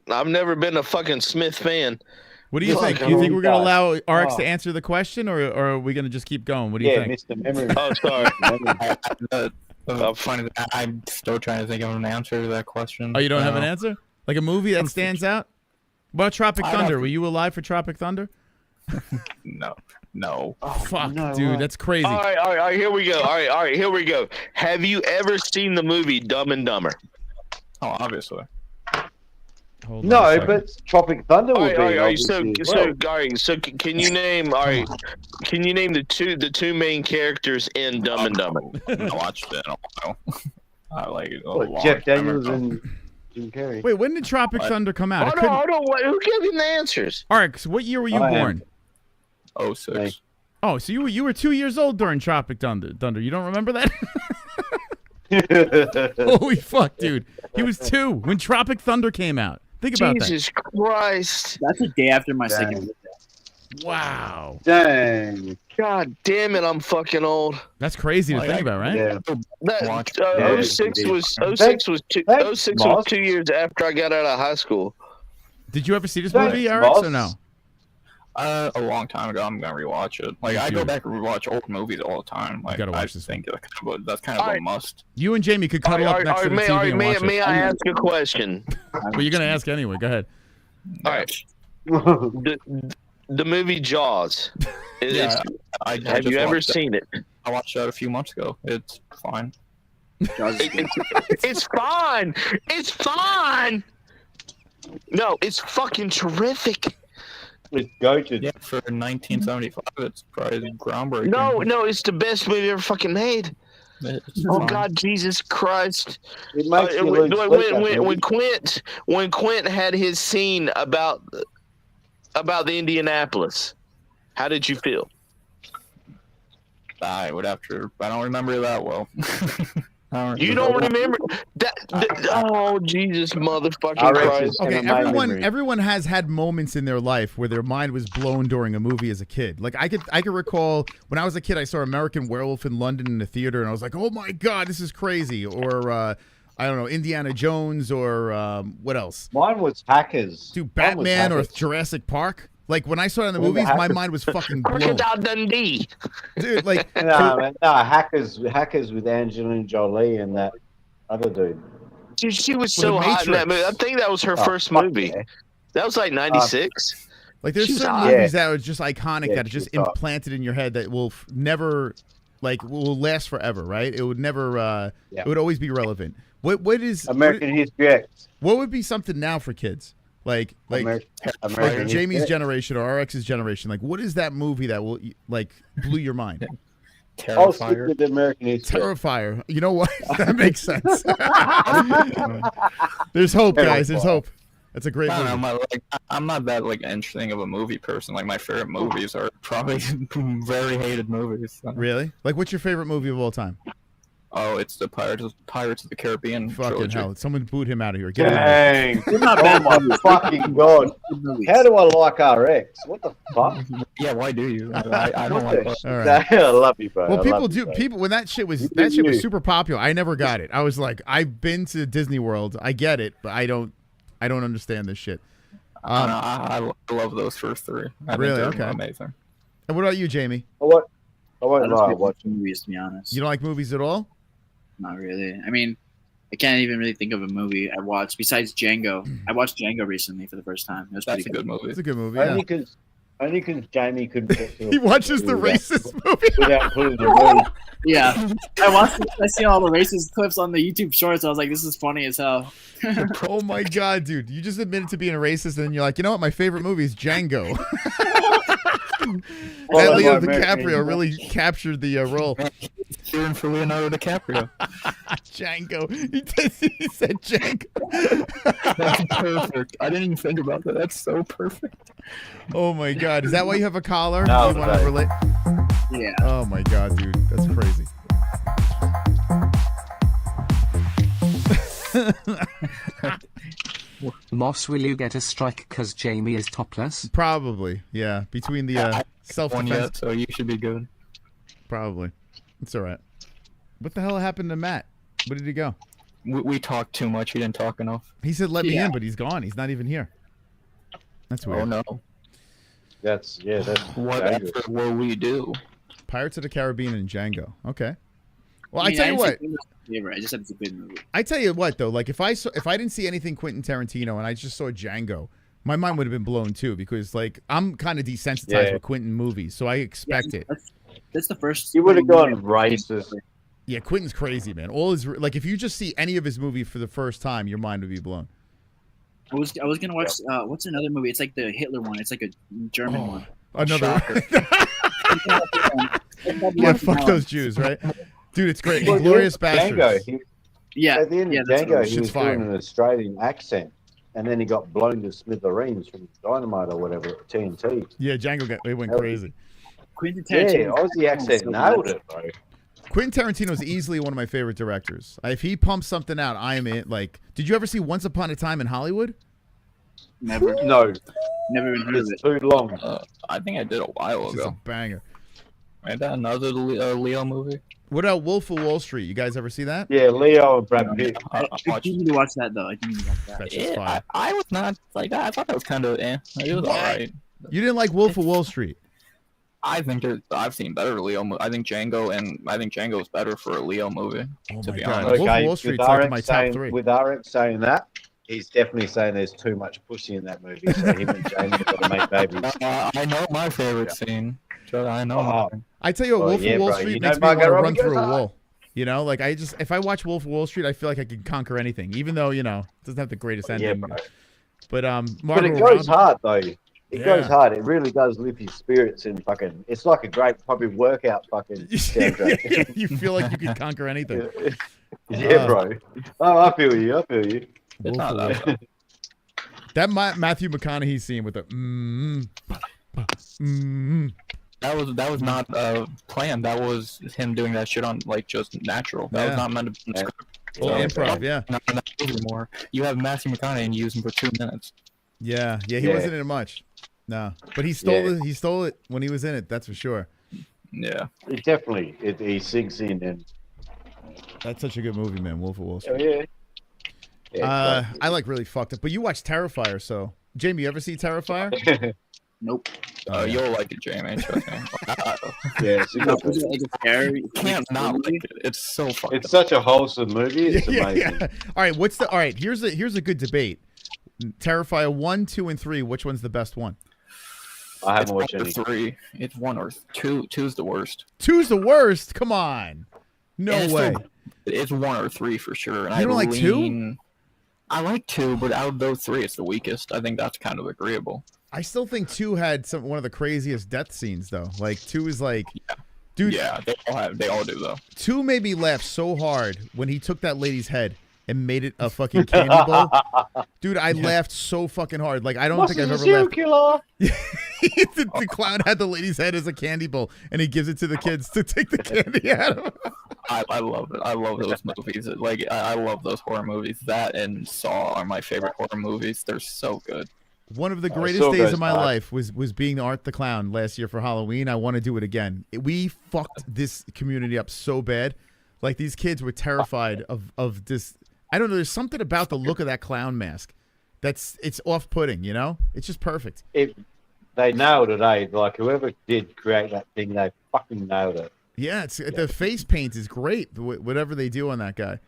I've never been a fucking Smith fan. What do you think? Do you think we're going to allow RX to answer the question, or are we going to just keep going? What do you think? Mr. Memory. Oh, sorry. I'm still trying to think of an answer to that question. Oh, you don't have an answer? Like a movie that stands out? What about Tropic I'd have Thunder? to- Were you alive for Tropic Thunder? No. Oh, fuck, no, dude, what? that's crazy. All right, here we go. All right, here we go. Have you ever seen the movie Dumb and Dumber? Oh, obviously. Hold on a No, second. but Tropic Thunder All would right, be. all right. So, obviously, as well. so can you name? All right, can you name the two main characters in Dumb and Dumber? I watched it in a while. I like it. What, Jeff Daniels and Jim Carrey. Wait, when did Tropic Thunder come out? Hold on. Who gave him the answers? RX, what year were you I am. born? 06. Oh, so you were 2 years old during Tropic Thunder. You don't remember that? Holy fuck, dude. He was 2 when Tropic Thunder came out. Think about Jesus Christ. That's the day after my second birthday. that. Wow. Dang. God damn it, I'm fucking old. That's crazy to think about, right? Yeah. That 06 was 2 years after I got out of high school. Did you ever see this Thanks, movie, RX, boss. or no? A long time ago. I'm gonna rewatch it. Like I go back and rewatch old movies all the time. Like gotta watch I this think that's kind of a must. You and Jamie could cuddle up next to the TV and watch may it. I ask a question? Well, you're gonna ask anyway. Go ahead. All right. The movie Jaws. Yeah, I Have just you ever watched that. seen it? I watched that a few months ago. It's fine. It's fine. It's fine. No, it's fucking terrific. It's goated. Yeah, for 1975, it's probably groundbreaking. No, it's the best movie ever fucking made. Oh God, Jesus Christ! It makes you lose sleep, when Quint had his scene about the Indianapolis, how did you feel? I would have to. I don't remember that well. You don't remember that? Oh, Jesus, motherfucking Christ! Okay, everyone has had moments in their life where their mind was blown during a movie as a kid. Like I could recall when I was a kid, I saw American Werewolf in London in the theater, and I was like, "Oh my God, this is crazy!" Or I don't know, Indiana Jones, or what else? Mine was Hackers. Dude, Batman or Jurassic Park. Like when I saw it in the movies, my mind was fucking blown. Crocodile Dundee. Dude, like no, Hackers with Angelina Jolie and that other dude. Dude, she was so hot in that movie. I think that was her first movie. Yeah. That was like 96. Like there's certain movies that are just iconic that are just implanted in your head that will never, like, will last forever, right? It would never. It would always be relevant. What is American History X? What would be something now for kids? Like Jamie's generation or RX's generation, like what is that movie that will like blew your mind? Terrifier. With American History. Terrifier. You know what? That makes sense. There's hope, guys. There's hope. That's a great movie. I'm not that like interesting of a movie person. Like my favorite movies are probably very hated movies. So. Really? Like what's your favorite movie of all time? Oh, it's the Pirates of the Caribbean Fucking trilogy. hell. Someone booed him out of here. Get him Dang. Oh my fucking God. How do I like RX? What the fuck? Yeah, why do you? I don't like that. All right. I love you, bro. Well, people do. People when that shit was super popular. I never got it. I was like, I've been to Disney World. I get it, but I don't understand this shit. I love those first three. I really? think they're Okay. amazing. And what about you, Jamie? I won't lie. Watch movies, to be honest. You don't like movies at all? Not really. I mean, I can't even really think of a movie I watched besides Django. I watched Django recently for the first time. It was pretty good. Movie. It's a good movie. Only because Jamie couldn't get to He watches the racist movie without putting the movie. Yeah, I see all the racist clips on the YouTube Shorts. I was like, this is funny as hell. Oh my God, dude! You just admitted to being a racist, and then you're like, you know what? My favorite movie is Django. That Leo DiCaprio really captured the role. Cheering for Leonardo DiCaprio. Django. He said Django. That's perfect. I didn't even think about that. That's so perfect. Oh my God. Is that why you have a collar? No, you want to relate? Yeah. Oh my God, dude. That's crazy. Moss, will you get a strike because Jamie is topless? Probably, yeah. Between the self-defense. So you should be good. Probably. It's all right. What the hell happened to Matt? Where did he go? We talked too much. He didn't talk enough. He said let me in, but he's gone. He's not even here. That's weird. Oh, no. That's whatever will we do? Pirates of the Caribbean and Django. Okay. Well, I mean, tell you what. I just said it's a good movie. I tell you what, though, like if I didn't see anything Quentin Tarantino and I just saw Django, my mind would have been blown too because like I'm kind of desensitized with Quentin movies, so I expect it. That's the first. You would have gone racist. Yeah, Quentin's crazy, man. All his like if you just see any of his movie for the first time, your mind would be blown. I was gonna watch what's another movie? It's like the Hitler one. It's like a German one. Another. Yeah, fuck those Jews, right? Dude, it's great. Inglourious Bastards. At the end of Django, he was fire. doing an Australian accent, and then he got blown to smithereens from dynamite or whatever at TNT. Yeah, Django went crazy. Quentin Tarantino. Aussie accent nailed it, bro. Quentin Tarantino is easily one of my favorite directors. If he pumps something out, I am in. Like, did you ever see Once Upon a Time in Hollywood? Never. No. Never even heard of it. It's too long. I think I did a while It's ago. a banger. Ain't that another Leo movie? What about Wolf of Wall Street? You guys ever see that? Yeah, Leo and Brad Pitt. I need to watch that though. I need to watch that. That's just fire. I was not like I thought that was kind of It was alright. You didn't like Wolf of Wall Street? I think I've seen better Leo. I think Django is better for a Leo movie. Oh to my be God. honest. Wolf of Wall Street's like my top 3. With RX saying that, he's definitely saying there's too much pussy in that movie. So him and Jamie have got to make babies. I know my favorite scene. I know. I tell you what, Wolf of Wall Street makes me want to run through a wall. You know, like if I watch Wolf of Wall Street, I feel like I can conquer anything, even though it doesn't have the greatest ending. Bro. But But it goes hard though. It goes hard. It really does lift your spirits and fucking. It's like a great probably workout fucking soundtrack. You feel like you can conquer anything. Yeah, bro. Oh, I feel you. I feel you. It's not that bad. That Matthew McConaughey scene with the that was not planned. That was him doing that shit on like just natural. That was not meant to be improv. Yeah. Not anymore. You have Matthew McConaughey and you use him for 2 minutes. Yeah. He wasn't in it much. No, but he stole it. He stole it when he was in it. That's for sure. Yeah. It definitely. He sinks in and. That's such a good movie, man. Wolf of Wall Street. Oh yeah. I like really fucked up. But you watch Terrifier, so Jamie, you ever see Terrifier? Nope. You'll like it, Jamie. Trust me. Yeah, You can't not like it. It's so fucking. It's such a wholesome movie. It's amazing. All right, here's a good debate. Terrifier 1, 2, and 3. Which one's the best one? I haven't watched any. 3. It's 1 or 2. 2's the worst. 2's the worst. Come on. No way. It's 1 or 3 for sure. And you don't like 2? I like 2, but out of those 3, it's the weakest. I think that's kind of agreeable. I still think 2 had one of the craziest death scenes though. Like 2 is like, dude. Yeah, they all do though. 2 made me laugh so hard when he took that lady's head and made it a fucking candy bowl. Dude, I laughed so fucking hard. Like I don't think I've ever laughed. The clown had the lady's head as a candy bowl, and he gives it to the kids to take the candy out of. I love it. I love those movies. Like I love those horror movies. That and Saw are my favorite horror movies. They're so good. One of the greatest days of my life was being Art the Clown last year for Halloween. I want to do it again. We fucked this community up so bad. Like these kids were terrified of this. I don't know. There's something about the look of that clown mask it's off-putting. You know, it's just perfect. They nailed it, eh? Like whoever did create that thing, they fucking nailed it. Yeah, the face paint is great. Whatever they do on that guy,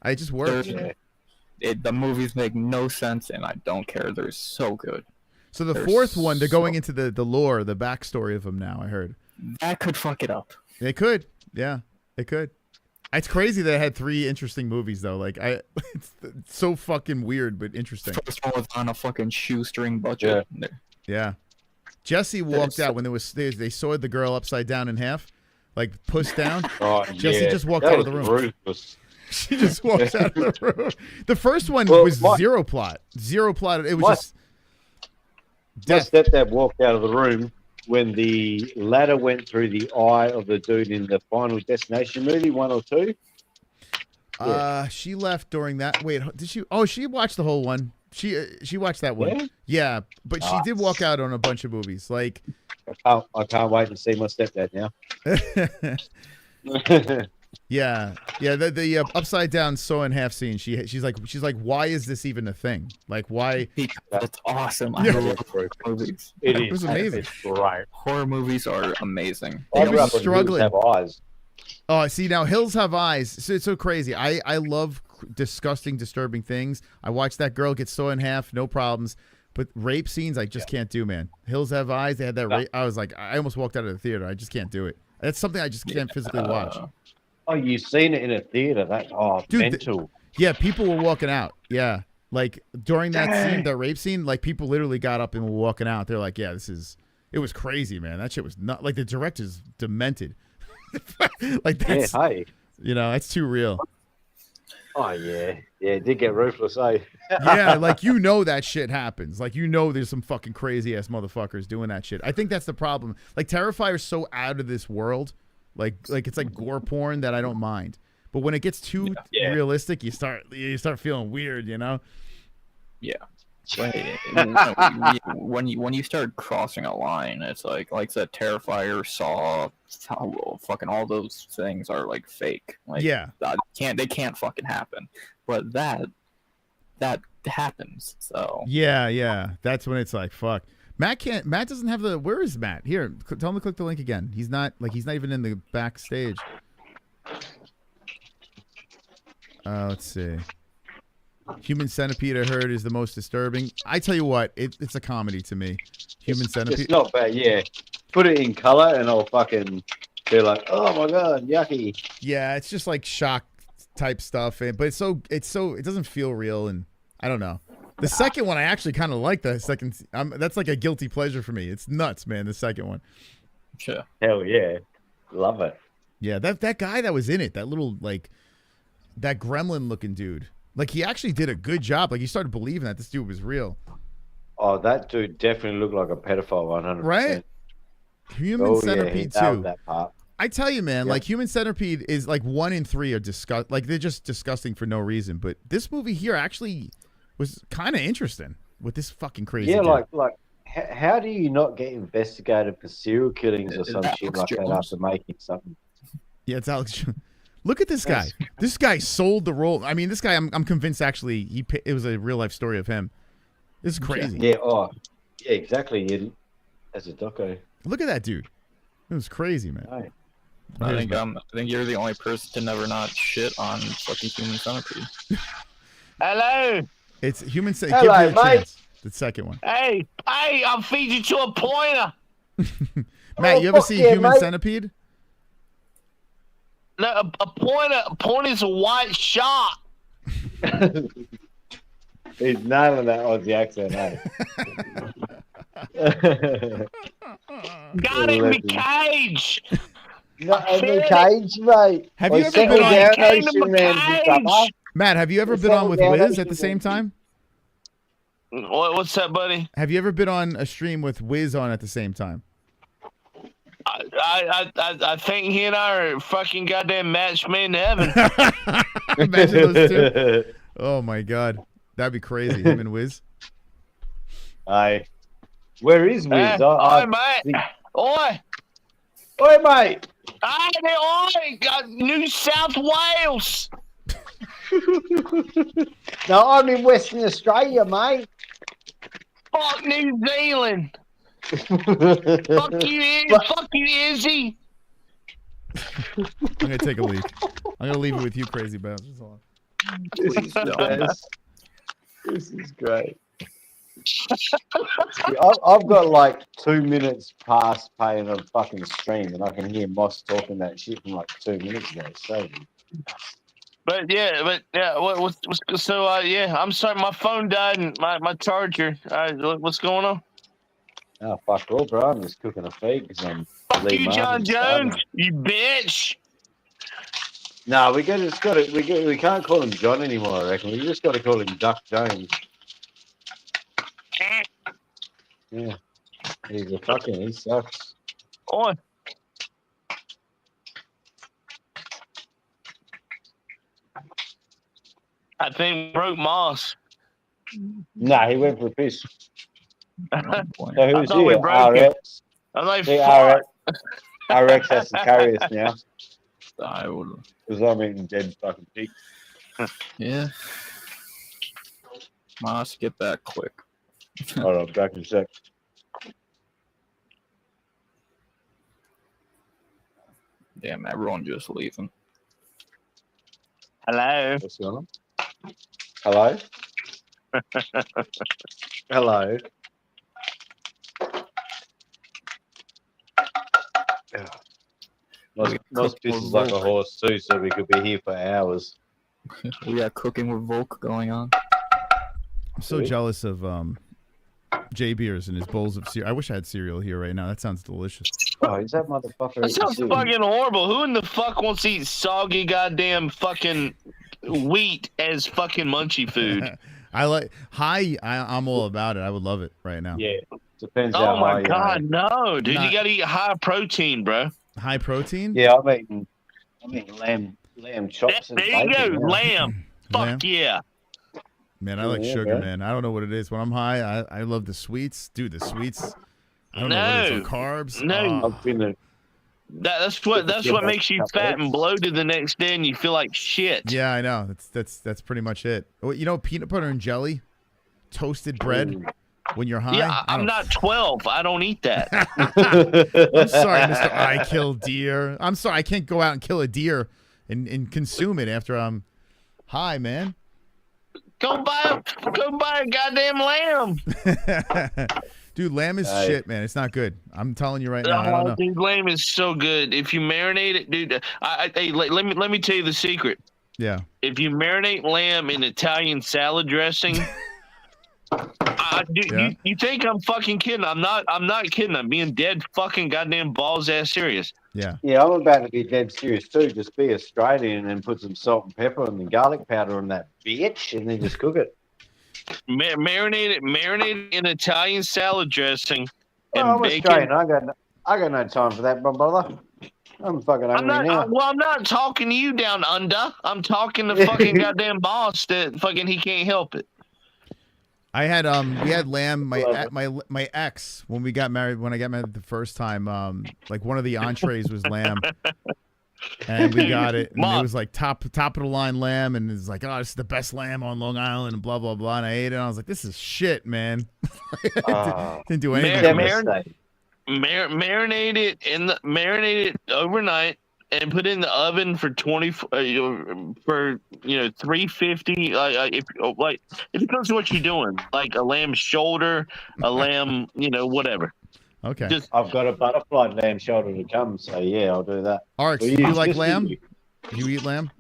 it just works. The movies make no sense, and I don't care. They're so good. So the fourth one, they're going into the lore, the backstory of him now. I heard that could fuck it up. They could, yeah, they could. It's crazy that I had 3 interesting movies though. Like it's so fucking weird but interesting. First one was on a fucking shoestring budget. Yeah. Jesse walked out when they sawed the girl upside down in half, like puss down. Jesse just walked out of the room. Ruthless. She just walked out of the room. The first one was zero plot. It was just death. My stepdad walked out of the room when the ladder went through the eye of the dude in the Final Destination movie, 1 or 2. She left during that. Wait, did she? Oh, she watched the whole one. She watched that one. Yeah, but she did walk out on a bunch of movies. Like I can't wait to see my stepdad now. Yeah. The upside down saw in half scene. She's like, why is this even a thing? Like, why? That's awesome. I love horror movies. It was amazing. It's right. Horror movies are amazing. They were struggling. Have eyes. Oh, see now, Hills Have Eyes. It's so crazy. I love disgusting, disturbing things. I watched that girl get sawed in half, no problems. But rape scenes, I just can't do, man. Hills Have Eyes. They had that rape. I was like, I almost walked out of the theater. I just can't do it. That's something I just can't physically watch. Oh, you've seen it in a theater? Dude, mental. Yeah, people were walking out. Yeah, like during that scene, the rape scene, like people literally got up and were walking out. They're like, yeah, it was crazy, man. That shit was not like the director's demented. Like that's, that's too real. Oh yeah, it did get ruthless, eh? Yeah, like that shit happens. Like there's some fucking crazy ass motherfuckers doing that shit. I think that's the problem. Like Terrifier's so out of this world. Like it's like gore porn that I don't mind. But when it gets too realistic, you start feeling weird, you know? Yeah. When you start crossing a line, it's like that Terrifier, Saw, fucking all those things are like fake. Like they can't fucking happen. But that happens. So yeah, that's when it's like fuck. Matt doesn't have the. Where is Matt? Here, tell him to click the link again. He's not even in the backstage. Let's see. Human Centipede, I heard, is the most disturbing. I tell you what, it's a comedy to me. Human Centipede. It's not bad, yeah. Put it in color and I'll fucking be like, oh my god, yucky. Yeah, it's just like shock type stuff, but it doesn't feel real, and I don't know. The second one, I actually kind of like the second. That's like a guilty pleasure for me. It's nuts, man. The second one. Sure. Hell yeah, love it. Yeah, that guy that was in it, that little like that gremlin looking dude, like he actually did a good job. Like you started believing that this dude was real. Oh, that dude definitely looked like a pedophile, 100%. Right? Human Centipede too. That part. I tell you, man, like Human Centipede is like 1 in 3 are like they're just disgusting for no reason. But this movie here actually was kind of interesting with this fucking crazy. Yeah, dude. like how do you not get investigated for serial killings or some shit like that after making something? Yeah, it's Alex. Look at this guy. This guy sold the role. I mean, this guy, I'm convinced actually it was a real life story of him. This is crazy. Yeah. Oh, yeah. Exactly. As a doco. Look at that dude. It was crazy, man. Right. I think you're the only person to never not shit on fucking Human Centipede. Hello. It's Human Centipede. Hello, Give me a mate. chance. The second one. Hey, I'll feed you to a pointer. Matt, you ever see Human Centipede? No, a pointer's a white shark. He's nailing that Aussie accent, Got him in the cage. Not in the cage, mate. Have you ever been on Matt, have you ever been on with Wiz at the same time? What's that, buddy? Have you ever been on a stream with Wiz on at the same time? I think he and I are fucking goddamn match made in heaven. Imagine those two. Oh my god, that'd be crazy. Him and Wiz. Aye. Where is Wiz? Oi, mate. Oi, mate. Oi, got New South Wales. No, I'm in Western Australia, mate. Fuck New Zealand. Fuck you, Izzy. I'm gonna take a leak. I'm gonna leave it with you, crazy bouncers. Please don't. This is great. I've got like 2 minutes past paying a fucking stream, and I can hear Moss talking that shit from like 2 minutes ago. So. But yeah, I'm sorry, my phone died and my charger. What's going on? Oh fuck all, bro! I'm just cooking a feed because I'm. Fuck you, Jon Jones, you bitch. No, we can't call him John anymore. I reckon we just got to call him Duck Jones. Yeah, he sucks. Oi. I think broke Moss. Nah, he went for a piss. So who's I we here? broke him. RX. I'm like, RX has to carry us now. I would. Because I'm eating dead fucking pig. Yeah. Moss, get back quick. All right, back in a sec. Damn, everyone just leaving. Hello. What's going on? Hello? Hello? Most pisses like a horse too, so we could be here for hours. We got cooking with Volk going on. I'm so jealous of J Beers and his bowls of cereal. I wish I had cereal here right now. That sounds delicious. Oh, is that motherfucker? That sounds fucking horrible. Who in the fuck wants to eat soggy goddamn fucking wheat as fucking munchy food? I'm all about it. I would love it right now. Yeah, depends. Oh my god, no, dude! You gotta eat high protein, bro. High protein? Yeah, I'm eating lamb chops. There you go, lamb. Fuck yeah. Man, I like sugar, man. I don't know what it is. When I'm high, I love the sweets. Dude, the sweets. I don't know what it is. Carbs. No. That's what makes you fat and bloated the next day, and you feel like shit. Yeah, I know. That's pretty much it. You know, peanut butter and jelly, toasted bread. When you're high? Yeah, I'm not 12. I don't eat that. I'm sorry, Mr. I kill deer. I'm sorry, I can't go out and kill a deer and consume it after I'm high, man. Go buy a goddamn lamb. Dude, lamb is shit, man. It's not good. I'm telling you right now. I don't know. Dude, lamb is so good. If you marinate it, dude. Hey, let me tell you the secret. Yeah. If you marinate lamb in Italian salad dressing, You think I'm fucking kidding? I'm not kidding. I'm being dead fucking goddamn balls ass serious. Yeah. Yeah, I'm about to be dead serious too. Just be Australian and put some salt and pepper and the garlic powder on that bitch, and then just cook it. Marinate it in Italian salad dressing and I'm bacon. Australian. I got no time for that, my brother. I'm fucking hungry now. I'm not talking to you down under. I'm talking to fucking goddamn boss that fucking he can't help it. I had we had lamb. My ex when I got married the first time. Like one of the entrees was lamb, and we got it. And it was like top of the line lamb, and it's like, oh, this is the best lamb on Long Island, and blah blah blah. And I ate it. And I was like, this is shit, man. Didn't do anything. Marinate it overnight and put it in the oven for 350. It depends on what you're doing. Like a lamb shoulder, a lamb, whatever. Okay. I've got a butterfly lamb shoulder to come, so yeah, I'll do that. Arx, do you like lamb? Do you eat lamb?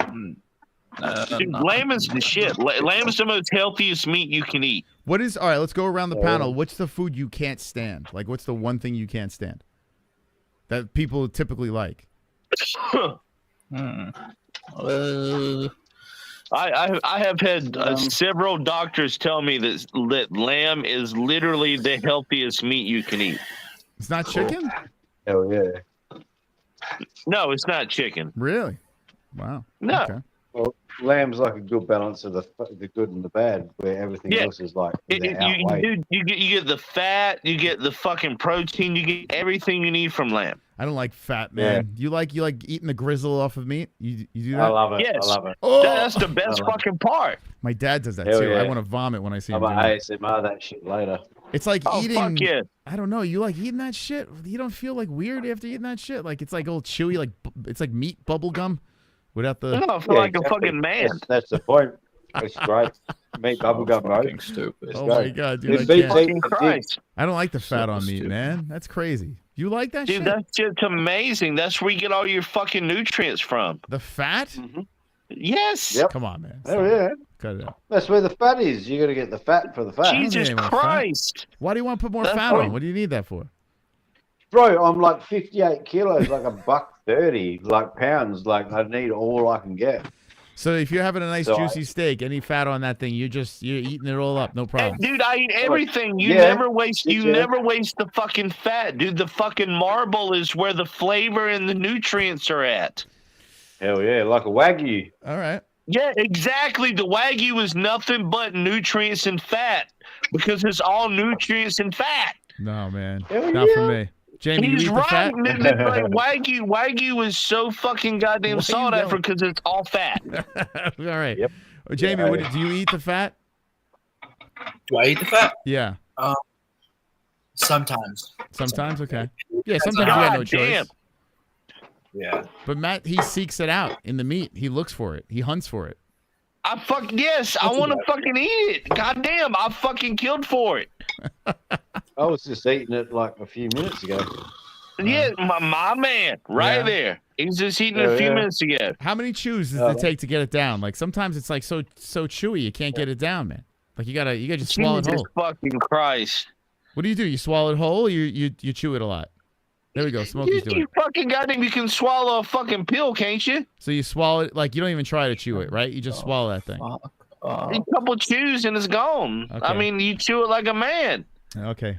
Dude, lamb is the shit. Lamb is the most healthiest meat you can eat. All right, let's go around the panel. What's the food you can't stand? Like, what's the one thing you can't stand that people typically like? I have had several doctors tell me that lamb is literally the healthiest meat you can eat. It's not chicken? Hell yeah. No, it's not chicken. Really? Wow. No. Okay. Well, lamb's like a good balance of the good and the bad, where everything else is like you get the fat, you get the fucking protein, you get everything you need from lamb. I don't like fat, man. You like eating the grizzle off of meat? You do that? I love it. Yes. I love it. Oh! That's the best fucking part. My dad does that Hell too. yeah. I want to vomit when I see him I'm doing gonna it. ASMR that shit later. It's like eating. Fuck yeah. I don't know. You like eating that shit? You don't feel like weird after eating that shit? Like it's like old chewy, like it's like meat bubble gum without the. No, I feel like a fucking man. That's the point. It's great. Meat bubblegum, bro. Stupid. Oh my god, dude! I Fucking Christ. I don't like the fat on meat, man. That's crazy. You like that shit? Dude, that's just amazing. That's where you get all your fucking nutrients from. The fat? Mm-hmm. Yes. Yep. Come on, man. Oh yeah. Cut it out. That's where the fat is. You got to get the fat for the fat. Jesus Christ. Why do you want to put more fat on? What do you need that for? Bro, I'm like 58 kilos, like $130, like pounds. Like I need all I can get. So if you're having a nice juicy steak, any fat on that thing, you're eating it all up, no problem. Hey, dude, I eat everything. You never waste the fucking fat, dude. The fucking marble is where the flavor and the nutrients are at. Hell yeah, like a Wagyu. All right. Yeah, exactly. The Wagyu is nothing but nutrients and fat because it's all nutrients and fat. No, man. Hell Not yeah. for me. Jamie, He's you eat right. the fat? Like, Wagyu is so fucking goddamn sought after because it's all fat. All right. Yep. Jamie, do you eat the fat? Do I eat the fat? Yeah. Sometimes. Sometimes? Okay. Yeah, sometimes you got no choice. Yeah. But Matt, he seeks it out in the meat. He looks for it. He hunts for it. I want to fucking eat it. Goddamn, I fucking killed for it. I was just eating it like a few minutes ago. Yeah, my man, there. He's just eating it a few minutes ago. How many chews does it take to get it down? Like sometimes it's like so chewy you can't get it down, man. Like you gotta just swallow it whole. Jesus fucking Christ. What do? You swallow it whole or you chew it a lot? There we go. Smokey's doing You fucking goddamn, you can swallow a fucking pill, can't you? So you swallow it, like you don't even try to chew it, right? You just swallow that thing. A couple chews and it's gone. Okay. I mean, you chew it like a man. Okay.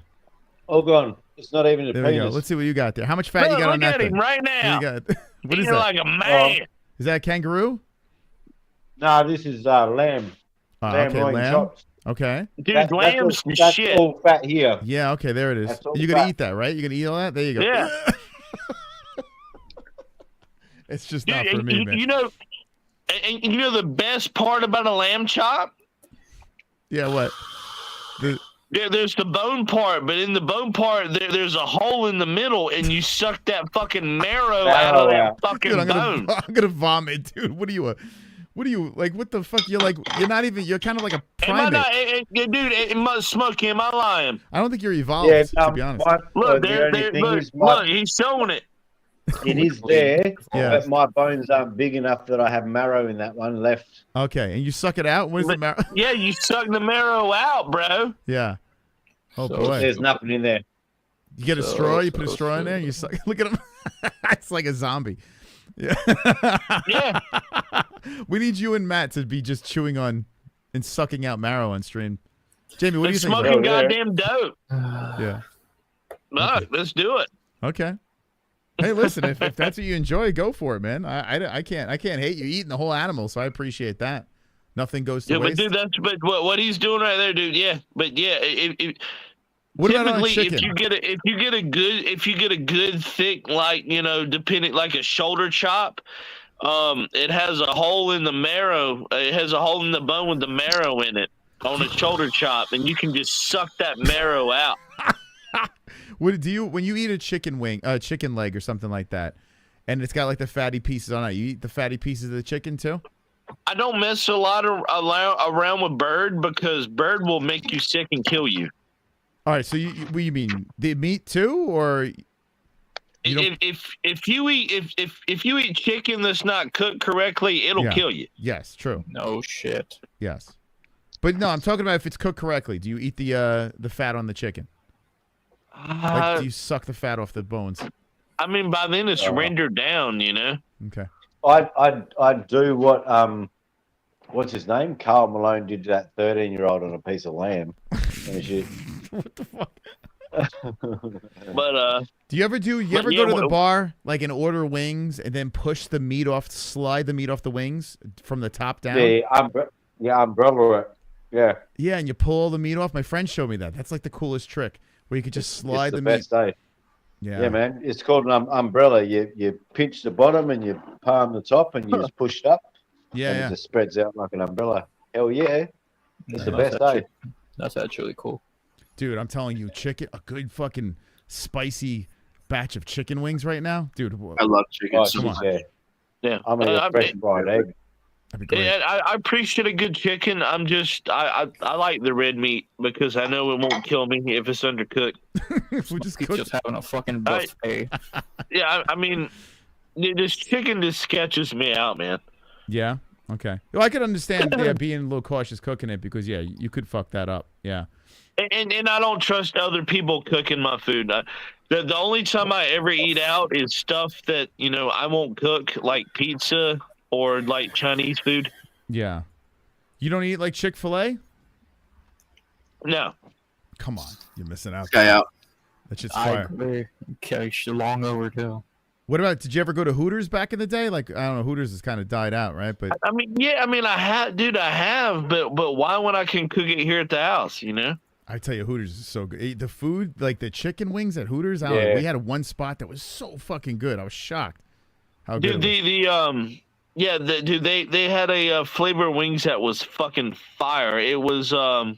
All gone. It's not even a There penis. we go. Let's see what you got there. How much fat you got on that thing? Look at him right now. What you got? What is Eating that? like a man. Is that kangaroo? No, this is lamb. Oh, Lamb okay, loin lamb. chops. Okay. Dude, lamb's the that's shit. all fat here. Yeah. Okay. There it is. That's all You're gonna fat. eat that, right? You're gonna eat all that. There you go. Yeah. It's just Dude, not for me, man. you know the best part about a lamb chop? Yeah. What? There's the bone part, but in the bone part, there's a hole in the middle, and you suck that fucking marrow out of that fucking Dude, bone. I'm gonna vomit, dude. What are you like? What the fuck? You're kind of like a primate. Dude, Smokey, am I lying? I don't think you're evolved, to be honest. Look, look, he's showing it. It is there, Yeah. but my bones aren't big enough that I have marrow in that one left. Okay, and you suck it out. Where's the marrow? Yeah, you suck the marrow out, bro. Yeah. Oh So boy. there's nothing in there. You get a straw. You put a straw in there. And you suck. Look at him. It's like a zombie. Yeah. Yeah. We need you and Matt to be just chewing on and sucking out marrow on stream. Jamie, what do you think? Smoking goddamn dope. Yeah. Look, let's do it. Okay. Hey, listen, if that's what you enjoy, go for it, man. I can't hate you eating the whole animal, so I appreciate that. Nothing goes to Yeah, but waste. dude, that's what he's doing right there, dude. Yeah, but yeah, What about on typically chicken? if you get a good thick, like, you know, depending, like a shoulder chop, it has a hole in the marrow. It has a hole in the bone with the marrow in it on a shoulder chop, and you can just suck that marrow out. What do you when you eat a chicken wing, chicken leg or something like that, and it's got like the fatty pieces on it? You eat the fatty pieces of the chicken too? I don't mess a lot around with bird because bird will make you sick and kill you. All right, so what do you mean the meat too, or if you eat chicken that's not cooked correctly, it'll Yeah. kill you. Yes, true. No shit. Yes, but no, I'm talking about if it's cooked correctly. Do you eat the fat on the chicken? Like, do you suck the fat off the bones? I mean, by then it's rendered down, you know. Okay. I'd do what what's his name? Carl Malone did to that 13-year-old on a piece of lamb. And shit. What the fuck? But do you ever go to the bar like and order wings and then push the meat off, slide the meat off the wings from the top down? Umbrella it. Yeah. Yeah, and you pull all the meat off. My friend showed me that. That's like the coolest trick, where you could just slide It's the meat. best, eh? Yeah. Yeah, man. It's called an umbrella. You pinch the bottom and you palm the top and you just push it up. Yeah, and yeah. it just spreads out like an umbrella. Hell yeah. It's the That's best, eh? That's actually cool. Dude, I'm telling you, a good fucking spicy batch of chicken wings right now, dude. I love chicken. Oh, come on. Yeah, I'm gonna get fresh fried egg. That'd be great. Yeah, I appreciate a good chicken. I'm just I like the red meat because I know it won't kill me if it's undercooked. We just having a fucking buffet. Yeah, I mean, this chicken just sketches me out, man. Yeah. Okay. Well, I could understand being a little cautious cooking it because you could fuck that up. Yeah. And I don't trust other people cooking my food. The only time I ever eat out is stuff that, you know, I won't cook, like pizza or like Chinese food. Yeah. You don't eat like Chick-fil-A? No. Come on, you're missing out. Guy out. That shit's I fire. agree. Okay, long overdue. What about? Did you ever go to Hooters back in the day? Like, I don't know, Hooters has kind of died out, right? But I mean, yeah, I have, dude, but why when I can cook it here at the house, you know? I tell you, Hooters is so good. The food, like the chicken wings at Hooters, I don't know, we had one spot that was so fucking good. I was shocked how good Dude, it was. they had a flavor wings that was fucking fire. It was oh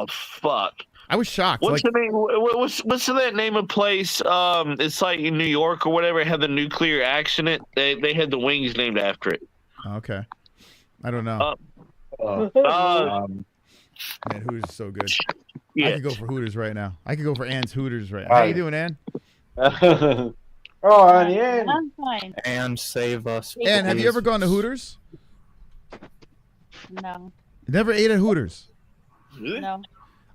fuck. I was shocked. What's the name? What's the name of place? It's like in New York or whatever. It had the nuclear accident. They had the wings named after it. Okay, I don't know. Man, Hooters is so good. Yeah. I could go for Hooters right now. I could go for Ann's Hooters right now. How you doing, Ann? Oh, yeah. I'm fine. And save us. Ann, have you ever gone to Hooters? No. Never ate at Hooters. No.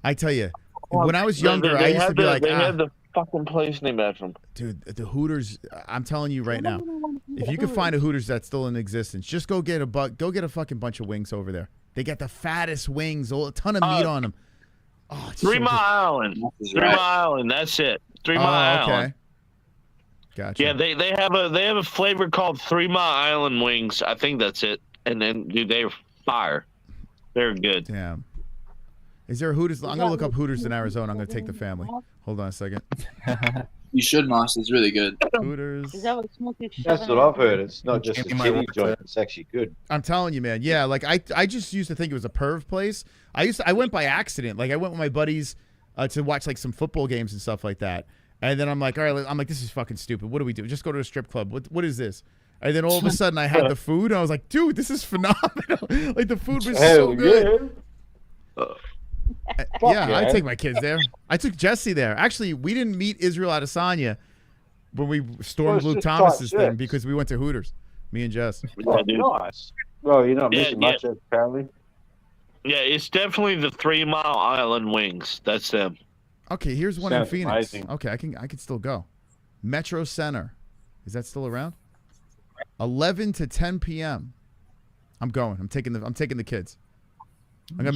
I tell you, when I was younger, I used to be like, they had the fucking place named after them. Dude, the Hooters. I'm telling you right now, if you can find a Hooters that's still in existence, just go get a fucking bunch of wings over there. They got the fattest wings, a ton of meat on them. Oh, it's 3 so Mile good. Island. 3 Mile Island. That's it. 3 Mile okay. Island. Gotcha. Yeah, they have a flavor called 3 Mile Island wings. I think that's it. And then, dude, they're fire. They're good. Damn. Is there a Hooters? I'm gonna look up Hooters in Arizona. I'm gonna take the family. Hold on a second. You should, Moss. It's really good. Hooters. Is that what Smokey That's what I've heard. It's not just a kitty joint. It's actually good. I'm telling you, man. Yeah, like I just used to think it was a perv place. I went by accident. Like I went with my buddies to watch like some football games and stuff like that. And then I'm like, all right, this is fucking stupid. What do we do? Just go to a strip club. What is this? And then all of a sudden I had the food and I was like, dude, this is phenomenal. Like the food was so good. Yeah, I'd take my kids there. I took Jesse there. Actually, we didn't meet Israel Adesanya when we stormed Luke Thomas's thing because we went to Hooters. Me and Jess. Oh, nice. Well, you're not missing much, apparently. Yeah, it's definitely the 3 Mile Island wings. That's them. Okay, here's one Sounds in Phoenix. amazing. Okay, I can still go. Metro Center. Is that still around? 11 to 10 p.m. I'm going. I'm taking the kids. I'm gonna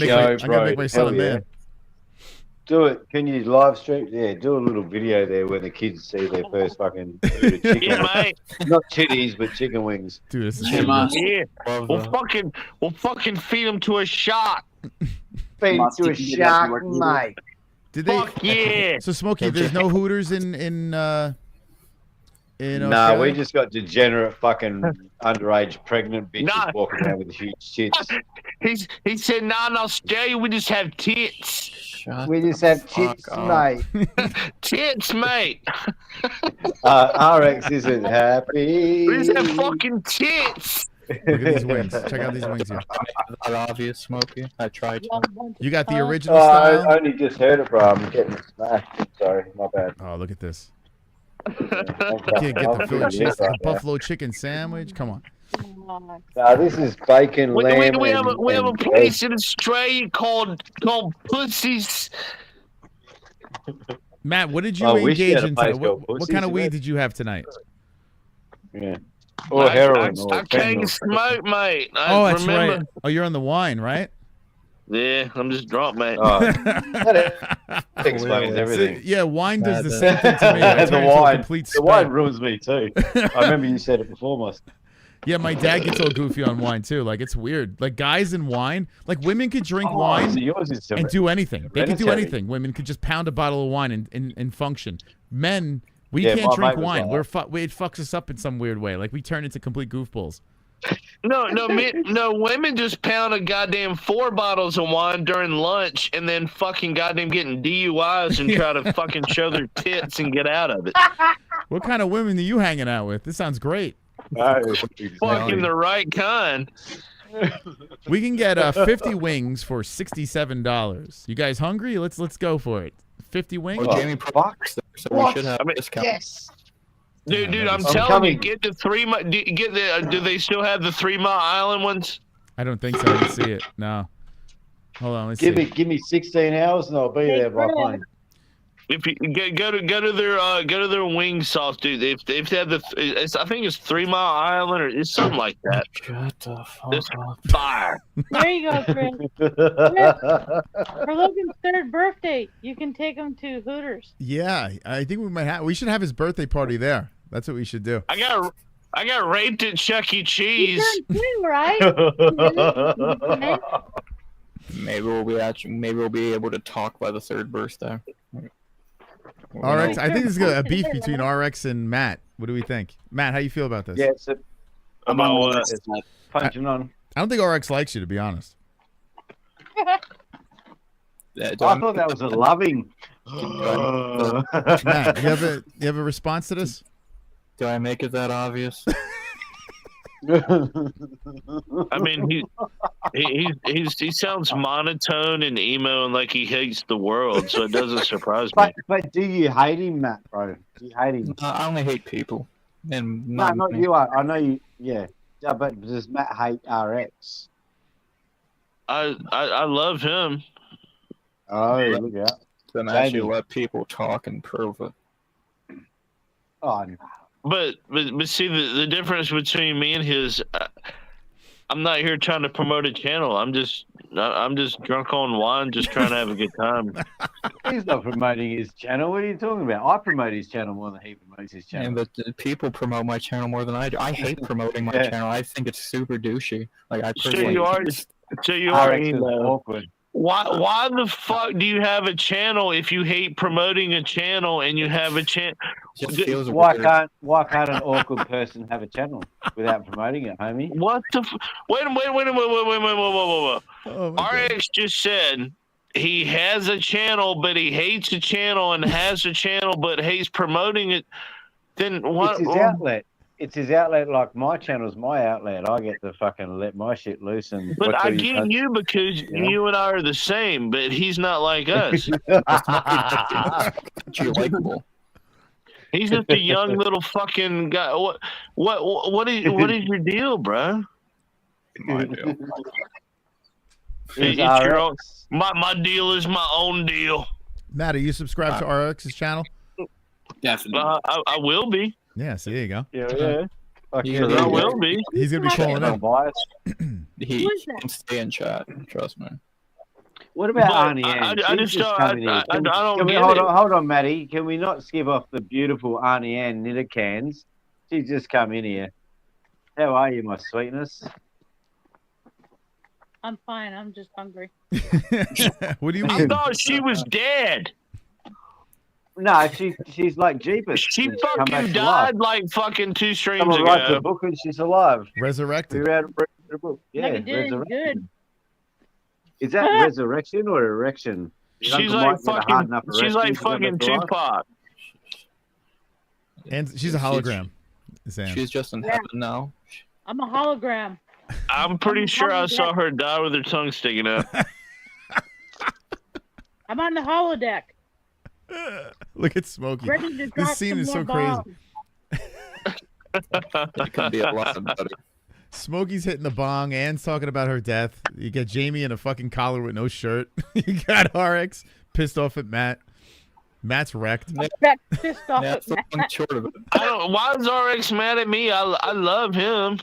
make my son a man. Do it. Can you live stream? Yeah, do a little video there when the kids see their first fucking chicken. Yeah, mate. Not titties, but chicken wings. Dude, this is Yeah. We'll fucking feed them to a shark. Feed them to a shark, mate. Did they? Fuck yeah. So Smokey, there's no Hooters in No, Australia? we just got degenerate fucking underage pregnant bitches walking around with huge tits. He said, "Nah, in Australia we just have tits. We just have tits, mate. Tits, mate. RX isn't happy. We just have fucking tits." Look at these wings. Check out these wings here. That obvious, Smokey. I tried to. You got the original style? I only just heard it, bro. I'm getting smashed. Sorry, my bad. Oh, look at this. You can't get the Philly cheese, the buffalo chicken sandwich. Come on. No, this is bacon, lamb, We have a and place in Australia called Pussies. Matt, what did you I wish you engage had a in place tonight? called What Pussies, kind of weed man. did you have tonight? Yeah. Or heroin. I can't smoke, mate. Oh, that's remember. right. Oh, you're on the wine, right? Yeah, I'm just drunk, mate. That explains everything. Yeah, wine does the same thing to me. I turn into a complete The wine spec. ruins me too. I remember you said it before, Must. Yeah, my dad gets all goofy on wine too. Like it's weird. Like guys in wine, like women could drink So wine yours is and do anything. They could do hereditary. anything. Women could just pound a bottle of wine and function. Men, we Yeah, can't my drink mate was wine. like It fucks us up in some weird way. Like we turn into complete goofballs. No, women just pound a goddamn 4 bottles of wine during lunch and then fucking goddamn getting DUIs and try to fucking show their tits and get out of it. What kind of women are you hanging out with? This sounds great. Fucking the right kind. We can get 50 wings for $67. You guys hungry? Let's go for it. 50 wings. Well, Jamie Fox, so we should have a discount. Yes. Dude, I'm I'm telling coming. you, get the 3 mile. Do they still have the 3 Mile Island ones? I don't think so. I didn't see it. No. Hold on. Let's Give see. me 16 hours and I'll be there by plane. If you go to their wing sauce, dude. If they have I think it's 3 Mile Island or it's something like that. Shut the fuck It's up. fire. There you go, Chris. For Logan's 3rd birthday, you can take him to Hooters. Yeah, I think we should have his birthday party there. That's what we should do. I got raped at Chuck E. Cheese. You too, right? Maybe we'll be able to talk by the 3rd birthday. RX, I think there's a beef between RX and Matt. What do we think? Matt, how you feel about this? Yeah, so About what? punching on. I don't think RX likes you, to be honest. Yeah, I thought that was a loving. Matt, you have a response to this? Do I make it that obvious? I mean, he sounds monotone and emo and like he hates the world, so it doesn't surprise me. But do you hate him, Matt, bro? Do you hate him? I only hate people. And No, not you. I know you. Yeah. Yeah, but does Matt hate RX? I love him. Oh, look out. Then actually let people talk and prove it. Oh, no. But see the difference between me and his. I'm not here trying to promote a channel. I'm just drunk on wine, just trying to have a good time. He's not promoting his channel. What are you talking about? I promote his channel more than he promotes his channel. Yeah, but the people promote my channel more than I do. I hate promoting my channel. I think it's super douchey. Like I personally. So you are awkward. Why the fuck do you have a channel if you hate promoting a channel and you have a channel? Why can't an awkward person have a channel without promoting it, homie? What the? Wait. RX just said he has a channel, but he hates a channel and has a channel, but hates promoting it. Then what? It's his outlet. It's his outlet. Like my channel's my outlet. I get to fucking let my shit loose and. But I get you because you and I are the same, but he's not like us. You're likable. He's just a young little fucking guy. What is your deal, bro? My deal. It's your own, my deal is my own deal. Matt, are you subscribed to RX's channel? Definitely. I will be. Yeah, so there you go. Yeah. I will be. He's gonna be calling in. He can stay in chat. Trust me. What about But Arnie Ann? I just don't. I don't Can we get hold it. on, hold on, Matty. Can we not skip off the beautiful Arnie Ann knitter cans? She's just come in here. How are you, my sweetness? I'm fine. I'm just hungry. What do you I mean? thought she was dead. No, she's like Jeepers. She She's come back fucking to died life. like fucking 2 streams Someone writes a ago. book and she's alive. Resurrected. We read a book. Yeah, Maybe did resurrection. good. Is that resurrection or erection? Is She's Uncle like Mike got a hard fucking. enough She's erection like to go fucking back to life? Tupac. And she's a hologram. Sam. She's just in heaven now. I'm a hologram. I'm pretty sure I saw her die with her tongue sticking out. I'm on the holodeck. Look at Smokey. Ready to drop This scene some is so more crazy. bombs. It could be a lot better. Smokey's hitting the bong. Anne's talking about her death. You got Jamie in a fucking collar with no shirt. You got RX pissed off at Matt. Matt's wrecked. Pissed off Yeah, at Matt. something short of it. I don't. Why is RX mad at me? I love him.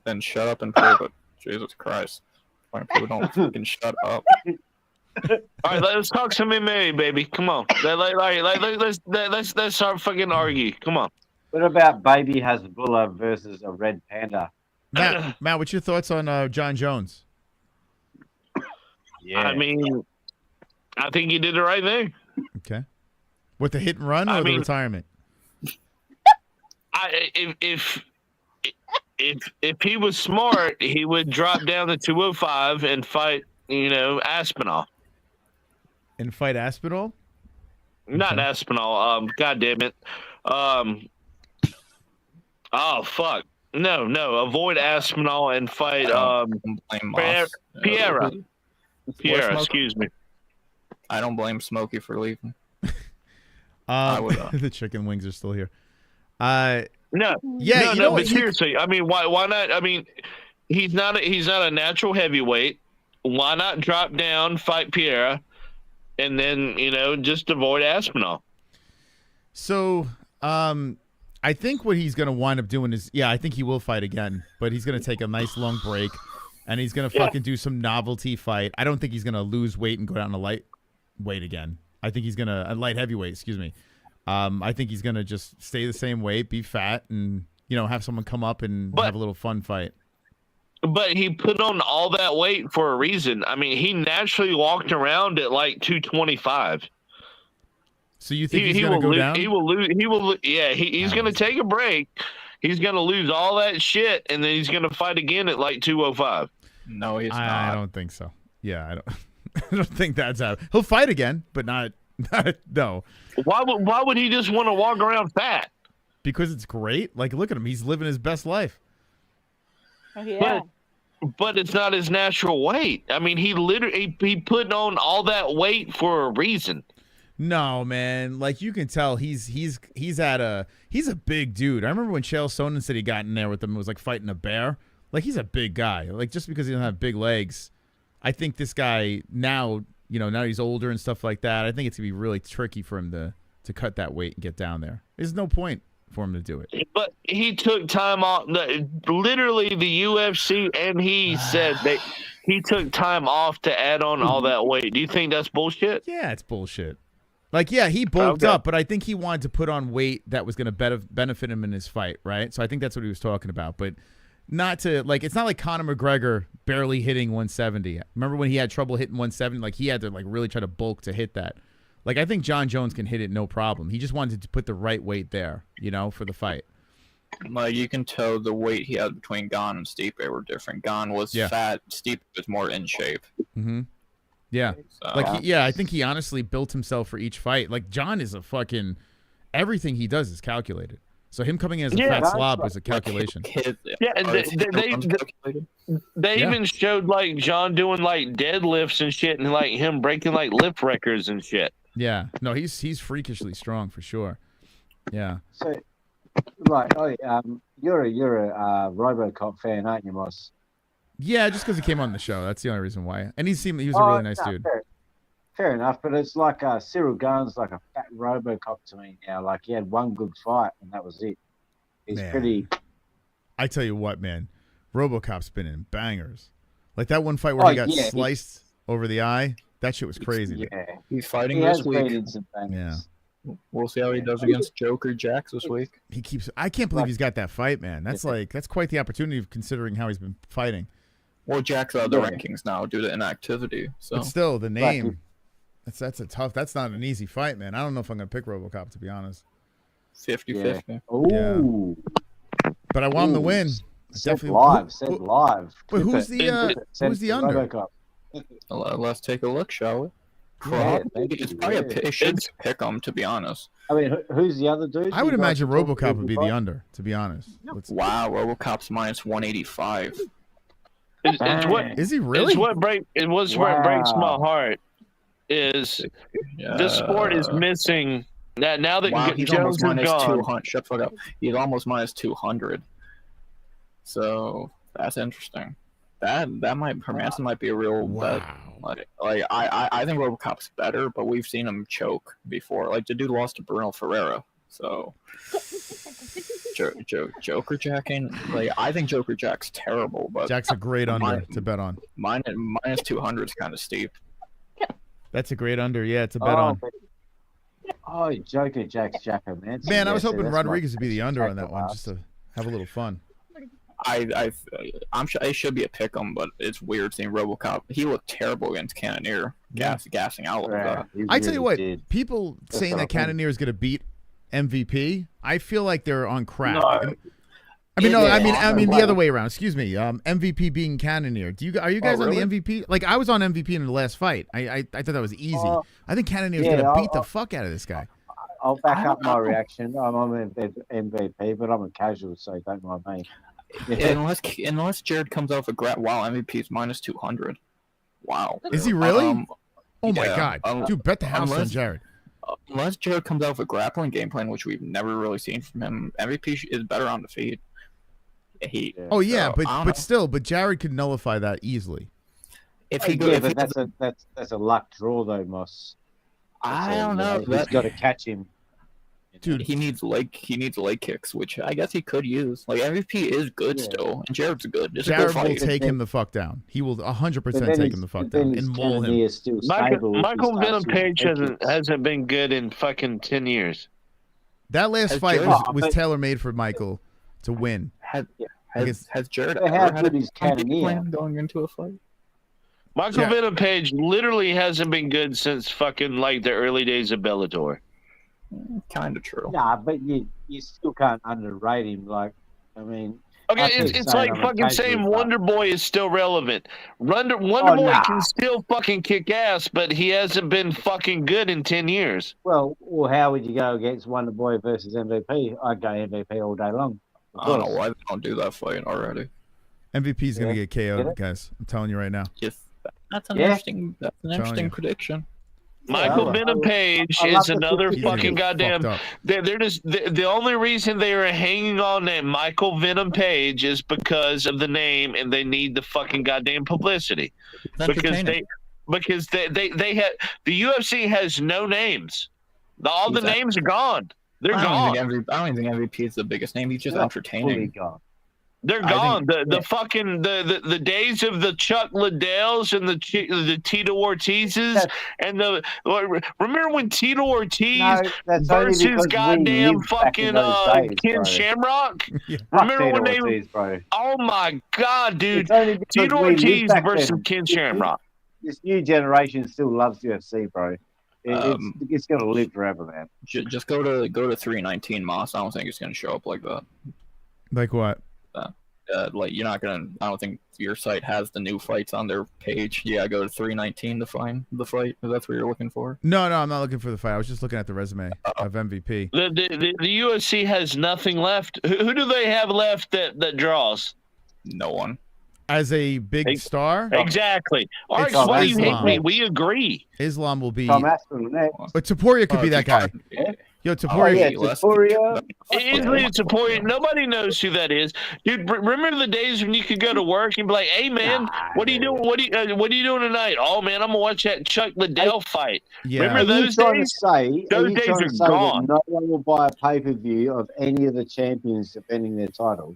Then shut up and prove it. Jesus Christ. Why people don't fucking shut up? All right, let's talk some MMA, baby. Come on. Let's start fucking argue. Come on. What about Baby Hasbulla versus a red panda? Matt, what's your thoughts on Jon Jones? Yeah. I mean, I think he did the right thing. Okay. With the hit and run or the retirement? If he was smart, he would drop down to 205 and fight, Aspinall. And fight Aspinall? Not Aspinall. God damn it. Oh fuck. No. Avoid Aspinall and fight Piera. Excuse me. I don't blame Smokey for leaving. The chicken wings are still here. No. Yeah. But seriously, I mean, why not? I mean, he's not a natural heavyweight. Why not drop down, fight Piera, and then just avoid Aspinall? So, I think what he's going to wind up doing is, I think he will fight again, but he's going to take a nice long break, and he's going to fucking do some novelty fight. I don't think he's going to lose weight and go down to lightweight again. I think he's going to light heavyweight. Excuse me. I think he's going to just stay the same weight, be fat, and have someone come up and have a little fun fight. But he put on all that weight for a reason. I mean, he naturally walked around at like 225. So you think he's going to go down? He will lose. Yeah, he's going to take a break. He's going to lose all that shit, and then he's going to fight again at like 205. No, he's not. I don't think so. Yeah, I don't. I don't think that's how he'll fight again, but not no. Why would he just want to walk around fat? Because it's great. Like, look at him. He's living his best life. Oh, yeah. But it's not his natural weight. I mean, he put on all that weight for a reason. No, man. Like, you can tell he's a big dude. I remember when Chael Sonnen said he got in there with him, it was like fighting a bear. Like, he's a big guy. Like, just because he doesn't have big legs, I think this guy now, now he's older and stuff like that, I think it's gonna be really tricky for him to cut that weight and get down there. There's no point for him to do it. But he took time off. Literally, the UFC, and he said that he took time off to add on all that weight. Do you think that's bullshit? Yeah, it's bullshit. Like, yeah, he bulked up, but I think he wanted to put on weight that was going to benefit him in his fight, right? So I think that's what he was talking about. But not to, like, it's not like Conor McGregor barely hitting 170. Remember when he had trouble hitting 170? Like, he had to, like, really try to bulk to hit that. Like, I think Jon Jones can hit it no problem. He just wanted to put the right weight there, for the fight. Like, you can tell the weight he had between Gon and Stipe were different. Gon was fat. Stipe was more in shape. Mm-hmm. Yeah. So, I think he honestly built himself for each fight. Like, Jon is a fucking, everything he does is calculated. So him coming in as a fat slob was a calculation. They even showed, like, Jon doing, like, deadlifts and shit, and, like, him breaking, like, lift records and shit. Yeah. No, he's freakishly strong for sure. Yeah. So, like, you're a RoboCop fan, aren't you, Moss? Yeah, just because he came on the show. That's the only reason why. And he was a really nice dude. Fair enough, but it's like Cyril Gahn's like a fat RoboCop to me now. Like, he had one good fight, and that was it. He's pretty... I tell you what, man. RoboCop's been in bangers. Like that one fight where he got sliced over the eye. That shit was crazy. Yeah. He's fighting this week. Yeah. We'll see how he does against Joker Jax this week. I can't believe he's got that fight, man. That's quite the opportunity considering how he's been fighting. Well, Jack's out of the rankings now due to inactivity. So but still, the name. That's a tough. That's not an easy fight, man. I don't know if I'm gonna pick RoboCop, to be honest. 50-50. Ooh. But I want him to win. Said live. But who's the under? Let's take a look, shall we? It's probably it should pick him, to be honest. I mean, who's the other dude? I would imagine RoboCop would be the under, to be honest. Wow, RoboCop's minus 185. Is he really? What breaks my heart is this sport is missing. Now that he's Jones almost minus gone, 200. Shut the fuck up. He's almost minus 200. So that's interesting. That might Hermanson might be a real bet. Like I think RoboCop's better, but we've seen him choke before. Like the dude lost to Bruno Ferreira. So Joker Jack ain't like I think Joker Jack's terrible, but Jack's a great under to bet on. Minus 200 is kind of steep. That's a great under. Yeah, it's a bet on. Oh, Joker Jack's Jacko, man. Man, I was hoping Rodriguez would be the under on that one, just to have a little fun. I'm sure it should be a pick 'em, but it's weird seeing RoboCop. He looked terrible against Cannonier, gassing out like that. I tell you what, people saying that Cannonier is going to beat MVP, I feel like they're on crack. No. I mean the other way around. Excuse me. MVP being Cannonier. Are you guys on the MVP? Like I was on MVP in the last fight. I thought that was easy. I think Cannonier is going to beat the fuck out of this guy. I'll back up my reaction. I'm on MVP, but I'm a casual, so don't mind me. Unless Jared comes out with a wow, MVP's minus 200. Wow. Is he really? Oh my god. Dude, bet the house on Jared. Unless Jared comes out with a grappling game plan, which we've never really seen from him, MVP is better on the feet. But Jared could nullify that easily. That's a luck draw though, Moss. I don't know. He's got to catch him. Dude, he needs leg kicks, which I guess he could use. Like MVP is good still, and Jared's good. Jared will take him the fuck down. He will 100% take him the fuck down and maul him. Michael Venom Page hasn't been good in fucking 10 years. That last fight was tailor made for Michael to win. Has Jared ever had a plan going into a fight? Michael Venom Page literally hasn't been good since fucking like the early days of Bellator. Kind of true. Nah, but you still can't underrate him. Like, I mean, okay, it's like fucking saying Wonder Boy is still relevant. Wonder Boy can still fucking kick ass, but he hasn't been fucking good in 10 years. Well, how would you go against Wonder Boy versus MVP? I'd go MVP all day long. I don't know why they don't do that fight already. MVP's gonna get KO'd, guys. I'm telling you right now. That's an interesting prediction. Michael Venom Page is another fucking goddamn. They're just the only reason they are hanging on that Michael Venom Page is because of the name, and they need the fucking goddamn publicity. Because they have the UFC has no names. All the names are gone. They're gone. I don't even think MVP is the biggest name. He's just entertaining. They're gone. The days of the Chuck Liddells and the Tito Ortizes and remember when Tito Ortiz versus goddamn fucking Ken Shamrock? Remember when they? Oh my god, dude! Tito Ortiz versus Ken Shamrock. This new generation still loves UFC, bro. It's gonna live forever, man. Just go to 319 Moss. I don't think it's gonna show up like that. Like what? Like you're not gonna. I don't think your site has the new fights on their page. Yeah, go to 319 to find the fight. If that's what you're looking for. No, I'm not looking for the fight. I was just looking at the resume of MVP. The UFC has nothing left. Who do they have left that draws? No one. As a big star? Exactly. All right, so why do you hate me? We agree. Islam will be. But Topuria could be that guy. Yo, Taporia. Easily Taporia. Nobody knows who that is, dude. Remember the days when you could go to work and be like, "Hey, man, what are you doing? What are you doing tonight? Oh, man, I'm gonna watch that Chuck Liddell fight." Yeah. Remember those days? Those days are gone. No one will buy a pay-per-view of any of the champions defending their title.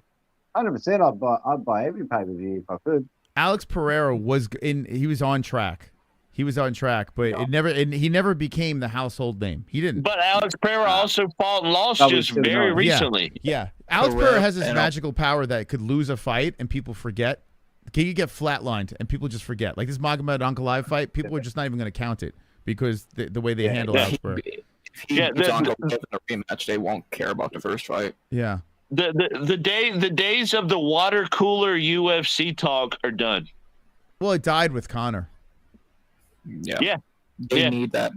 100%, I'd buy every pay-per-view if I could. Alex Pereira was he was on track. He was on track, but he never became the household name. He didn't. But Alex Pereira also fought and lost just very recently. Yeah. Alex Pereira has this magical power that could lose a fight and people forget. He could get flatlined and people just forget. Like this Magomed Ankalaev fight, people are just not even going to count it because the way they handle Alex Pereira. If he gets on a rematch, they won't care about the first fight. Yeah. The days of the water cooler UFC talk are done. Well, it died with Conor. Yeah. They need that.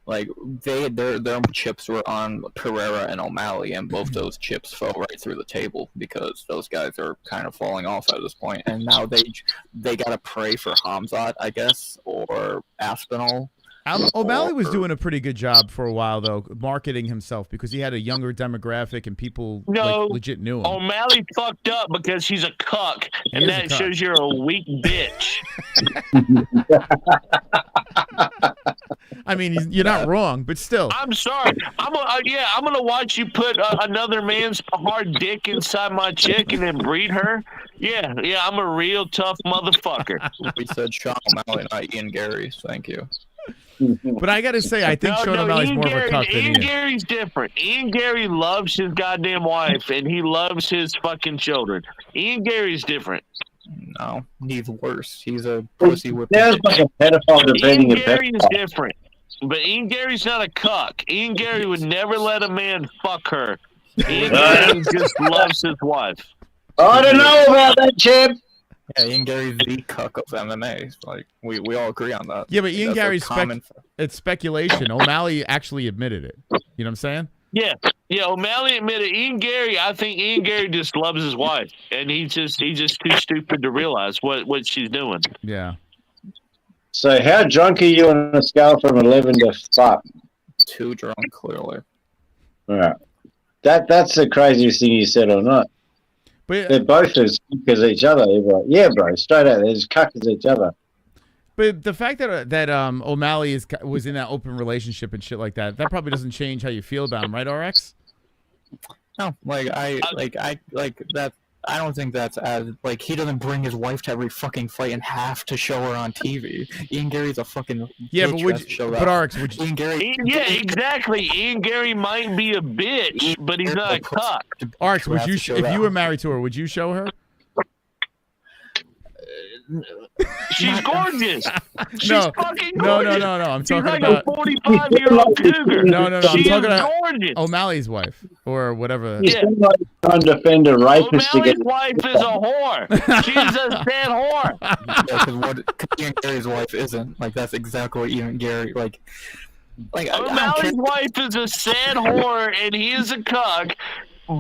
Like their chips were on Pereira and O'Malley, and both those chips fell right through the table because those guys are kind of falling off at this point. And now they gotta pray for Hamzat, I guess, or Aspinall. O'Malley was doing a pretty good job for a while, though, marketing himself because he had a younger demographic and people legit knew him. O'Malley fucked up because he's a cuck, and that shows you're a weak bitch. I mean, you're not wrong, but still. I'm sorry. I'm gonna watch you put another man's hard dick inside my chick and then breed her. Yeah, I'm a real tough motherfucker. We said Sean O'Malley, not Ian Gary. Thank you. But I got to say, I think Sean O'Malley's more of a cuck than Ian Gary's different. Ian Gary loves his goddamn wife, and he loves his fucking children. Ian Gary's different. No, he's worse. He's a pussy whip. Sounds like a pedophile defending a pedophile. Ian Gary's different. But Ian Gary's not a cuck. Ian Gary would never let a man fuck her. Ian Gary just loves his wife. I don't know about that, champ. Yeah, Ian Gary's the cuck of MMA. Like we all agree on that. Yeah, but Ian Gary's it's speculation. O'Malley actually admitted it. You know what I'm saying? Yeah, O'Malley admitted. I think Ian Gary just loves his wife, and he's just too stupid to realize what she's doing. Yeah. So how drunk are you on a scale from 11 to 5? Too drunk, clearly. All right. That's the craziest thing you said or not. But they're both as cuck as each other. You're like, yeah, bro, straight out, they're as cuck as each other. But the fact that O'Malley was in that open relationship and shit like that probably doesn't change how you feel about him, right, RX? No, that. I don't think that's as he doesn't bring his wife to every fucking fight and have to show her on TV. Ian Gary's a fucking RX, would you? Ian Gary? Yeah, exactly. Ian Gary might be a bitch, but he's not a cuck. RX, would you if you were married to her, would you show her? She's gorgeous. She's fucking gorgeous. No. I'm talking like about a 45-year-old cougar. No. I'm talking about gorgeous. O'Malley's wife or whatever. Yeah. Trying to defend a rapist O'Malley's wife is a whore. She's a sad whore. Yeah, because Ian Gary's wife isn't. That's exactly what Ian Gary O'Malley's wife is a sad whore, and he is a cuck.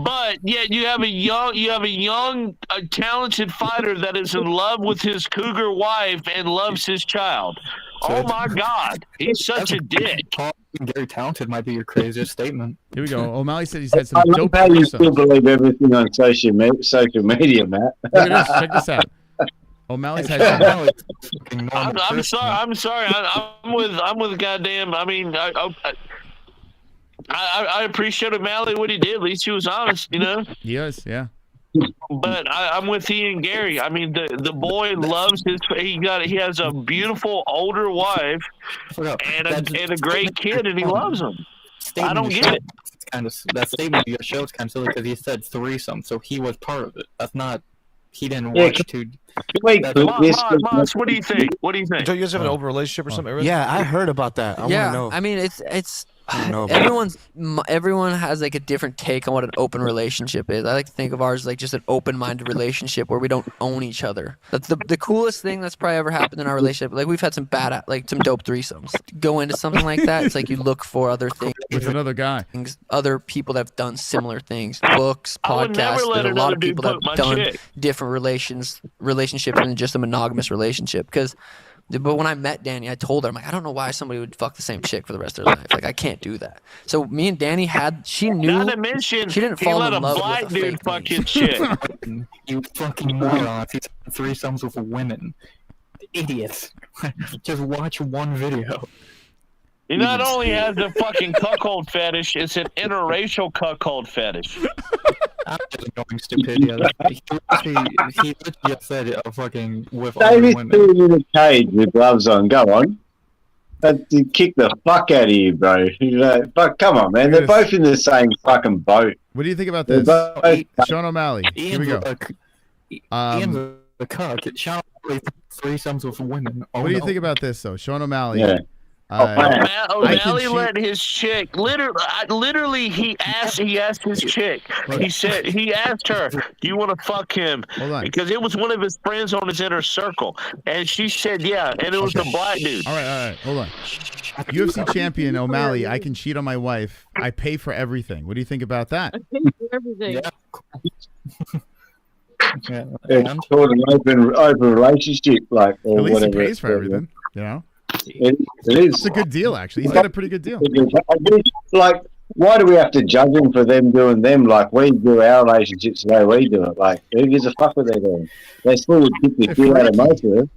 But yet you have a young, talented fighter that is in love with his cougar wife and loves his child. Oh my God, he's such a dick. Gary talented might be your craziest statement. Here we go. O'Malley said he's had some dope. How you still believe everything on social media, Matt? Look at this. Check this out. O'Malley's had some. I'm sorry. I'm with goddamn. I mean, I appreciate O'Malley what he did. At least he was honest, you know. He is, yeah. But I'm with Ian Gary. I mean, the boy loves his. He has a beautiful older wife and a great kid, and he loves him. I don't get it. That statement you show is kind of silly because he said threesome, so he was part of it. That's not. He didn't watch to. Wait, Moss, what do you think? What do you think? Don't you guys have an open relationship or something? Yeah, I heard about that. I want to know. I mean, it's everyone has a different take on what an open relationship is. I like to think of ours as just an open-minded relationship where we don't own each other. That's the coolest thing that's probably ever happened in our relationship. We've had some some dope threesomes. To go into something like that, it's you look for other things with another guy, other people that have done similar things, books, podcasts. There's a lot of people that have done different relationships than just a monogamous relationship because But when I met Danny, I told her, I'm like, I don't know why somebody would fuck the same chick for the rest of their life. Like, I can't do that. So me and Danny she knew. Not to mention, she didn't he fall let in a love black with a dude fake fuck name. his chick. You fucking morons. He's had threesomes with women. Idiots. Just watch one video. He not only has a fucking cuckold fetish, it's an interracial cuckold fetish. I'm just ignoring stupidity. He just said it fucking with other David's women. sitting in a cage with gloves on. Go on. Kick the fuck out of you, bro. Fuck, come on, man. They're both in the same fucking boat. What do you think about They're this? both- Sean O'Malley. Here we go. Ian's a cuck. Sean O'Malley threesomes with women. Oh, What do you no. think about this, though? Sean O'Malley. Yeah. O'Malley let his chick literally he asked his chick. He asked her, "Do you want to fuck him?" Because it was one of his friends on his inner circle, and she said, "Yeah," and it was a black dude. All right, hold on. UFC champion O'Malley, I can cheat on my wife. I pay for everything. What do you think about that? I pay for everything. It's called an open relationship, like, or At least whatever. he pays for everything. You know. It is. It's a good deal, actually. He's got a pretty good deal. Like, why do we have to judge them for them doing them? Like, we do our relationships the way we do it. Like, who gives a fuck what they're doing? They still would kick the shit out of most of it.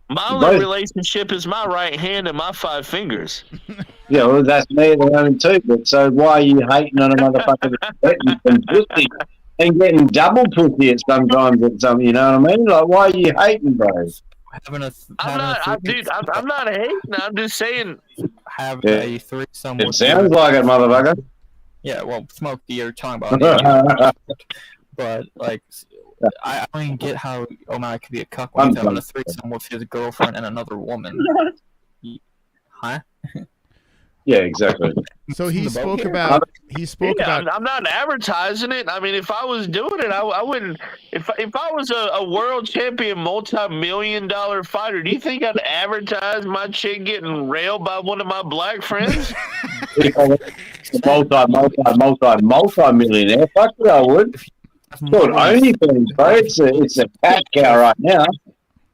My only relationship is my right hand and my 5 fingers. Yeah, well, that's me at the moment too. But so why are you hating on a motherfucker that's getting some pussy and getting double pussy at sometimes at some? You know what I mean? Like, why are you hating, bro? I'm not hating. I'm just saying. Have Yeah. a threesome. It with sounds your- like it, motherfucker. Yeah, well, Smokey, you're talking about. But like, I don't even get how O'Malley could be a cuck when he's having a threesome with his girlfriend and another woman. Huh? Yeah, exactly. So he spoke about. I'm not advertising it. I mean, if I was doing it, I wouldn't. If I was a world champion, multi-million-dollar fighter, do you think I'd advertise my chick getting railed by one of my black friends? Multi-millionaire. Fuck it, I would. It's called OnlyFans, bro. It's a cash cow right now.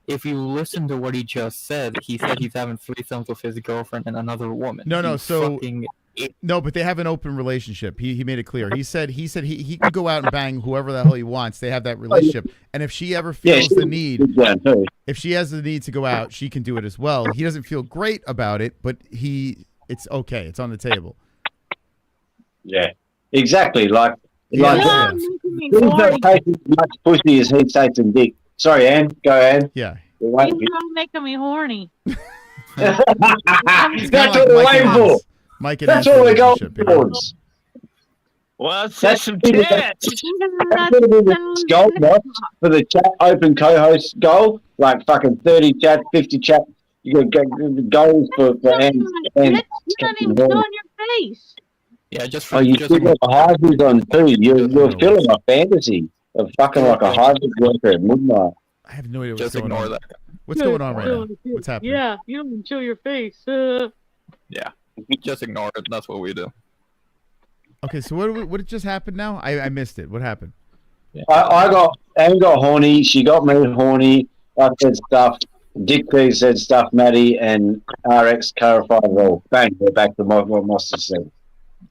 If you listen to what he just said, he said he's having threesomes with his girlfriend and another woman. No. No, but they have an open relationship. He made it clear. He said he can go out and bang whoever the hell he wants. They have that relationship, and if she ever feels the need, if she has the need to go out, she can do it as well. He doesn't feel great about it, but it's okay. It's on the table. Yeah, exactly. Like he's You're not making me horny. taking as much pussy as he's taking dick. Sorry, Ann. Go ahead. Yeah. You're not making me horny. That's what we're waiting for. Mike and That's Ann's what we're going relationship, towards. Well, That's some going to tits. be the goal, right? For the chat open co-host goal, like fucking 30 chat, 50 chat. You got goals for Ann. You're not even showing your face. Yeah, just Oh, you still got the hybrid on too. You're filling my fantasy of fucking like a hybrid worker at midnight. I have no idea what's Just going ignore on. that. What's going on right now? What's happening? Yeah, you don't even show your face. Yeah, just ignore it. That's what we do. Okay, so what just happened now? I missed it. What happened? Ann got horny. She got me horny. I said stuff. Dick P said stuff. Maddie and RX clarified it all. Bang, we're back to what Monster said.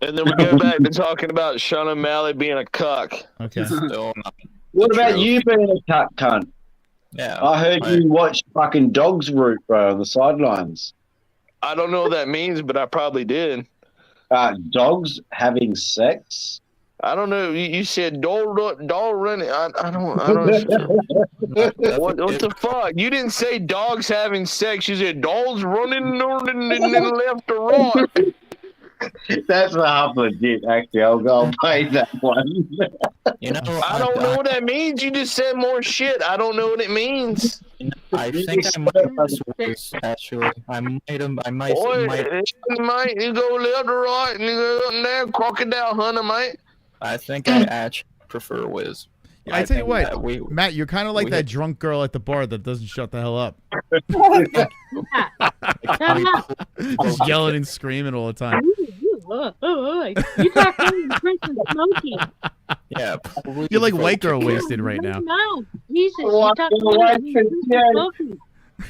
And then we go back to talking about Sean O'Malley being a cuck. Okay. Still not What about true. you being a cunt? Yeah. I heard you watch fucking Dogs Root, bro, on the sidelines. I don't know what that means, but I probably did. Dogs having sex? I don't know. You said doll running. I don't. What the fuck? You didn't say dogs having sex. You said dolls running left or right. That's half legit, actually. I'll pay that one. You know, I don't know what that means. You just said more shit. I don't know what it means. I think I might have worse, actually. I might. You go left or right, and you go up there, crocodile hunter, mate. I think I actually prefer Wiz. I tell you what, Matt, you're kind of like that drunk girl at the bar that doesn't shut the hell up. Just yelling and screaming all the time. You talk to Prince Smokey. Yeah. You're like white girl wasted right now. No, Jesus, you talk to Smokey.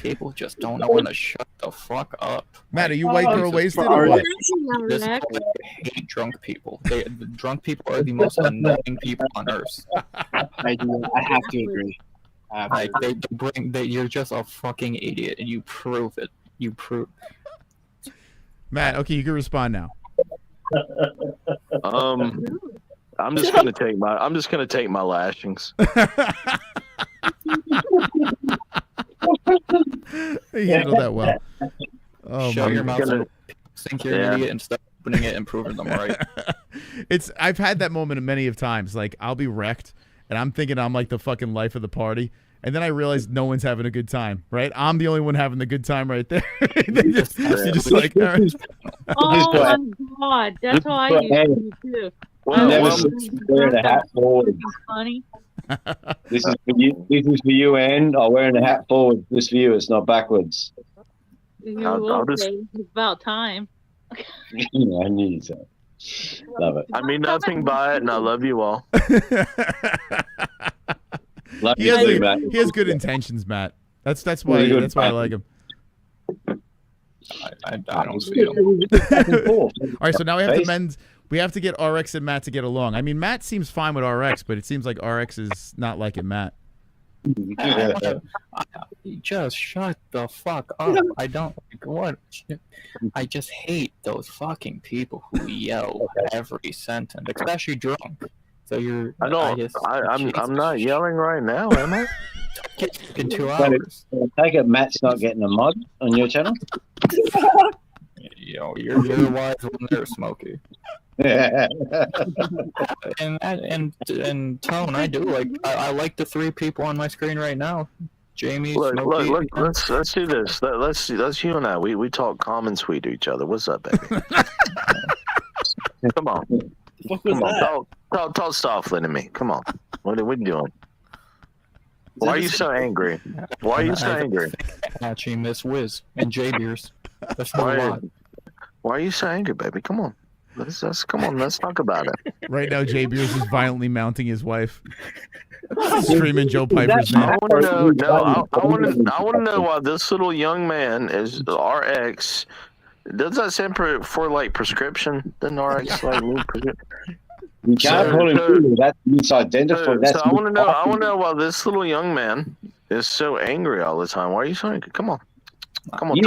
People just don't know when to shut the fuck up. Matt, are you white girl wasted or what? This is why I hate drunk people. The drunk people are the most annoying people on earth. I have to agree. Like you're just a fucking idiot, and you prove it. You prove. Matt, okay, you can respond now. I'm just gonna take my lashings. He handled that well. Oh, Shut your mouth and think you're Yeah. an idiot and stop opening it and proving them right. I've had that moment many of times. Like, I'll be wrecked, and I'm thinking I'm like the fucking life of the party, and then I realize no one's having a good time, right? I'm the only one having the good time right there. You're just like, all right. Oh my god, that's how I used to be too. Wearing a hat forward. Funny. This is for you. This is for you, Ann. I'm wearing a hat forward. This for you. It's not backwards. It's about time. Yeah, I knew so. Love it. I mean nothing by it, and I love you all. Love He you has, too, Matt. he has good intentions, Matt. That's why I like him. I don't see them. All right, so now we have to mend. We have to get RX and Matt to get along. I mean, Matt seems fine with RX, but it seems like RX is not liking Matt. Just shut the fuck up. I don't like what. I just hate those fucking people who yell every sentence, especially drunk. So you're. I'm not yelling right now, am I? In 2 hours. I take it Matt's not getting a mod on your channel. Yo, you're wise when they're smoky. and Tone, I do like. I like the 3 people on my screen right now. Jamie, Smokey. Look, let's do this. Let's you and I. We talk calm and sweet to each other. What's up, baby? Come on. Come on. Talk softly to me. Come on. What are we doing? Why are you so angry? Why are you so angry? Actually, Miss Wiz and J Beers. That's no lie. Why are you so angry, baby? Come on. Let's come on. Let's talk about it. Right now, J Beers is violently mounting his wife, screaming Joe Piper's name. I want to know why this little young man is RX. Does that stand for like prescription? Doesn't RX like need prescription? You can't call him fool. That's misidentified. So I want to know why this little young man is so angry all the time. Why are you so angry? Come on. Come on,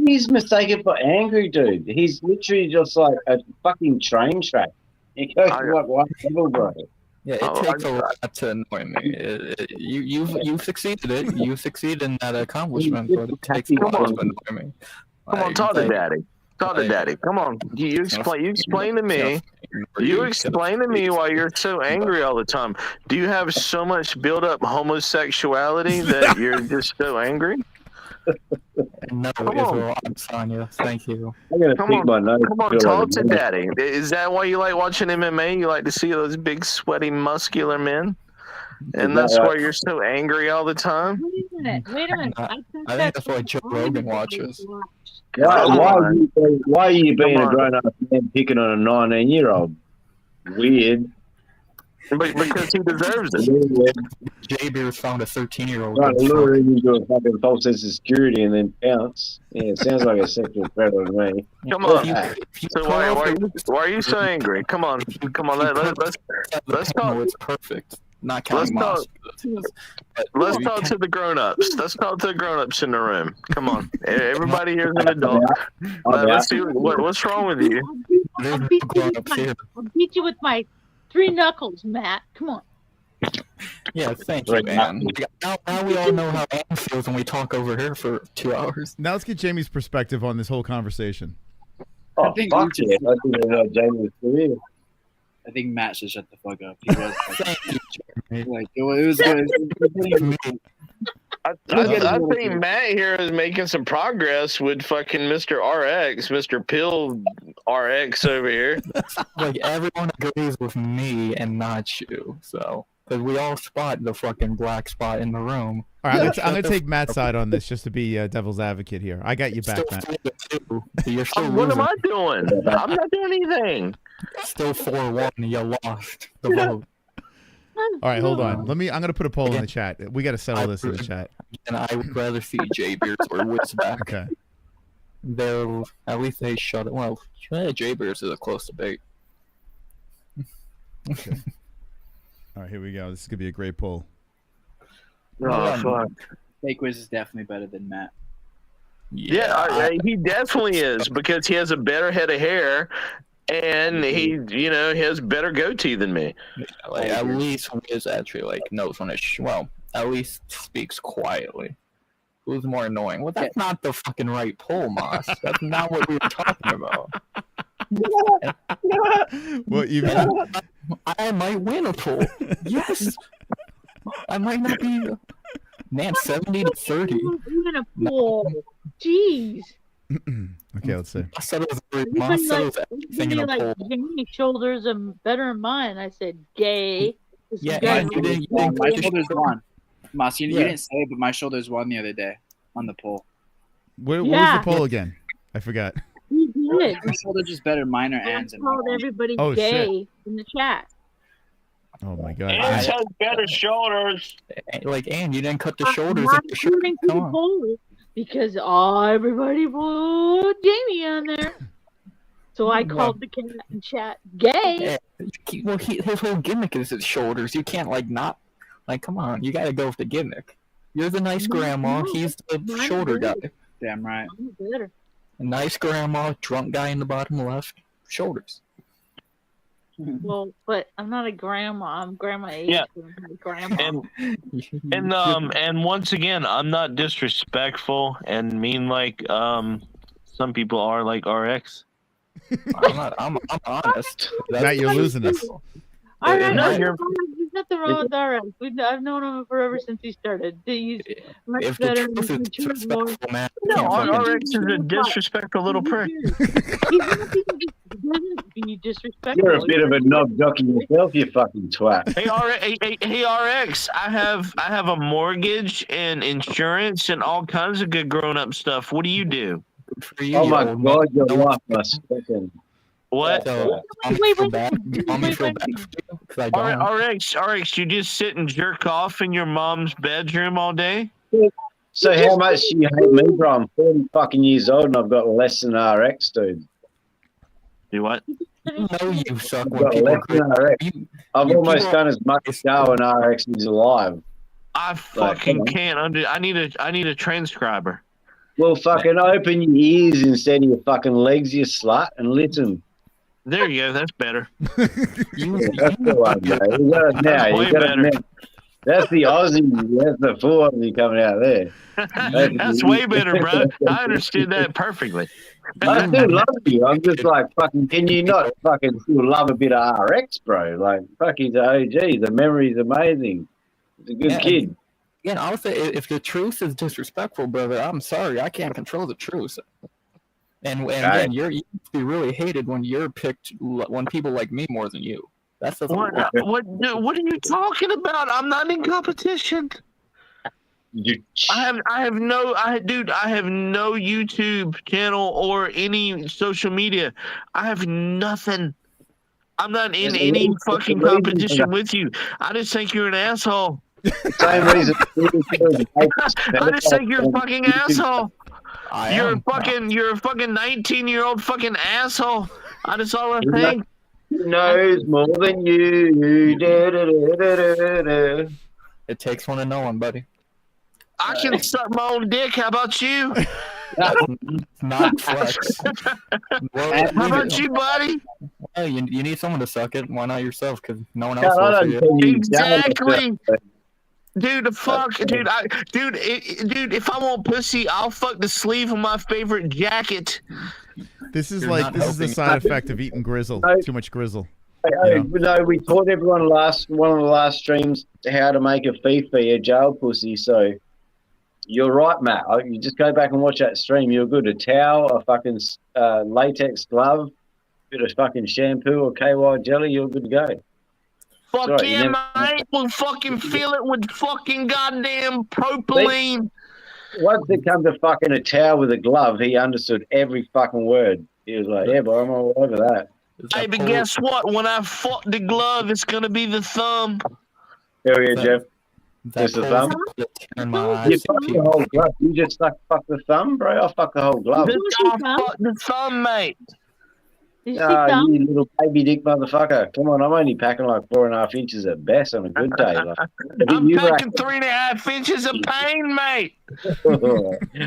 he's mistaken for angry, dude. He's literally just like a fucking train track. He goes to what level, bro? Yeah, it takes a lot to annoy me. You've succeeded it. You succeeded in that accomplishment, but it takes a lot to annoy me. Come on, talk to daddy. Talk to daddy. Come on. You explain to me. You explain to me why you're so angry all the time. Do you have so much built up homosexuality that you're just so angry? No, Israel, I'm Sonya. Thank you. Come on, talk to daddy. Is that why you like watching MMA? You like to see those big, sweaty, muscular men? And that's why you're so angry all the time? Wait a minute. I think that's why Joe Rogan watches. Why are you being a grown-up man picking on a 19-year-old? Weird. Because he deserves it. J Beers found a 13-year-old. Right, lure him into a fucking false sense of security and then pounce. Yeah, it sounds like a sexual predator to me. Come on. So why are you so angry? Come on. Let's talk. It's perfect. Not counting Let's talk to the grown-ups. Let's talk to the grown-ups in the room. Come on. Everybody here's an adult. Let's see what's wrong with you. I'll beat you with my 3 knuckles, Matt. Come on. Yeah, thank you, man. Now we all know how Ann feels when we talk over here for 2 hours. Now let's get Jamie's perspective on this whole conversation. Oh, I think fuck yeah. I think Jamie's career. I think Matt should shut the fuck up. He was like, it was good. I think Matt here is making some progress with fucking Mr. RX, Mr. Pill RX over here. Like, everyone agrees with me and not you, so. Because we all spot the fucking black spot in the room. All right, I'm going to take Matt's side on this just to be devil's advocate here. I got you back, Matt. You're still what am I doing? I'm not doing anything. Still 4-1, you lost the vote. All right, hold on. I'm gonna put a poll in the chat. We got to settle this in the chat. And I would rather see J Beers or Woods back. Okay. They'll at least they shut it. Well, J Beers is a close debate. Okay. All right, here we go. This is gonna be a great poll. Oh, fuck. Fake Wiz is definitely better than Matt. Yeah, he definitely is because he has a better head of hair, and he, you know, he has better goatee than me. Like at least Wiz actually like knows when it's well. At least speaks quietly. Who's more annoying? Well, that's not the fucking right poll, Moss. That's not what we were talking about. Well, I might win a poll. Yes. I might not be. Man, 70 to 30. Even a pool. Jeez. Okay, let's see. I said it was Everybody like Jamie's shoulders are better than mine. I said gay. Yeah, you didn't. My shoulders won. Moss, you didn't say it, but my shoulders won the other day on the poll. What was the poll again? I forgot. He did. My shoulders just better. Mine are Ann's. Called everybody Oh, gay in the chat. Oh my god. Ann has better shoulders. Like Ann, you didn't cut the shoulders I'm of your shirt. according to the poll because everybody put Jamie on there. So I called the cat in chat gay. Yeah. Well, his whole gimmick is his shoulders. You can't not come on. You got to go with the gimmick. You're the nice grandma. He's the shoulder guy. Damn right. Better. A nice grandma, drunk guy in the bottom left, shoulders. Well, but I'm not a grandma. I'm grandma age. Yeah. Grandma. And once again, I'm not disrespectful and mean like some people are like RX. I'm not. I'm honest. Matt, you're losing us. All right, No, there's nothing wrong with RX. I've known him forever since he started. He's much If the better. truth is disrespectful, Matt, No, RX is a disrespectful little prick. Be disrespectful. You're a bit of a knob jockey yourself, you fucking twat. Hey, RX, I have a mortgage and insurance and all kinds of good grown up stuff. What do you do? Oh my god, your life must fucking. What? RX, you just sit and jerk off in your mom's bedroom all day? So how much do you hate me, bro? I'm 40 fucking years old and I've got less than RX, dude. Do what? No, you suck. I've got less than RX. I've almost done as much show when RX is alive. I fucking can't undo. I need a transcriber. Well, fucking open your ears instead of your fucking legs, you slut, and listen. There you go. That's better. That's the one, bro. You got it now. Way You got better. it now. That's the Aussie. That's the full Aussie coming out there. That's way better, bro. I understood that perfectly. I still love you. I'm just like, fucking, can you not fucking still love a bit of RX, bro? Like, fuck, he's an OG. The memory's amazing. He's a good kid. Yeah, I would say if the truth is disrespectful, brother, I'm sorry. I can't control the truth. And again, you be really hated when you're picked, when people like me more than you. That's the what are you talking about? I'm not in competition. I have no YouTube channel or any social media. I have nothing. I'm not in any fucking competition with you. I just think you're an asshole. Same reason. I just think you're a fucking asshole. You're a fucking 19-year-old fucking asshole. That's all I think. He knows more than you. It takes one to know one, buddy. I can suck my own dick. How about you? Not flex. How about you, buddy? Well, you need someone to suck it. Why not yourself? Because no one else will for you. Exactly. Dude, fuck, dude, if I want pussy, I'll fuck the sleeve of my favorite jacket. This is the side effect of eating grizzle. Too much grizzle. No, we taught everyone one of the last streams how to make a fifi, a jail pussy. So you're right, Matt. You just go back and watch that stream. You're good. A towel, a fucking latex glove, a bit of fucking shampoo or KY jelly. You're good to go. Fuck yeah, mate. We'll fucking fill it with fucking goddamn propylene. Once it comes to fucking a towel with a glove, he understood every fucking word. He was like, yeah, boy, I'm all over that. Hey, but guess what? When I fuck the glove, it's going to be the thumb. Hell yeah, Jeff. That Just the thumb. my You eyes. fuck the whole glove. You just fuck the thumb, bro. I fuck the whole glove. Fuck the thumb, mate. Ah, you little baby dick motherfucker. Come on, I'm only packing like 4.5 inches at best on a good day. Like, I'm you packing 3.5 inches of pain, mate.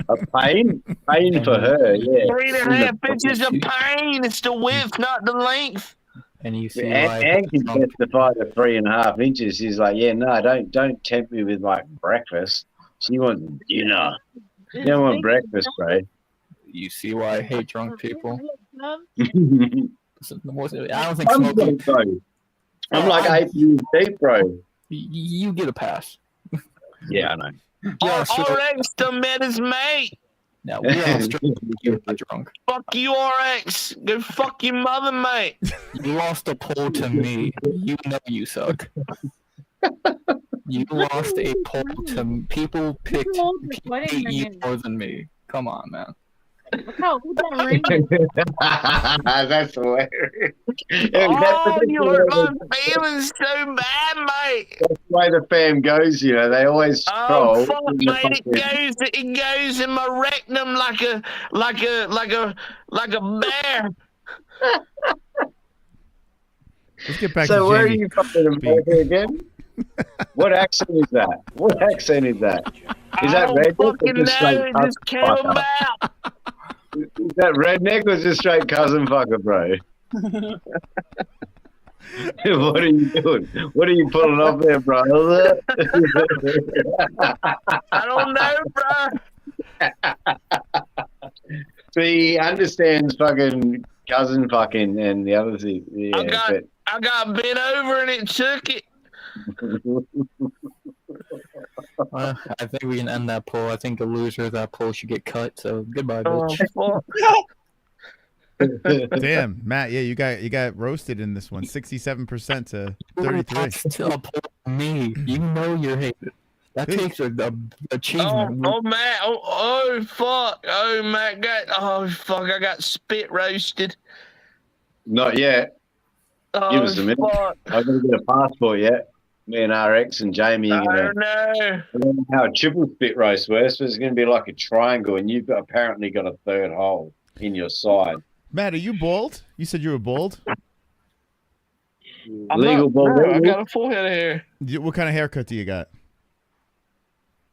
a pain? Pain for her, yeah. 3.5 inches of pain. It's the width, not the length. And you see Anne can testify to 3.5 inches. She's like, yeah, no, don't tempt me with like breakfast. She wants dinner. You don't want breakfast, bro. You see why I hate drunk people? I I'm don't think smoking. bro. I'm like 8 years deep, bro. You get a pass. Yeah, I know. RX done met his mate. No, we are you're not drunk. Fuck you, RX. Go fuck your mother, mate. You lost a poll to me. You know you suck. You lost a poll to people picked you more than me. Come on, man. That's hilarious. Oh, you hurt my feelings so bad, mate. That's the way the fam goes, you know. They always troll. Oh fuck, mate! It goes in my rectum like a bear. Let's get back So to where Jamie. are you from in America again? What accent is that? What accent is that? Is that redneck or just straight cousin fucker? Is that redneck or just straight cousin fucker, bro? What are you doing? What are you pulling off there, bro? I don't know, bro. So he understands fucking cousin fucking and the other thing. Yeah, I got bent over and it took it. I think we can end that poll. I think the loser of that poll should get cut. So goodbye, Oh, bitch. Damn, Matt. Yeah, you got roasted in this one. 67% to 33. That's a poll for me. You know you're hated. That takes a achievement. Oh Matt. Oh fuck. Oh Matt got. Oh fuck. I got spit roasted. Not yet. Oh, Give us a minute. fuck. I've got to get a passport yet. Me and RX and Jamie are I going don't know. I don't know how a triple spit roast works, but it's going to be like a triangle, and you've apparently got a third hole in your side. Matt, are you bald? You said you were bald. Legal bald. I got a full head of hair. What kind of haircut do you got?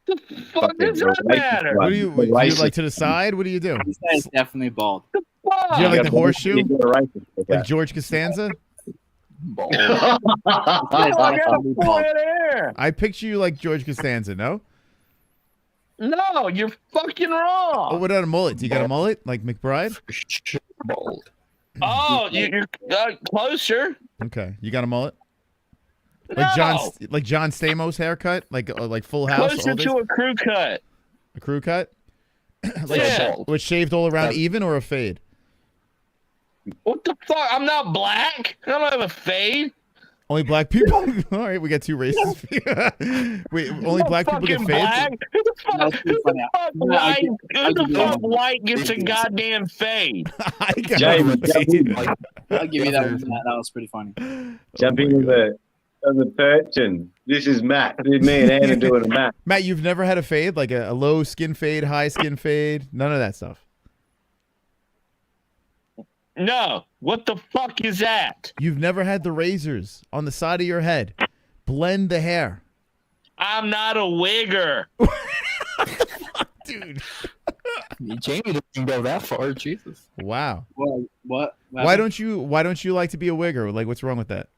The fuck does that matter? What do you like to the side? What do you do? This guy is definitely bald. Do you have like the horseshoe? You got a racist, okay. Like George Costanza? I got a full head of hair. I picture you like George Costanza, no? No, you're fucking wrong. Oh, what about a mullet? Do you got a mullet like McBride? Bald. Oh, you're closer. Okay, you got a mullet? No. Like John Stamos haircut, like Full House. Closer to a crew cut. A crew cut, Yeah. was shaved all around even or a fade? What the fuck? I'm not black. I don't have a fade. Only black people. All right, we got two races. Wait, only black people get Fucking fades. black? Who the fuck white gets a goddamn fade? I got Jamie, a fade. I'll give you that one. That was pretty funny. Jump in with the perch, and this is Matt. Me and Anna doing a Matt. Matt, you've never had a fade, like a low skin fade, high skin fade, none of that stuff. No. What the fuck is that? You've never had the razors on the side of your head. Blend the hair. I'm not a wigger. Dude. Jamie didn't go that far. Jesus. Wow. Well, what? Why don't you like to be a wigger? Like, what's wrong with that?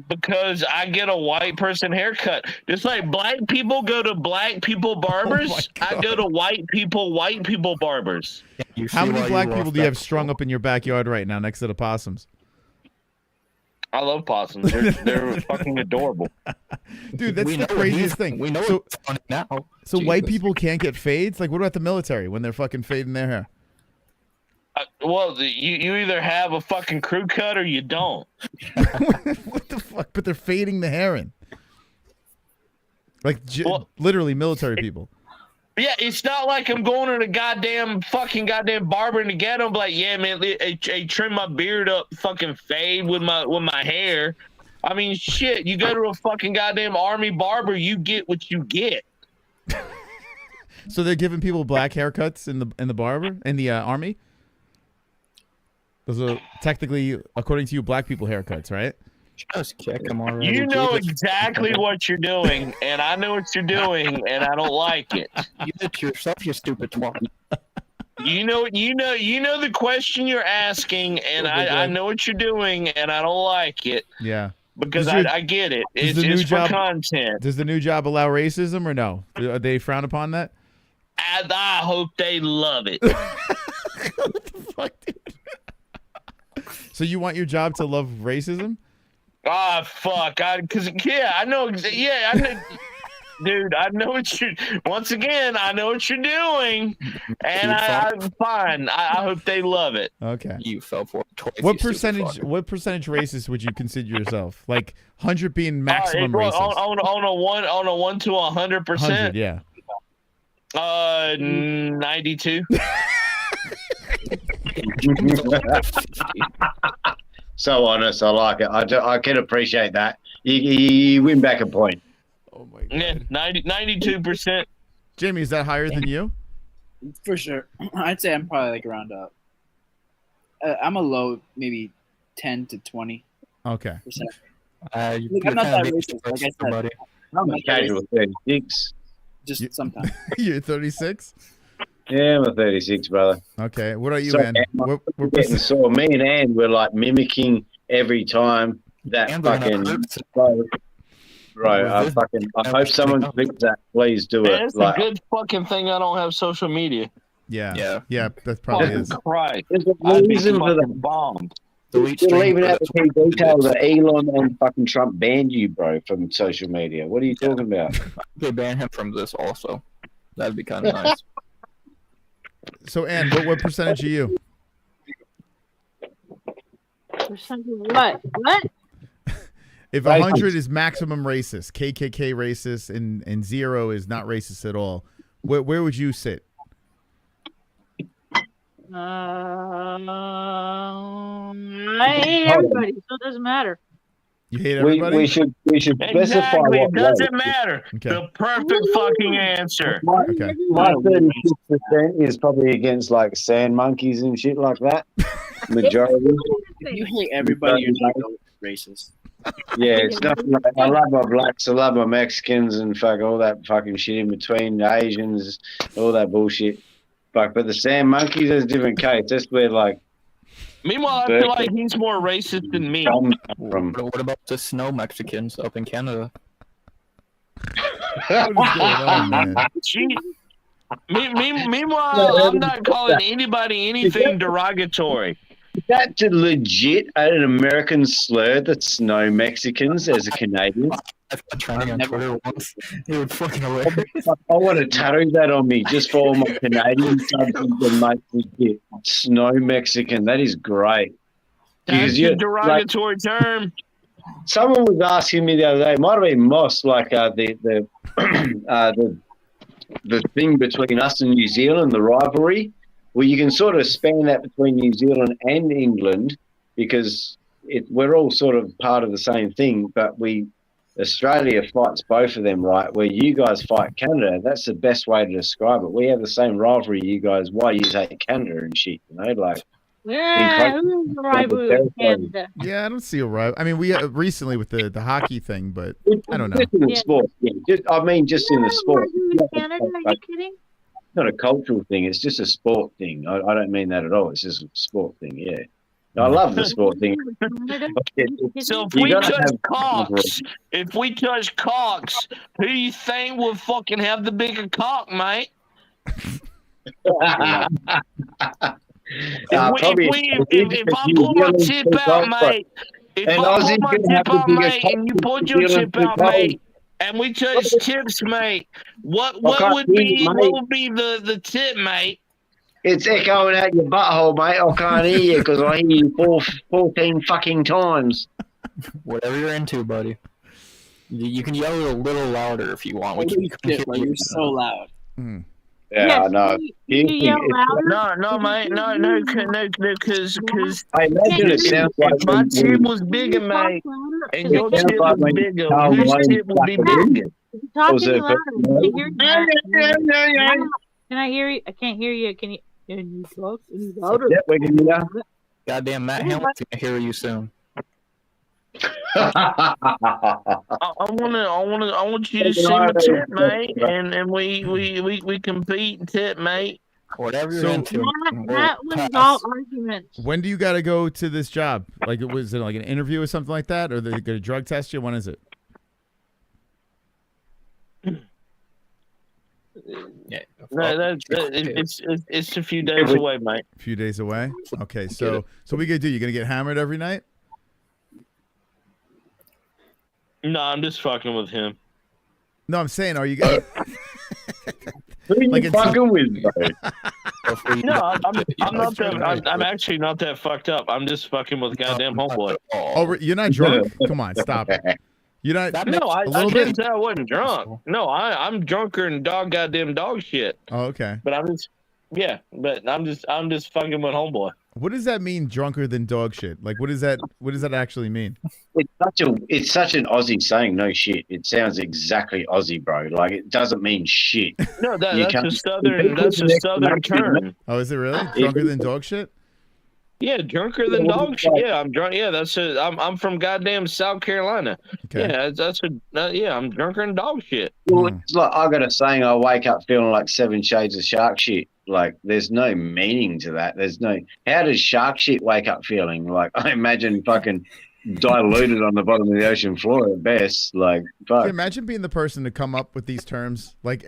Because I get a white person haircut. Just like black people go to black people barbers, I go to white people barbers. How many black people do you have strung up in your backyard right now next to the possums? I love possums. They're fucking adorable. Dude, that's the craziest thing. We know So- it's funny now. So white Jesus. people can't get fades? Like, what about the military when they're fucking fading their hair? Well, you either have a fucking crew cut or you don't. What the fuck? But they're fading the hair in. Like, literally military people. Yeah, it's not like I'm going to the goddamn barber and get him like, yeah, man, I trim my beard up, fucking fade with my hair. I mean, shit. You go to a fucking goddamn army barber, you get what you get. So they're giving people black haircuts in the army. Those are technically, according to you, black people haircuts, right? Just kick them already. You know exactly what you're doing, and I know what you're doing, and I don't like it. You did it yourself, you stupid twat. You know the question you're asking, and I know what you're doing, and I don't like it. Yeah. Because I get it. It's for content. Does the new job allow racism or no? Are they frown upon that? And I hope they love it. What the fuck, dude? So you want your job to love racism? Ah, fuck. I know. Yeah, I know. Dude, I know what you're. Once again, I know what you're doing, and I'm fine. I hope they love it. Okay. You fell for it twice. What percentage racist would you consider yourself? Like 100 being maximum racist. On a 1 to 100%. Yeah. 92. So honest, I like it. I can appreciate that. You win back a point. Oh my god. Yeah, 92%. Jamie, is that higher than you? For sure. I'd say I'm probably like around I'm a low, maybe 10 to 20. Okay. I'm not that racist, like I said. I'm a casual 36. Just sometimes. You're 36? Yeah, I'm a 36, brother. Okay. What are you, So, Ann? we're getting sore. Me and Ann were like mimicking every time that fucking. Right, I hope someone clicks that. Please do it. It's a good fucking thing I don't have social media. Yeah, that probably is. Christ. There's a I'd be reason for fucking that. bombed. You're leaving out the key detail that Elon and fucking Trump banned you, bro, from social media. What are you talking about? They ban him from this also. That'd be kind of nice. So, Ann, what percentage are you? Percentage of what? What? If 100 is maximum racist, KKK racist, and 0 is not racist at all, where would you sit? I hate everybody, so it doesn't matter. You hate everybody? We should specify Exactly. what It doesn't race. matter. Okay. The perfect fucking answer. My 36% is probably against like sand monkeys and shit like that. Majority. If you hate everybody, you're not racist. Yeah, it's nothing like I love my blacks, I love my Mexicans and fuck all that fucking shit in between, the Asians, all that bullshit. But the sand monkeys is a different case. That's where like Meanwhile, I feel like he's more racist than me. What about the snow Mexicans up in Canada? Gee. Meanwhile, I'm not calling anybody anything derogatory. That's a legit an American slur, the snow Mexicans as a Canadian. I've been trying on Twitter once. It would fucking hilarious. I want to tattoo that on me just for all my Canadian subs and mates and shit. Snow Mexican, that is great. That's a derogatory term. Someone was asking me the other day, it might have been Moss, like the thing between us and New Zealand, the rivalry. Well, you can sort of span that between New Zealand and England because we're all sort of part of the same thing, but Australia fights both of them, right? Where you guys fight Canada, that's the best way to describe it. We have the same rivalry, you guys. Why you hate Canada and shit, you know? Like, yeah, who's the rival with Canada? Yeah, I don't see a rival. I mean, we recently with the hockey thing, but I don't know. Just in the sport, yeah. Just in the sport. Canada? Are you kidding? It's not a cultural thing. It's just a sport thing. I don't mean that at all. It's just a sport thing, yeah. I love the sport thing. So if we touch cocks, who do you think will fucking have the bigger cock, mate? If I pull my tip out, mate, and you pull your tip out, mate, and we touch tips, mate, what would be the tip, mate? It's echoing out your butthole, mate. I can't hear you because I hear you 14 fucking times. Whatever you're into, buddy. You can yell it a little louder if you want. You're so loud. Yeah, Yeah, no. No, mate, no, because I imagine it sounds like if my tip was bigger, mate, and your sounds tip like was when bigger, Carl whose Wayne tip would be stuck it in. bigger? Talk Was to me it- louder. I can't hear you. Can I hear you? I can't hear you. Can you talk any louder? Yeah, we can hear. Goddamn, Matt Hamilton's gonna hear you soon. I want you to see my tip, mate, and we compete in tip, mate. Whatever you're So- into. That was all arguments. When do you got to go to this job? Like, was it like an interview or something like that, or they're going to drug test you? When is it? Yeah. No, it's a few days away, mate. A few days away. Okay, so what are you gonna do? You gonna get hammered every night? No, I'm just fucking with him. No, I'm saying, are you gonna? Who are you Like it's- fucking with, bro? No, I'm not that. I'm actually not that fucked up. I'm just fucking with goddamn homeboy. Oh, you're not drunk? Come on, stop it. You're not. No, I a little didn't bit. say I wasn't drunk. No, I'm drunker than goddamn dog shit. Oh, okay. But I'm just, yeah. But I'm just fucking with homeboy. What does that mean, drunker than dog shit? Like, what does that actually mean? It's such an Aussie saying, no shit. It sounds exactly Aussie, bro. Like, it doesn't mean shit. No, You that's can't- a southern term. Oh, is it really drunker than dog shit? Yeah, drunker than dog shit. Yeah, I'm drunk. Yeah, I'm from goddamn South Carolina. Okay. Yeah, yeah, I'm drunker than dog shit. Well, it's like I got a saying, I wake up feeling like 7 shades of shark shit. Like, there's no meaning to that. How does shark shit wake up feeling? Like, I imagine fucking diluted on the bottom of the ocean floor at best. Like, fuck. Can you imagine being the person to come up with these terms, like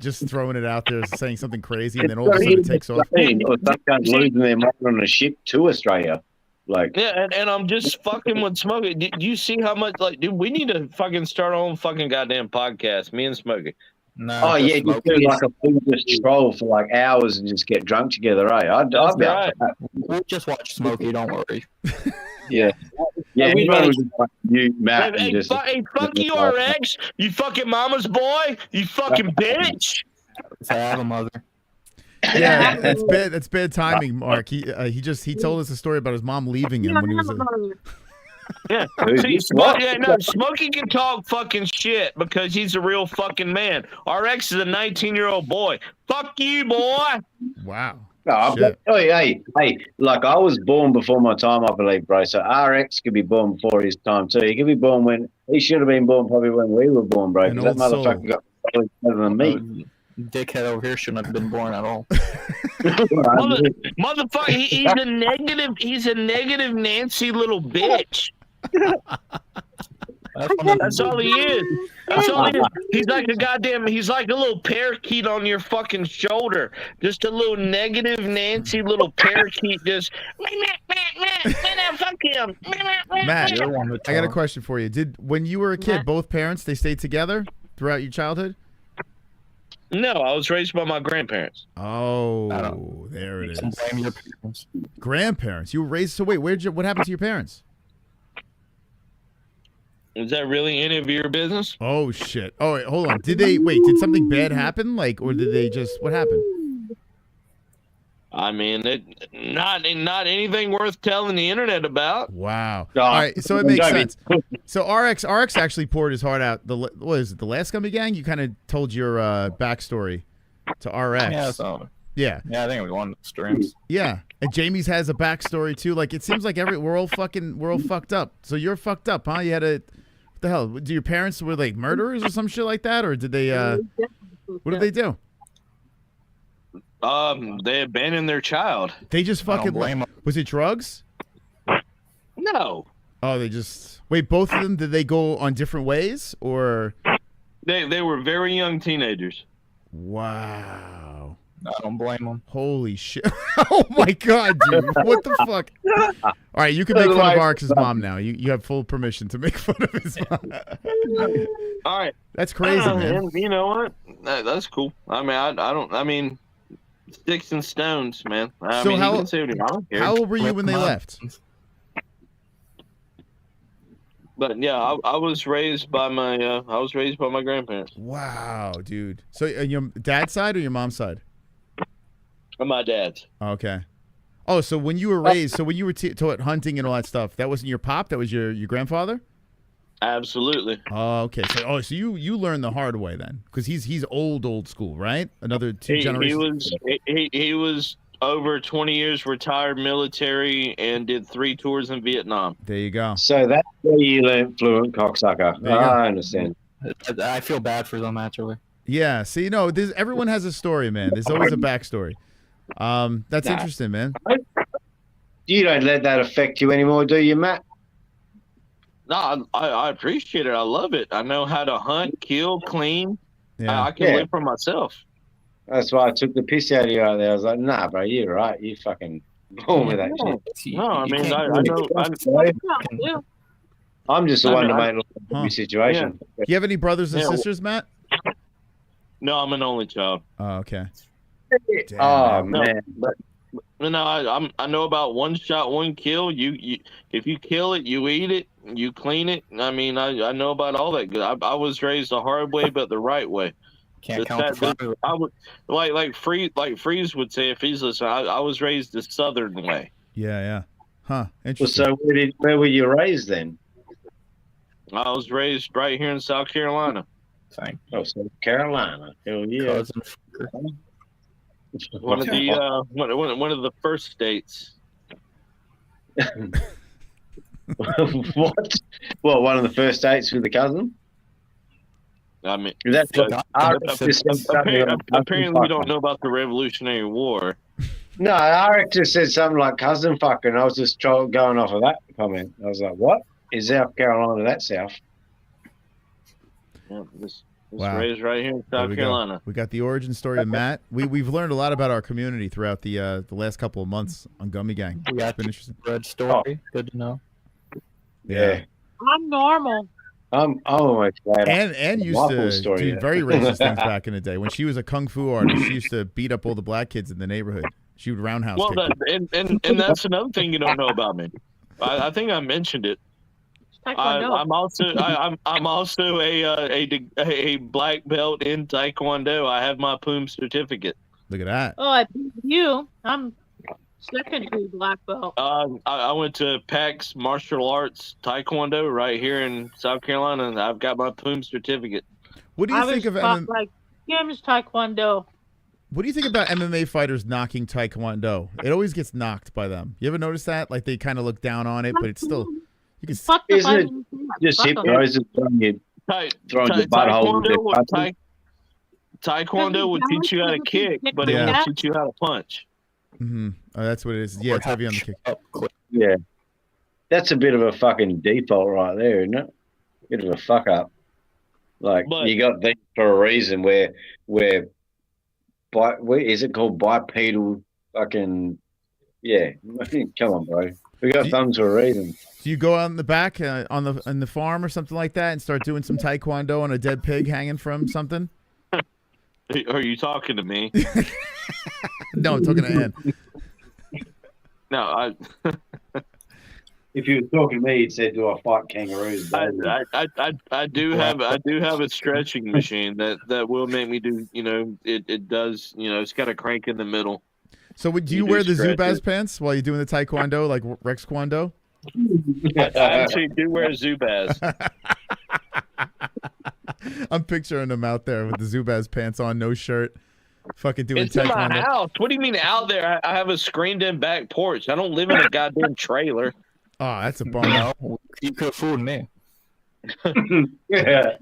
just throwing it out there, saying something crazy, and then all of a sudden it takes off. Or some guys losing their mind on a ship to Australia. Like, Yeah, and I'm just fucking with Smokey. Do you see how much, like, dude, we need to fucking start our own fucking goddamn podcast, me and Smokey. No, oh yeah, you do like a full just troll for like hours and just get drunk together, eh? I'd be up for that. We'll just watch Smokey, don't worry. Yeah. Yeah, we everyone was just like you, Matt, Hey, and just fuck you, RX. You fucking mama's boy. You fucking bitch. I have a mother. Yeah, that's bad. That's bad timing, Mark. He told us a story about his mom leaving him when he was. Yeah. See, Smokey can talk fucking shit because he's a real fucking man. RX is a 19-year-old boy. Fuck you, boy. Wow. No, hey, like I was born before my time, I believe, bro. So RX could be born before his time too. He could be born when he should have been born, probably when we were born, bro. An Because that old motherfucker got probably better than me. Dickhead over here shouldn't have been born at all. Motherfucker, he's a negative Nancy little bitch. That's all he is. That's all he is. He's like a little parakeet on your fucking shoulder. Just a little negative Nancy little parakeet just fuck him. Matt, I got a question for you. When you were a kid, both parents, they stayed together throughout your childhood? No, I was raised by my grandparents. Oh, there it is. Blame your parents. Grandparents. You were raised. So wait, what happened to your parents? Is that really any of your business? Oh shit. Oh wait, hold on. Did something bad happen? Like, or did they just? What happened? I mean, not anything worth telling the internet about. Wow. All right, so it makes sense. So RX actually poured his heart out. What is it? The Last Gummy Gang? You kind of told your backstory to RX. Yeah, Yeah. I think it was one of the streams. Yeah. And Jamie's has a backstory too. Like, it seems like we're all fucked up. So you're fucked up, huh? You had what the hell? Do your parents were like murderers or some shit like that, or did they? What did they do? They abandoned their child. They just fucking. Was it drugs? No. Oh, they just wait. Both of them. Did they go on different ways, or? They were very young teenagers. Wow. I don't blame them. Holy shit! Oh my god, dude! What the fuck? All right, you can make fun of RX's mom now. You have full permission to make fun of his mom. All right. That's crazy, man. You know what? That's cool. I mean, I don't. I mean, sticks and stones, man. I mean, how you can say what you want here. old were you when they left? But yeah, I was raised by my grandparents. Wow, dude. So your dad's side or your mom's side? My dad's. Okay. Oh, so when you were raised, so when you were taught hunting and all that stuff, that wasn't your pop, that was your grandfather? Absolutely. Oh, okay. So you learned the hard way then, because he's old school, right? Another two generations. He was over 20 years retired military and did 3 tours in Vietnam. There you go. So that's where you learned fluent cocksucker. I understand. I feel bad for them actually. Yeah. See, no, everyone has a story, man. There's always a backstory. That's interesting, man. You don't let that affect you anymore, do you, Matt? No, I appreciate it. I love it. I know how to hunt, kill, clean. Yeah. I can live for myself. That's why I took the piss out of you out there. I was like, nah, bro, you're right. You fucking born with that shit. No, I mean, I know. I'm just the one to make the situation. Do you have any brothers and sisters, Matt? No, I'm an only child. Oh, okay. Damn, man. But I know about one shot, one kill. You if you kill it, you eat it, you clean it. I mean, I know about all that. I was raised the hard way, but the right way. Can't count the I would like Freeze would say if he's listening. I was raised the Southern way. Yeah. Huh. Interesting. So where were you raised then? I was raised right here in South Carolina. Oh, South Carolina. Hell yeah. One of the first states. What? Well, one of the first states with the cousin? I mean, apparently we don't know about the Revolutionary War. No, Eric just said something like cousin fucker, and I was just going off of that comment. I was like, what? Is South Carolina that south? Yeah, this raised right here in South Carolina. We got the origin story of Matt. We've learned a lot about our community throughout the last couple of months on Gummy Gang. We got been interesting. Red story. Good to know. Yeah. I'm normal. I'm almost glad. And used to do very racist things back in the day. When she was a kung fu artist, she used to beat up all the black kids in the neighborhood. She would roundhouse kick them. And that's another thing you don't know about me. I think I mentioned it. I'm also a black belt in Taekwondo. I have my PUM certificate. Look at that. Oh, I beat you. I'm second degree black belt. I went to PAX Martial Arts Taekwondo right here in South Carolina, and I've got my PUM certificate. What do you think of MMA? Like Kim's Taekwondo. What do you think about MMA fighters knocking Taekwondo? It always gets knocked by them. You ever notice that? Like they kind of look down on it, but it's still. You can. Isn't it just hip throws and throwing your butthole? Taekwondo would teach you how to kick, but it won't teach you how to punch. Mm-hmm. Oh, that's what it is. Yeah, it's heavy on the kick. Yeah, that's a bit of a fucking default right there, isn't it? Bit of a fuck up. Like you got things for a reason. Where is it called bipedal? Fucking yeah. Come on, bro. We got thumbs for a reason. Do you go out in the back on the farm or something like that and start doing some Taekwondo on a dead pig hanging from something? Are you talking to me? No, I'm talking to Ann. No, if you were talking to me, he'd said, "Do I fight kangaroos?" I do have a stretching machine that will make me do. You know, it does. You know, it's got a crank in the middle. So do you wear the Zubaz pants while you're doing the Taekwondo, like Rex Kwando? I actually do wear Zubaz. I'm picturing him out there with the Zubaz pants on, no shirt, fucking doing it's Taekwondo. in my house. What do you mean out there? I have a screened-in back porch. I don't live in a goddamn trailer. Oh, that's a bummer. You could fool me. Yeah.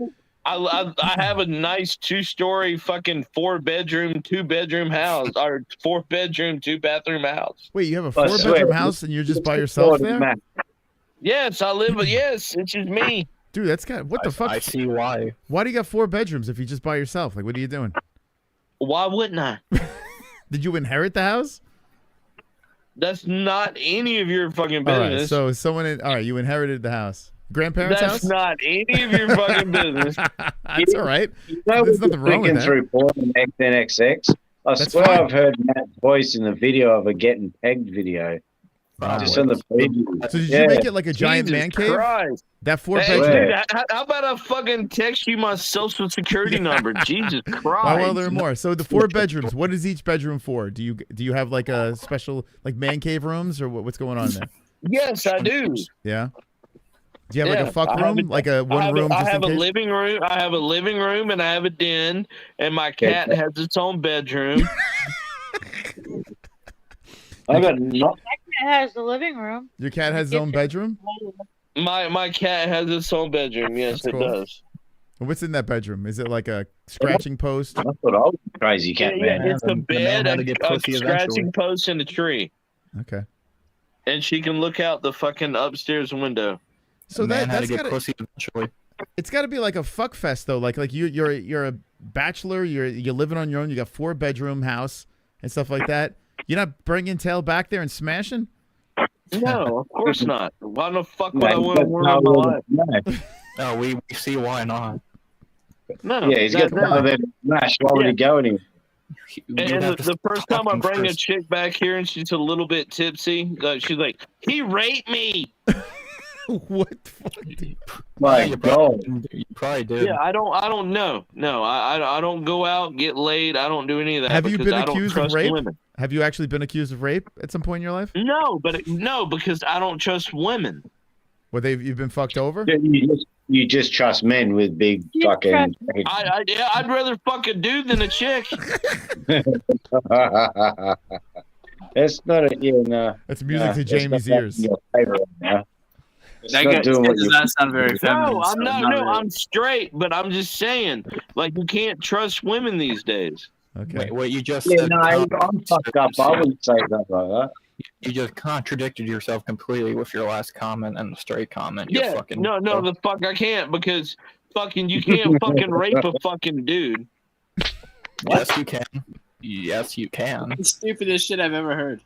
I have a nice 2-story fucking 4-bedroom, 2-bedroom house, or 4-bedroom, 2-bathroom house. Wait, you have a 4-bedroom house and you're just by yourself there? Yes, I live. Yes, it's just me. Dude, that's what the fuck? I see why. Why do you got 4 bedrooms if you're just by yourself? Like, what are you doing? Why wouldn't I? Did you inherit the house? That's not any of your fucking business. All right, so someone. All right, you inherited the house. Grandparents' That's house? That's not any of your fucking business. That's all right. There's nothing wrong with that. Through porn and XNXX. I swear I've heard Matt's voice in the video of a getting pegged video. Just on the preview. So did you make it like a giant Jesus man cave? Christ. That four Hey, bedroom. dude, how about I fucking text you my social security number? Jesus Christ. Well, there are more. So the 4 bedrooms. What is each bedroom for? Do you have like a special like man cave rooms or what's going on there? Yes, I do. Yeah. Do you have like a fuck room, like a one room? I just have in a case? living room. I have a living room and I have a den, and my cat has its own bedroom. I got not. My cat has the living room. Your cat has its own bedroom? My cat has its own bedroom. Yes, That's it cool. does. And what's in that bedroom? Is it like a scratching post? That's what I was crazy cat Yeah, man. it's a bed, a scratching post, and a tree. Okay. And she can look out the fucking upstairs window. So that's get gotta, pussy eventually. it's got to be like a fuck fest though. Like you're a bachelor. You're living on your own. You got 4 bedroom house and stuff like that. You're not bringing tail back there and smashing. No, of course not. Why the fuck would I want to ruin my life? No, we see why not. No. Yeah, he's got that smash. Why would he go anywhere? And the first time I bring a chick back here and she's a little bit tipsy, she's like, "He raped me." What the fuck? My God. You probably did. Yeah, I don't know. No, I don't go out, get laid. I don't do any of that. Have you because been I don't accused of trust rape? women. Have you actually been accused of rape at some point in your life? No, because I don't trust women. Well, you've been fucked over? You just trust men with big fucking. I'd rather fuck a dude than a chick. That's not a no. That's music to Jamie's ears. Your favorite, no. It's That not guy doing what does you. not sound very feminine. No, I'm so not. not No, really. I'm straight. But I'm just saying, like, you can't trust women these days. Okay. Wait, what you just Yeah, said? no, I'm fucked up. I wouldn't say that like that. You just contradicted yourself completely with your last comment and the straight comment. You're Yeah. fucking No, the fuck I can't because fucking you can't fucking rape a fucking dude. Yes, you can. Yes, you can. That's the stupidest shit I've ever heard.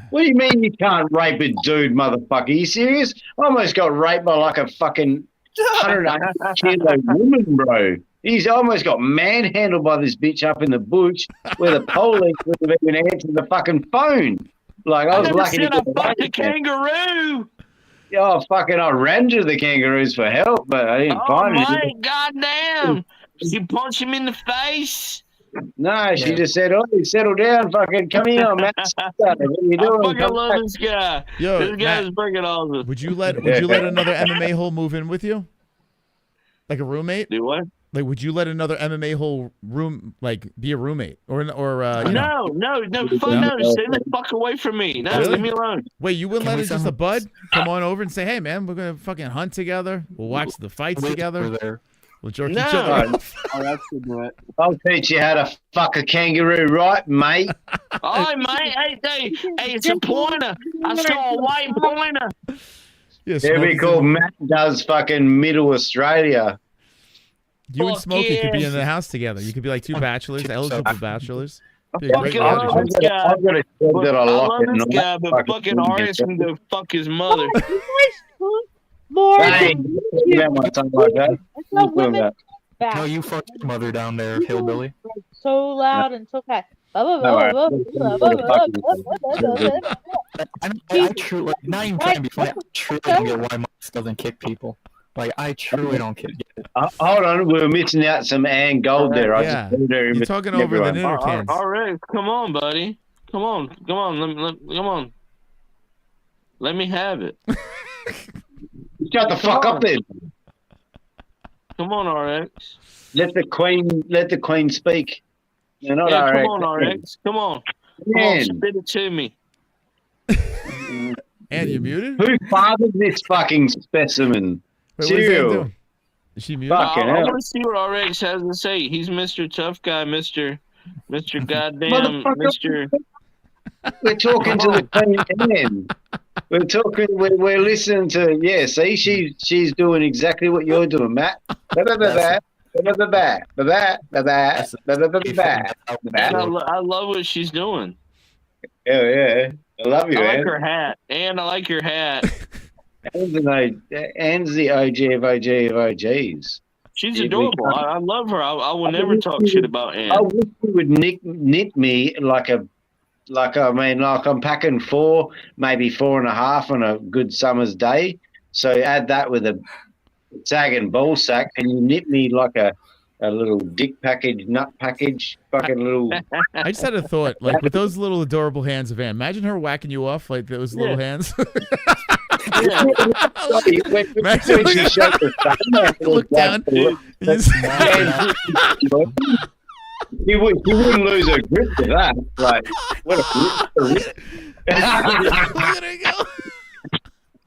What do you mean you can't rape a dude, motherfucker? You serious? I almost got raped by like a fucking 180 kilo woman, bro. He's almost got manhandled by this bitch up in the bush where the police would have even answered the fucking phone. Like, I was never lucky to said get I fucked a away. kangaroo. Yeah, fucking, I ran to the kangaroos for help, but I didn't Oh find my anything. goddamn! You punch him in the face. No, she just said, "Oh, settle down, fucking come here, Matt. What are you I doing? fucking Come love back." this guy. Yo, This guy's Matt, bringing all this. Would you let another MMA hole move in with you? Like a roommate? Do what? Like, would you let another MMA hole be a roommate or you know? No, fuck no. Stay the fuck away from me. No, Really? leave me alone. Wait, you wouldn't Can let we it just send- a bud come on over and say, "Hey, man, we're gonna fucking hunt together. We'll watch the fights together. There. We'll jerk No. each other off." Oh, that's to do it. I'll teach you how to fuck a kangaroo, right, mate? Oh, mate, hey, it's a pointer. I saw a white pointer. Yeah, Here we Smokey's call in- Matt does fucking Middle Australia. You and Fuck Smokey could be yes. in the house together. You could be like 2 bachelors, eligible bachelors. Be a great Fucking reality love show. this guy. I've got a kid that I I lock love at this night. guy, but fucking Arias can go fuck his mother. More Hey, than you about my son like that? It's not You doing women that? back. No, you fucked your mother down there, hillbilly. So loud and so fast. I truly, not even trying to be funny, I truly don't get why Moss doesn't kick people. Like, I truly don't get it. Hold on, we're missing out some Ann Gold there. I Yeah. just put her in You're talking over the everyone. Nitter cans. All right, come on, buddy. Come on. Come on. Let me have it. Shut the fuck up then. Come on, RX. Let the queen speak. You're not Yeah, RX. come on, RX. Come on. Come on, Man. spit it to me. And you muted? Who fathered this fucking specimen? Wait, what is that Serial. doing? Is she muted? Fucking I hell. want to see what RX has to say. He's Mr. Tough Guy, Mr. Goddamn, Motherfucker. Mr. We're talking to the queen Anne. We're listening to, yeah, see, she's doing exactly what you're doing, Matt. And I love what she's doing. Hell yeah. I love you, I like Anne. her hat. And I like your hat. Anne's the OG of OGs. She's Yeah, adorable. we- I love her. I will never talk shit about I Anne. wish you would knit me like a Like, I mean, like I'm packing 4, maybe 4.5 on a good summer's day. So add that with a sagging ball sack, and you nip me like a little dick package, nut package, fucking little. I just had a thought, like with those little adorable hands of Ann. Imagine her whacking you off like those little hands. Imagine she shut the look down. You wouldn't lose her grip to that. Like, what a grip. Look at her go.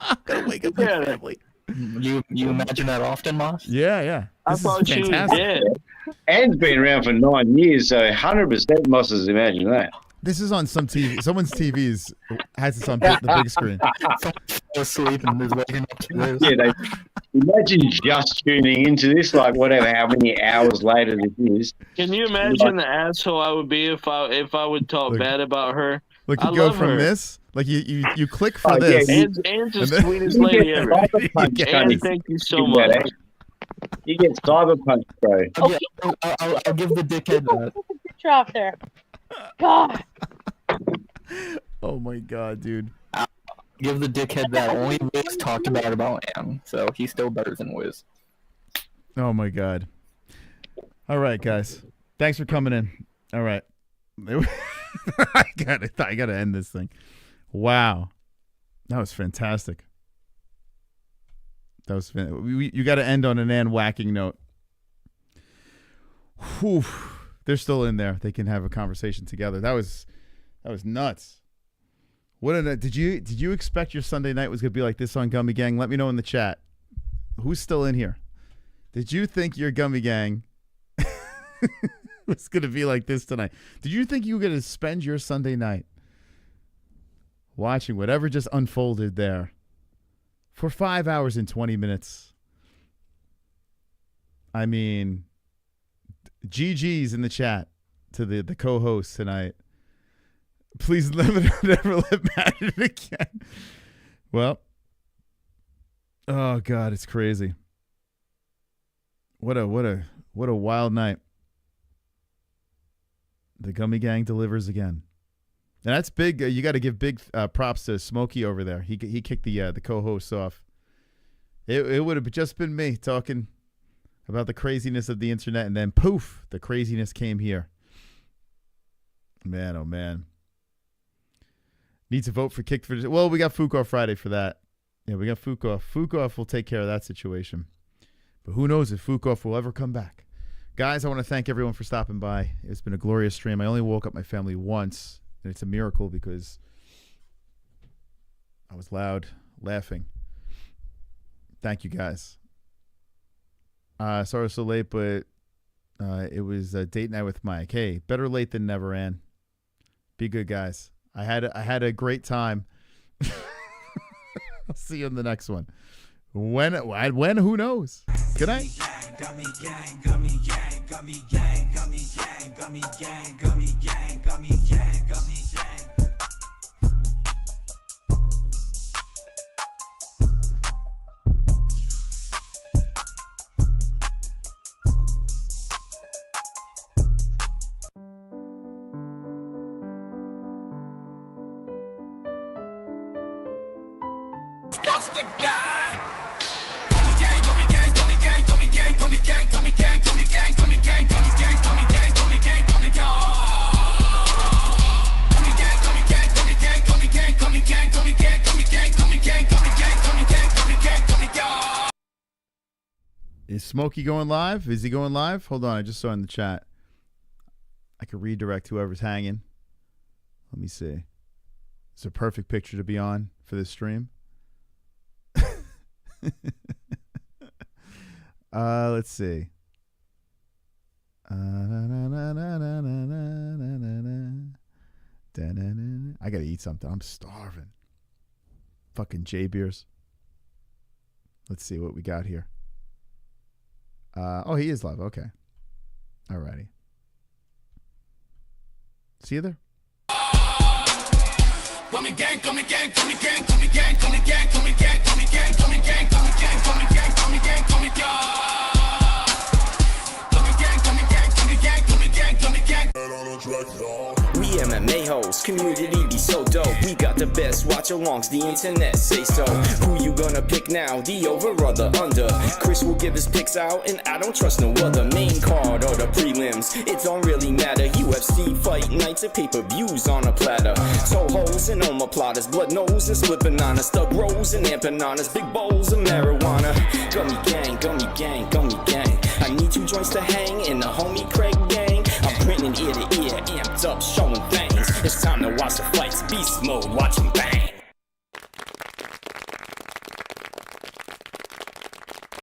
I'm gonna wake up my family. You imagine that often, Moss? Yeah. I thought she was dead. Ann's been around for 9 years, so 100% Moss has imagined that. This is on some TV. Someone's TVs has this on the big screen. Asleep and is waking up to this. Yeah, imagine just tuning into this, like whatever, how many hours later this is. Can you imagine the asshole I would be if I would talk bad about her? Like I you go love from her. this, like you click for this. Ann's the sweetest lady ever. Ann, thank you so much. You get cyberpunk, bro. I'll give the dickhead that. Picture off there. God. Oh my god, dude. Give the dickhead that. Only Wiz talked about Ann, so he's still better than Wiz. Oh my god. All right, guys. Thanks for coming in. All right. I gotta end this thing. Wow. That was fantastic. That was you got to end on an Ann whacking note. Whew. They're still in there. They can have a conversation together. That was nuts. Did you expect your Sunday night was gonna be like this on Gummy Gang? Let me know in the chat. Who's still in here? Did you think your Gummy Gang was gonna be like this tonight? Did you think you were gonna spend your Sunday night watching whatever just unfolded there for 5 hours and 20 minutes? I mean, GG's in the chat to the co-host tonight. Please never let Matt in again. Well, oh god, it's crazy. What a wild night. The Gummy Gang delivers again, and that's big. You got to give big props to Smokey over there. He kicked the co-hosts off. It would have just been me talking about the craziness of the internet, and then poof, the craziness came here. Man, oh man. Need to vote for Kick for. Well, we got Fukoff Friday for that. Yeah, we got Fukoff. Fukoff will take care of that situation. But who knows if Fukoff will ever come back. Guys, I want to thank everyone for stopping by. It's been a glorious stream. I only woke up my family once, and it's a miracle because I was loud laughing. Thank you, guys. Sorry I was so late, but it was a date night with Mike. Hey, better late than never, Ann. Be good, guys. I had a great time. I'll see you in the next one. When? Who knows? Good night. Gummy gang, gummy gang, gummy gang, gummy gang, gummy gang, gummy gang, gummy gang, gummy gang. COSTA guy. Gummy gang, gummy gang, gummy gang, gummy gang, gummy gang, gummy gang, gummy gang, gummy gang, gummy gang, gummy gang, gummy gang, gummy gang. Gummy gang, gummy gang, gummy gang, gummy gang, gummy gang, gummy gang, gummy gang, gummy gang, gummy gang, gummy gang, gummy gang, gummy gang. Is Smokey going live? Is he going live? Hold on, I just saw in the chat. I could redirect whoever's hanging. Let me see. It's a perfect picture to be on for this stream. Let's see. I gotta eat something. I'm starving. Fucking J beers. Let's see what we got here. Oh, he is live. Okay. Alrighty. See you there. Gummy gang, gummy gang, gummy gang, gummy gang, gummy gang, gummy gang, gummy gang, gummy gang, gummy gang, gummy gang, gummy gang, gummy gang. Gummy gang, gummy gang, gummy gang, gummy gang, gummy gang. We the MMA-Holes. Community be so dope. We got the best watch-alongs, the internet say so. Who you gonna pick now, the over or the under? Chris will give his picks out, and I don't trust no other. Main card or the prelims, it don't really matter. UFC fight nights and pay-per-views on a platter. Toe holes and omoplatas, blood nose and split bananas, thug rolls and empanadas, big bowls of marijuana. Gummy gang, gummy gang, gummy gang. I need 2 joints to hang in the homie Craig gang. I'm printing ear to ear, amped up, showing things. It's time to watch the fights, beast mode, watch 'em bang.